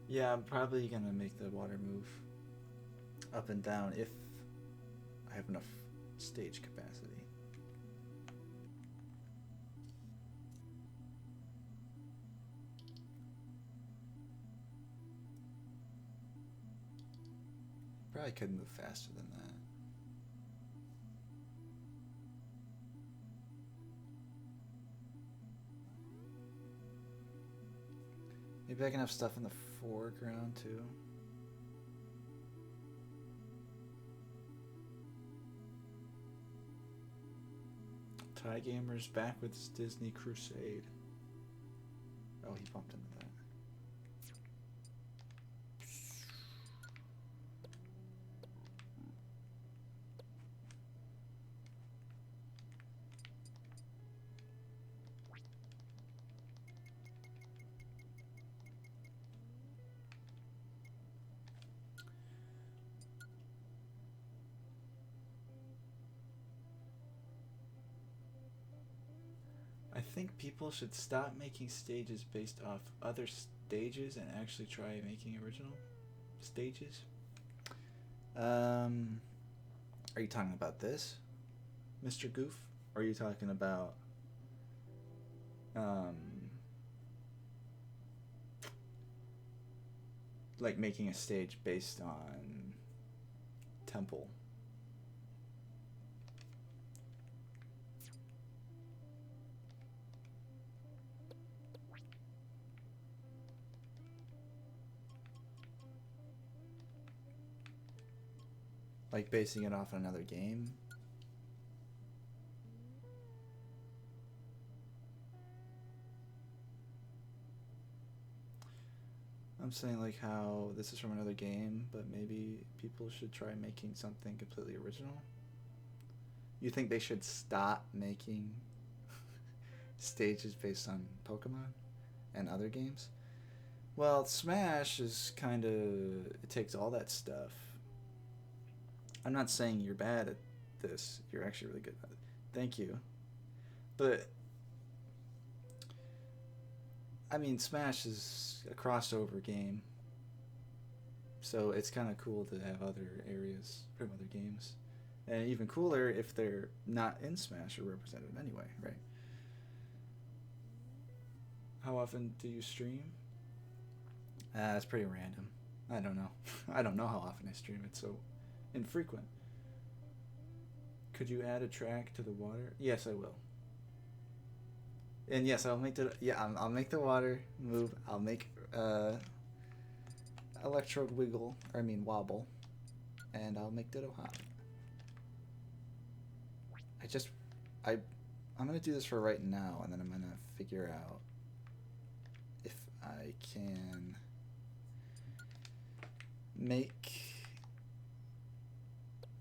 Yeah, I'm probably gonna make the water move up and down if I have enough stage capacity. Probably could move faster than that. Maybe I can have stuff in the foreground too. Tie Gamer's back with his Disney Crusade. Oh, he bumped into that. I think people should stop making stages based off other stages and actually try making original stages. Are you talking about this, Mr. Goof? Or are you talking about like making a stage based on Temple? Like basing it off another game? I'm saying like how this is from another game, but maybe people should try making something completely original. You think they should stop making stages based on Pokemon and other games? Well, Smash is kind of, it takes all that stuff. I'm not saying you're bad at this. You're actually really good at it. Thank you. But I mean, Smash is a crossover game, so it's kind of cool to have other areas from other games, and even cooler if they're not in Smash or represented anyway, right? How often do you stream? It's pretty random. I don't know. I don't know how often I stream. It's so infrequent. Could you add a track to the water? Yes, I will. And yes, I'll make the I'll make the water move. I'll make Electrode wobble, and I'll make Ditto hop. I'm gonna do this for right now, and then I'm gonna figure out if I can make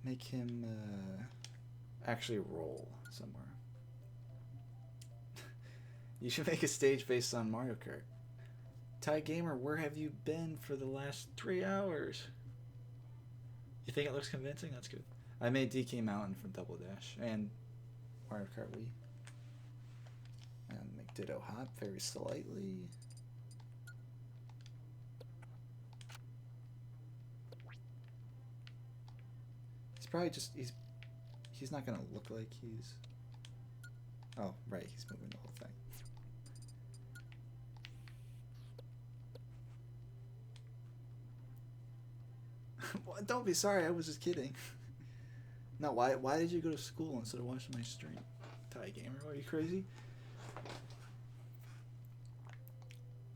him actually roll somewhere. You should make a stage based on Mario Kart. Ty Gamer, where have you been for the last 3 hours? You think it looks convincing? That's good. I made DK Mountain from Double Dash and Mario Kart Wii. And make Ditto Hop very slightly. He's probably just he's not gonna look like he's. Oh right, he's moving the whole thing. Don't be sorry, I was just kidding. No, why did you go to school instead of watching my stream? Ty Gamer, are you crazy?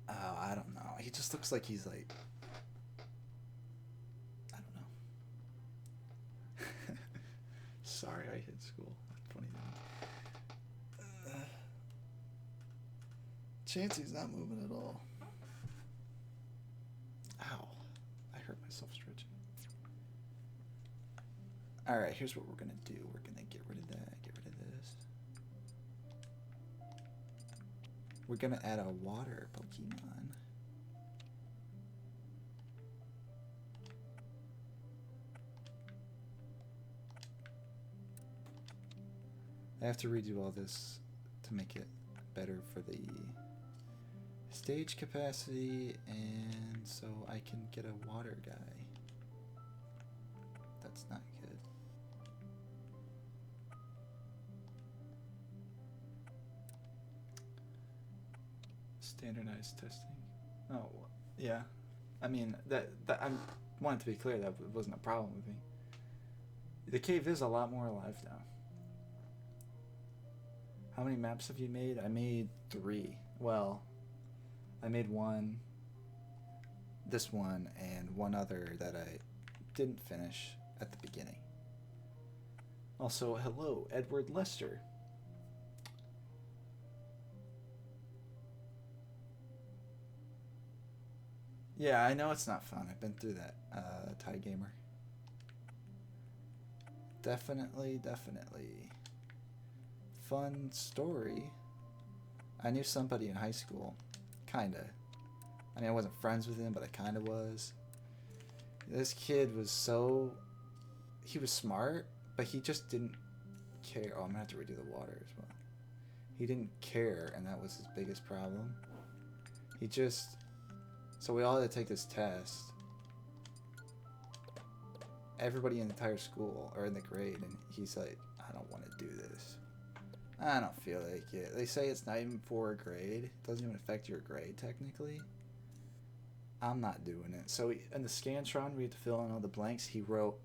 Oh, I don't know. He just looks like he's like, I don't know. Sorry, I hit school. That's funny. Chancey's not moving at all. Ow. I hurt myself stretching. Alright, here's what we're going to do. We're going to get rid of that, get rid of this. We're going to add a water Pokemon. I have to redo all this to make it better for the stage capacity, and so I can get a water guy. That's not good. Standardized testing. Oh, yeah. I mean, that I wanted to be clear that wasn't a problem with me. The cave is a lot more alive now. How many maps have you made? I made 3. Well, I made 1, this one, and one other that I didn't finish at the beginning. Also, hello, Edward Lester. Yeah, I know it's not fun. I've been through that, Ty Gamer. Definitely. Fun story. I knew somebody in high school. Kinda. I mean, I wasn't friends with him, but I kinda was. This kid was so... He was smart, but he just didn't care. Oh, I'm gonna have to redo the water as well. He didn't care, and that was his biggest problem. He just... So we all had to take this test. Everybody in the entire school, or in the grade, and he's like, I don't want to do this. I don't feel like it. They say it's not even for a grade. It doesn't even affect your grade, technically. I'm not doing it. So in the Scantron, we had to fill in all the blanks. He wrote,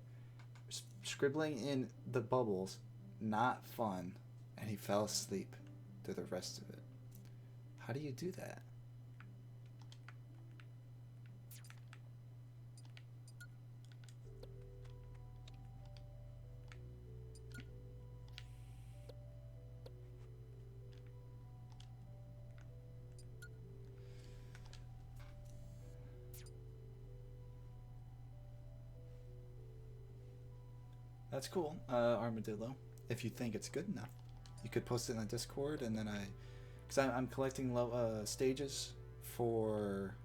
scribbling in the bubbles, not fun, and he fell asleep through the rest of it. How do you do that? That's cool, Armadillo. If you think it's good enough, you could post it in the Discord, and then because I'm collecting stages for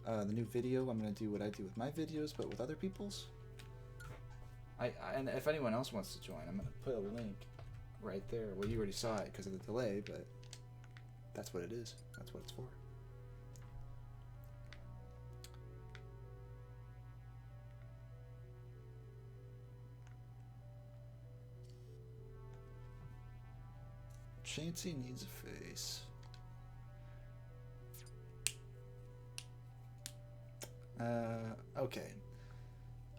the new video. I'm gonna do what I do with my videos, but with other people's. And if anyone else wants to join, I'm gonna put a link right there. Well, you already saw it because of the delay, but that's what it is. That's what it's for. Chansey needs a face. Okay.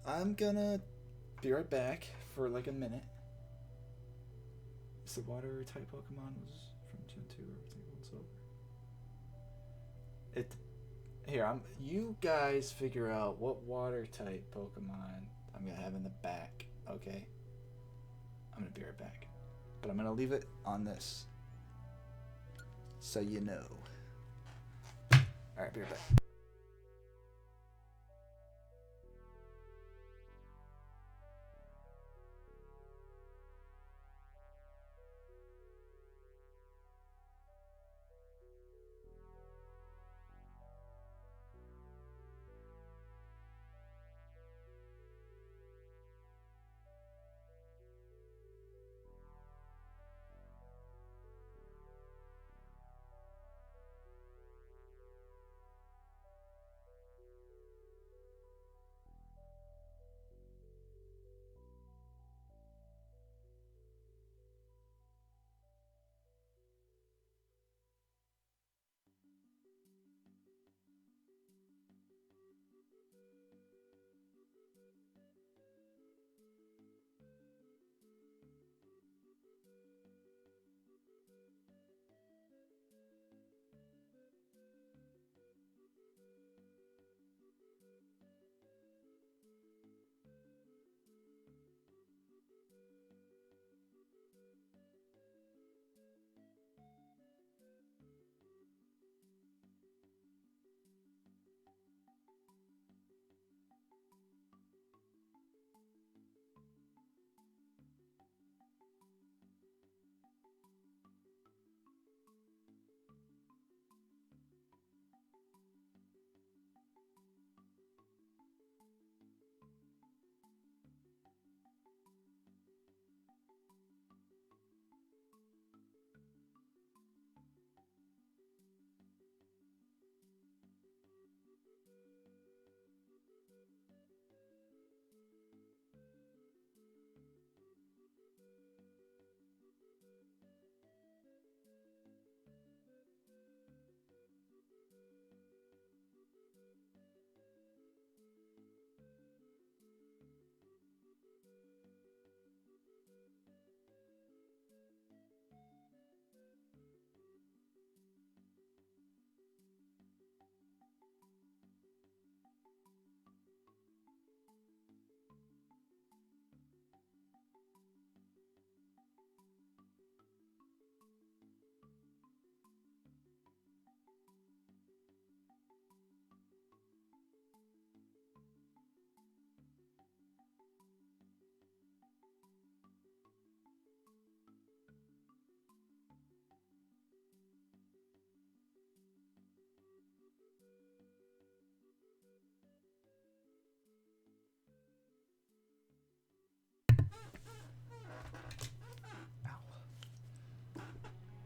I'm gonna be right back for like a minute. Is the water type Pokemon was from Gen 2 or everything else over? You guys figure out what water type Pokemon I'm gonna have in the back, okay? I'm gonna be right back. But I'm going to leave it on this. So you know. Alright, be right back.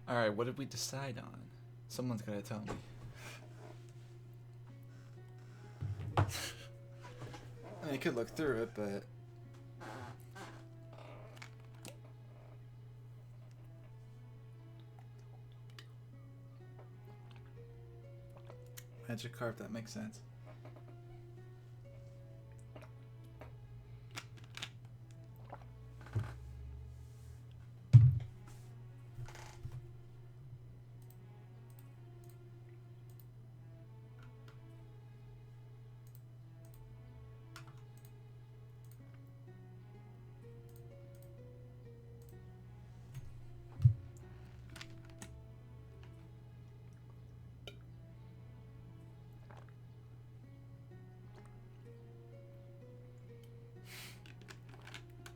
Alright, what did we decide on? Someone's gonna tell me. I mean, you could look through it, but... Magikarp, that makes sense.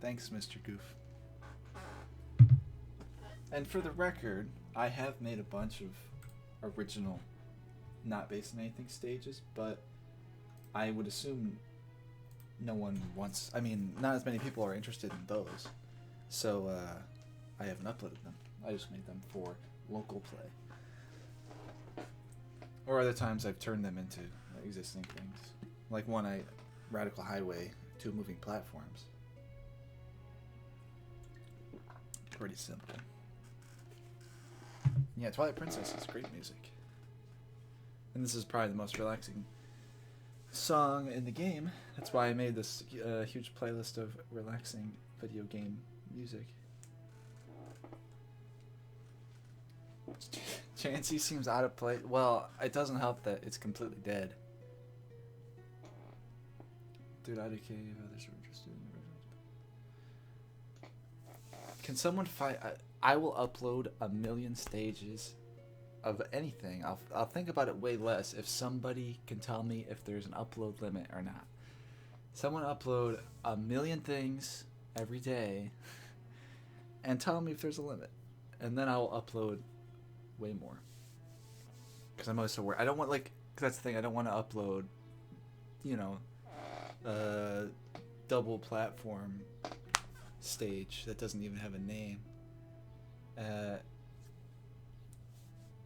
Thanks, Mr. Goof. And for the record, I have made a bunch of original, not based on anything stages, but I would assume no one wants... I mean, not as many people are interested in those. So, I haven't uploaded them. I just made them for local play. Or other times I've turned them into existing things. Like one, Radical Highway, 2 moving platforms. Pretty simple. Yeah, Twilight Princess is great music. And this is probably the most relaxing song in the game. That's why I made this huge playlist of relaxing video game music. Chansey seems out of place. Well, it doesn't help that it's completely dead. Dude, I decay if others are interested in the Can someone find? I will upload 1,000,000 stages of anything. I'll think about it way less if somebody can tell me if there's an upload limit or not. Someone upload 1,000,000 things every day and tell me if there's a limit, and then I'll upload way more. Because I'm always so worried. I don't want cause that's the thing. I don't want to upload, double platform stage that doesn't even have a name.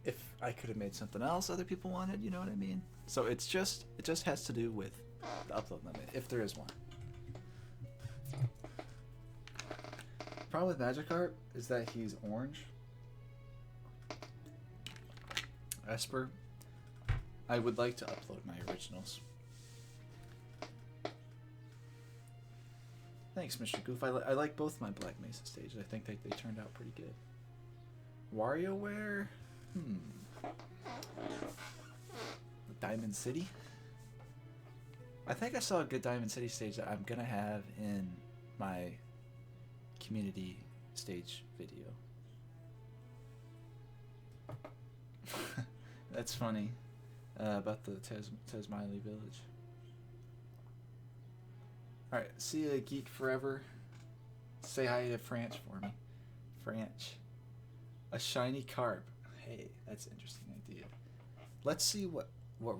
If I could have made something else other people wanted, you know what I mean? So it just has to do with the upload limit, if there is one. Problem with Magikarp is that he's orange. Esper, I would like to upload my originals. Thanks, Mr. Goof. I like both my Black Mesa stages. I think they turned out pretty good. WarioWare? Diamond City? I think I saw a good Diamond City stage that I'm going to have in my community stage video. That's funny. About the Tasmiley Village. Alright, see ya, Geek Forever. Say hi to Franch for me. Franch. A shiny carp. Hey, that's an interesting idea. Let's see what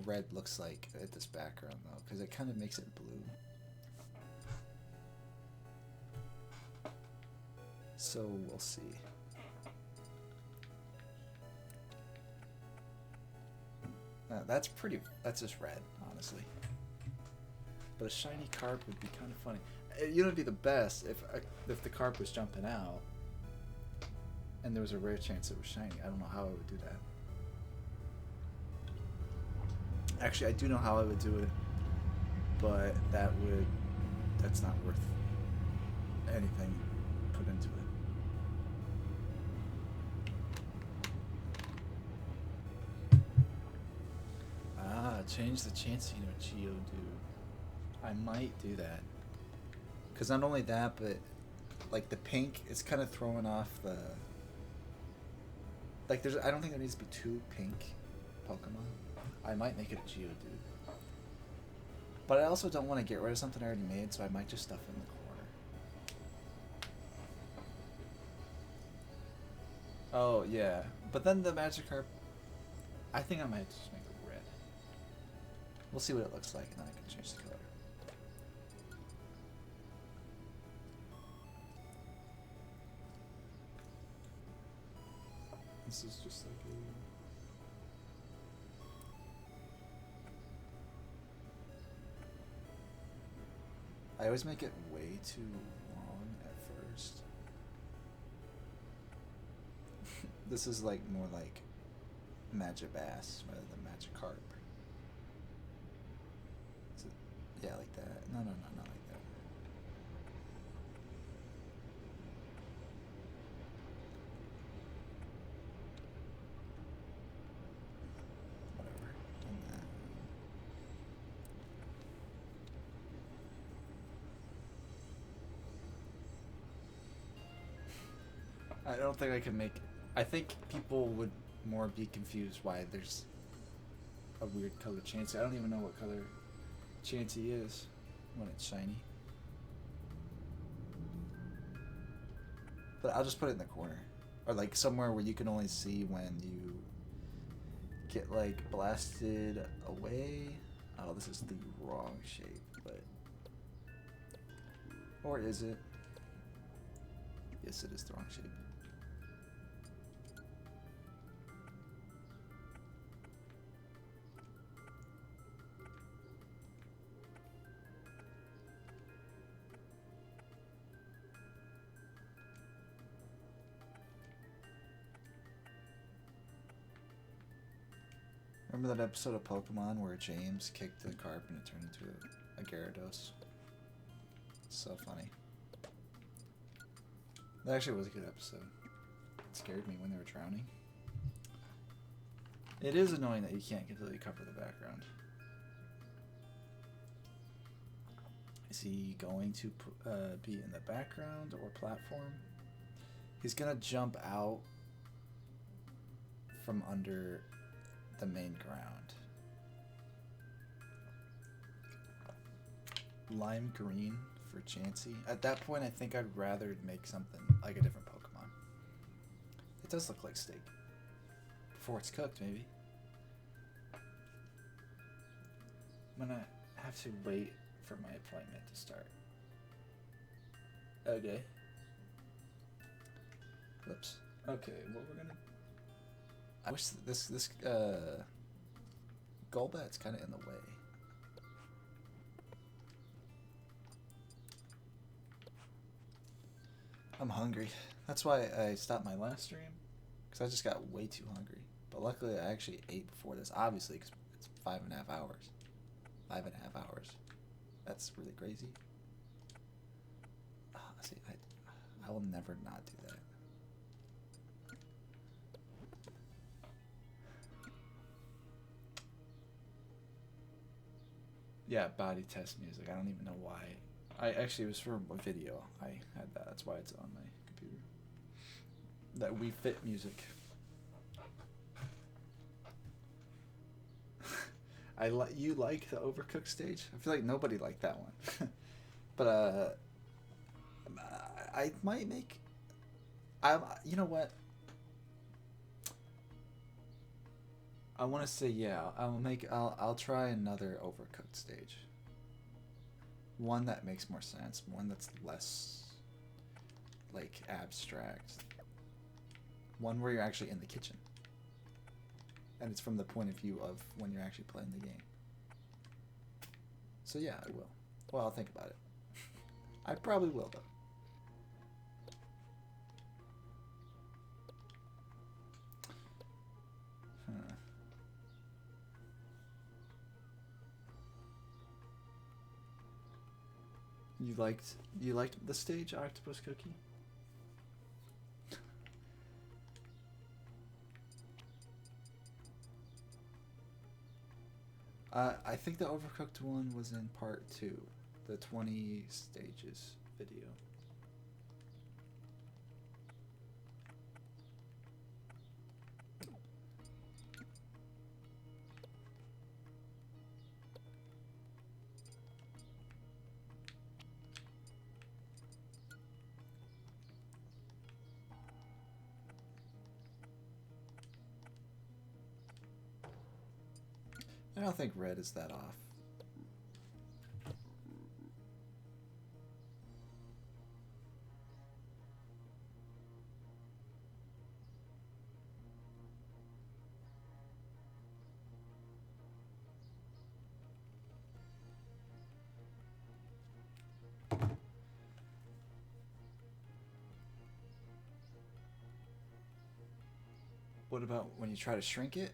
red looks like at this background, though, because it kind of makes it blue. So, we'll see. That's just red, honestly. But a shiny carp would be kind of funny. You know, it'd be the best if the carp was jumping out and there was a rare chance it was shiny. I don't know how I would do that. Actually, I do know how I would do it, but that's not worth anything put into it. Change the Chansey to a Geodude. I might do that. Because not only that, but like the pink, it's kind of throwing off the... I don't think there needs to be two pink Pokemon. I might make it a Geodude. But I also don't want to get rid of something I already made, so I might just stuff it in the corner. Oh, yeah. But then the Magikarp, I think I might just make it red. We'll see what it looks like, and then I can change the color. This is just like I always make it way too long at first. This is like more like Magibass rather than Magikarp. Yeah, like that. No, not like that. Whatever. Done that. I don't think I can make... I think people would more be confused why there's a weird color Chansey. I don't even know what color Chansey is when it's shiny. But I'll just put it in the corner. Or like somewhere where you can only see when you get like blasted away. Oh, this is the wrong shape, but... Or is it? Yes, it is the wrong shape. Remember that episode of Pokemon where James kicked the carp and it turned into a Gyarados? So funny. That actually was a good episode. It scared me when they were drowning. It is annoying that you can't completely cover the background. Is he going to be in the background or platform? He's gonna jump out from under the main ground. Lime green for Chansey. At that point, I think I'd rather make something like a different Pokemon. It does look like steak. Before it's cooked, maybe. I'm gonna have to wait for my appointment to start. Okay. Whoops. Okay, what we're gonna... I wish this Golbat's kind of in the way. I'm hungry. That's why I stopped my last stream, because I just got way too hungry. But luckily, I actually ate before this, obviously, because it's 5.5 hours. 5.5 hours. That's really crazy. See, I will never not do that. Yeah, body test music. I don't even know why. Actually, it was for a video. I had that. That's why it's on my computer. That Wii Fit music. You like the Overcooked stage? I feel like nobody liked that one. But I might make. You know what? I want to say yeah. I'll try another Overcooked stage. One that makes more sense. One that's less like abstract. One where you're actually in the kitchen. And it's from the point of view of when you're actually playing the game. So yeah, I will. Well, I'll think about it. I probably will, though. Huh. You liked the stage, Octopus Cookie? I think the Overcooked one was in part 2, the 20 stages video. I don't think red is that off. What about when you try to shrink it?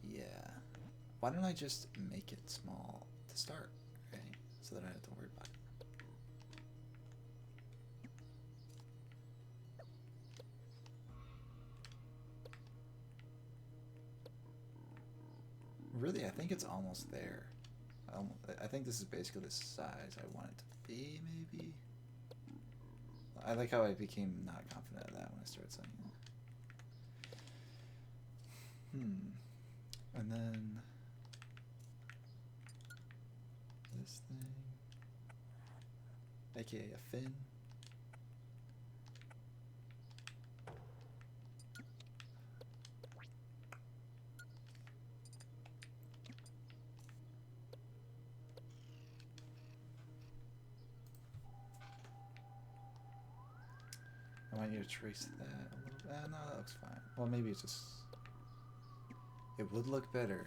Yeah. Why don't I just make it small to start, right? So that I don't have to worry about it. Really, I think it's almost there. I think this is basically the size I want it to be, maybe? I like how I became not confident of that when I started saying it. And then this thing, aka a fin. I might need to trace that a little bit. No, that looks fine. Well, maybe it's just... It would look better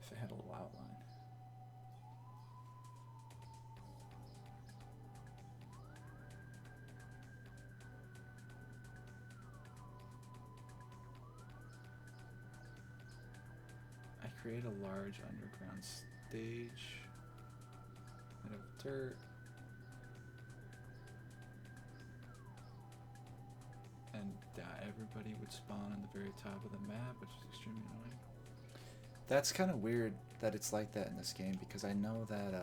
if it had a little outline. I create a large underground stage out of dirt. And everybody would spawn on the very top of the map, which is extremely annoying. That's kind of weird that it's like that in this game, because I know that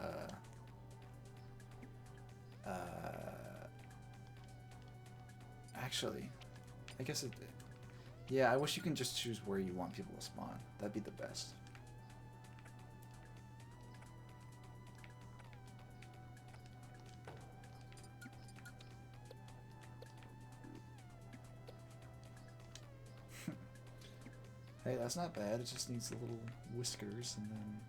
Actually, I guess it. Yeah, I wish you can just choose where you want people to spawn. That'd be the best. Hey, that's not bad. It just needs the little whiskers and then...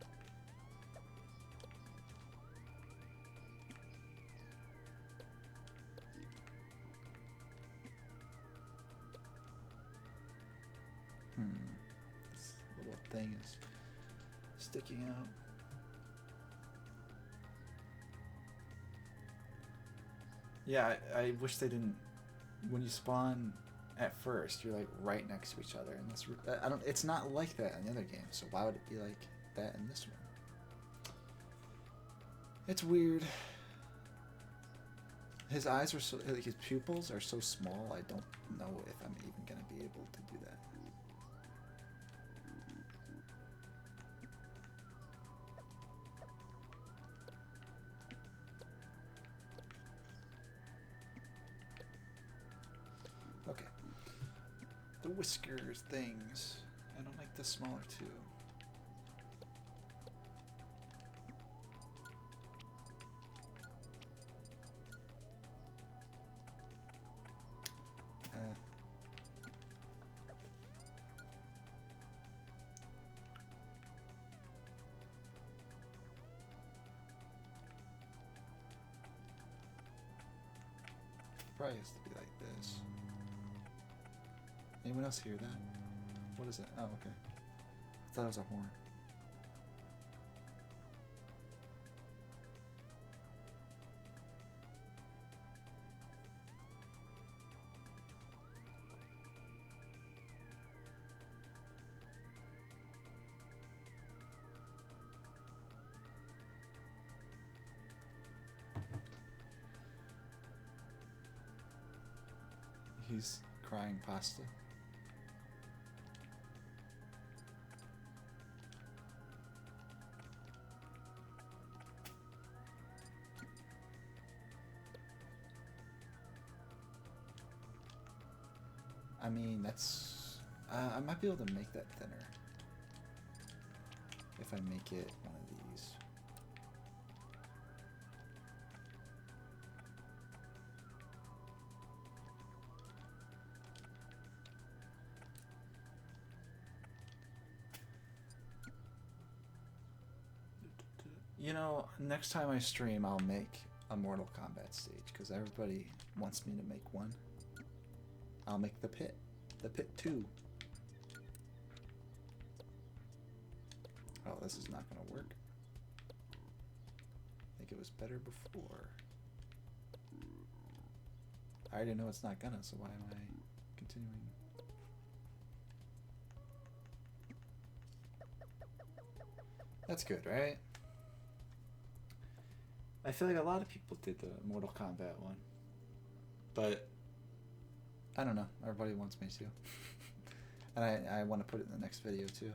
This little thing is sticking out. Yeah, I wish they didn't... When you spawn at first, you're like right next to each other, and that's I don't. It's not like that in the other games, so why would it be like that in this one? It's weird. His eyes are so like his pupils are so small. I don't know if I'm even gonna be able to do that. Okay. The whiskers things. I don't like the smaller two. Probably has to be like this. Anyone else hear that? What is it? Oh, okay. I thought it was a horn. He's crying pasta. I mean, that's... I might be able to make that thinner. If I make it one of these. You know, next time I stream, I'll make a Mortal Kombat stage, because everybody wants me to make one. I'll make the pit. The pit 2. Oh, this is not going to work. I think it was better before. I already know it's not gonna, so why am I continuing? That's good, right? I feel like a lot of people did the Mortal Kombat one. But I don't know. Everybody wants me to. And I want to put it in the next video too.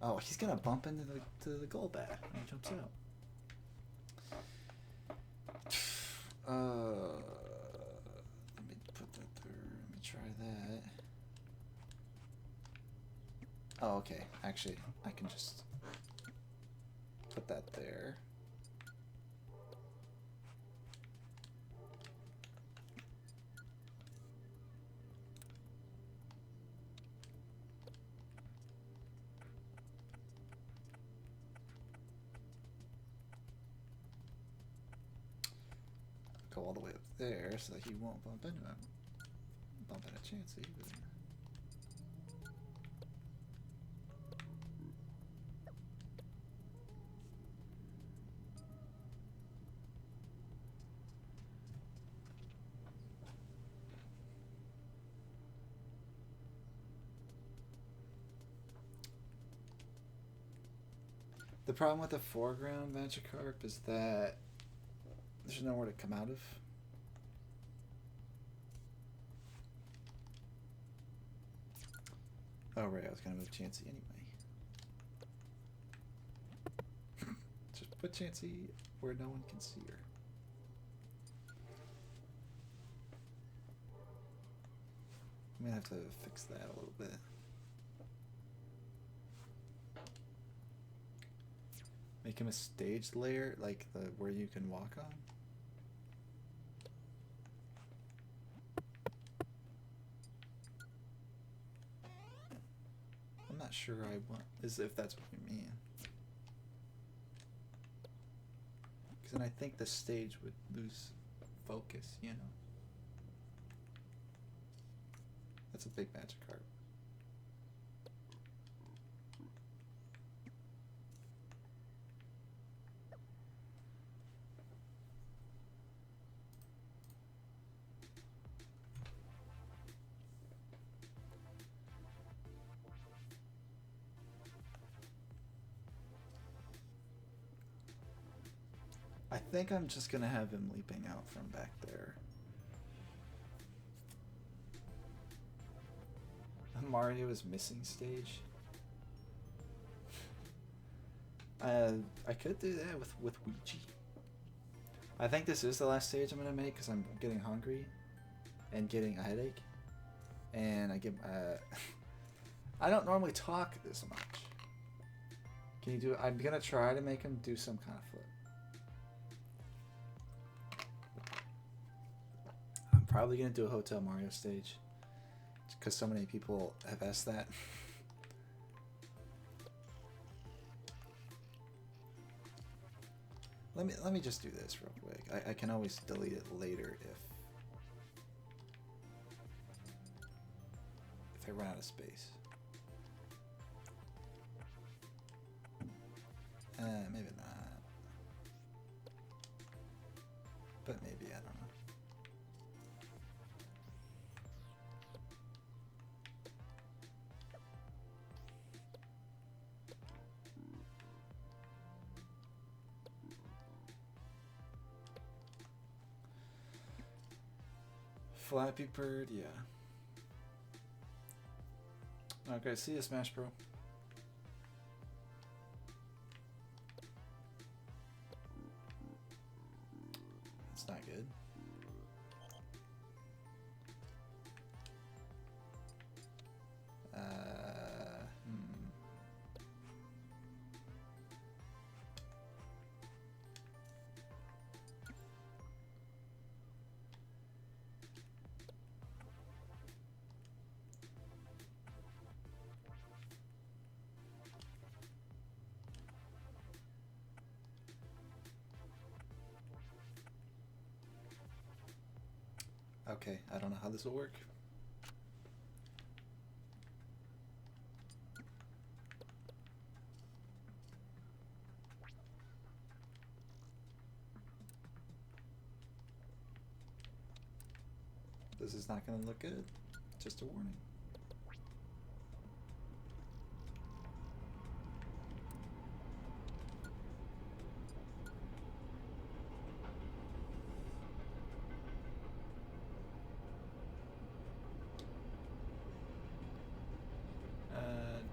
Oh, he's gonna bump into the goal bat when he jumps out. Let me put that there. Let me try that. Oh, okay. Actually, I can just put that there. Go all the way up there so that he won't bump into him. Bump into Chansey. But... The problem with the foreground Magikarp is that there's nowhere to come out of. Oh right, I was gonna move Chansey anyway. Just put Chansey where no one can see her. I'm gonna have to fix that a little bit. Make him a staged layer, like the where you can walk on. I'm not sure I want if that's what you mean. Because then I think the stage would lose focus, you know. That's a big magic card. I think I'm just gonna have him leaping out from back there. Mario is missing stage. I could do that with Ouija. I think this is the last stage I'm gonna make because I'm getting hungry and getting a headache, and I don't normally talk this much. Can you do? I'm gonna try to make him do some kind of flip. I'm probably gonna do a Hotel Mario stage because so many people have asked that. Let me just do this real quick. I can always delete it later if I run out of space. Maybe not. But maybe, I don't know. Flappy Bird, yeah. Okay, see you, Smash Bro. That's not good. Okay, I don't know how this will work. This is not going to look good. Just a warning.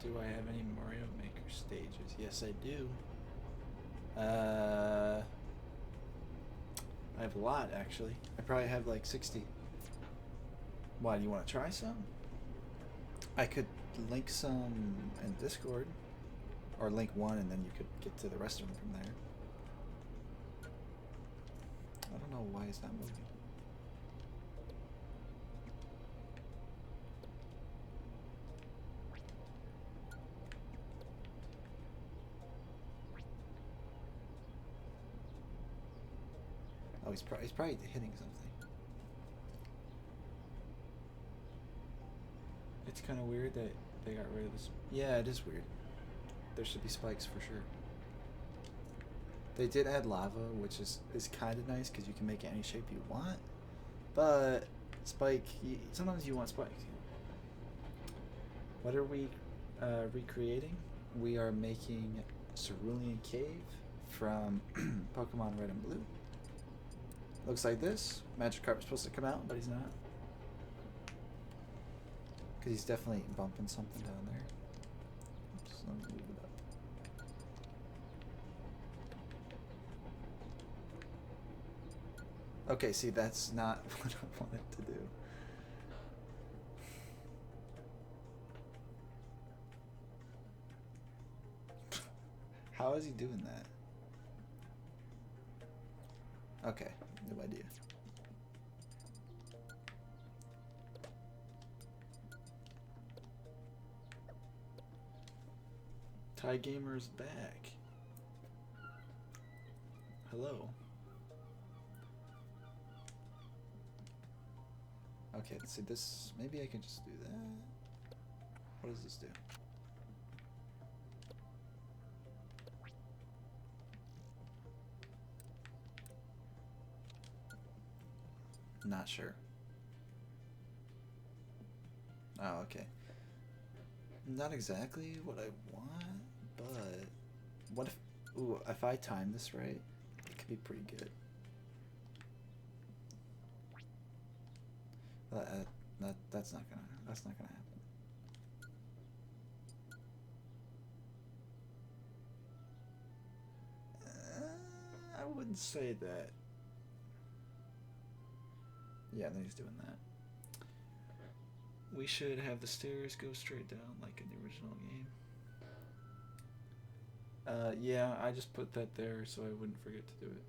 Do I have any Mario Maker stages? Yes, I do. I have a lot, actually. I probably have like 60. Why, do you want to try some? I could link some in Discord. Or link one and then you could get to the rest of them from there. I don't know why it's not moving. Oh, he's probably hitting something. It's kind of weird that they got rid of this. Yeah, it is weird. There should be spikes for sure. They did add lava, which is kind of nice because you can make it any shape you want. But spike, sometimes you want spikes. You know? What are we recreating? We are making Cerulean Cave from Pokemon Red and Blue. Looks like this. Magikarp's supposed to come out, but he's not. Because he's definitely bumping something down there. Oops, let me move it up. Okay, see, that's not what I wanted to do. How is he doing that? Okay, no idea. Thai Gamer's back. Hello. Okay, let's see this. Maybe I can just do that. What does this do? Not sure. Oh, okay. Not exactly what I want, but what if, ooh, if I time this right, it could be pretty good. That's not gonna happen. I wouldn't say that. Yeah, then he's doing that. We should have the stairs go straight down like in the original game. Yeah, I just put that there so I wouldn't forget to do it.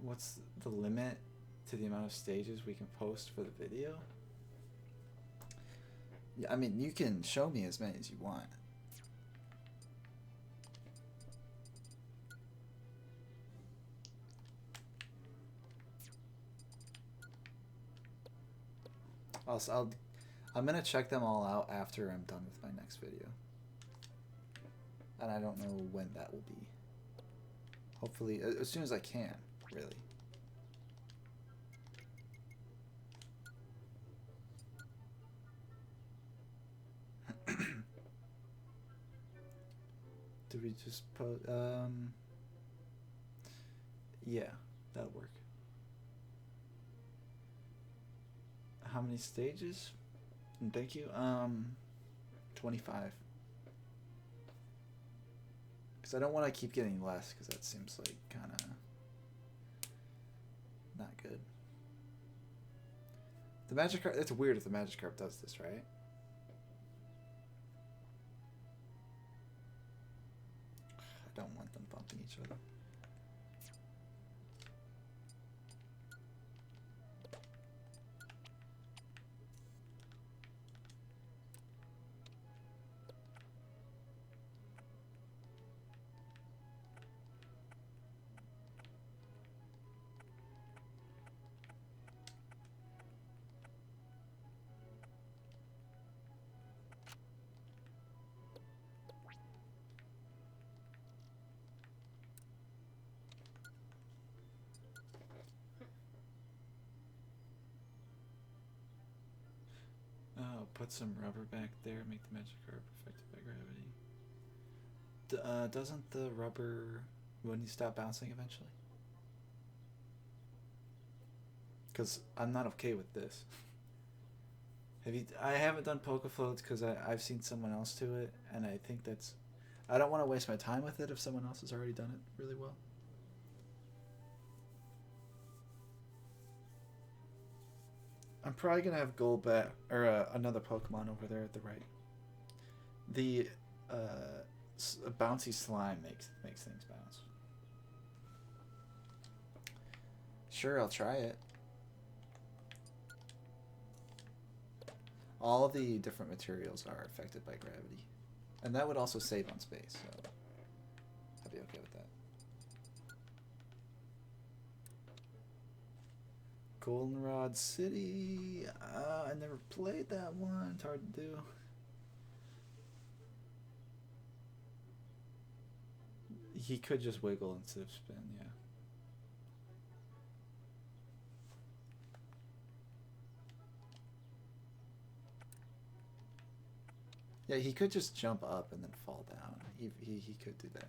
What's the limit to the amount of stages we can post for the video? Yeah, I mean, you can show me as many as you want. I'm gonna check them all out after I'm done with my next video. And I don't know when that will be. Hopefully, as soon as I can, really. Did we just post? Yeah, that'll work. How many stages? Thank you. 25. Because I don't want to keep getting less, because that seems like kind of not good. The Magikarp, it's weird if the Magikarp does this, right? I don't want them bumping each other. Oh, put some rubber back there, make the Magikarp affected by gravity. Doesn't the rubber, wouldn't you stop bouncing eventually? Because I'm not okay with this. I haven't done Pokefloats because I've seen someone else do it, and I think that's... I don't want to waste my time with it if someone else has already done it really well. I'm probably gonna have Golbat or another Pokemon over there at the right. The bouncy slime makes things bounce. Sure, I'll try it. All of the different materials are affected by gravity, and that would also save on space. So I'd be okay with that. Goldenrod City. I never played that one. It's hard to do. He could just wiggle instead of spin, yeah. Yeah, he could just jump up and then fall down. He could do that.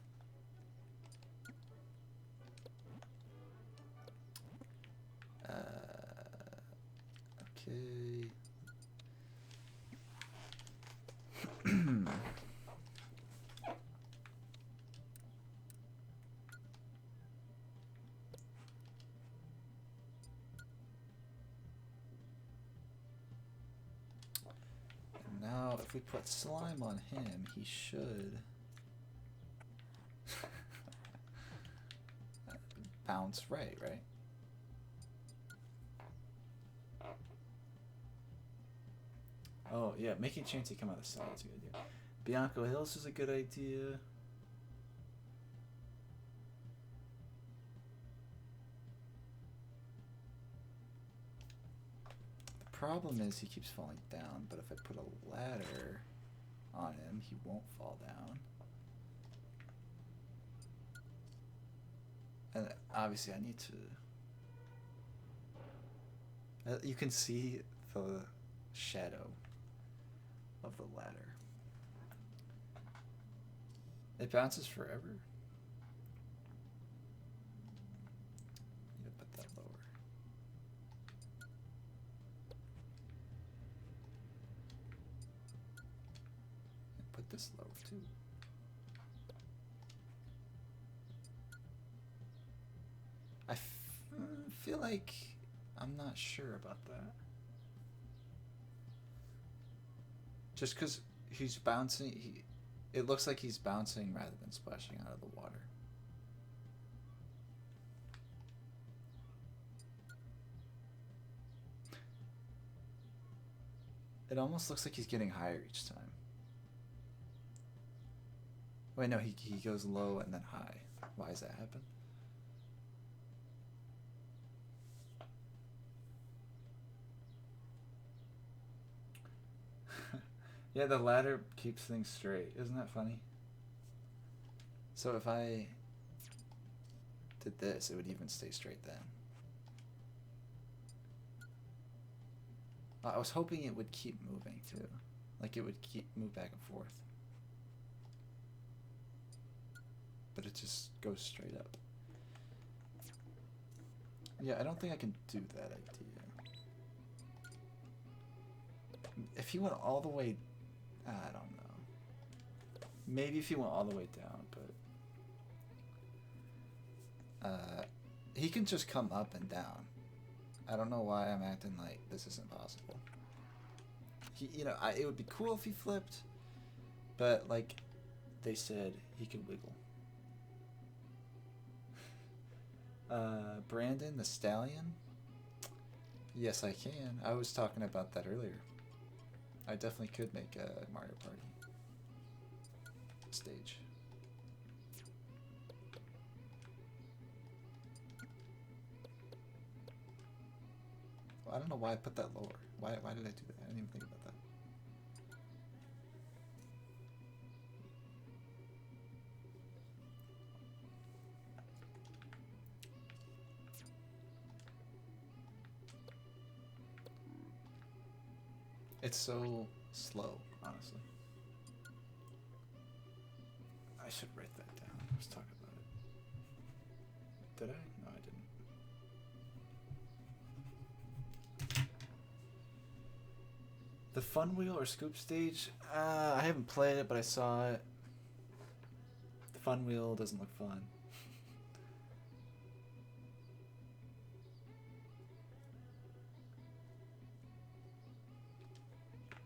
Okay. And now, if we put slime on him, he should bounce right, right? Oh, yeah, making Chansey come out of the side is a good idea. Bianco Hills is a good idea. The problem is he keeps falling down, but if I put a ladder on him, he won't fall down. And obviously I need to... you can see the shadow of the ladder. It bounces forever. Need to put that lower. And put this lower too. I feel like I'm not sure about that. Just because he's bouncing, it looks like he's bouncing rather than splashing out of the water. It almost looks like he's getting higher each time. Wait, no, he goes low and then high. Why does that happen? Yeah, the ladder keeps things straight. Isn't that funny? So if I did this, it would even stay straight then. I was hoping it would keep moving too. Like it would move back and forth. But it just goes straight up. Yeah, I don't think I can do that idea. If he went all the way... I don't know. Maybe if he went all the way down, but... he can just come up and down. I don't know why I'm acting like this isn't possible. You know, it would be cool if he flipped, but like they said, he could wiggle. Brandon the Stallion? Yes, I can. I was talking about that earlier. I definitely could make a Mario Party stage. Well, I don't know why I put that lower. Why did I do that? I didn't even think about that. It's so slow, honestly. I should write that down. Let's talk about it. Did I? No, I didn't. The Fun Wheel or Scoop Stage? I haven't played it, but I saw it. The Fun Wheel doesn't look fun.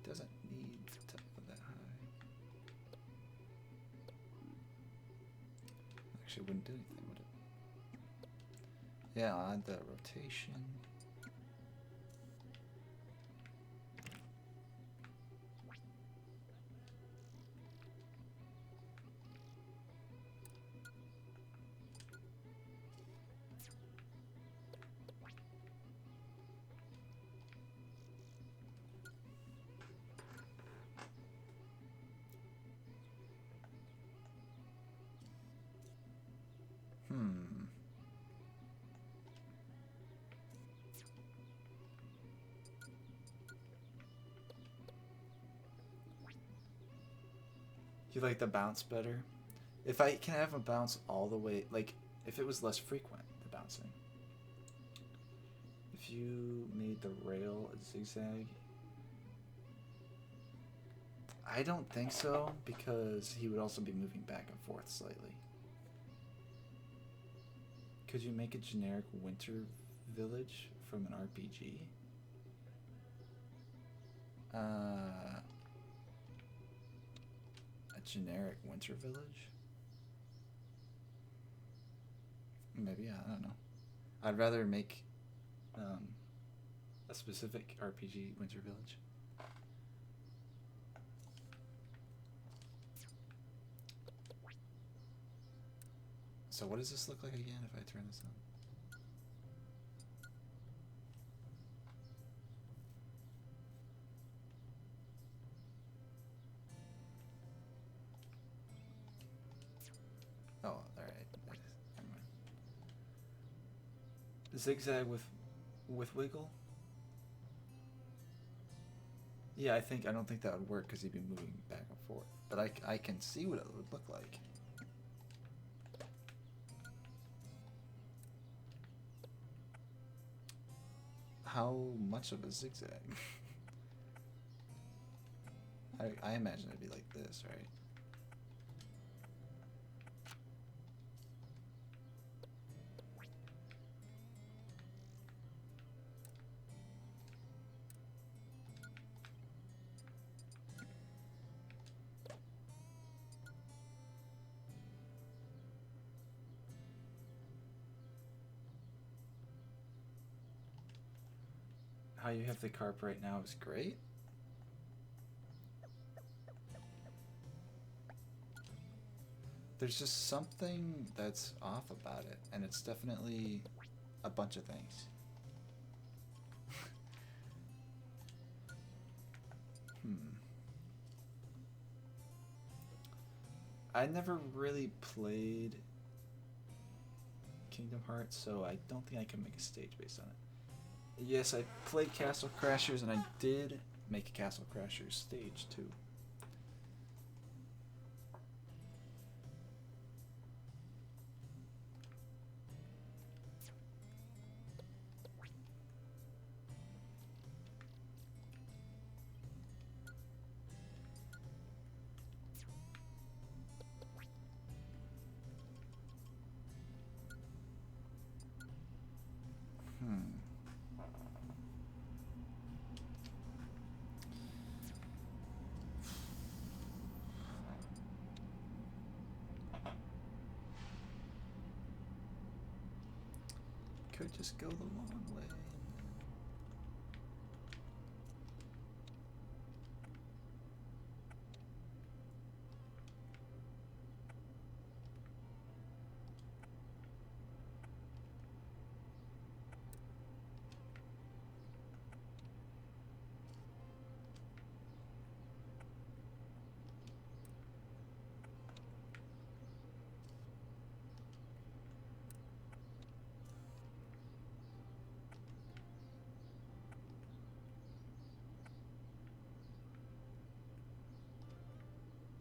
Doesn't need to go that high. Actually, wouldn't do anything, would it? Yeah, I'll add the rotation. You like the bounce better? If I can have a bounce all the way, like, if it was less frequent, the bouncing. If you made the rail a zigzag. I don't think so, because he would also be moving back and forth slightly. Could you make a generic winter village from an RPG? A generic winter village? Maybe, yeah, I don't know. I'd rather make a specific RPG Winter Village. So what does this look like again if I turn this on? Oh, all right. Never mind. Zigzag with wiggle. Yeah, I don't think that would work because he'd be moving back and forth. But I can see what it would look like. How much of a zigzag? I imagine it'd be like this, right? How you have the carp right now is great. There's just something that's off about it, and it's definitely a bunch of things. I never really played Kingdom Hearts, so I don't think I can make a stage based on it. Yes, I played Castle Crashers, and I did make a Castle Crashers stage too. Could just go the long way.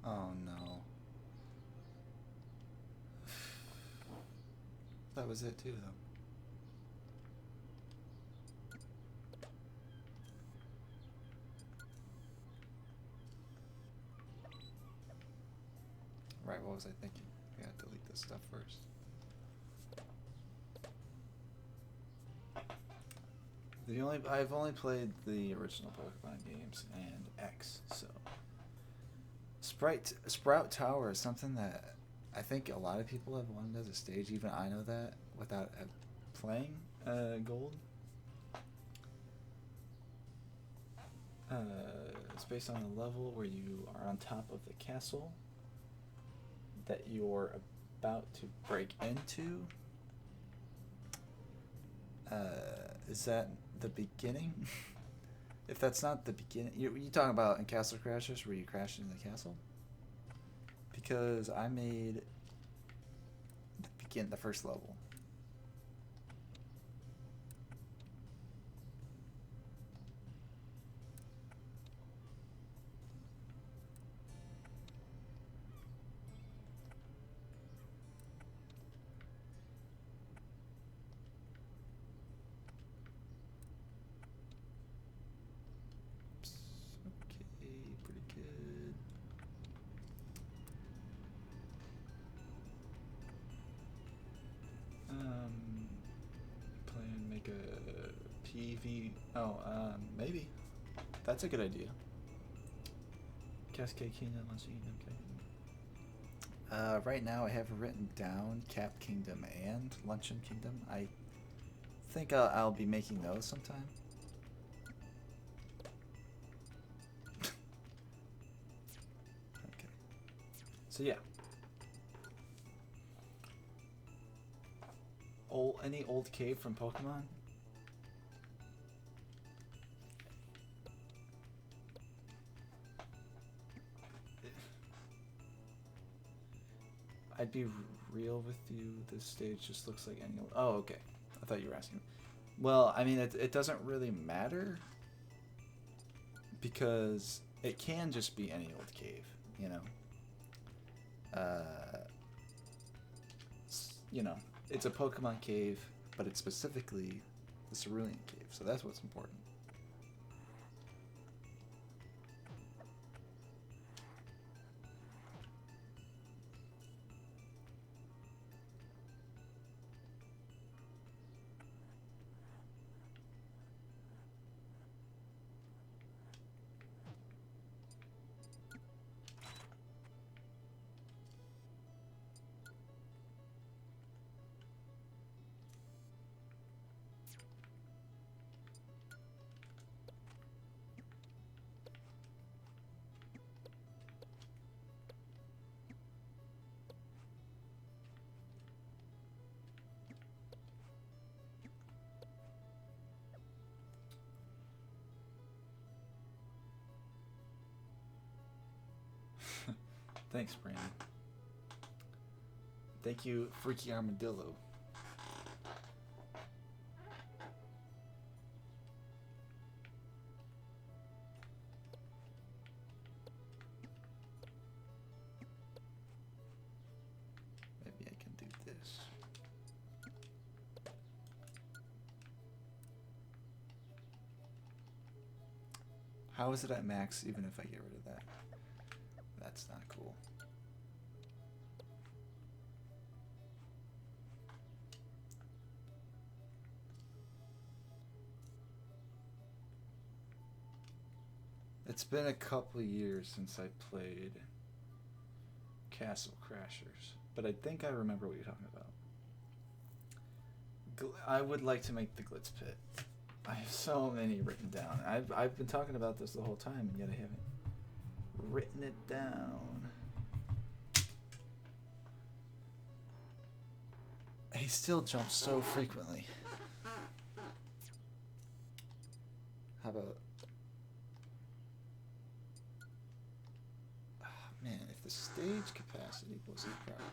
Oh no. That was it too, though. Right, what was I thinking? I gotta delete this stuff first. I've only played the original Pokemon games and X, so Sprout Tower is something that I think a lot of people have wanted as a stage. Even I know that without playing Gold. It's based on a level where you are on top of the castle that you're about to break into. Is that the beginning? If that's not the beginning, you talking about in Castle Crashers where you crash into the castle? Because I made the first level. Maybe. That's a good idea. Cascade Kingdom, let's see. Right now I have written down Cap Kingdom and Luncheon Kingdom. I think I'll be making those sometime. Okay. So yeah. Any old cave from Pokemon? I'd be real with you. This stage just looks like any old... Oh, okay. I thought you were asking. Well, I mean, it doesn't really matter because it can just be any old cave, you know. You know, it's a Pokemon cave, but it's specifically the Cerulean Cave, so that's what's important. Thanks, Brandon. Thank you, Freaky Armadillo. Maybe I can do this. How is it at max even if I get rid of that? That's not cool. It's been a couple years since I played Castle Crashers, but I think I remember what you're talking about. I would like to make the Glitz Pit. I have so many written down. I've been talking about this the whole time, and yet I haven't written it down. He still jumps so frequently. How about... Oh, man, if the stage capacity wasn't a problem.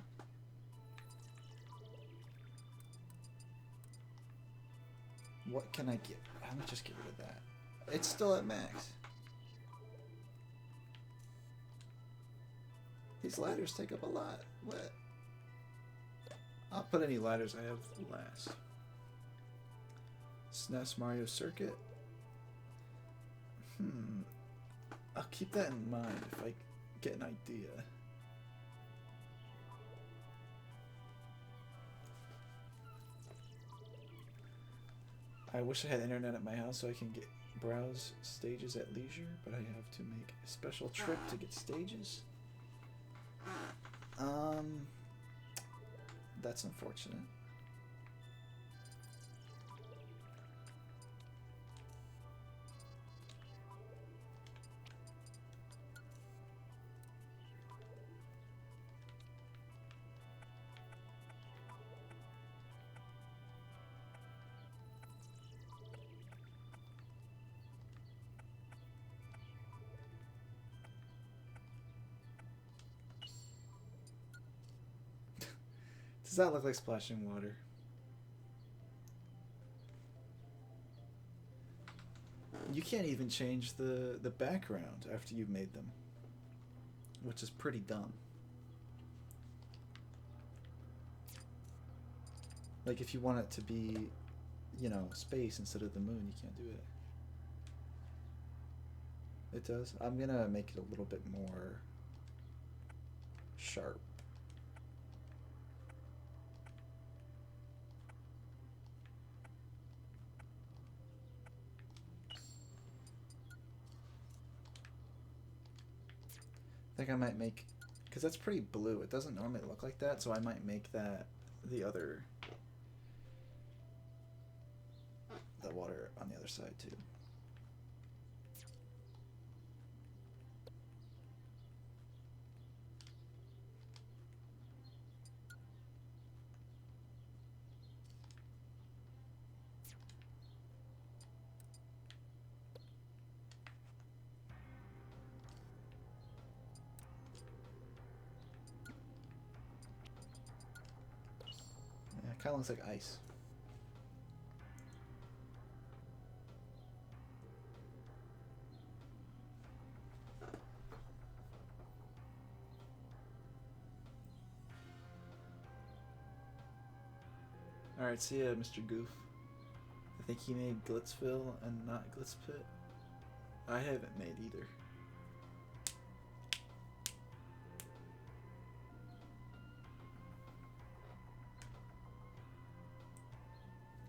What can I get? Let me just get rid of that. It's still at max. These ladders take up a lot. What? I'll put any ladders I have last. SNES Mario Circuit. I'll keep that in mind if I get an idea. I wish I had internet at my house so I can browse stages at leisure, but I have to make a special trip to get stages. That's unfortunate. Does that look like splashing water? You can't even change the background after you've made them, which is pretty dumb. Like if you want it to be, you know, space instead of the moon, you can't do it. It does? I'm gonna make it a little bit more sharp. I think I might make Because that's pretty blue. It doesn't normally look like that, so I might make that the other... the water on the other side, too. Yeah, it kind of looks like ice. Alright, see ya, Mr. Goof. I think he made Glitzville and not Glitzpit. I haven't made either.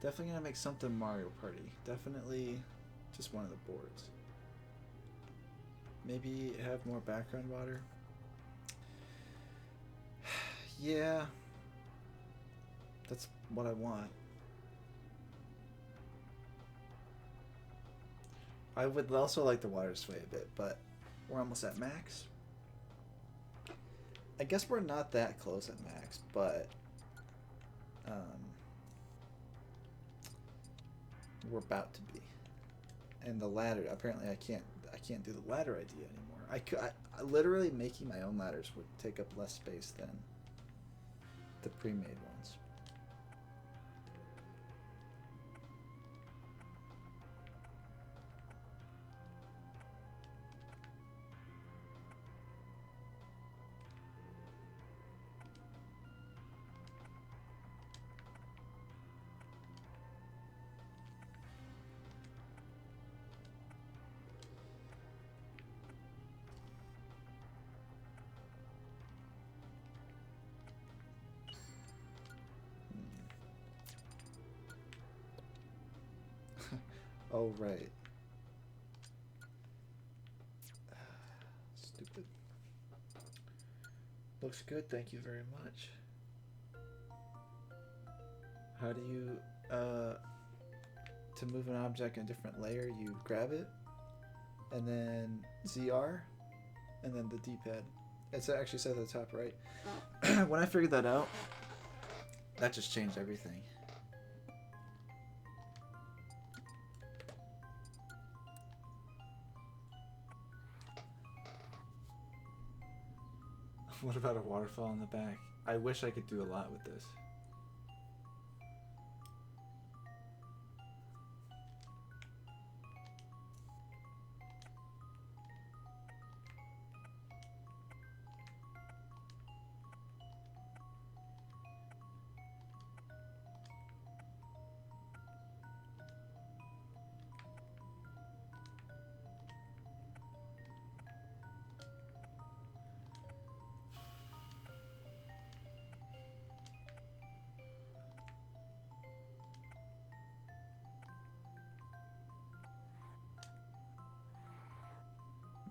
Definitely gonna make something Mario Party. Definitely just one of the boards. Maybe have more background water. Yeah. That's what I want. I would also like the water to sway a bit, but we're almost at max. I guess we're not that close at max, but we're about to be. And the ladder, apparently I can't do the ladder idea anymore. I literally making my own ladders would take up less space than the pre-made ones. Oh, right. Stupid. Looks good, thank you very much. How do you, to move an object in a different layer, you grab it, and then ZR, and then the D-pad. It actually says at the top right. When I figured that out, that just changed everything. What about a waterfall in the back? I wish I could do a lot with this.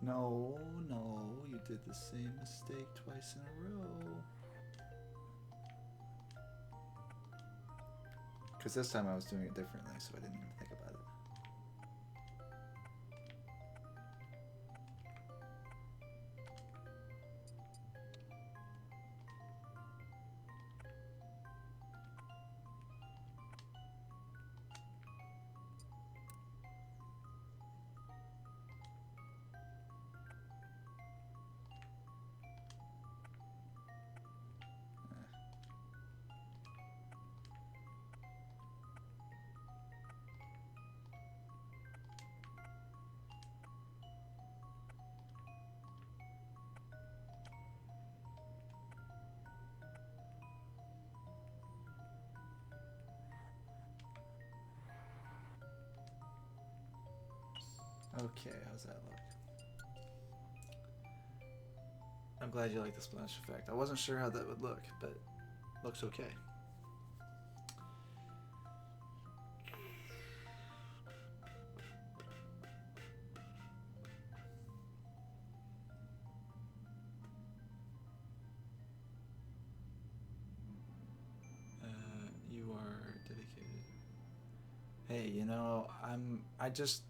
No, you did the same mistake twice in a row. Because this time I was doing it differently, so I didn't even think about it. Okay, how's that look? I'm glad you like the splash effect. I wasn't sure how that would look, but it looks okay. Hey, you know, I just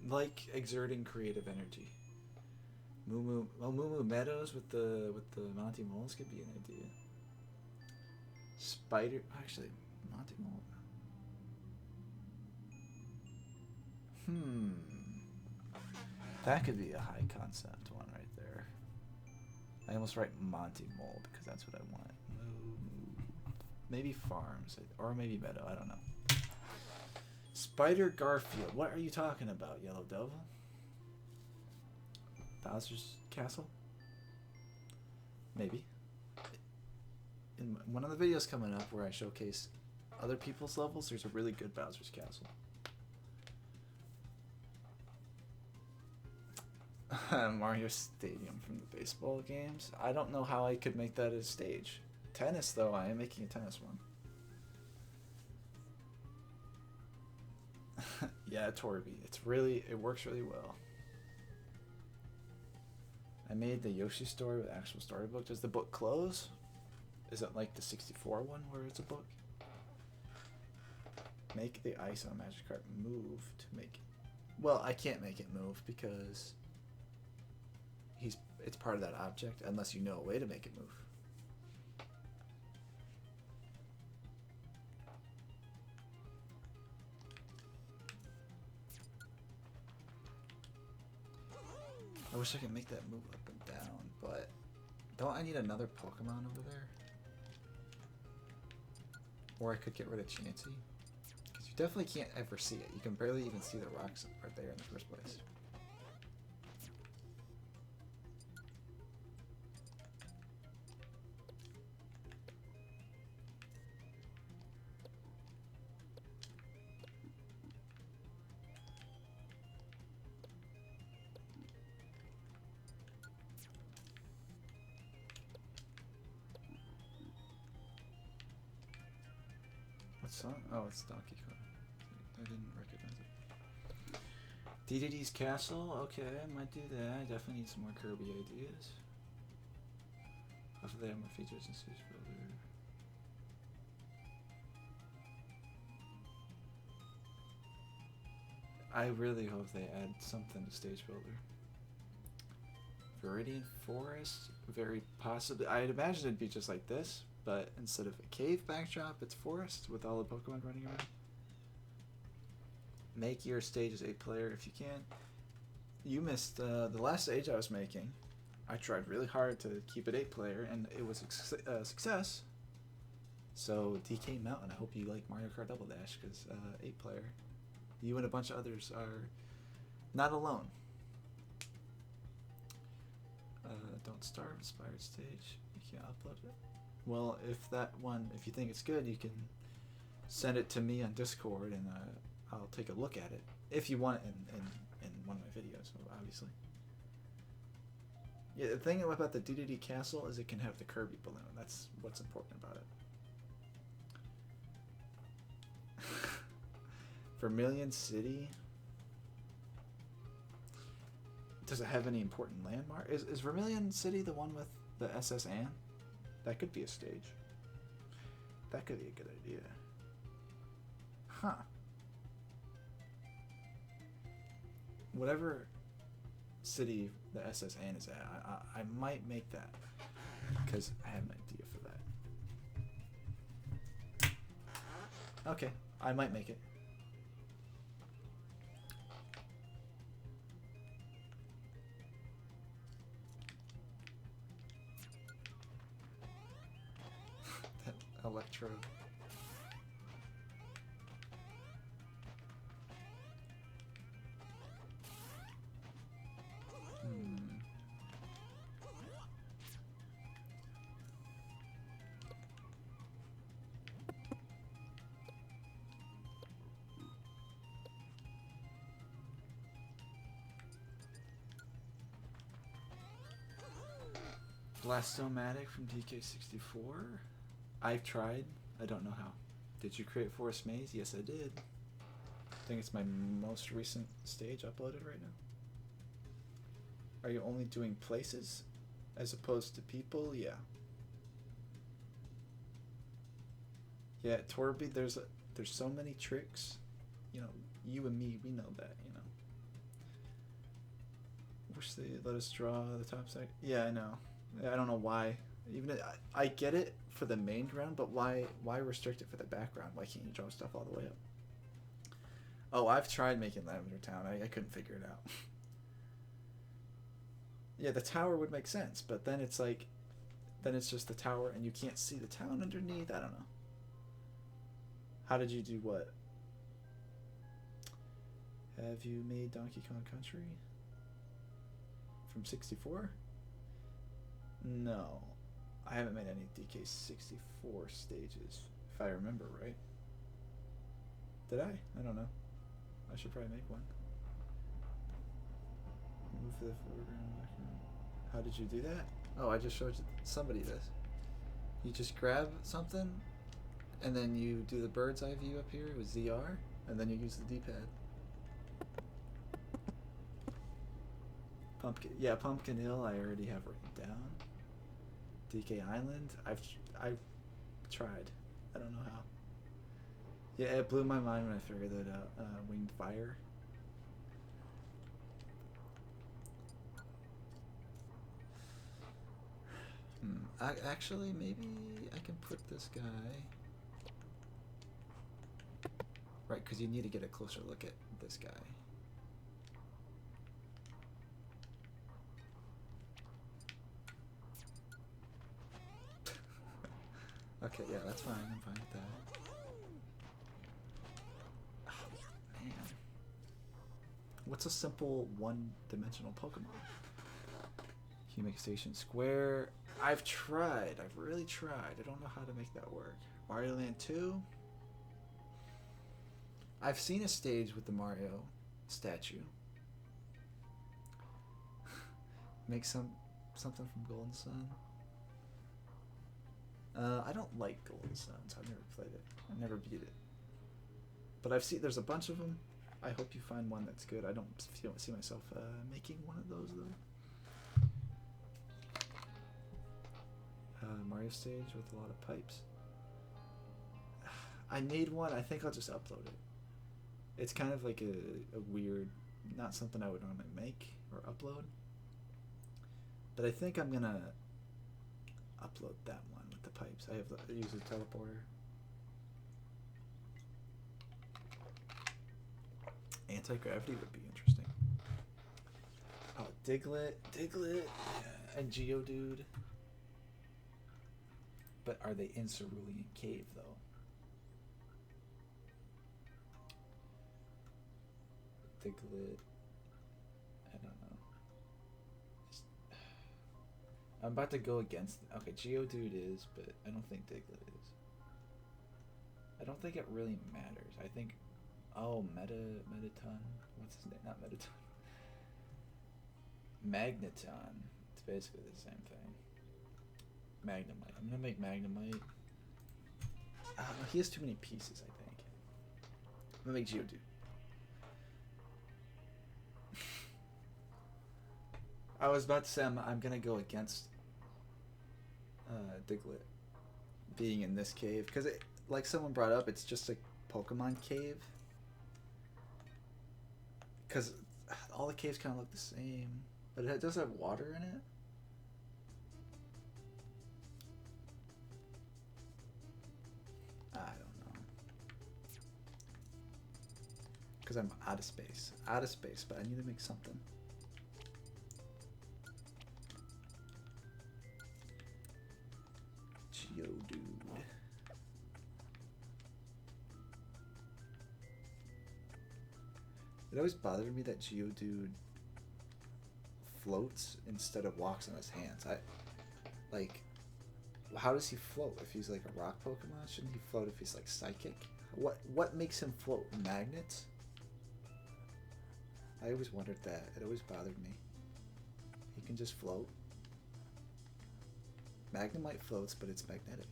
like exerting creative energy. Moo Moo Meadows with the Monty Moles could be an idea. Spider, actually, Monty Mole. Hmm, that could be a high concept one right there. I almost write Monty Mole because that's what I want. Maybe Farms or maybe Meadow. I don't know. Spider Garfield. What are you talking about, Yellow Devil? Bowser's Castle? Maybe. In one of the videos coming up where I showcase other people's levels, there's a really good Bowser's Castle. Mario Stadium from the baseball games. I don't know how I could make that a stage. Tennis, though, I am making a tennis one. Yeah, Torby. It works really well. I made the Yoshi story with actual storybook. Does the book close? Is it like the 64 one where it's a book? Make the ice on Magic Card move to make it. Well, I can't make it move because it's part of that object unless you know a way to make it move. I wish I could make that move up and down, but don't I need another Pokemon over there? Or I could get rid of Chansey. Because you definitely can't ever see it. You can barely even see the rocks right there in the first place. What song? Oh, it's Donkey Kong. I didn't recognize it. DDD's Castle? Okay, I might do that. I definitely need some more Kirby ideas. Hopefully they have more features in Stage Builder. I really hope they add something to Stage Builder. Viridian Forest? Very possibly. I'd imagine it'd be just like this, but instead of a cave backdrop, it's forest with all the Pokemon running around. Make your stages 8-player if you can. You missed the last stage I was making. I tried really hard to keep it 8-player, and it was a success. So DK Mountain, I hope you like Mario Kart Double Dash, because 8-player. You and a bunch of others are not alone. Don't Starve, Inspired Stage. You can't upload it. Well, if you think it's good, you can send it to me on Discord, and I'll take a look at it. If you want it in one of my videos, obviously. Yeah, the thing about the DDD Castle is it can have the Kirby balloon. That's what's important about it. Vermilion City. Does it have any important landmark? Is Vermilion City the one with the SS Anne? That could be a stage. That could be a good idea. Huh. Whatever city the SS Anne is at, I might make that. Because I have an idea for that. Okay, I might make it. That electro. Blastomatic from DK64. I've tried. I don't know how. Did you create Forest Maze? Yes, I did. I think it's my most recent stage uploaded right now. Are you only doing places as opposed to people? Yeah. Yeah, Torby, there's there's so many tricks. You know, you and me, we know that. You know. Wish they let us draw the top side. Yeah, I know. I don't know why. Even I get it for the main ground, but why restrict it for the background? Why can't you draw stuff all the way up? Oh, I've tried making Lavender Town. I couldn't figure it out. Yeah, the tower would make sense, but then it's like, then it's just the tower and you can't see the town underneath. I don't know. How did you do what? Have you made Donkey Kong Country? From 64? No. I haven't made any DK64 stages, if I remember right. Did I? I don't know. I should probably make one. Move the foreground, background. How did you do that? Oh, I just showed somebody this. You just grab something, and then you do the bird's eye view up here with ZR, and then you use the D-pad. Pumpkin Hill I already have written down. DK Island, I've tried. I don't know how. Yeah, it blew my mind when I figured that out. Winged Fire. Actually, maybe I can put this guy... Right, because you need to get a closer look at this guy. Okay, yeah, that's fine. I'm fine with that. Oh, man. What's a simple one-dimensional Pokemon? Can you make Station Square? I've tried. I've really tried. I don't know how to make that work. Mario Land 2? I've seen a stage with the Mario statue. Make something from Golden Sun. I don't like Golden Suns. I've never played it. I never beat it. But I've seen there's a bunch of them. I hope you find one that's good. I don't see myself making one of those though. Mario stage with a lot of pipes. I made one. I think I'll just upload it. It's kind of like a weird, not something I would normally make or upload. But I think I'm gonna upload that one with the pipes. I use a teleporter. Anti-gravity would be interesting. Oh, Diglett, yeah, and Geodude. But are they in Cerulean Cave though? Diglett, I don't know. I'm about to go against. Okay, Geodude is, but I don't think Diglett is. I don't think it really matters. I think. Oh, Mettaton. What's his name? Not Mettaton. Magneton. It's basically the same thing. Magnemite. I'm gonna make Magnemite. He has too many pieces, I think. I'm gonna make Geodude. I was about to say I'm gonna go against Diglett being in this cave because it, like someone brought up, it's just a Pokemon cave. Because all the caves kind of look the same, but it does have water in it. I don't know. Because I'm out of space, but I need to make something. Geodude. It always bothered me that Geodude floats instead of walks on his hands. How does he float if he's like a rock Pokemon? Shouldn't he float if he's like psychic? What makes him float? Magnets? I always wondered that. It always bothered me. He can just float. Magnemite floats, but it's magnetic.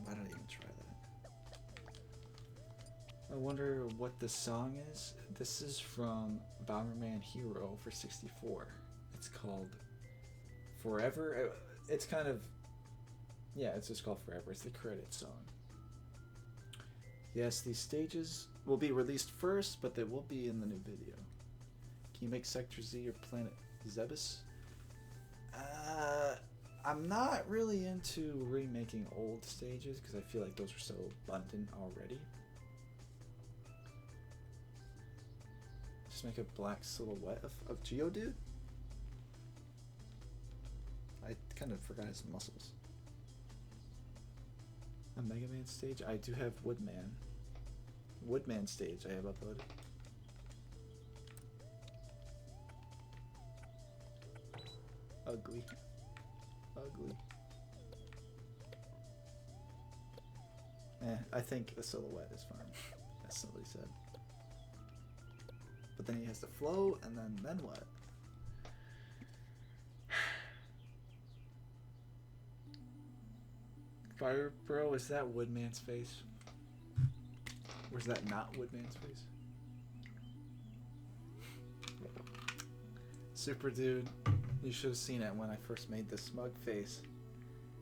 Why did I even try that? I wonder what the song is. This is from Bomberman Hero for 64. It's called Forever. It's kind of, yeah, it's just called Forever. It's the credit song. Yes, these stages will be released first, but they will be in the new video. Can you make Sector Z or Planet Zebus? I'm not really into remaking old stages because I feel like those are so abundant already. Just make a black silhouette of Geodude? I kind of forgot his muscles. A Mega Man stage? I do have Woodman. Woodman stage I have uploaded. Ugly. Ugly. I think the silhouette is fine. As somebody said. But then he has to float, and then what? Fire Bro, is that Woodman's face? Or is that not Woodman's face? Super Dude, you should have seen it when I first made this smug face.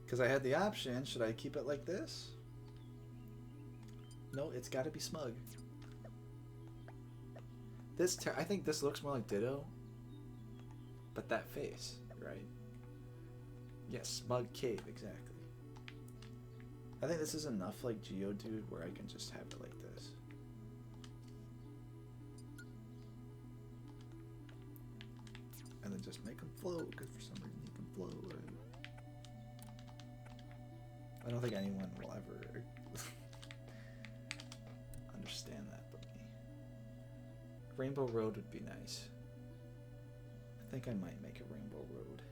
Because I had the option, should I keep it like this? No, it's gotta be smug. I think this looks more like Ditto. But that face, right? Yes, smug cave, exactly. I think this is enough like Geodude where I can just have it like this. And then just make him float, because for some reason he can float, right? I don't think anyone will ever understand that but me. Rainbow Road would be nice. I think I might make a Rainbow Road.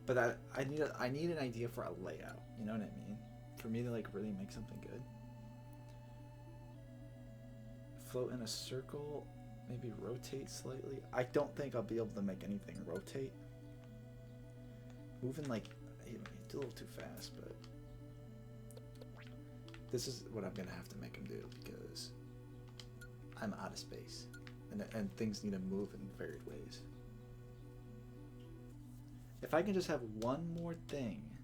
But I need an idea for a layout, you know what I mean? For me to like really make something good. Float in a circle, maybe rotate slightly. I don't think I'll be able to make anything rotate. Moving like, it's a little too fast, but this is what I'm gonna have to make him do because I'm out of space and things need to move in varied ways. If I can just have one more thing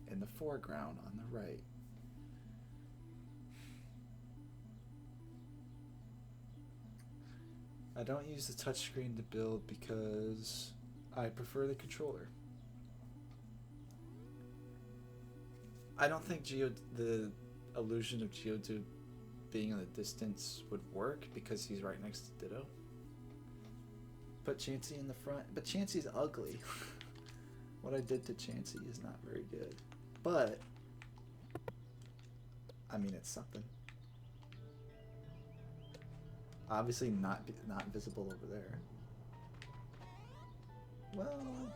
in the foreground on the right. I don't use the touchscreen to build because I prefer the controller. I don't think the illusion of Geodude being in the distance would work because he's right next to Ditto. Put Chansey in the front, but Chansey's ugly. What I did to Chansey is not very good, but I mean it's something. Obviously not visible over there. Well,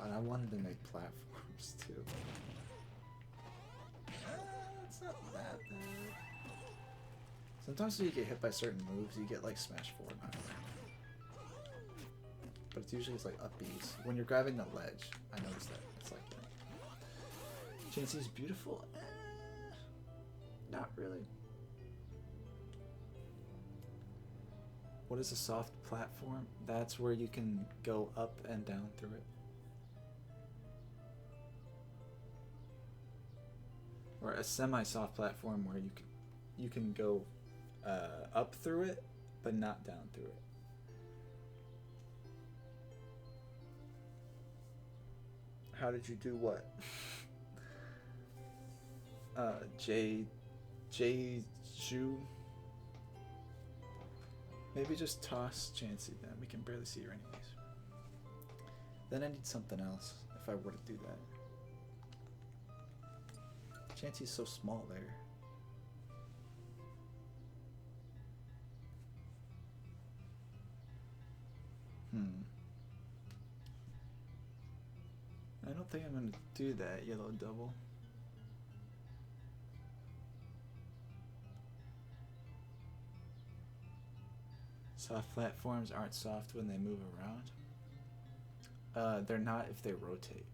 and I wanted to make platforms too. It's not that bad. Sometimes when you get hit by certain moves, you get like Smash 4. But it's usually like up B's. When you're grabbing the ledge, I noticed that. It's like that. Chansey's beautiful? Not really. What is a soft platform? That's where you can go up and down through it. Or a semi-soft platform where you can go up through it, but not down through it. How did you do what? Ju. Maybe just toss Chansey then. We can barely see her anyways. Then I need something else if I were to do that. Chansey's so small there. I don't think I'm going to do that, yellow double. Soft platforms aren't soft when they move around. They're not if they rotate.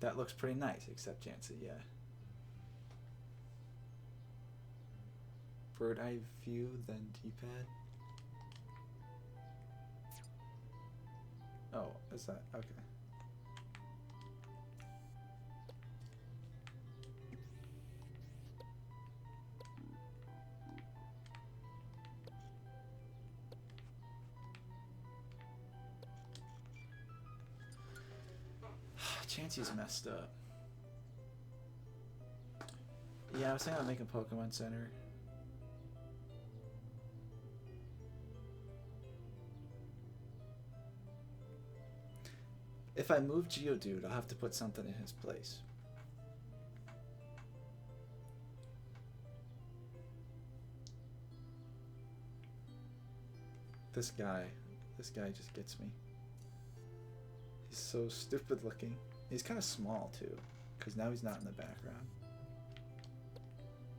That looks pretty nice, except Chansey, yeah. Bird eye view, then D-pad. Oh, is that okay? Chansey's messed up. Yeah, I was thinking about making Pokemon Center. If I move Geodude, I'll have to put something in his place. This guy just gets me. He's so stupid looking. He's kind of small too, because now he's not in the background.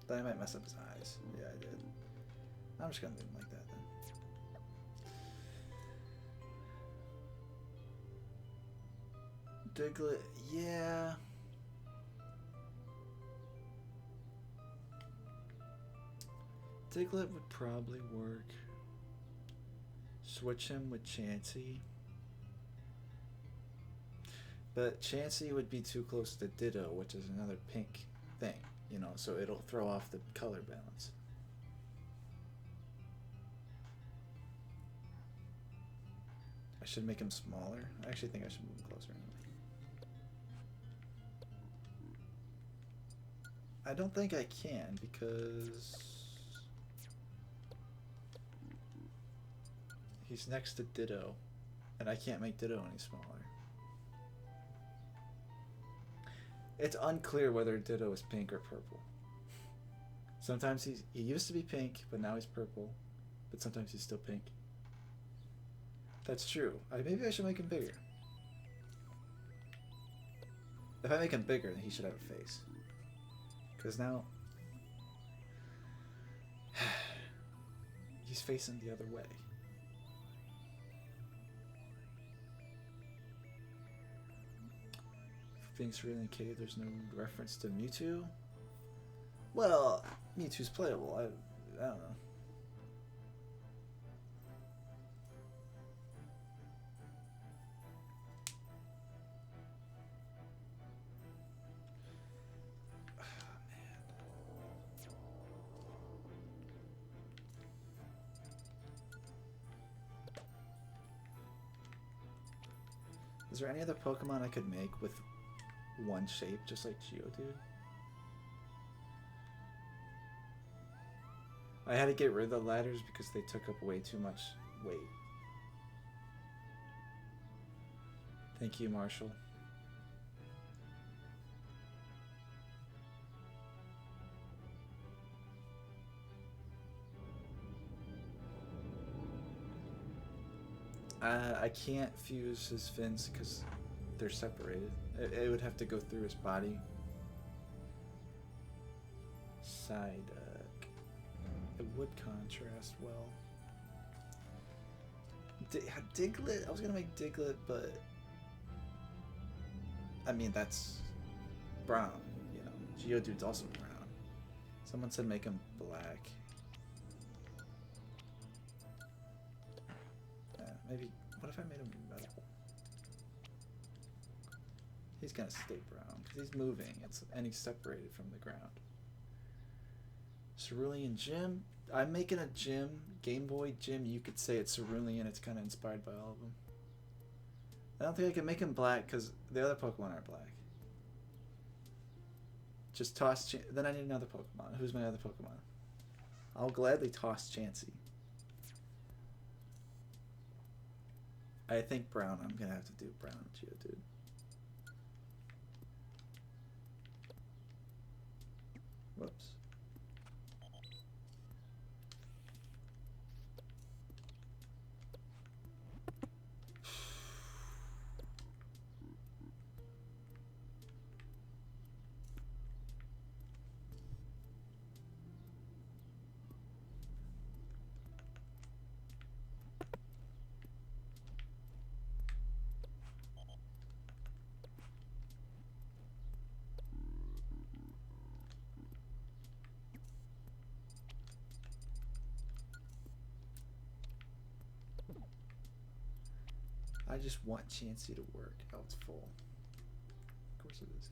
Then I might mess up his eyes. Yeah, I did. I'm just gonna leave him like that then. Diglett, yeah. Diglett would probably work. Switch him with Chansey. But Chansey would be too close to Ditto, which is another pink thing, you know, so it'll throw off the color balance. I should make him smaller. I actually think I should move him closer anyway. I don't think I can because he's next to Ditto, and I can't make Ditto any smaller. It's unclear whether Ditto is pink or purple. Sometimes he used to be pink, but now he's purple. But sometimes he's still pink. That's true. Maybe I should make him bigger. If I make him bigger, then he should have a face. Because now he's facing the other way. Being Cerulean Cave, there's no reference to Mewtwo. Well, Mewtwo's playable. I don't know. Is there any other Pokemon I could make with one shape, just like Geodude? I had to get rid of the ladders because they took up way too much weight. Thank you, Marshall. I can't fuse his fins because they're separated. It would have to go through his body. Psyduck. It would contrast well. Diglett? I was gonna make Diglett, but I mean that's brown. You know, Geodude's also brown. Someone said make him black. Maybe. What if I made him metal? He's gonna stay brown because he's moving. And he's separated from the ground. Cerulean Gym. I'm making a gym, Game Boy gym. You could say it's Cerulean. It's kind of inspired by all of them. I don't think I can make him black because the other Pokemon are black. Just toss. Then I need another Pokemon. Who's my other Pokemon? I'll gladly toss Chansey. I think brown. I'm gonna have to do brown Geodude. Whoops. I just want Chansey to work. Oh, it's full. Of course it is.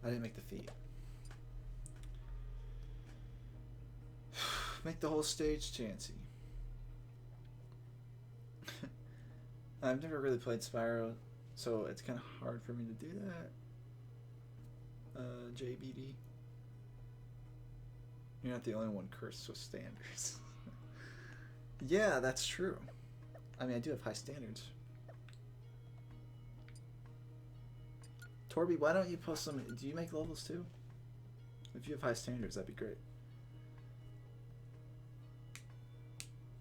I didn't make the feat. Make the whole stage Chansey. I've never really played Spyro, so it's kind of hard for me to do that. JBD. You're not the only one cursed with standards. Yeah, that's true. I mean, I do have high standards. Torby, why don't you post some... Do you make levels too? If you have high standards, that'd be great.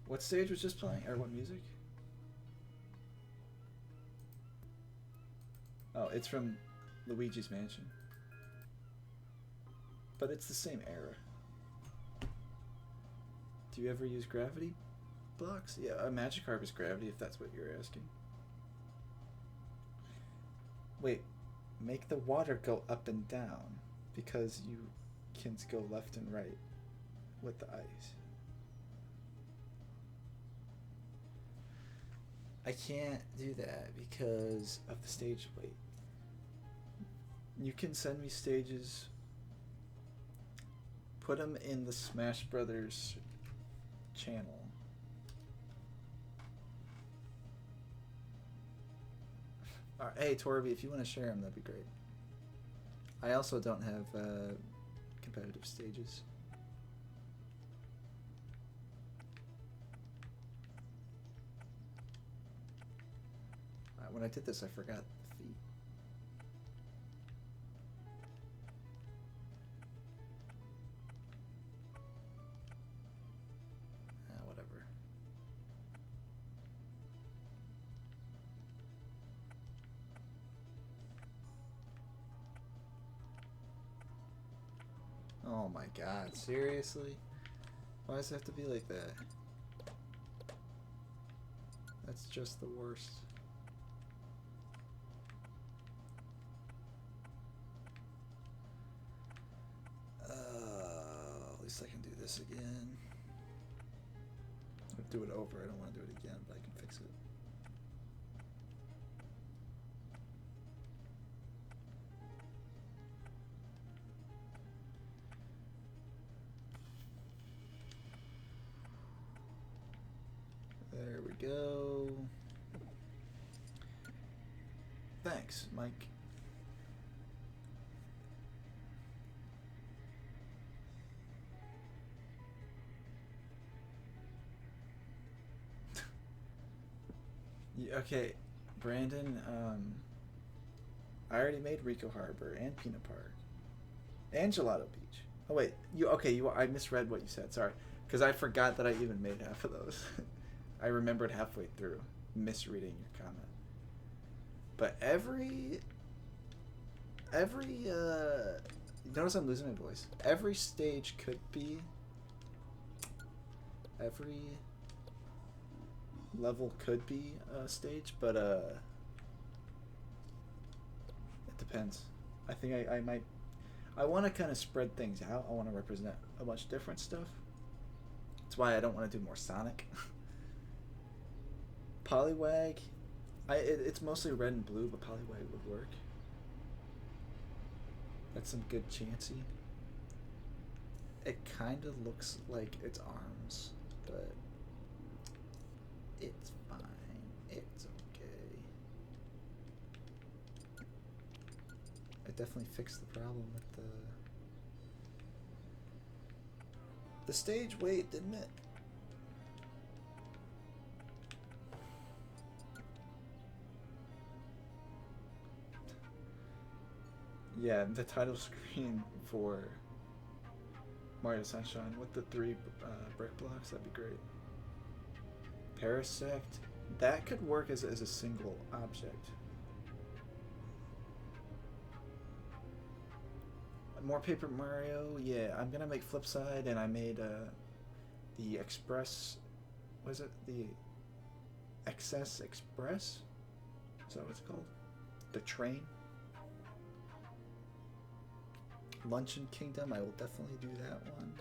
What stage was just playing? Or what music? Oh, it's from Luigi's Mansion. But it's the same era. Do you ever use gravity blocks? Yeah, a Magikarp is gravity, if that's what you're asking. Wait, make the water go up and down, because you can go left and right with the ice. I can't do that because of the stage weight. You can send me stages. Put them in the Smash Brothers channel. All right, hey Torby, if you want to share them, that'd be great. I also don't have competitive stages. When I did this, I forgot the feet. Whatever. Oh my god, seriously? Why does it have to be like that? That's just the worst. At least I can do this again. I'll do it over. I don't want to do it again, but I can fix it. There we go. Thanks, Mike. Okay, Brandon, I already made Rico Harbor and Peanut Park and Gelato Beach. Oh wait, I misread what you said. Sorry, because I forgot that I even made half of those. I remembered halfway through misreading your comment. But notice I'm losing my voice. Every stage could be, every level could be a stage, but it depends. I think I want to kind of spread things out. I want to represent a bunch different stuff. That's why I don't want to do more Sonic. Poliwag, it's mostly red and blue, but Poliwag would work. That's some good Chansey. It kind of looks like its arms, but it's fine. It's okay. I definitely fixed the problem with the stage weight, didn't it? Yeah, the title screen for Mario Sunshine with the 3 brick blocks, that'd be great. Parasect, that could work as a single object. More Paper Mario. Yeah, I'm gonna make Flipside, and I made the Express. Was it the Excess Express? Is that what it's called? The train. Luncheon Kingdom. I will definitely do that one.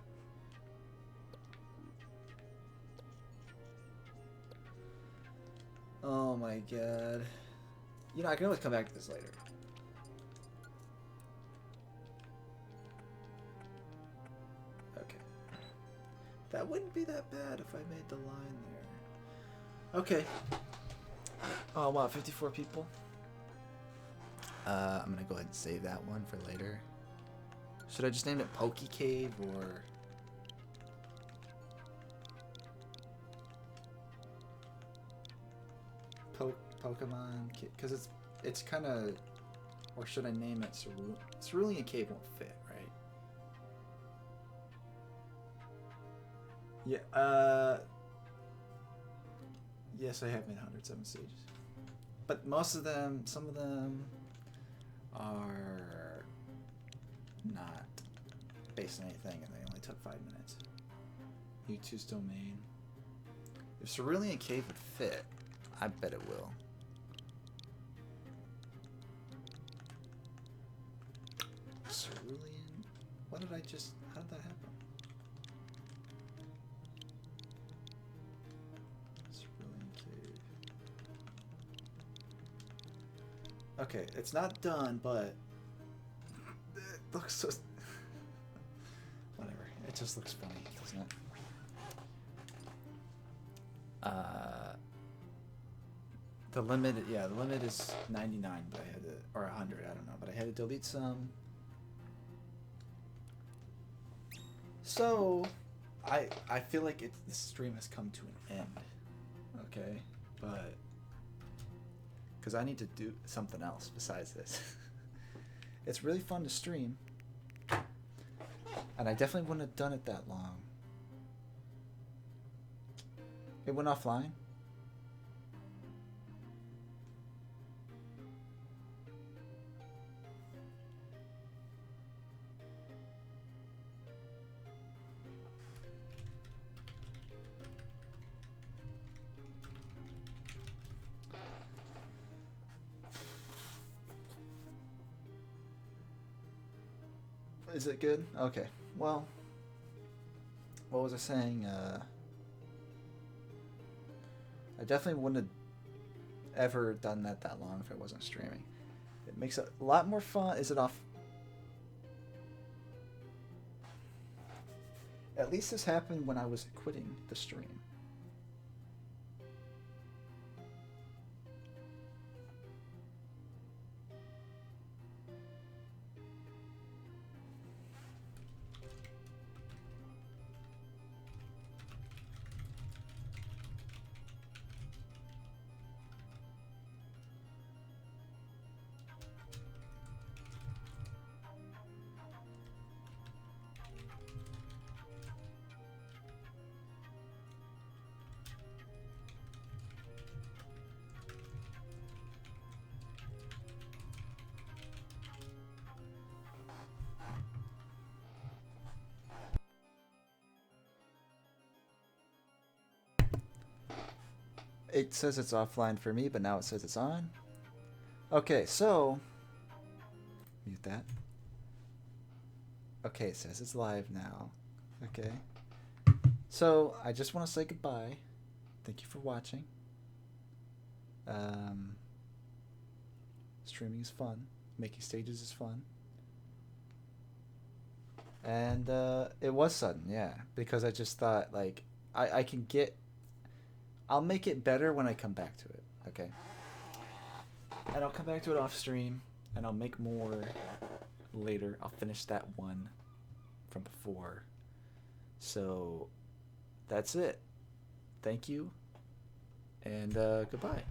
Oh my god. You know, I can always come back to this later. Okay. That wouldn't be that bad if I made the line there. Okay. Oh wow, 54 people. I'm gonna go ahead and save that one for later. Should I just name it Pokey Cave or... Pokemon? Because it's kind of... Or should I name it Cerulean Cave won't fit, right? Yeah, yes, I have made 107 stages. But most of them, some of them are not based on anything, and they only took 5 minutes. Mewtwo's domain. If Cerulean Cave would fit, I bet it will. Cerulean? What did I just... How did that happen? Cerulean Cave. Okay, it's not done, but... It looks so... Whatever. It just looks funny, doesn't it? The limit, yeah, the limit is 99, but I had to, or 100, I don't know, but I had to delete some. So, I feel like this stream has come to an end, okay, but, because I need to do something else besides this. It's really fun to stream, and I definitely wouldn't have done it that long. It went offline? Is it good? Okay. Well, what was I saying? I definitely wouldn't have ever done that long if it wasn't streaming. It makes it a lot more fun. Is it off? At least this happened when I was quitting the stream. It says it's offline for me, but now it says it's on. Okay, so... Mute that. Okay, it says it's live now. Okay. So, I just want to say goodbye. Thank you for watching. Streaming is fun. Making stages is fun. And it was sudden, yeah. Because I just thought, like, I can get... I'll make it better when I come back to it, okay? And I'll come back to it off stream, and I'll make more later. I'll finish that one from before. So, that's it. Thank you, and goodbye.